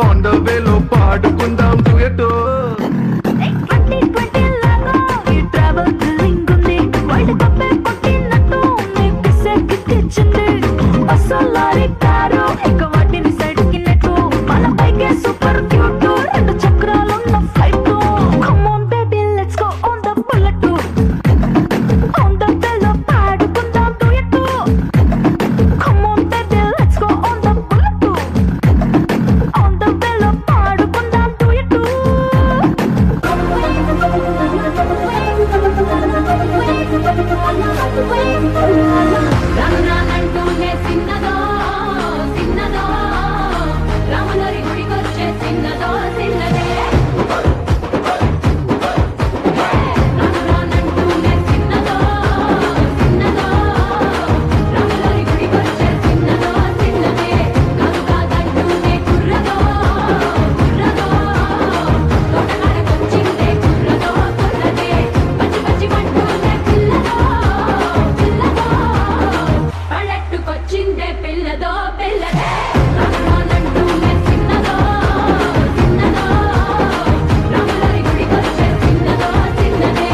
On the way లో పాడుకుందాం duet. సూపర్ క్యూట్ రెండు చక్రాలున్న flight. Come on baby let's go on the bullet. On the bello పాడుకుందాం duet. Come on baby let's go on the bullet. On the bello పాడుకుందాం duet. రానంటూనే చిన్నదో చిన్నదో రాములరి గుడికొచ్చే చిన్నదో చిన్నదే. రానంటూనే చిన్నదో చిన్నదో రాములరి గుడికొచ్చే చిన్నదో చిన్నదే. కాదు కాదంటూనే కుర్రదో కుర్రదో తోటకాడకొచ్చిందే కుర్రదో కుర్రదే. పచ్చి పచ్చి మంటూనే పిల్లదో పిల్లదో పళ్ళెట్టుకొచ్చిందే పిల్లదో పిల్లదే. రానంటూనే చిన్నదో చిన్నదో రాములరి గుడికొచ్చే చిన్నదో చిన్నదే.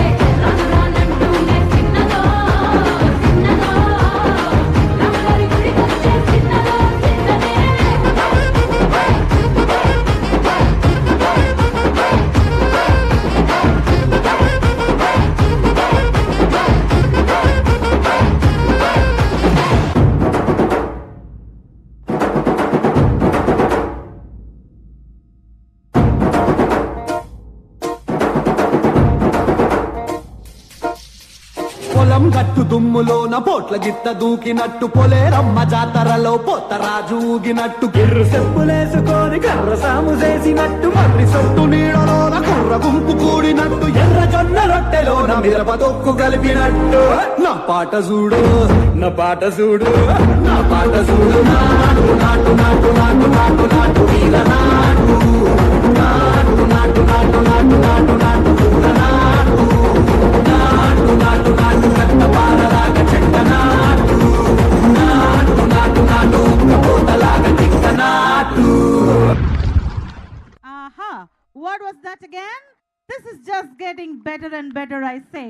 రానంటూనే చిన్నదో చిన్నదో రాములరి గుడికొచ్చే చిన్నదో చిన్నదే. పొలం గట్టు దుమ్ములోన పోట్ల గిత్త దూకినట్టు పొలేరమ్మ జాతరలో పోతరాజు ఊగినట్టు గిర్రు చెప్పులేసుకొని కర్ర సాము చేసినట్టు మర్రి సొట్టు నీడలోన కుర్ర గుంపు కూడినట్టు ఎర్ర జొన్న రొట్టెలోన మిరప తొక్కు కలిపినట్టు నా పాట చూడు నా పాట చూడు నా పాట చూడు నాటు నాటు నాటు నాటు నాటు నాటు వీర నాటు నాటు నాటు నాటు నాటు నాటు నాటు పూల నాటు నాటు నాటు నాటు కట్ట పారలాగా చెట్ట నాటు నాటు నాటు నాటు పోతలాగా తిక్క నాటు. Aha! What was that again? This is just getting better and better, I say.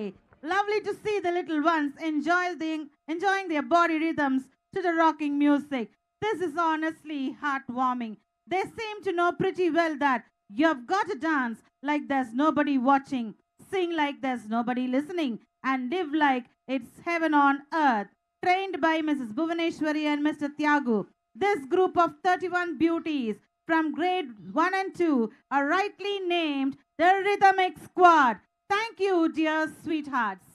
Lovely to see the little ones enjoying their body rhythms to the rocking music. This is honestly heartwarming. They seem to know pretty well that you've got to dance like there's nobody watching, sing like there's nobody listening, and live like it's heaven on earth. Trained by Mrs. Bhuvaneshwari and Mr. Tyagu, this group of 31 beauties from grade 1 and 2 are rightly named the Rhythmic Squad. Thank you, dear sweethearts.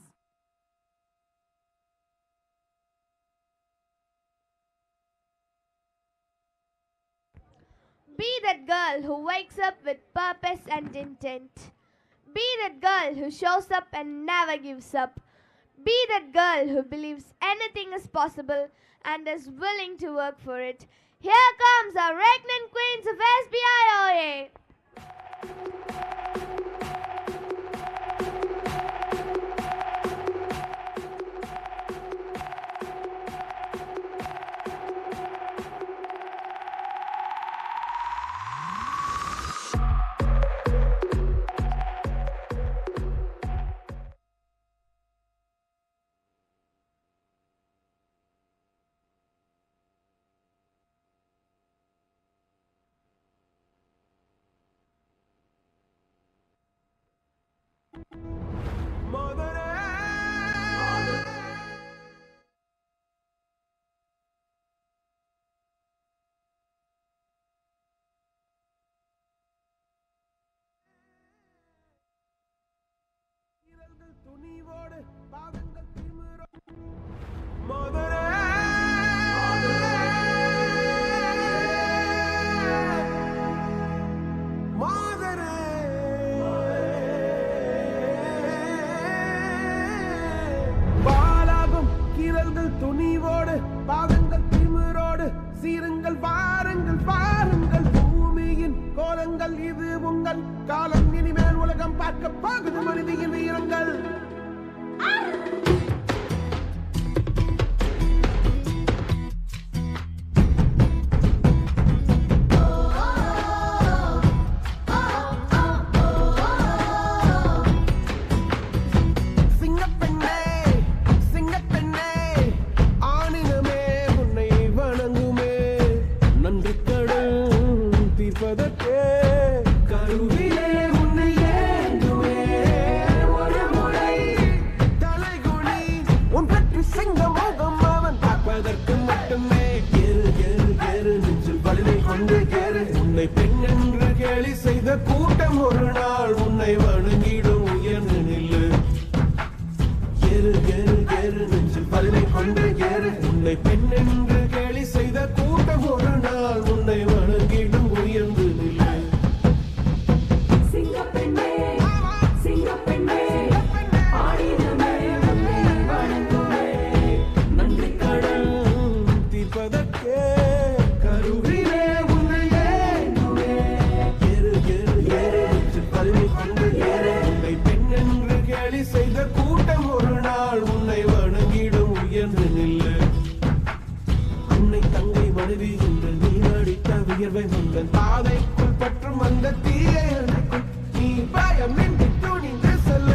Be that girl who wakes up with purpose and intent. Be that girl who shows up and never gives up. Be that girl who believes anything is possible and is willing to work for it. Here comes our regnant queens of Sbioa. துணிவோடு பாதங்கள் திமிரோடு சீருங்கள் வாருங்கள் வாருங்கள் பூமியின் கோலங்கள் இது உங்கள் காலம் இனிமேல் உலகம் பார்க்க போகுது மனிதியின் வீரங்கள் உன்னை பெண் என்று கேலி செய்த கூட்டம் ஒரு நாள் உன்னை வணங்கிடும் உயர்ந்து நில்லு ஏறு ஏறு ஏறு நெஞ்சில் பல்லை கொண்டு ஏறு உன்னை பெண் என்று கேலி செய்த கூட்டம் ஒரு நாள் உன்னை வணங்கிடும் உயர்ந்து நில்லு சிங்கப்பெண்ணே சிங்கப்பெண்ணே ஆடினமே உன்னை வணங்குமே நன்றி கடன் தீர்ப்பதற்கே செய்த கூட்டம் ஒரு நாள் உன்னை வணங்கிடும் உயர்ந்து நில்லு உன்னை தங்கை மனைவி என்று நீ அடித்த வியர்வை உங்கள் பாதைக்குள் பற்றும் அந்த தீயை அணைக்கும் நீ பயமின்றி துணிந்து செல்ல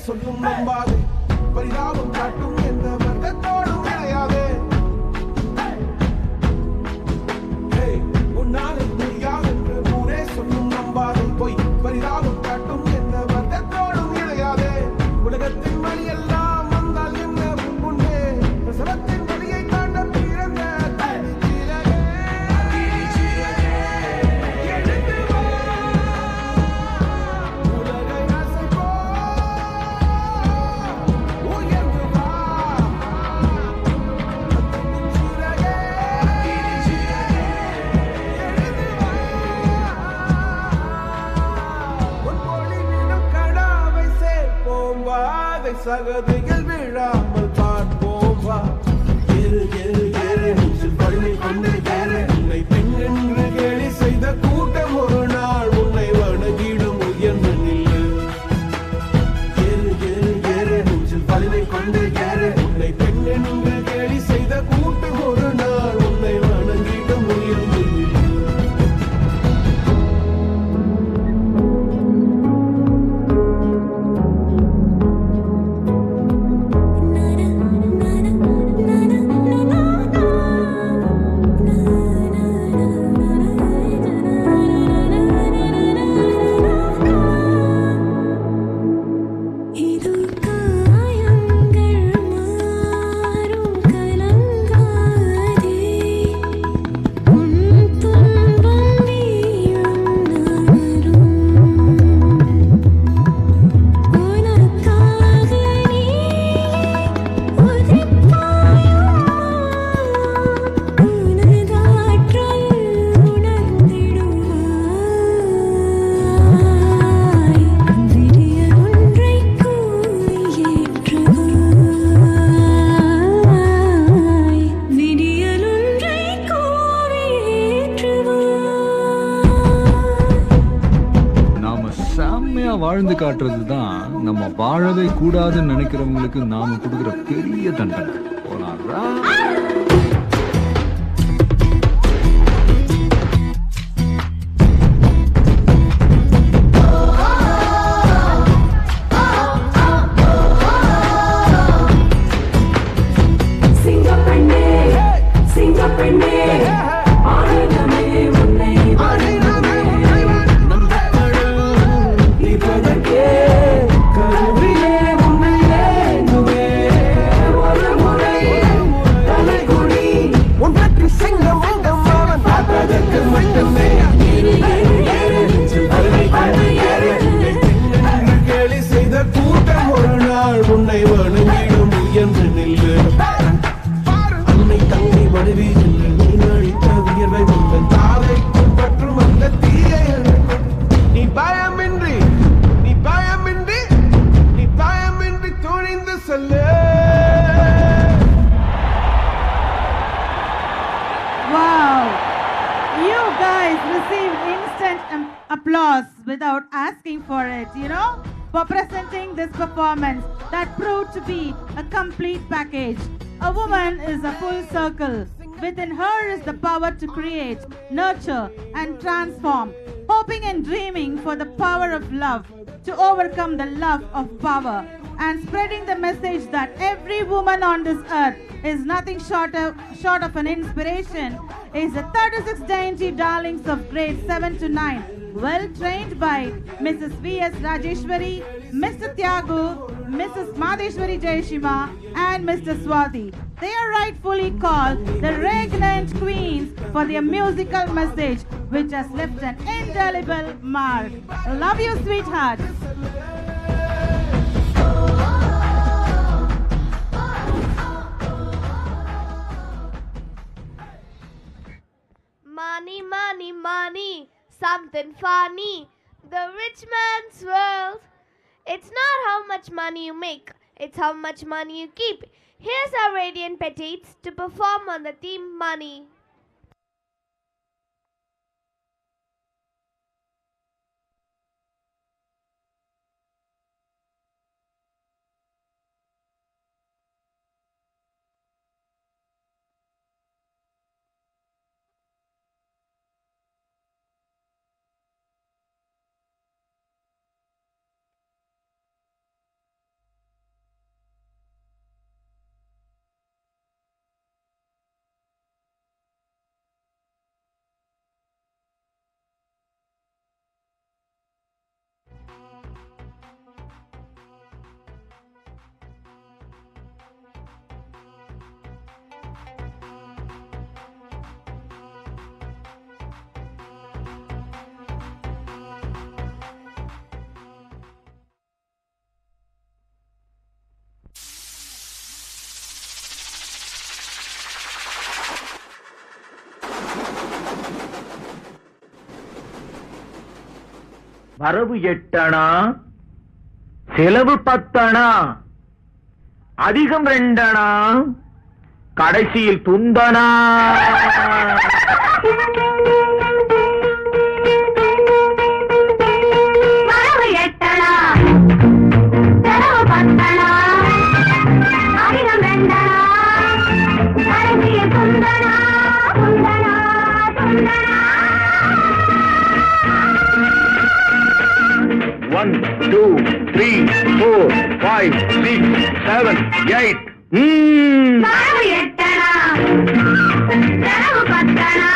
சொல்லும் நம்பாதே பரிதாபம் காட்டும் எந்த வர்க்கத்தோடும் இணையாதே உன்னால் முடியாது என்று ஊரே சொல்லும் நம்பாதே பொய் பரிதாபம் காட்டும் எந்த வர்க்கத்தோடும் இணையாதே உலகத்தின் வழி எல்லாம் வந்தால் என்ன முன்பே பிரசவத்தின் வழியை தாண்ட பிறந்த சகதிகள் விழாமல் பார்ப்போம் வா ஏறு ஏறு ஏறு நெஞ்சில் பழுமை கொண்டு ஏறு உன்னை பெண் என்று கேலி செய்த கூட்டம் ஒரு நாள் உன்னை வணங்கிடும் உயர்ந்து நில்லு ஏறு ஏறு ஏறு நெஞ்சில் பழுமை கொண்டு ஏறு உன்னை பெண் என்று கேலி செய்த கூட்டம் ஒரு நாள் உன்னை வணங்கிடும் உயர்ந்து நில்லு வாழ்ந்து காட்டுறது தான் நம்ம வாழவே கூடாதுன்னு நினைக்கிறவங்களுக்கு நாம கொடுக்குற பெரிய தண்டனை. without asking for it, for presenting this performance that proved to be a complete package. A woman is a full circle. Within her is the power to create, nurture, and transform, hoping and dreaming for the power of love to overcome the love of power, and spreading the message that every woman on this earth is nothing short of an inspiration, is the 36 dainty darlings of grades 7 to 9, well trained by Mrs. V.S. Rajeshwari, Mr. Tyagu, Mrs. Madheshwari Jayashima, and Mr. Swati. They are rightfully called the regnant queens for their musical message, which has left an indelible mark. Love you, sweethearts. Money, money, money, something funny. The rich man's world. It's not how much money you make, it's how much money you keep. Here's our Radiant Petites to perform on the theme Money. வரவு 8 அணா, செலவு 10 அணா, அதிகம் 2 அணா, கடைசியில் துந்தனா. வரவு 8 அணா, செலவு 10 அணா, அதிகம் 2 அணா, கடைசியில் துந்தனா, துந்தனா, துந்தனா. 1, 2, 3, 4, 5, 6, 7, 8. வரவு 8 அணா, செலவு 10 அணா,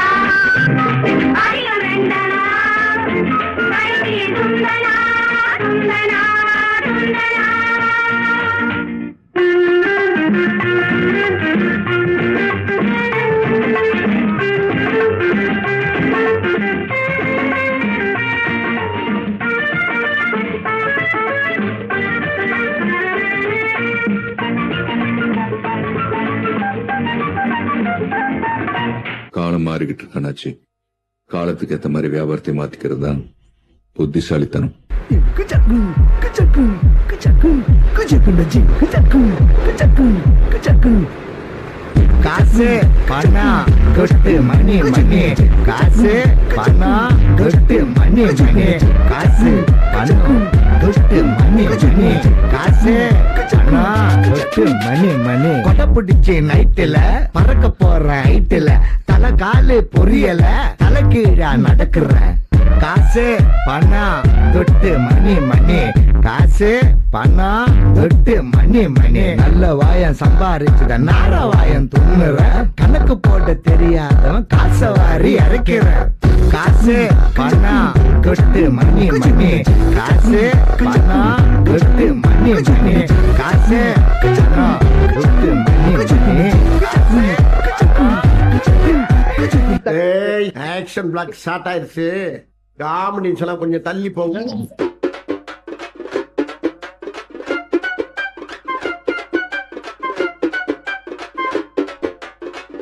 அதிகம் 2 அணா, கடைசியில் துந்தனா, துந்தனா, துந்தனா. காலம் மாறிக்கிட்டு இருக்கானாச்சு. காலத்துக்கு ஏத்த மாதிரி வியாபாரத்தை மாத்திக்கிறது தான் புத்திசாலித்தனம். காசு பணம் கொட்டு மணி மணி, காசு பணம் கொட்டு மணி மணி, காசு பணம் கொட்டு மணி மணி, காசு பணம் கொட்டு மணி மணி. கொடை பிடிச்சி நைட்டுல பறக்க போற ஹைட்டுல தலை காலு பொரியல தலை கீழா நடக்கிறேன். காசு பணம் தொட்டு மணி மணி, காசு பணம் தொட்டு மணி மணி. நல்ல வாயம் சம்பாரிச்சுத நார வாயம் துண்ணுற, கணக்கு போட தெரியாதவன் காசை வாரி இறக்கிற. காசு பணம் தொட்டு மணி மணி, காசு பணம் தொட்டு மணி மணி, காசு பணம் தொட்டு மணி மணி. ஆக்ஷன் பிளாக் ஸ்டார்ட் ஆயிருச்சு. காமெடின்ஸ் எல்லாம் கொஞ்சம் தள்ளி போங்க.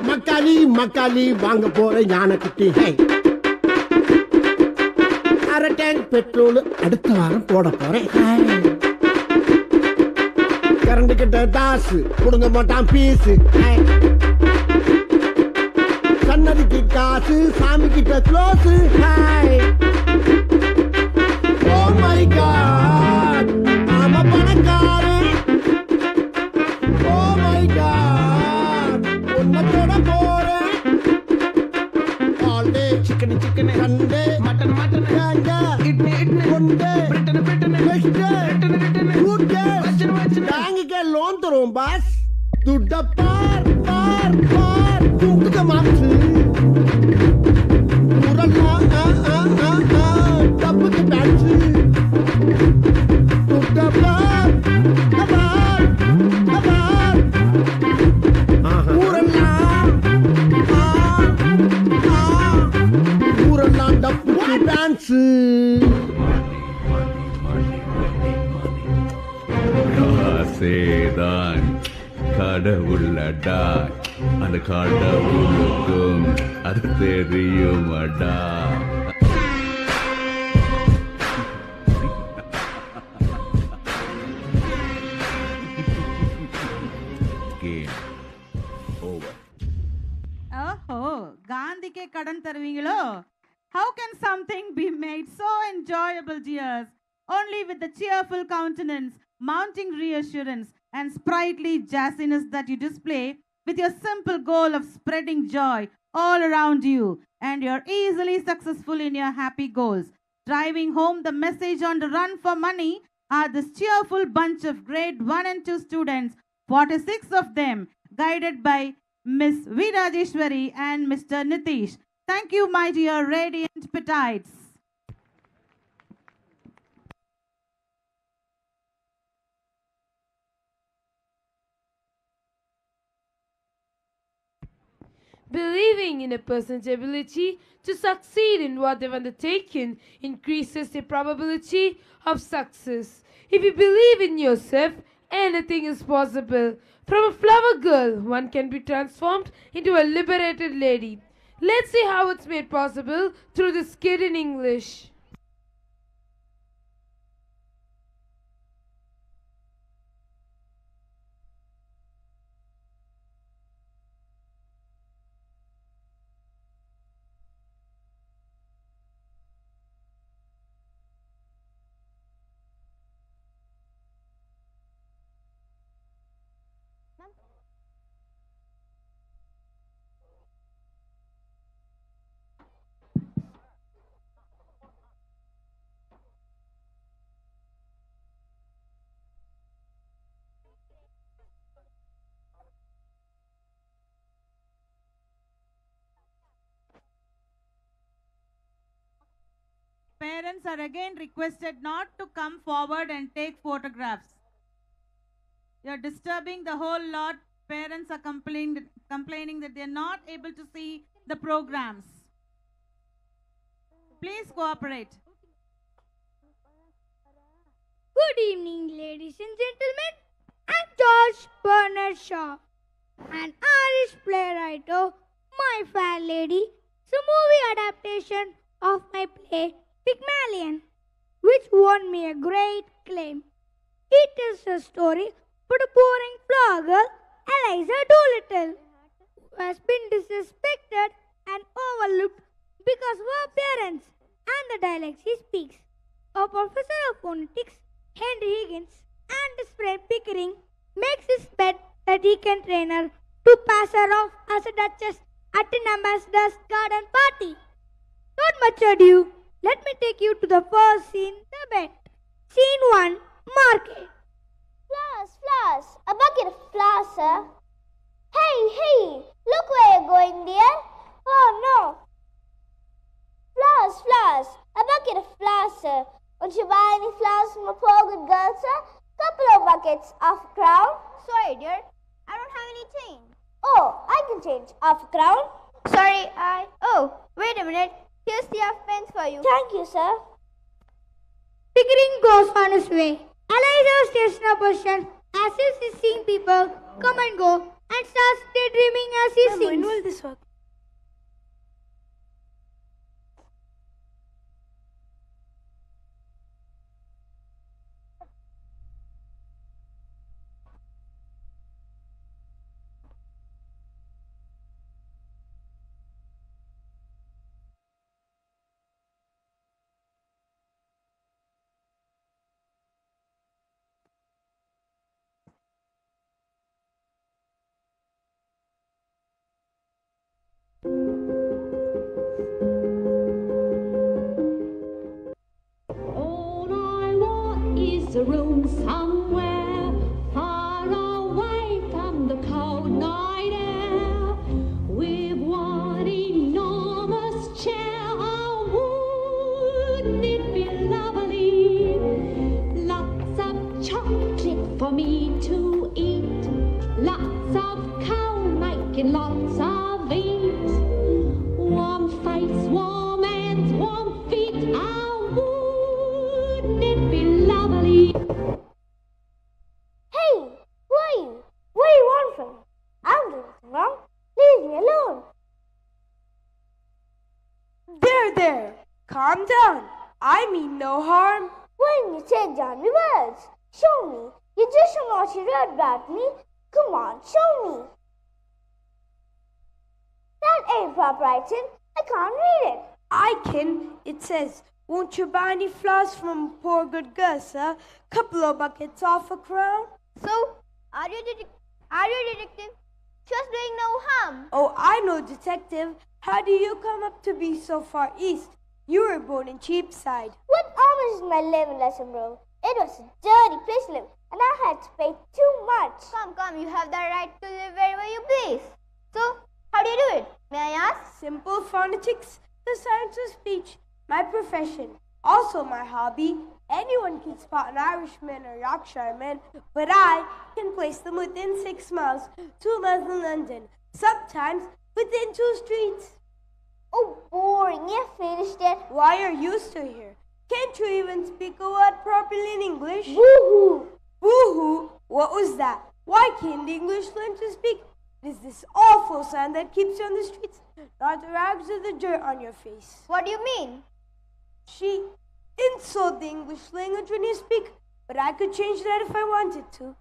மக்காளி மக்காளி வாங்க போற யானைக்குட்டி. அரை டேங்க் பெட்ரோல் அடுத்த வாரம் போட போறேன். கரண்ட் கிட்ட தாசு கொடுங்க மாட்டான் பீஸு. சன்னதிக்கு காசு சாமி கிட்ட க்ளோஸ். கொண்டு பேங்குக்கே லோன் தருவோம் பாஸ் துட்ட பார் பார் பார் தூக்குத மாற்று டப்புக்கு பேச்சு துட்ட பார் பார் பார் ஊரெல்லாம் ஊரெல்லாம் டப்புக்கு டான்ஸு காசேதான் கடவுளடா அந்த கடவுளுக்கும் அது தெரியுமடா Game over. Oh, Gandhi ke kadan tarvingalo. How can something be made so enjoyable, dears? Only with the cheerful countenance, mounting reassurance, and sprightly jazziness that you display with your simple goal of spreading joy all around you, and you're easily successful in your happy goals. Driving home the message on the run for money are this cheerful bunch of grade 1 and 2 students, 46 of them, guided by Miss V. Rajeshwari and Mr. Nitish. Thank you, my dear radiant petites. Believing in a person's ability to succeed in what they've undertaken increases the probability of success. If you believe in yourself, anything is possible. From a flower girl, one can be transformed into a liberated lady. Let's see how it's made possible through this skit in English. Parents are again requested not to come forward and take photographs. You're disturbing the whole lot. Parents are complaining that they're not able to see the programs. Please cooperate. Good evening, ladies and gentlemen. I'm George Bernard Shaw, an Irish playwright of My Fair Lady. It's a movie adaptation of my play Pygmalion, which won me a great acclaim. It is a story about a boring flower girl, Eliza Doolittle, who has been disrespected and overlooked because of her appearance and the dialect she speaks. A professor of phonetics, Henry Higgins, and his friend Pickering makes his bet that he can train her to pass her off as a duchess at an ambassador's garden party. Not much ado, let me take you to the first scene, the bet. Scene 1, Market. Flowers, flowers, a bucket of flowers, sir. Hey, hey, look where you're going, dear. Oh, no. Flowers, flowers, a bucket of flowers, sir. Won't you buy any flowers from a poor good girl, sir? Couple of buckets, half a crown. Sorry, dear, I don't have any change. Oh, I can change half a crown. Sorry, Oh, wait a minute. Here's the halfpence for you. Thank you, sir. Pickering goes on his way. Eliza stays in a position as if he's seeing people come and go and starts daydreaming as he sings. When will this work? a room somewhere far away from the cold night air, with one enormous chair. Oh, wouldn't it be lovely? Lots of chocolate for me to eat, lots of coal making lots of heat. Warm face, warm hands, warm feet. Oh, wouldn't it be lovely? Hey, who are you? What do you want from me? I'm doing nothing wrong. Leave me alone. There. Calm down. I mean no harm. When you say down me words, show me. You just don't know what you read about me. Come on, show me. That ain't proper writing. I can't read it. I can. It says, won't you buy any flowers from a poor good girl, sir? Couple of buckets off a crown. So, are you detective? Just doing no harm. Oh, I know, detective. How do you come up to be so far east? You were born in Cheapside. What almost is my living lesson, bro? It was a dirty place to live, and I had to pay too much. Come, you have the right to live wherever you please. So, how do you do it? May I ask? Simple phonetics, the science of speech, my profession, also my hobby. Anyone can spot an Irishman or Yorkshireman, but I can place them within 6 miles, 2 miles in London, sometimes within 2 streets. Oh, boring. You finished it. Why are you still here? Can't you even speak a word properly in English? Woohoo! Woohoo! What was that? Why can't the English learn to speak? It is this awful sound that keeps you on the streets, not the rags or the dirt on your face. What do you mean? She insult the English language when you speak, but I could change that if I wanted to.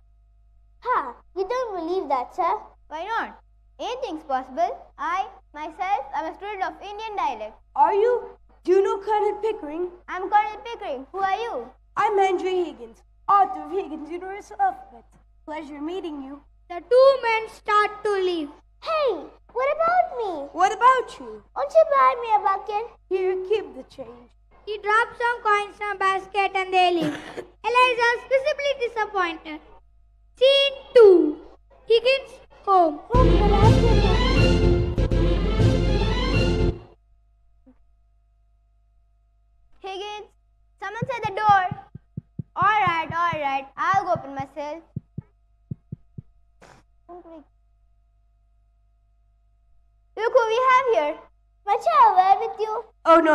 Ha! You don't believe that, sir? Why not? Anything's possible. I, myself, am a student of Indian dialect. Are you? Do you know Colonel Pickering? I'm Colonel Pickering. Who are you? I'm Henry Higgins, author of Higgins' Universal Alphabet. Pleasure meeting you. The two men start to leave. Hey, what about me? What about you? Won't you buy me a bucket? Here, keep the change. He drops some coins in a basket and they leave. Eliza is visibly disappointed. Scene 2. Higgins home. Higgins, someone's at the door. Alright. I'll go open myself. Look who we have here. My child, where with you? Oh, no.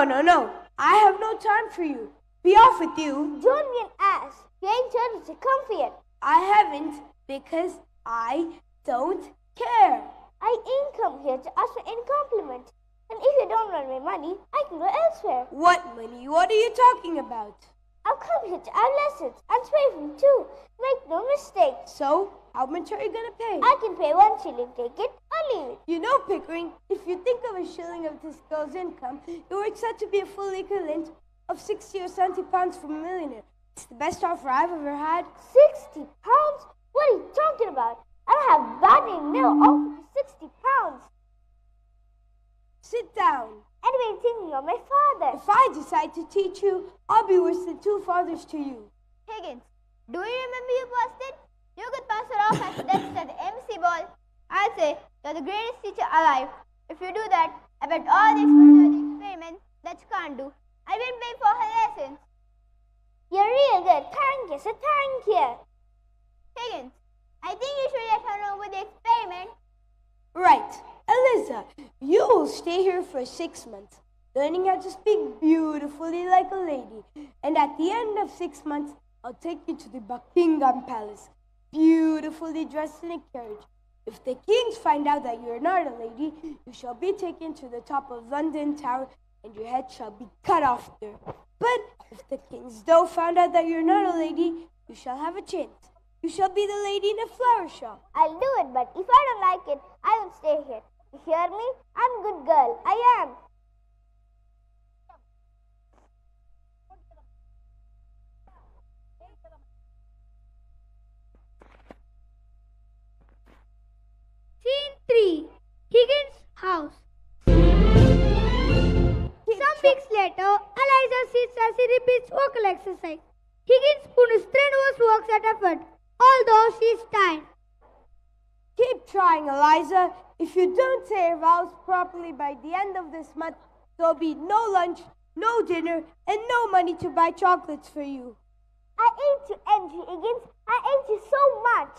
I have no time for you. Be off with you. Don't be an ass. You ain't told us to come for yet. I haven't because I don't care. I ain't come here to ask for any compliment. And if you don't want my money, I can go elsewhere. What money? What are you talking about? I've come here to have lessons and to pay for them too. Make no mistake. So, how much are you going to pay? I can pay 1 shilling, take it or leave it. You know, Pickering, if you think of a shilling of this girl's income, it works out to be a full equivalent of 60 or 70 pounds from a millionaire. It's the best offer I've ever had. 60 pounds? What are you talking about? I don't have badly no offer for 60 pounds. Sit down. Anyway, thinking of my father. If I decide to teach you, I'll be worse than 2 fathers to you. Higgins, do you remember you busted? You could pass it off as death at the MC ball. I'd say you're the greatest teacher alive. If you do that, I bet all the experiments that you can't do, I will pay for her lessons. You're real good. Thank you, sir. Thank you. Higgins, I think you should let her know with the experiment. Right. Eliza, you will stay here for 6 months, learning how to speak beautifully like a lady. And at the end of 6 months, I'll take you to the Buckingham Palace, beautifully dressed in a carriage. If the kings find out that you are not a lady, you shall be taken to the top of London Tower, and your head shall be cut off there. But if the kings don't find out that you're not a lady, you shall have a chance. You shall be the lady in a flower shop. I'll do it, but if I don't like it, I won't stay here. You hear me? I'm a good girl. I am. Scene 3. Higgins' house. Some weeks later, Eliza sits as he repeats vocal exercise. Higgins put strenuous works at effort, although she's tired. Keep trying, Eliza. If you don't say your vows properly by the end of this month, there'll be no lunch, no dinner, and no money to buy chocolates for you. I hate you, MG Higgins. I hate you so much.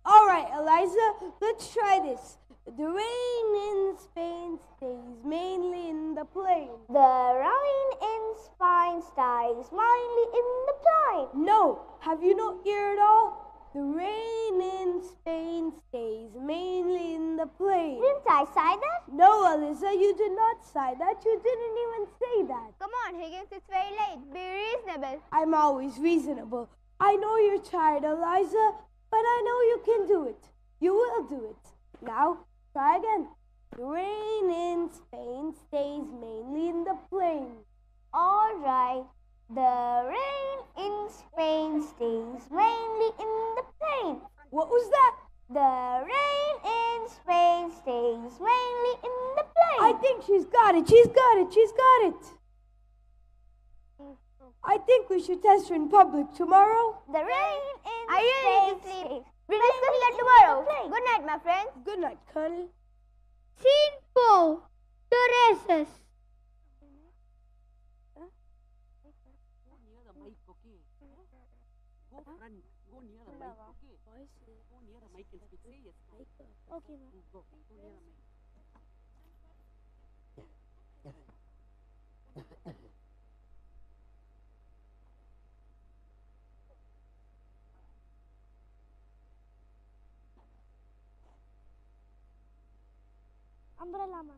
All right, Eliza, let's try this. The rain in Spain stays mainly in the plain. The rain in Spain stays mainly in the plain. No, have you no ear at all? The rain in Spain stays mainly in the plain. Didn't I say that? No, Eliza, you did not say that. You didn't even say that. Come on, Higgins, it's very late. Be reasonable. I'm always reasonable. I know you're tired, Eliza, but I know you can do it. You will do it. Now, try again. The rain in Spain stays mainly in the plain. All right. The rain in Spain stays mainly in the plain. What was that? The rain in Spain stays mainly in the plain. I think she's got it. She's got it. She's got it. I think we should test her in public tomorrow. The rain in Spain stays. We'll discuss that tomorrow. Good night, my friends. Good night, Colonel. Scene 4. The races. Okay, umbrella man.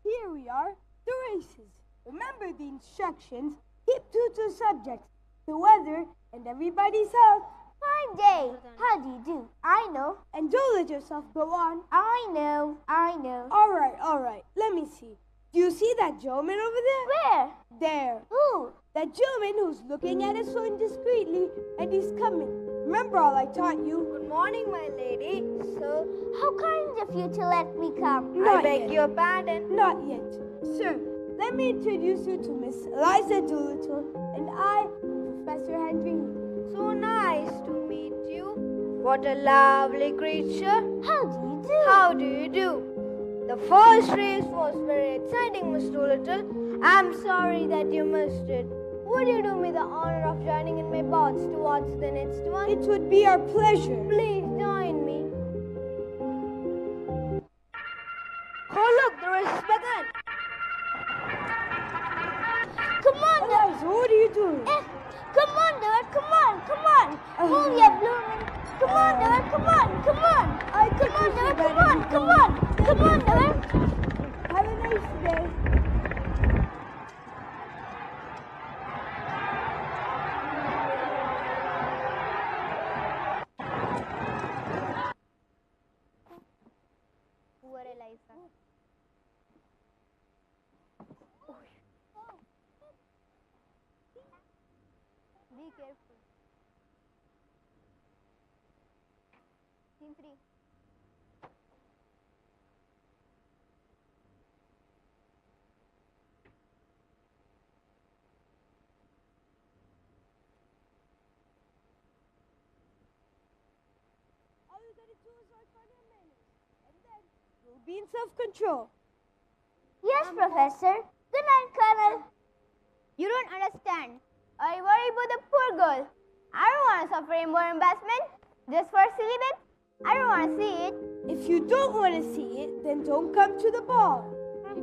Here we are, the races. Remember the instructions. Keep to subjects, the weather, and everybody's health. Fine day. How do you do? I know. And don't let yourself go on. I know. All right. Let me see. Do you see that gentleman over there? Where? There. Who? That gentleman who's looking at us so indiscreetly, and he's coming. Remember all I taught you? Good morning, my lady. So, how kind of you to let me come. Not I beg yet. your pardon. Not yet. Sir, let me introduce you to Miss Eliza Doolittle, and I, Professor Henry. So nice to meet you. What a lovely creature. How do you do? The first race was very exciting, Miss Doolittle. I'm sorry that you missed it. Would you do me the honor of joining in my bots towards the next one? It would be our pleasure. Please join me. Oh look, the race has begun. Come on, Eliza, what are you doing? come on, Dad, come on. Move your blooming. Come on, Dad, come on. Come on, Dad, come on, Dad. Have a nice day. Poor Eliza. Be careful. Scene 3. All you gotta do is work on your manners, and then you'll be in self-control. Yes, Professor. Good night, Colonel. You don't understand. I worry about the poor girl. I don't want to suffer any more embarrassment just for a silly bit. I don't want to see it. If you don't want to see it, then don't come to the ball.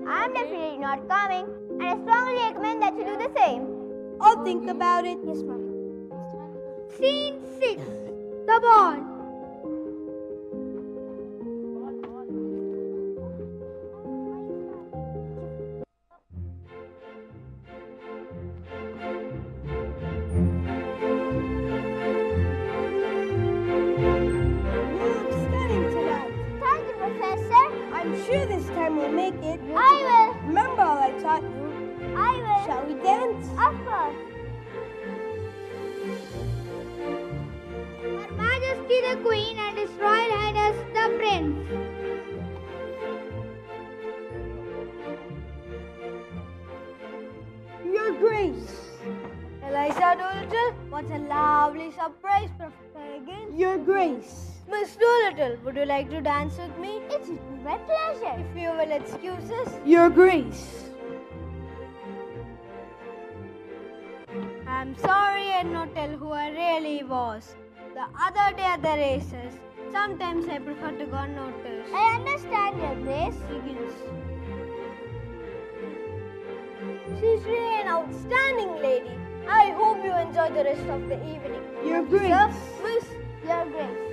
I'm definitely not coming, and I strongly recommend that you do the same. I'll think about it. Yes, ma'am. Scene 6. The ball. Thank you, Professor. I'm sure this time we'll make it. I will. Remember all I taught you. I will. Shall we dance? Of course. Her Majesty the Queen and His Royal Highness What a lovely surprise, Professor Higgins. Your Grace. Miss Doolittle, would you like to dance with me? It would be my pleasure. If you will excuse us. Your Grace. I'm sorry I not tell who I really was. The other day at the races, sometimes I prefer to go unnoticed. I understand, Your Grace. Higgins. She's really an outstanding lady. I hope you enjoy the rest of the evening. Your Sir, Grace. Miss, Your Grace.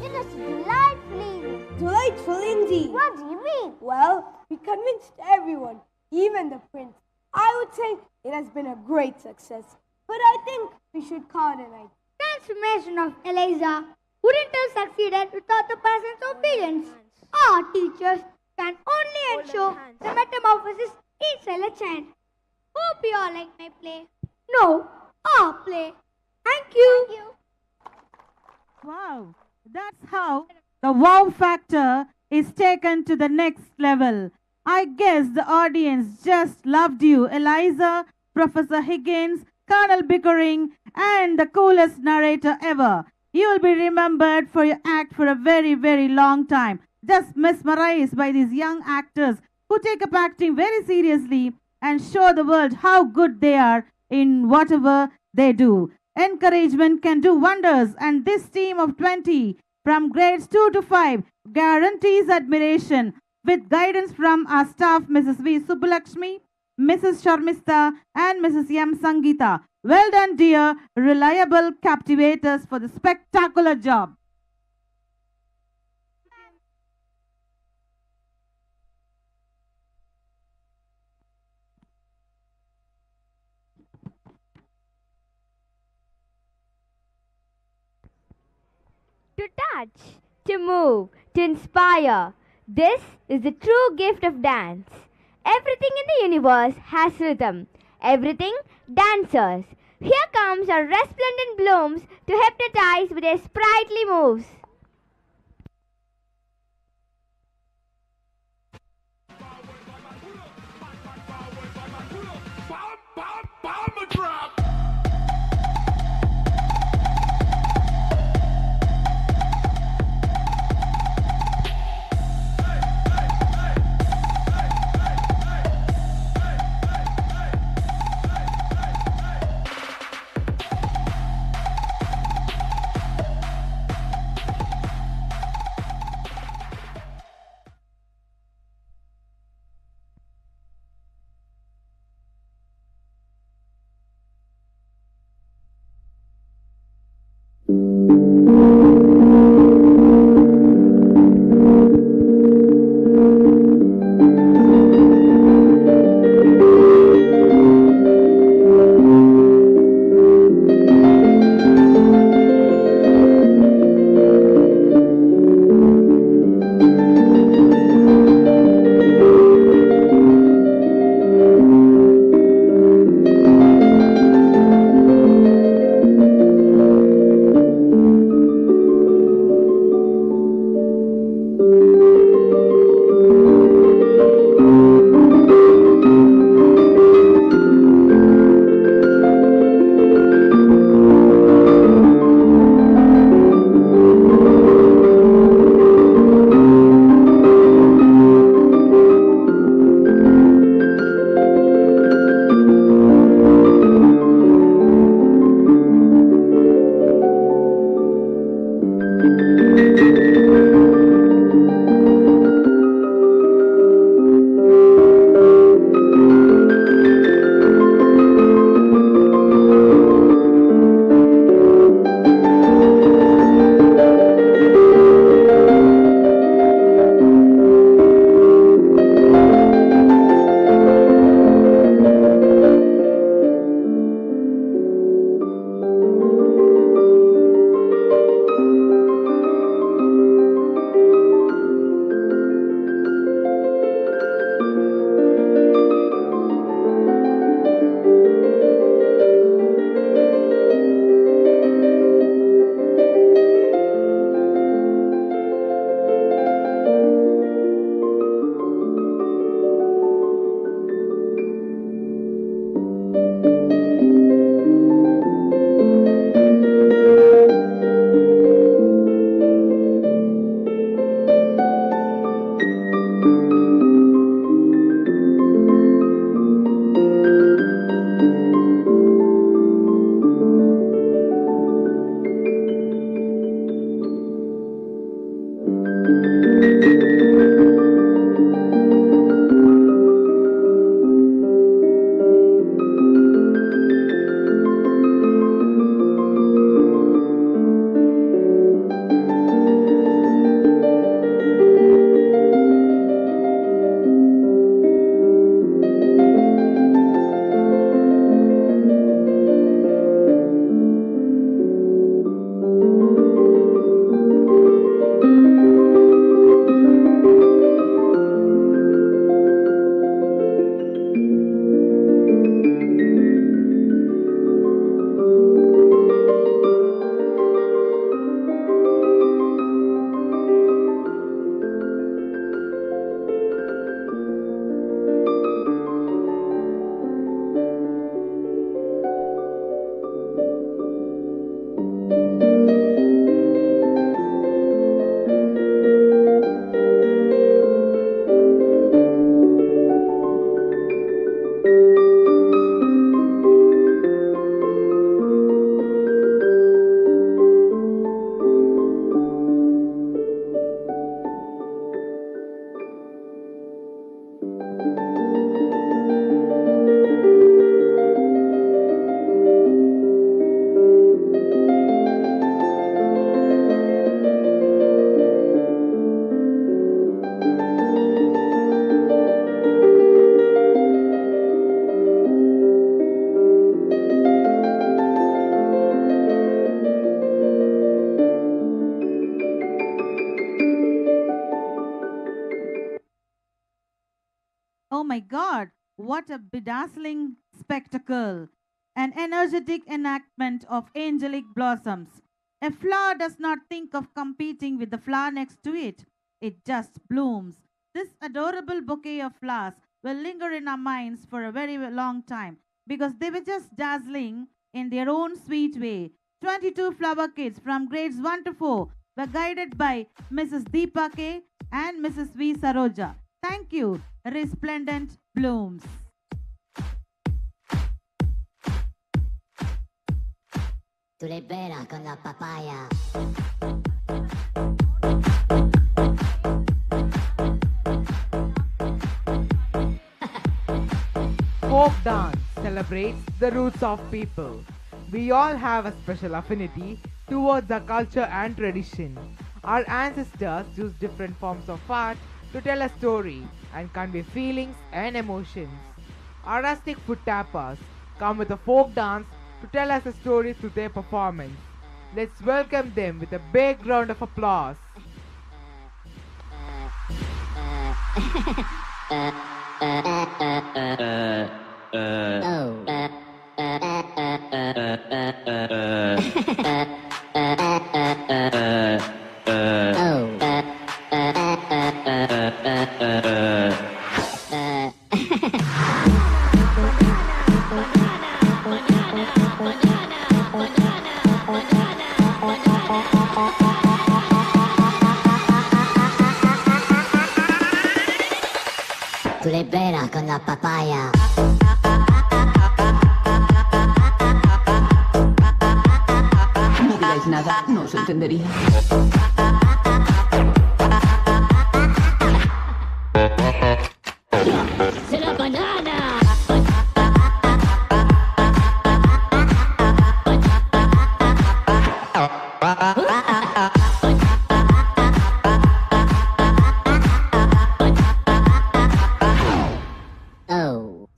It was a delightful evening. Delightful indeed. What do you mean? Well, we convinced everyone, even the prince. I would say it has been a great success. But I think we should call it a night. Transformation of Eliza wouldn't have succeeded without the presence of villains. Our teachers can only ensure the metamorphosis inside a child. Hope you all like my play. No, our play. Thank you. Wow, that's how the wow factor is taken to the next level. I guess the audience just loved you, Eliza, Professor Higgins, Colonel Bickering, and the coolest narrator ever. You will be remembered for your act for a very, very long time. Just mesmerized by these young actors who take up acting very seriously and show the world how good they are in whatever they do. Encouragement can do wonders, and this team of 20 from grades 2 to 5 guarantees admiration with guidance from our staff, Mrs. V. Subbulakshmi, Mrs. Sharmista, and Mrs. M. Sangeeta. Well done, dear, reliable captivators for the spectacular job. To touch, to move, to inspire. This is the true gift of dance. Everything in the universe has rhythm. Everything dancers. Here comes our resplendent blooms to hypnotize with their sprightly moves. my God, what a bedazzling spectacle! An energetic enactment of angelic blossoms. A flower does not think of competing with the flower next to it. It just blooms. This adorable bouquet of flowers will linger in our minds for a very long time because they were just dazzling in their own sweet way. 22 flower kids from grades 1 to 4 were guided by Mrs. Deepa K. and Mrs. V. Saroja. Thank you, resplendent blooms. Tu le bella con la papaya. Folk dance celebrates the roots of people. We all have a special affinity towards our culture and tradition. Our ancestors used different forms of art to tell a story and convey feelings and emotions. Our rustic foot tappers come with a folk dance to tell us a story through their performance. Let's welcome them with a big round of applause. Tu le bella con la papaya. No digáis nada, no os entendería. ¡Se la banana! Oh.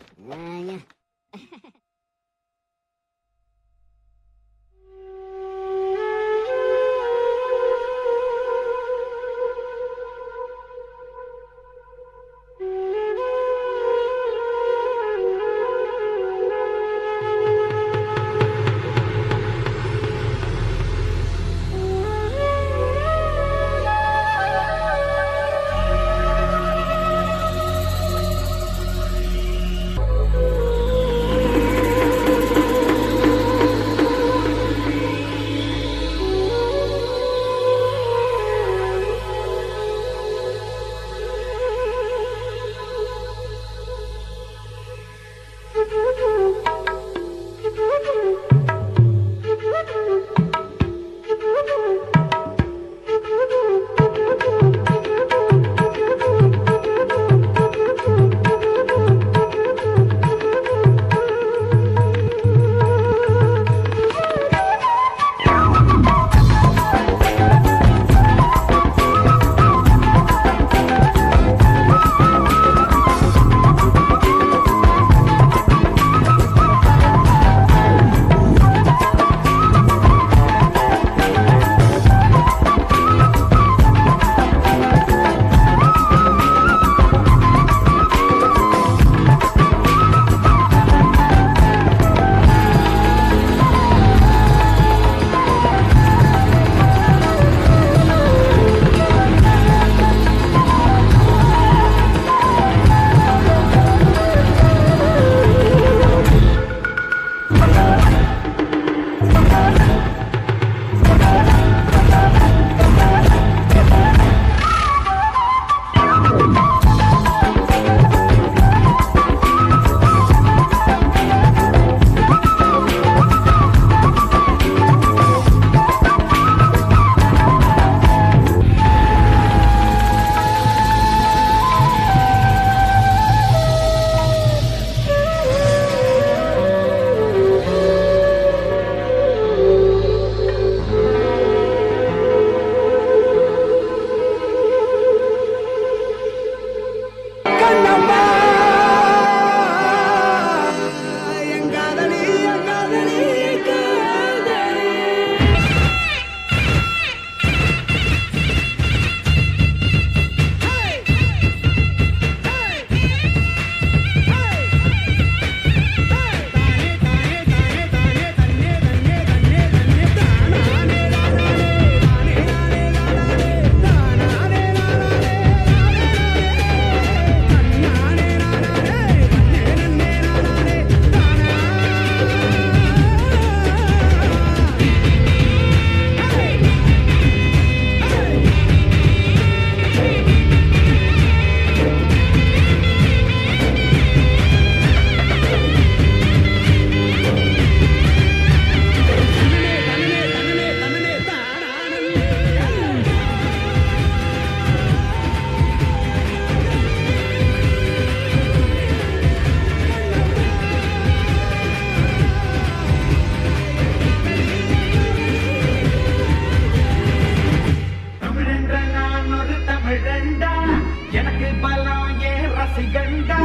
எனக்கு பலம் ஏன் ரசிகண்டா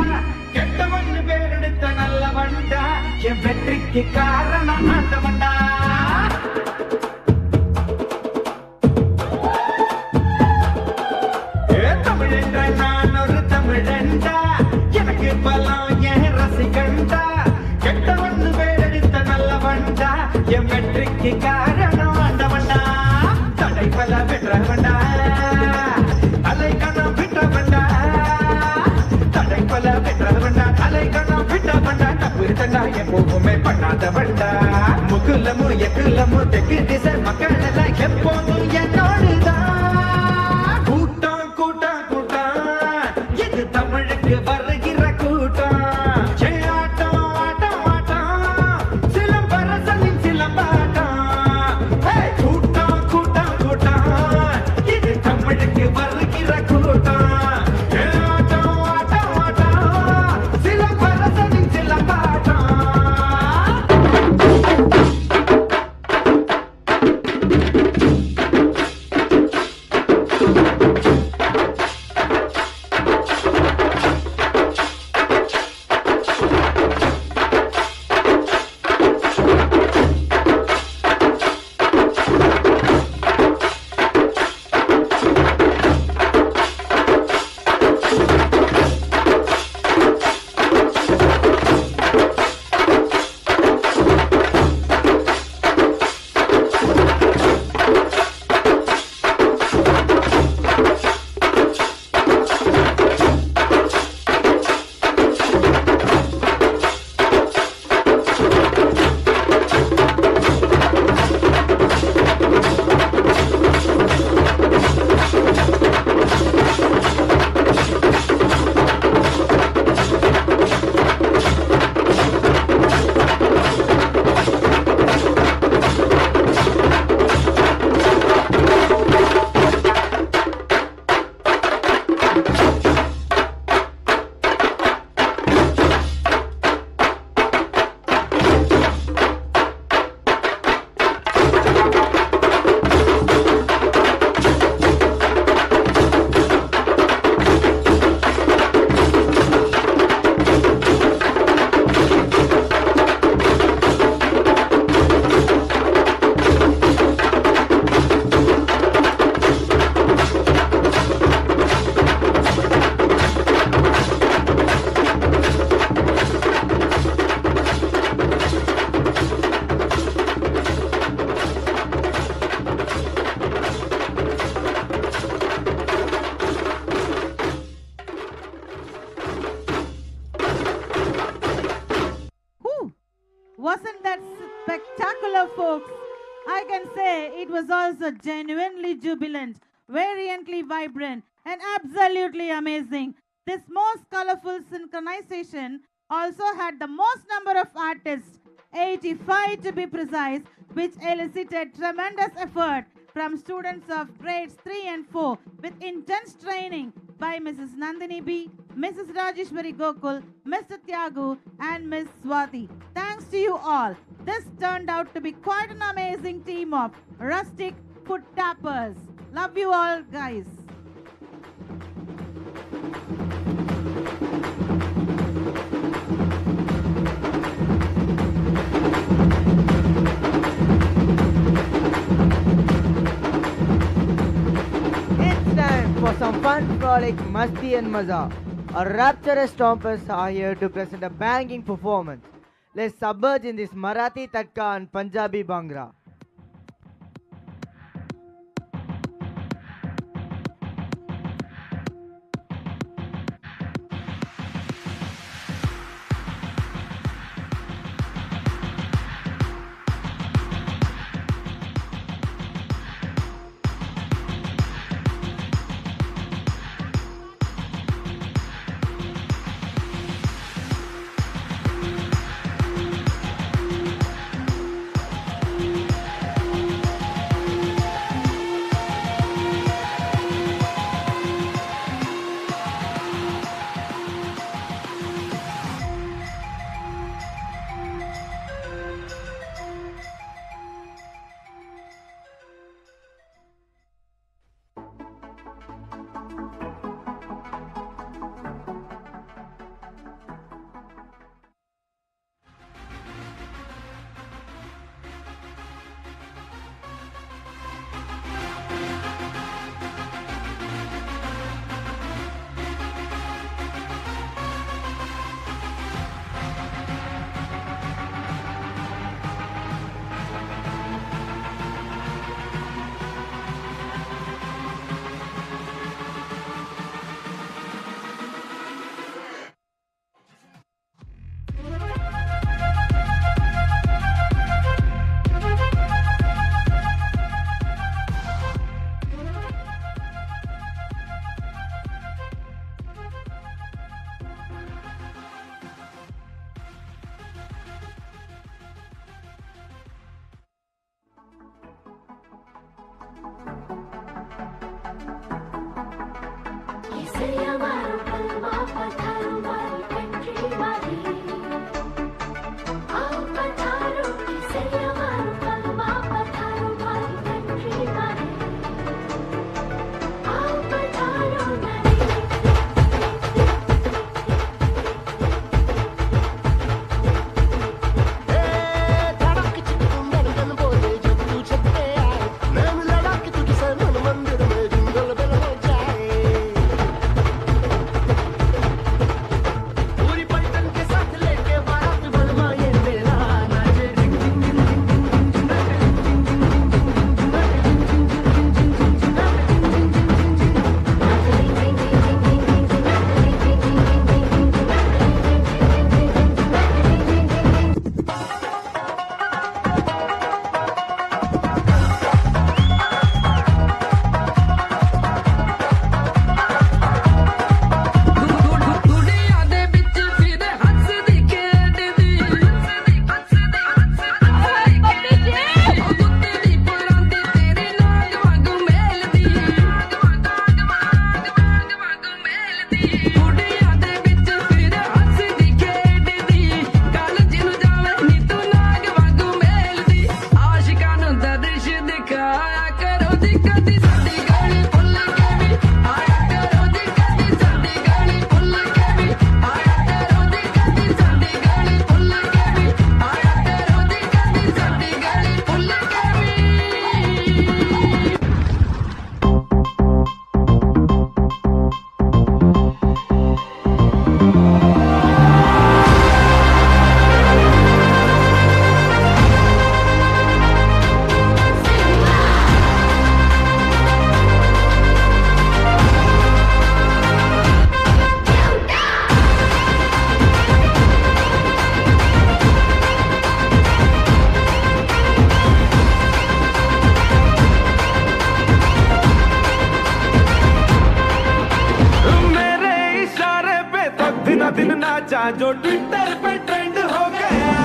கெட்டவன் பேரெடுத்த நல்லவன்டா என் வெற்றிக்கு காரணம் ஆண்டவன்டா தமிழென்ற நான் ஒரு தமிழண்டா எனக்கு பலம் ஏன் ரசிகண்டா கெட்டவன் பேரெடுத்த நல்லவன்டா என் வெற்றிக்கு காரணம் ஆண்டவன்டா தடை பல பெற்றவன்டா அலை கணம் விட்டவன்டா தடை பல பெற்றவன்டா அலை கணம் விட்டவன்டா தப்பு தண்டா எப்போவுமே பண்ணாதவன்டா முகுலமு எக்குலமு தெற்கு திசை மக்கள் எல்லாம் எப்போதும் என்னோடுதான் கூட்டம் கூட்டம் கூட்டம் இது தமிழுக்கு வருகிற கூட்டம் ஆட்டம் ஆட்டம் ஆட்டம் சிலம்பரசனின் சிலம்பாட்டம் கூட்டம் கூட்டம் கூட்டம் இது தமிழுக்கு வருகிற கூட்டம் ஆட்டம் ஆட்டம் ஆட்டம் சிலம்பரசனின் சிலம்பாட்டம் Wasn't that spectacular, folks? I can say it was also genuinely jubilant, variantly vibrant, and absolutely amazing. This most colorful synchronization also had the most number of artists, 85 to be precise, which elicited tremendous effort from students of grades 3 and 4 with intense training by Mrs. Nandini B, Mrs. Rajeshwari Gokul, Mr. Tyagu, and Ms. Swati. Thanks to you all. This turned out to be quite an amazing team of rustic foot tappers. Love you all, guys. It's time for some fun, frolic, masti and maza. Our rapturous stompers are here to present a banging performance. Let's submerge in this Marathi Tatka and Punjabi Bhangra. दिन नाचा जो Twitter पे trend हो गया।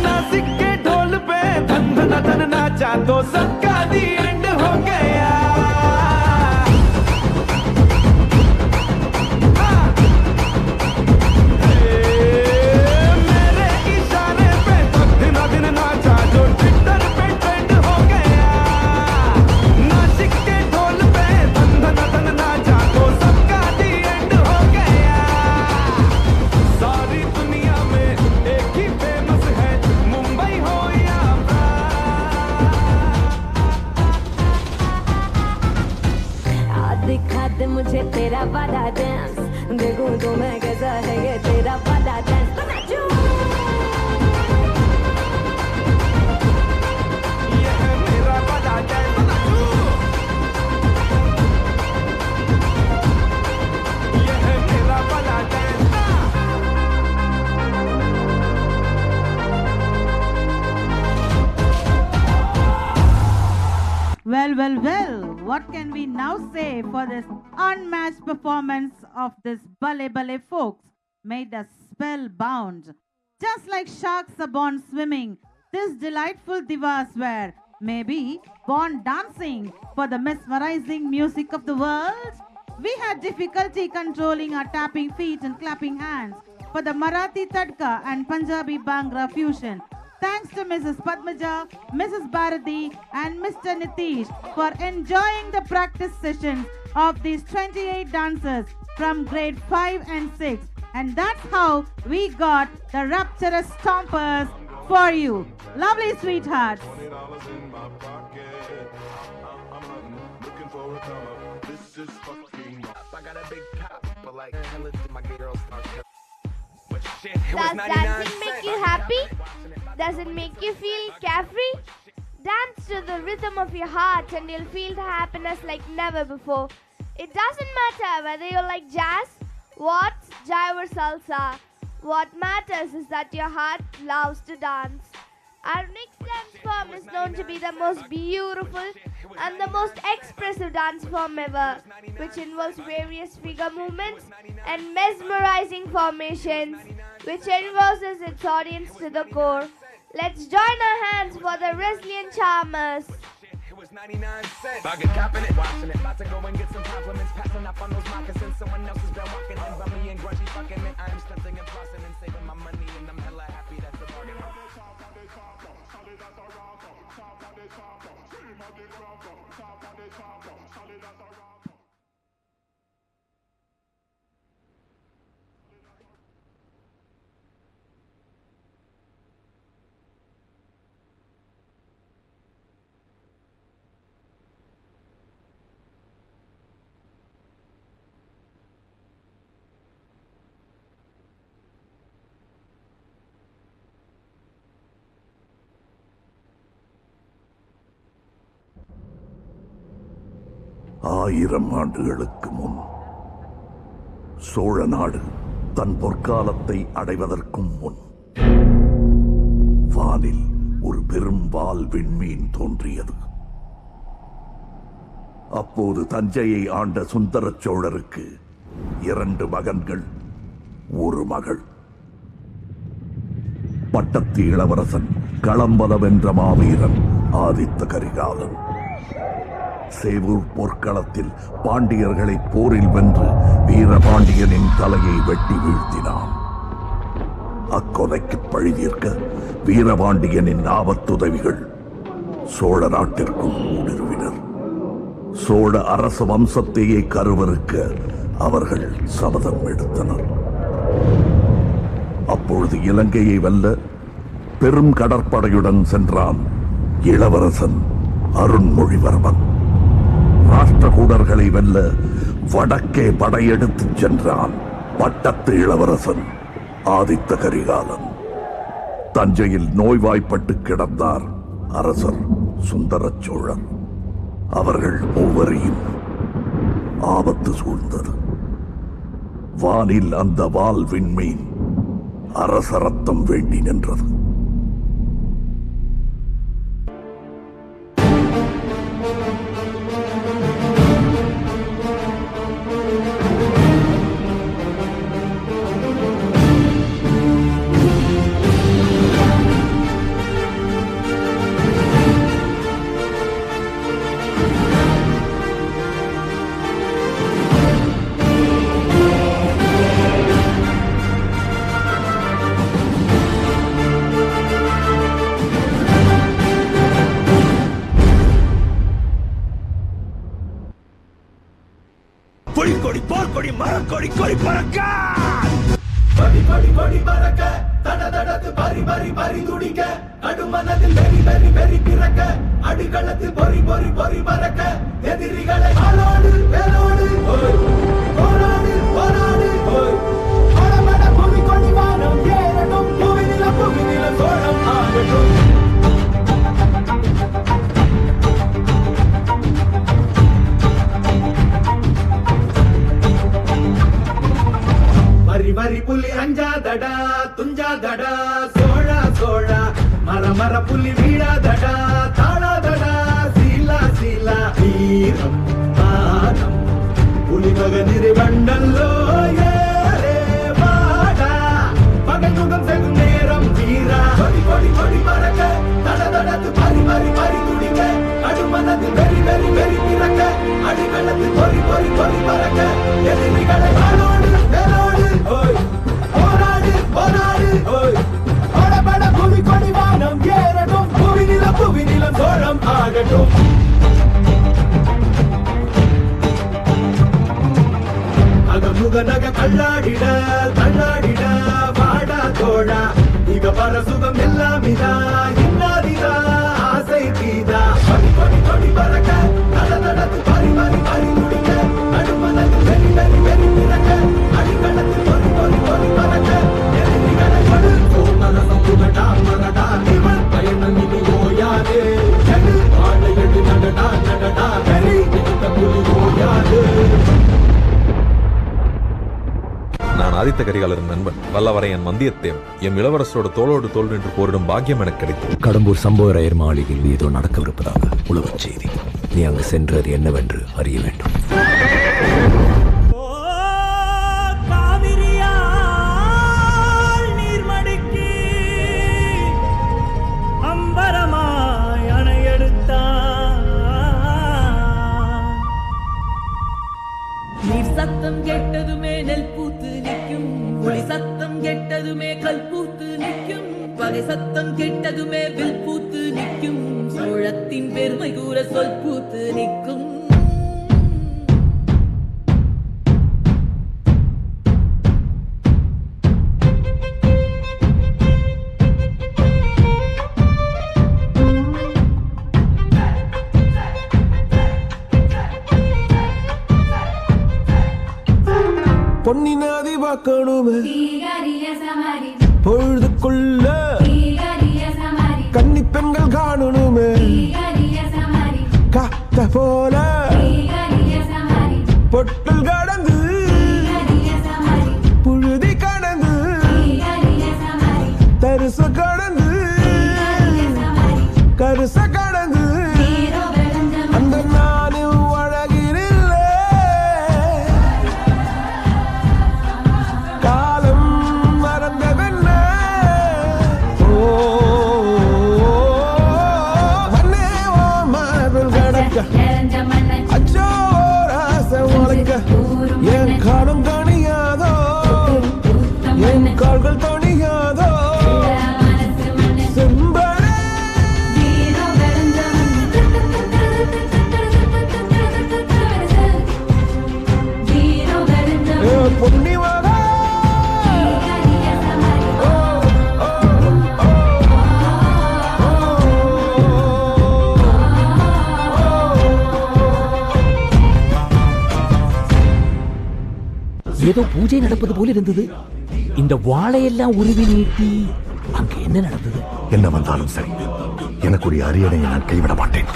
नासिक के ढोल पे धन धन धन नाचा तो सबका दी एंड हो गया। मेरे इशारे पे तो दिन दिन नाचा जो ट्विटर पे ट्रेंड हो गया। नासिक के ढोल पे धन धन धन नाचा तो सबका दी एंड हो गया। सारी दुनिया में एक ही फेमस है, मुंबई हो या दिखा दे मुझे तेरा वाला डांस, देखूं तो मैं कैसा है ये तेरा वाला डांस। तो नाचूं। ये है मेरा वाला डांस, तो नाचूं। ये है मेरा वाला dance. Well, what can we now say for this unmatched performance of this ballet folks? Made us spellbound. Just like sharks are born swimming, these delightful divas were maybe born dancing for the mesmerizing music of the world. We had difficulty controlling our tapping feet and clapping hands for the Marathi Tadka and Punjabi Bhangra fusion. Thanks to Mrs. Padmaja, Mrs. Bharati and Mr. Nitish for enjoying the practice sessions of these 28 dancers from grade 5 and 6. And that's how we got the rapturous stompers for you. Lovely sweethearts. Does dancing make you happy? Does it make you feel carefree? Dance to the rhythm of your heart and you'll feel the happiness like never before. It doesn't matter whether you like jazz, waltz, jive or salsa. What matters is that your heart loves to dance. Our next dance form is known to be the most beautiful and the most expressive dance form ever, which involves various figure movements and mesmerizing formations, which engrosses its audience to the core. Let's join our hands for the resilient charmers. 99 cents. I get copping it, watching it. About to go and get some compliments. Passing up on those moccasins. Someone else has been walking in, bummy and grungy fucking it. I am stunting and flossing and saving my money, and I'm hella happy that's a bargain. ஆயிரம் ஆண்டுகளுக்கு முன் சோழ நாடு தன் பொற்காலத்தை அடைவதற்கும் முன் வானில் ஒரு பெரும் வால் விண்மீன் தோன்றியது. அப்போது தஞ்சையை ஆண்ட சுந்தர சோழருக்கு 2 மகன்கள், ஒரு மகள். பட்டத்து இளவரசன் களம்பலம் என்ற மாவீரன் ஆதித்த கரிகாலன் சேவூர் போர்க்களத்தில் பாண்டியர்களை போரில் வென்று வீரபாண்டியனின் தலையை வெட்டி வீழ்த்தினான். அக்கொலைக்கு பழிதீர்க்க வீரபாண்டியனின் ஆபத்துதவிகள் சோழ நாட்டிற்குள் ஊடுருவினர். சோழ அரச வம்சத்தையே கருவறுக்க அவர்கள் சபதம் எடுத்தனர். அப்பொழுது இலங்கையை வெல்ல பெரும் கடற்படையுடன் சென்றான் இளவரசன் அருண்மொழிவர்மன். ராஷ்டிரகூடர்களை வெல்ல வடக்கே படையெடுத்துச் சென்றான் பட்டத்து இளவரசன் ஆதித்த கரிகாலன். தஞ்சையில் நோய்வாய்ப்பட்டு கிடந்தார் அரசர் சுந்தர சோழர். அவர்கள் ஒவ்வொரையும் ஆபத்து சூழ்ந்தது. வானில் அந்த வால் விண்மீன் அரச ரத்தம் வேண்டி நின்றது. புலிக்கொடி போர்க்கொடி மரக்கொடி கொடி பறக்க கொடி கொடி கொடி பறக்க தட தடத்து பறி பறி பறி துடிக்க அடுமனதில் வெறி வெறி வெறி பிறக்க அடிகளத்தில் பொறி பொறி பொறி பறக்க எதிரிகளை ஆளோடு வேலோடு போராடு போராடு படமட பூமி கொடி வானம் ஏறட்டும் புவிநில சோழம் ஆகட்டும். வரி வரி புலி அஞ்சாதடா துஞ்சாதடா சோழா சோழா மர மர புலி வீழாதடா தாழாதடா சீலா சீலா வீரம் பாதம் புலி மகனிரு வண்டல்லோ ஏரே வாடா பகை முகம் செகும் நேரம் வீரா கொடி கொடி கொடி பறக்க தட தடத்து பறி பறி பறி துடிக்க அடுமனது வெறி வெறி வெறி பிறக்க அடிகளத்து பொறி பொறி பொறி பறக்க எதிரிகளை ஆளோடு வேலோடு போராடு போராடு படபட பூமி கொடி வானம் ஏறட்டும் புவிநிலம் சோழம் ஆகட்டும். அகமுக நக கல்லாடிட தள்ளாடிட வாடா தோழா இக பர சுகம் எல்லாம் இதா இன்னாதிதா ஆசை தீதா கொடி கொடி கொடி பறக்க தட தடத்து பறி பறி பறி துடிக்க நடுமனது வெறி வெறி வெறி பிறக்க அடிகளத்தில் பொறி பொறி பொறி பறக்க எதிரிகளை கொடு சோமரசம் புகடா மரடா இவன் பயணம் இனி ஓயாது எடு வாழை எடு நடடா நடடா வெறி புலி ஓயாது. நான் ஆதித்த மூத்த கரிகாலரின் நண்பன் வல்லவரையன் வந்தியத்தேவன் எம் இளவரசரோட தோளோடு தோல் நின்று போரிடும் பாக்கியம் எனக்கு கிடைத்தது. கடம்பூர் சம்புவரையர் மாளிகையில் ஏதோ நடக்கவிருப்பதாக உளவுச் செய்தி. நீ அங்கு சென்றது என்னவென்று அறிய வேண்டும். சத்தம் கெட்டதுமே நெல் பூத்து நிற்கும், புலி சத்தம் கெட்டதுமே கல் பூத்து நிற்கும், பகை சத்தம் கெட்டதுமே வில் பூத்து நிற்கும், சோழத்தின் பெருமை கூற சொல் பூத்து நிற்கும். பொன்னினாதி பார்க்கணுமே பொழுதுக்குள்ள கன்னி பெண்கள் காணணுமே காத்த போல பொட்டல் கடந்து புழுதி கடந்து தரிச கடந்து கருச கடந்து அந்த நானும் என் காலம் தணியாதோ, என் கால்கள் தணியாதோ, செம்பரே பொன்னிவாக ஏதோ பூஜை நடப்பது போல இருந்தது. இந்த வாழையெல்லாம் உருவி நீட்டி அங்க என்ன நடந்தது? என்ன வந்தாலும் சரி, எனக்குரிய அரியணையை நான் கைவிட மாட்டேன்.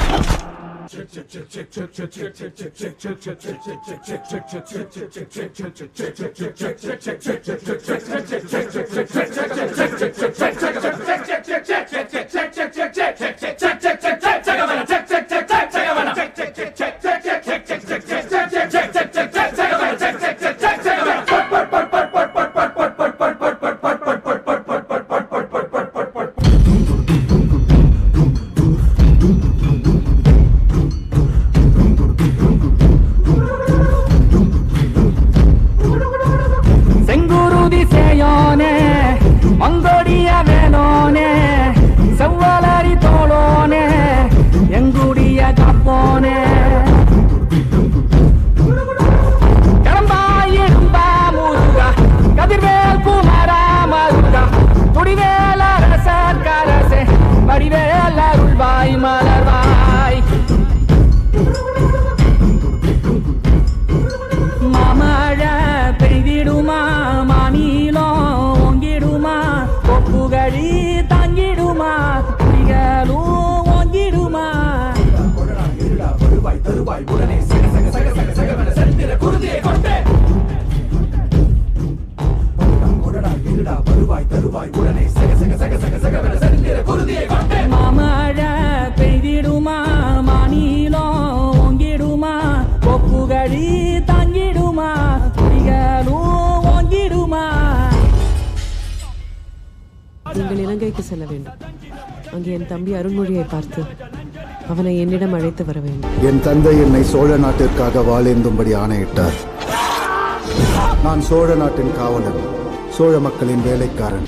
நீங்கள் இலங்கைக்கு செல்ல வேண்டும். அங்கே என் தம்பி அருண்மொழியை பார்த்து அவனை என்னிடம் அழைத்து வர வேண்டும். என் தந்தை என்னை சோழ நாட்டிற்காக வாழேந்தும்படி ஆணையிட்டார். நான் சோழ நாட்டின் காவலன், சோழ மக்களின் வேலைக்காரன்.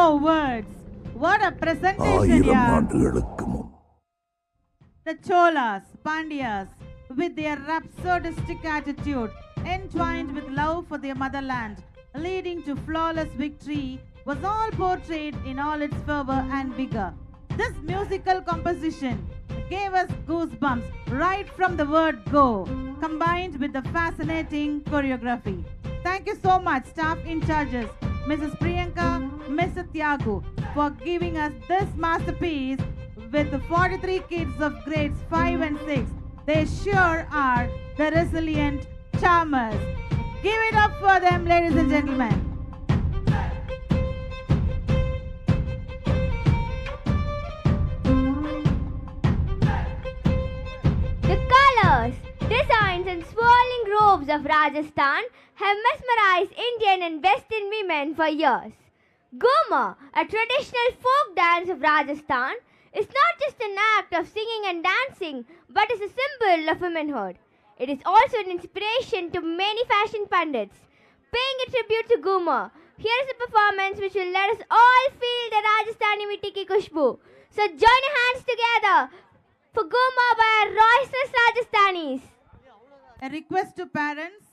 no words. What a presentation, yeah. The Cholas, Pandyas, with their rhapsodistic attitude, entwined with love for their motherland, leading to flawless victory, was all portrayed in all its fervor and vigor. This musical composition gave us goosebumps right from the word go, combined with the fascinating choreography. Thank you so much, staff in charges, Mrs. Priyanka, Mr. Tyagu, for giving us this masterpiece with the 43 kids of grades 5 and 6. They sure are the resilient charmers. Give it up for them, ladies and gentlemen. The colors, designs and swirling robes of Rajasthan have mesmerized Indian and Western women for years. Ghumar, a traditional folk dance of Rajasthan, is not just an act of singing and dancing, but is a symbol of womanhood. It is also an inspiration to many fashion pundits. Paying a tribute to Ghumar, here is a performance which will let us all feel the Rajasthani mitti ki khushbu. So join your hands together for Ghumar by our roisterous Rajasthanis. A request to parents,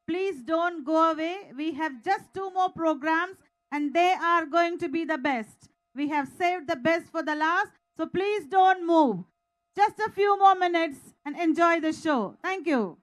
please don't go away. We have just 2 more programs and they are going to be the best. We have saved the best for the last, so please don't move. Just a few more minutes and enjoy the show. Thank you.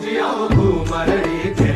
Ghoomar Ghoomar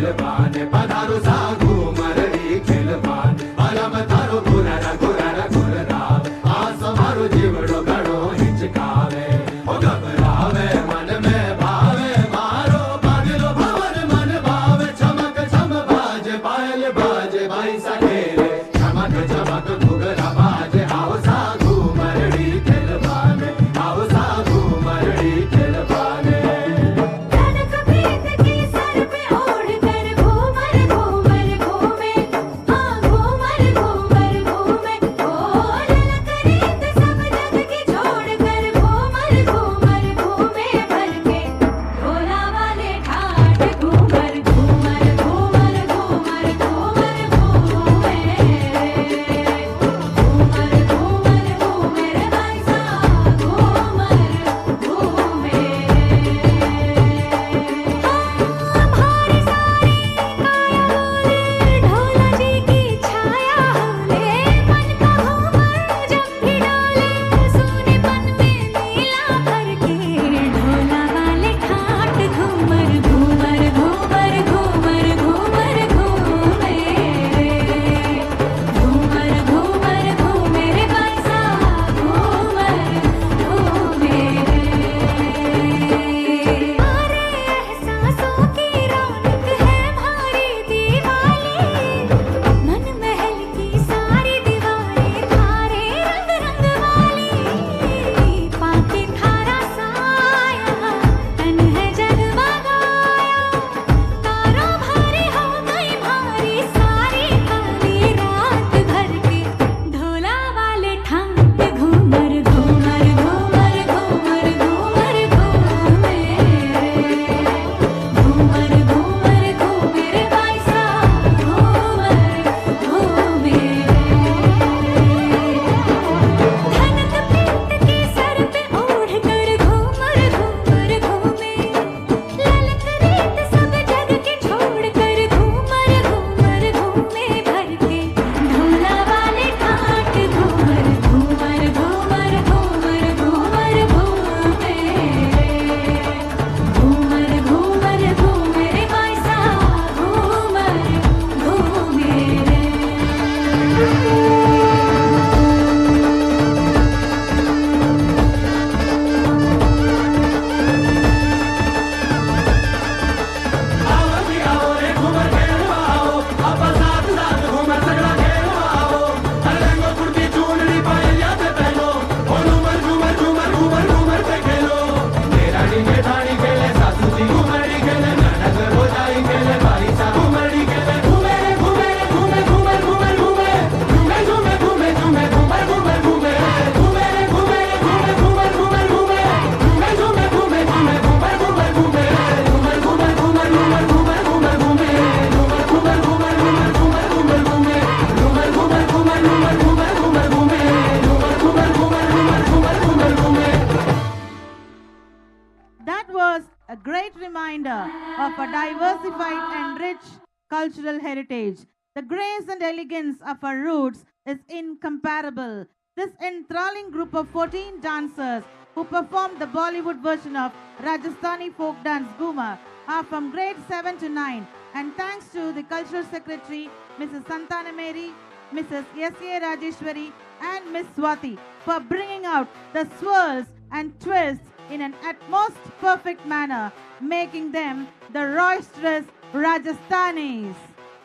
That was a great reminder of a diversified and rich cultural heritage. The grace and elegance of our roots is incomparable. This enthralling group of 14 dancers who performed the Bollywood version of Rajasthani folk dance Ghumar are from grade 7 to 9, and thanks to the Cultural Secretary, Mrs. Santana Mary, Mrs. S.A. Rajeshwari and Miss Swati for bringing out the swirls and twists in an at most perfect manner, making them the roisterous Rajasthanis.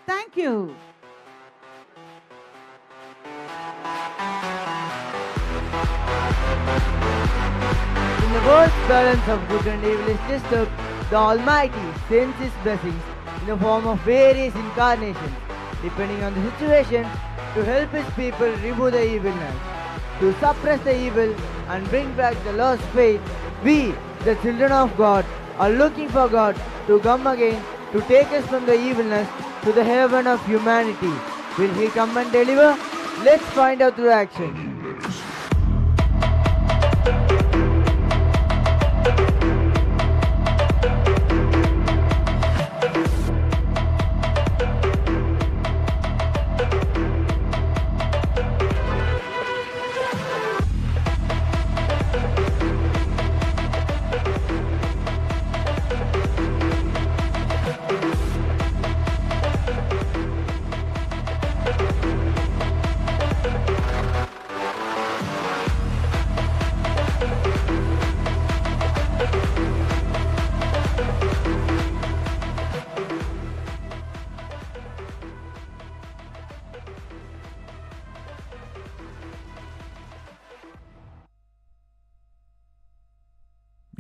Thank you. In the world's balance of good and evil is disturbed, the Almighty sends His blessings in the form of various incarnations, depending on the situation, to help His people remove the evilness, to suppress the evil and bring back the lost faith. We, the children of God, are looking for God to come again to take us from the evilness to the heaven of humanity. Will He come and deliver? Let's find out through action.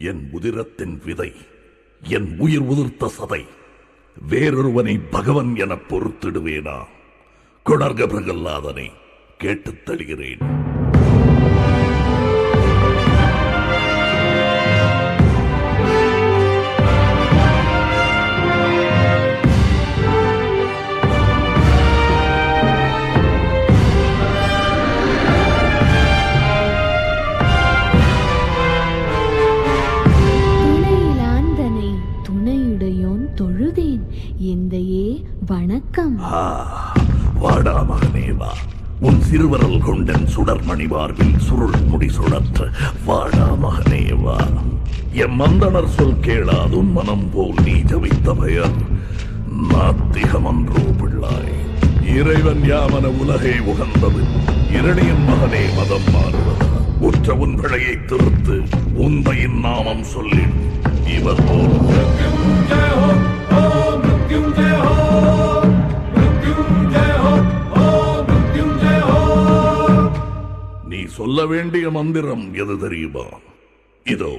என் உதிரத்தின் விதை, என் உயிர் உதிர்த்த சதை, வேறொருவனை பகவன் என பொறுத்திடுவேனா? கொடர்க பிரகல்லாதனை கேட்டுத் தருகிறேன். வணக்கம். வாடா மகனே வா, உன் சிறுவரல் கொண்டன் சுடர்மணி மார்பில் சுருள் முடி சுழற்ற வாடா மகனே வா. எம் மந்தனர் சொல் கேளாதும் மனம் போல் நீ ஜபித்த பெயர் நாத்திகமன்றோ பிள்ளாய். இறைவன் யாமன உலகை உகந்தது, இரணியன் மகனே மதம் மாறுவதா? உற்ற உன் பிழையை திருத்து, உந்தையின் நாமம் சொல்லி இவர் போல் நீ சொல்ல வேண்டிய மந்திரம் எது தெரியுமா? இதோ.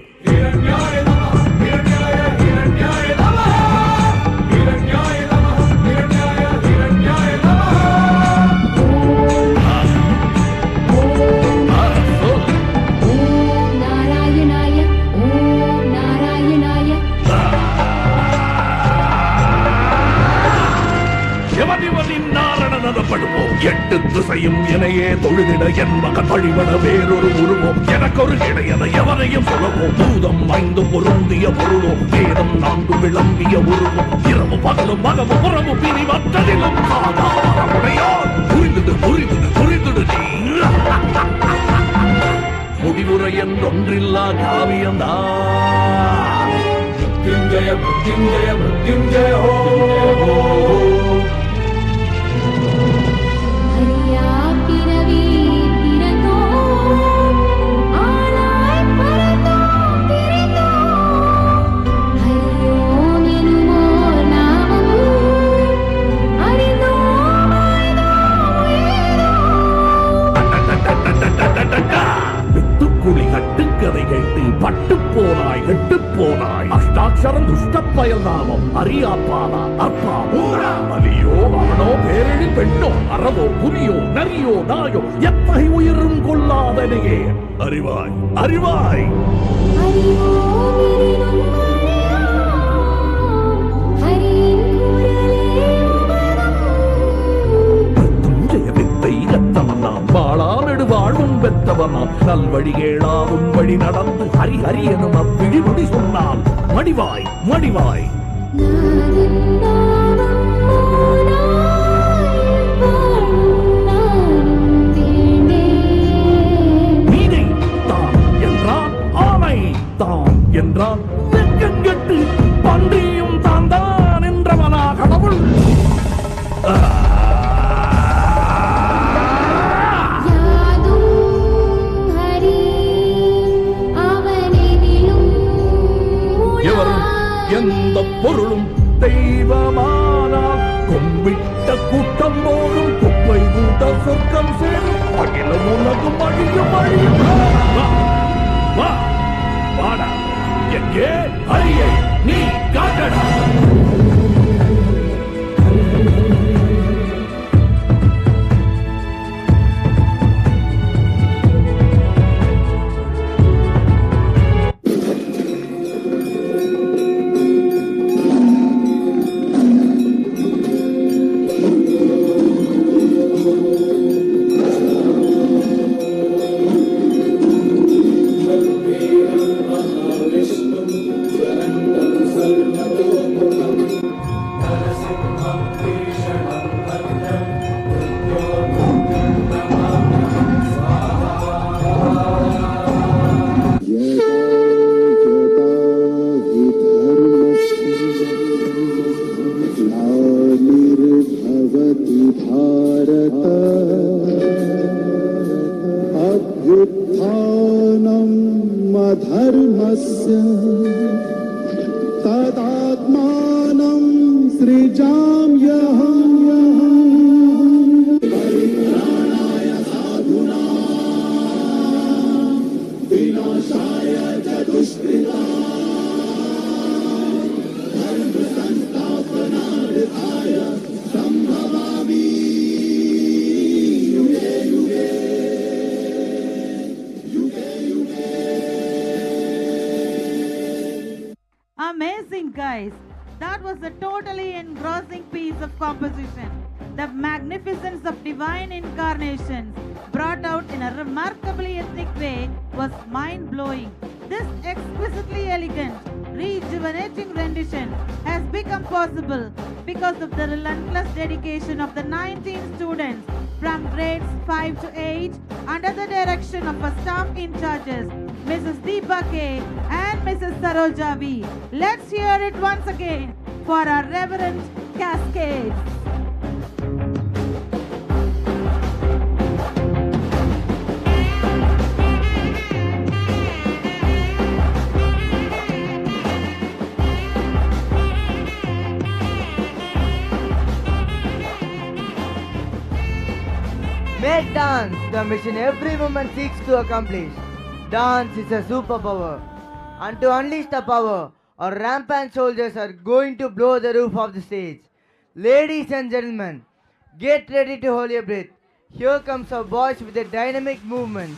எட்டு திசையும் எனையே தொழுதிட என் மகன் வழிபட வேறொரு உருவம் எனக்கொரு இடையத எவரையும் சொல்லவும் பூதம் ஐந்து பொருந்திய பொருளோ வேதம் நான்கு விளம்பிய உருவம் இரவு பகலும் மகவு புறவு பிரி மற்றதிலும் புரிந்துடு புரிந்துடு புரிந்துடு நீ முடிவுரை என்றொன்றில்லா காவியந்தா. மிருத்யுஞ்சய மிருத்யுஞ்சய மிருத்யுஞ்சய ஹோ. வித்துக்குழி கட்டுக்கதை கேட்டு பட்டு போனாய் கெட்டு போனாய். அஷ்டாட்சரம் துஷ்ட பயல் நாமம் அறியாப்பானா அப்பா அலியோ அவனோ பேரழி பெண்ணோ அறவோ புலியோ நரியோ நாயோ எத்தகை உயிரும் கொள்ளாதனையே அறிவாய் அறிவாய். ரத்தவனாம் வாழாமெடு வாழ்வும் பெற்றவனாம் நல்வழி கேளாவும் வழி நடந்து ஹரி ஹரி எனும் அவ்விழிமுடி சொன்ன சொன்னால் மடிவாய் மடிவாய். மீனை தான் என்றால் ஆமை தான் என்றால் வெட்கங்கெட்டு பன்றியும் தான் தான் என்றவனா கடவுள்? எவரும் எந்த பொருளும் தெய்வமானால் கும்பிட்ட கூட்டம் போடும் குப்பை கூட்ட சொர்க்கம் சேரும் அகில உலகம் அழியும் அழியும். வா வாடா, எங்கே ஹரியை நீ காட்டடா. धर्मस्य तदात्मानं सृजाम्यहम् परित्राणाय साधूनां विनाशाय च दुष्कृतां धर्म संस्थापनार्थाय संभवामि युगे युगे युगे युगे. Amazing, guys. That was a totally engrossing piece of composition. The magnificence of divine incarnations brought out in a remarkably ethnic way was mind-blowing. This exquisitely elegant, rejuvenating rendition has become possible because of the relentless dedication of the 19 students from grades 5 to 8 under the direction of our staff in charges, Mrs. Deepa K and Mrs. Saroja V. Let's hear it once again for our reverend cascades. Make dance the mission every woman seeks to accomplish. Dance is a superpower. And to unleash the power, our rampant soldiers are going to blow the roof of the stage. Ladies and gentlemen, get ready to hold your breath. Here comes our boys with a dynamic movement.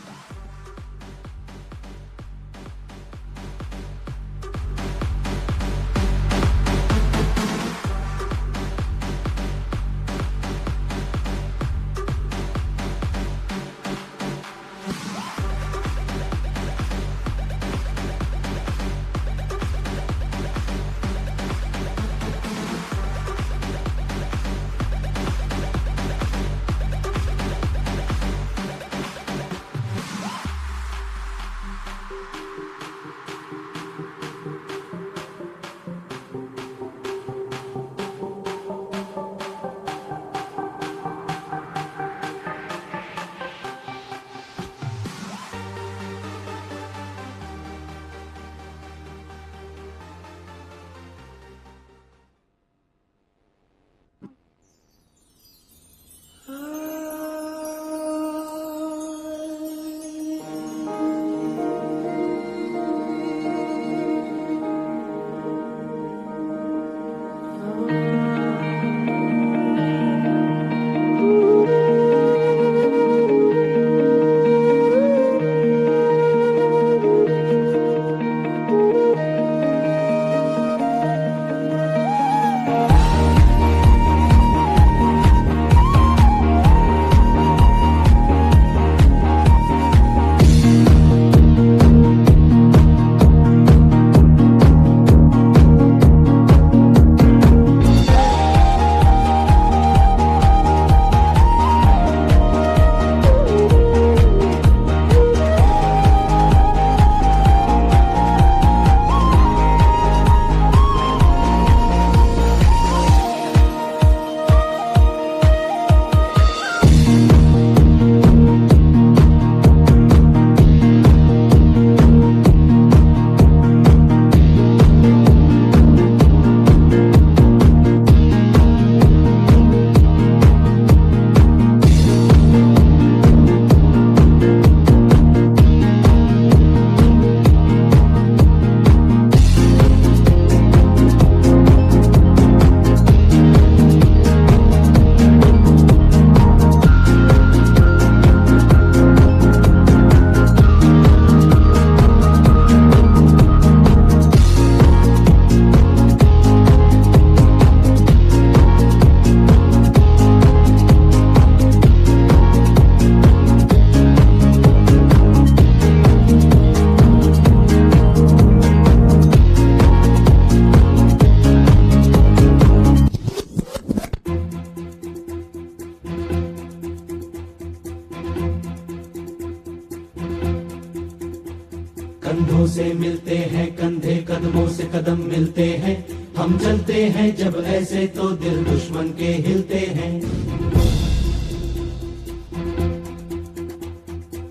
कदम मिलते हैं, हम चलते हैं जब ऐसे तो दिल दुश्मन के हिलते हैं।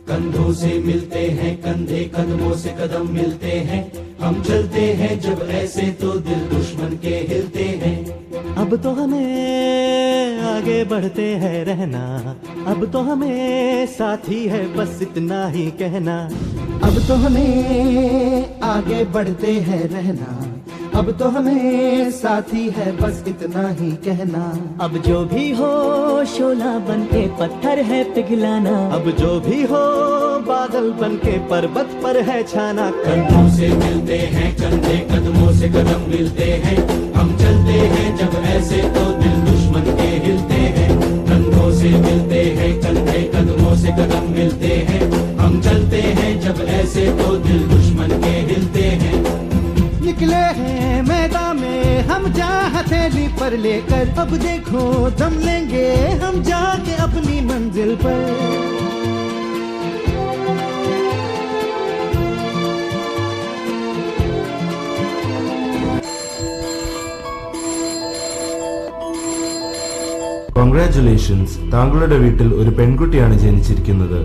कंधों से मिलते हैं कंधे, कदमों से कदम मिलते हैं, हम चलते हैं जब ऐसे तो दिल दुश्मन के हिलते हैं। अब तो हमें आगे बढ़ते हैं रहना, अब तो हमें साथी है बस इतना ही कहना। अब तो हमें आगे बढ़ते हैं रहना, अब तो हमें साथी है बस इतना ही कहना। अब जो भी हो शोला बन के पत्थर है पिघलाना, अब जो भी हो बादल बन के पर्वत पर है छाना। कंधों से मिलते हैं कंधे, कदमों से कदम मिलते हैं, हम चलते हैं जब ऐसे तो दिल दुश्मन के हिलते हैं। कंधों से मिलते हैं कंधे, कदमों से कदम मिलते हैं, हम चलते हैं जब ऐसे तो दिल दुश्मन के हिलते हैं। निकले हैं मैदान में हम जा हथेली पर लेकर, अब देखो दम लेंगे हम जाके अपनी मंजिल पर। കൺഗ്രാറ്റുലേഷൻസ്, താങ്കളുടെ വീട്ടിൽ ഒരു പെൺകുട്ടിയാണ് ജനിച്ചിരിക്കുന്നത്.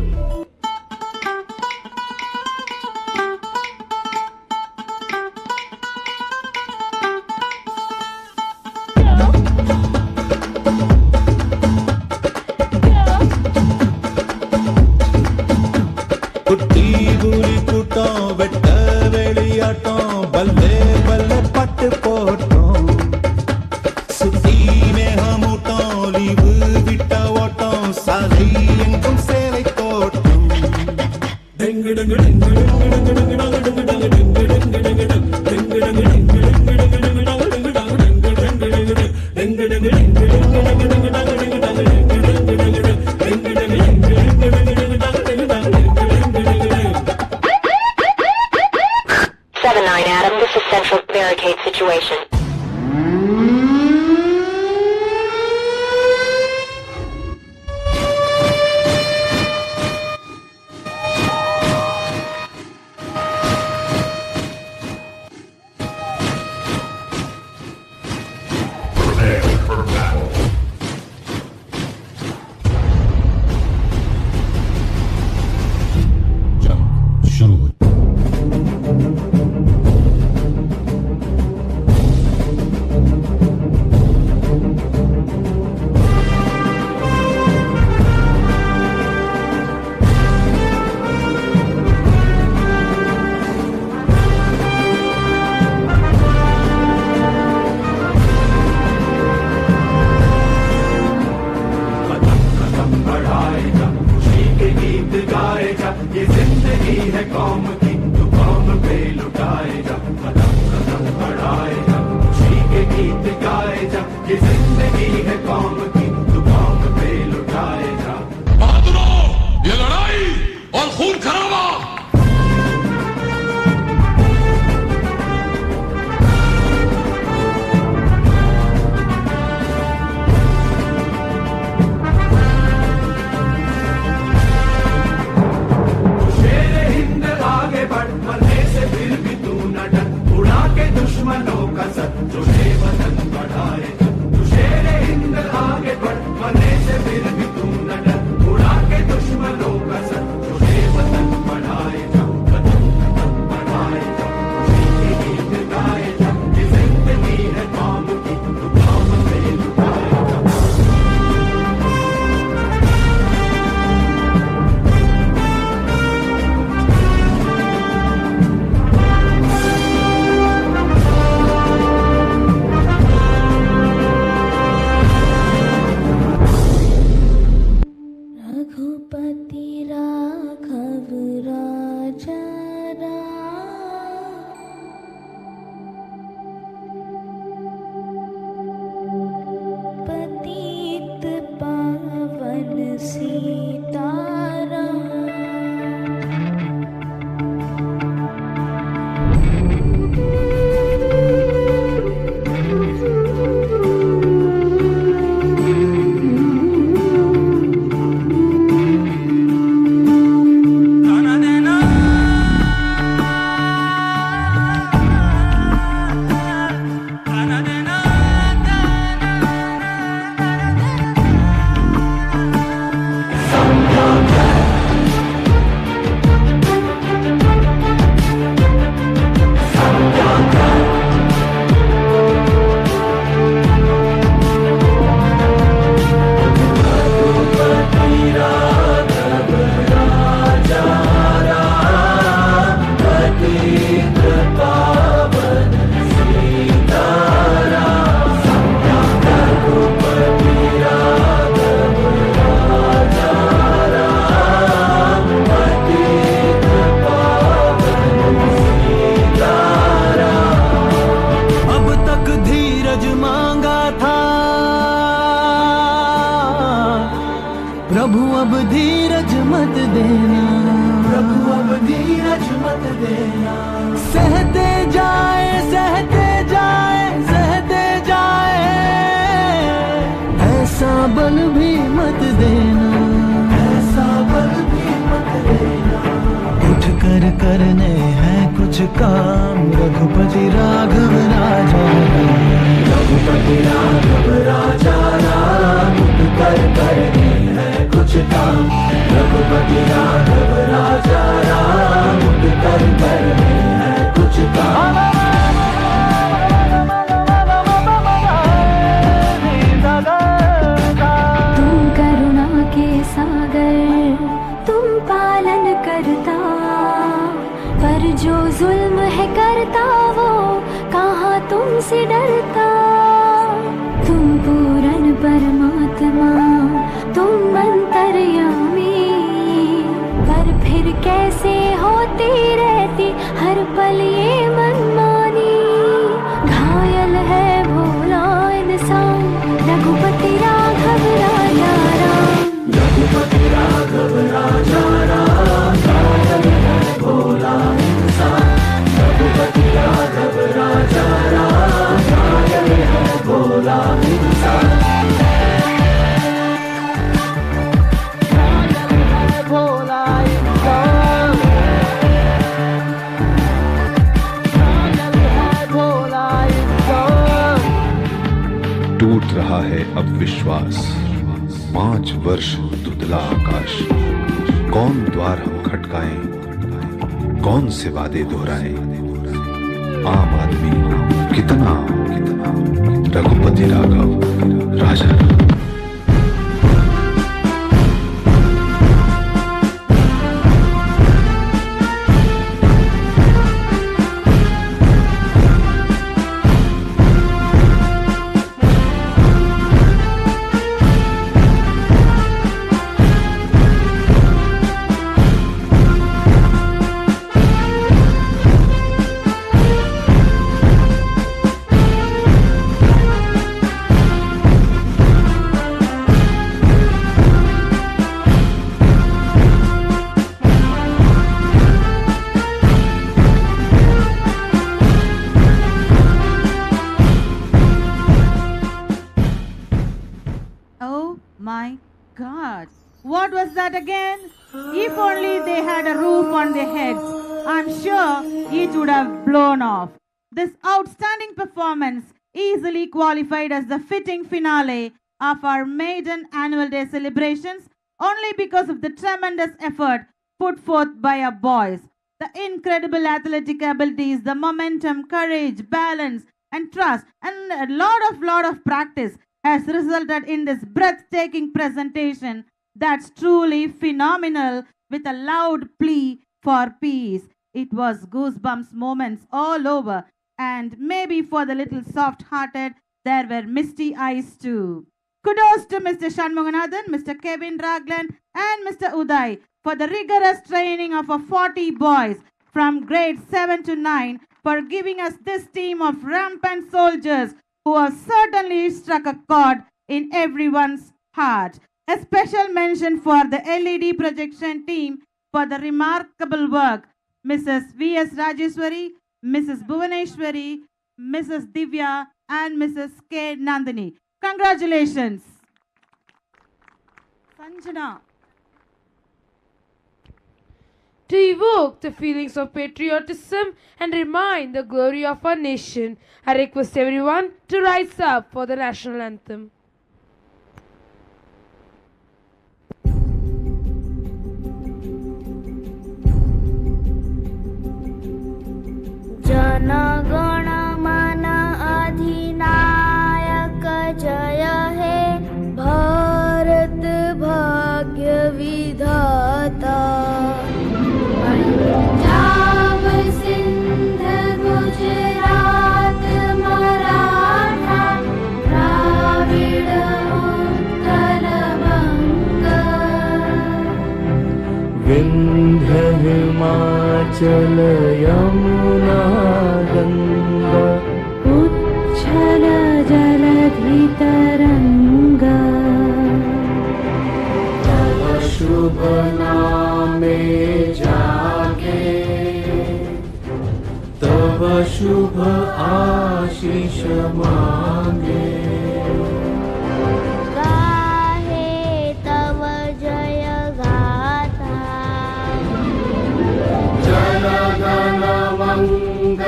प्रभु अब धीरज मत देना, प्रभु अब धीरज मत देना। सहते जाए सहते जाए सहते जाए, ऐसा बल भी मत देना, ऐसा बल भी मत देना। उठ कर करने हैं कुछ काम, रघुपति राघव राजा राम, रघुपति राघव राजा राम। उठ कर करने हैं कुछ काम, रघुपति राघव राजा राम। उठ कर करने हैं कुछ काम। तुम करुणा के सागर, तुम पालन करता, पर जो जुल्म है करता वो कहाँ तुमसे डरता। तुम पूर्ण परमात्मा, तुम अंतर्यामी, पर फिर कैसे होती रहती हर पल ये मनमानी। घायल है भोला इंसान, रघुपति राघव राजा राम, रघुपति राघव राजा राम। घायल है भोला इंसान, रघुपति राघव राजा राम। घायल है भोला इंसान, भोला इंसान, भोला इंसान। टूट रहा है अब विश्वास, 5 वर्ष धुंधला आकाश। कौन द्वार हम खटकाएं, कौन से वादे दोहराएं। आम आदमी कितना रघुपति राघव राजा Ram. My God, what was that again? If only they had a roof on their heads, I'm sure it would have blown off. This outstanding performance easily qualified as the fitting finale of our maiden annual day celebrations only because of the tremendous effort put forth by our boys. The incredible athletic abilities, the momentum, courage, balance, and trust, and a lot of practice has resulted in this breathtaking presentation that's truly phenomenal, with a loud plea for peace. It was goosebumps moments all over, and maybe for the little soft-hearted, there were misty eyes too. Kudos to Mr. Shanmuganathan, Mr. Kevin Ragland, and Mr. Uday for the rigorous training of our 40 boys from grade 7 to 9 for giving us this team of rampant soldiers who have certainly struck a chord in everyone's heart. A special mention for the LED projection team for the remarkable work. Mrs. V.S. Rajeswari, Mrs. Bhuvaneshwari, Mrs. Divya, and Mrs. K. Nandini. Congratulations. Sanjana. To evoke the feelings of patriotism and remind the glory of our nation, I request everyone to rise up for the national anthem. Jana Gana Mana Adhinayak Jaya He Bharat Bhagya Vidhata Punjab Sindh Gujarat Maratha Dravid Utkal Banga Vindhya Himachal Yamuna Ganga Uchchala Jaladhi Taranga शीश मांगे गाहे तव जय गाथा जन गण मंगलदायक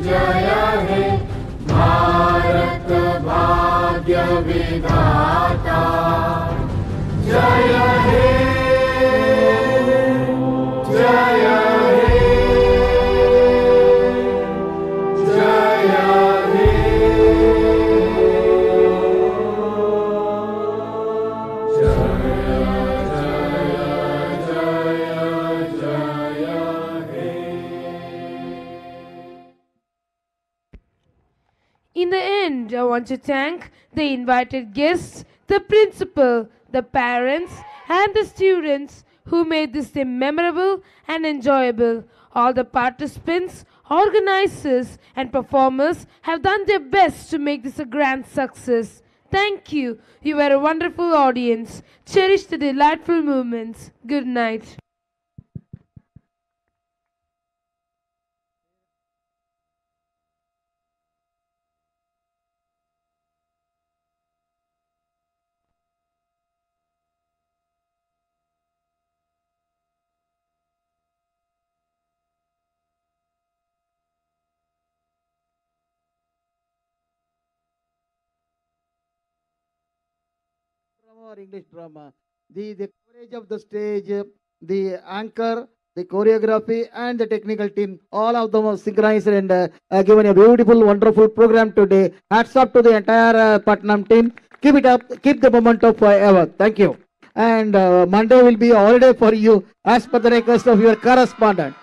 जय हे भारत भाग्य विधाता जय हे जय हे जय हे In the end, I want to thank the invited guests, the principal, the parents, and the students who made this day memorable and enjoyable. All the participants, organizers, and performers have done their best to make this a grand success. Thank you. You were a wonderful audience. Cherish the delightful moments. Good night. Or English drama. The coverage of the stage, the anchor, the choreography, and the technical team, all of them are synchronized and given a beautiful, wonderful program today. Hats off to the entire Patnam team. Keep it up, keep the momentum forever. Thank you. And Monday will be a holiday for you as per the request of your correspondent.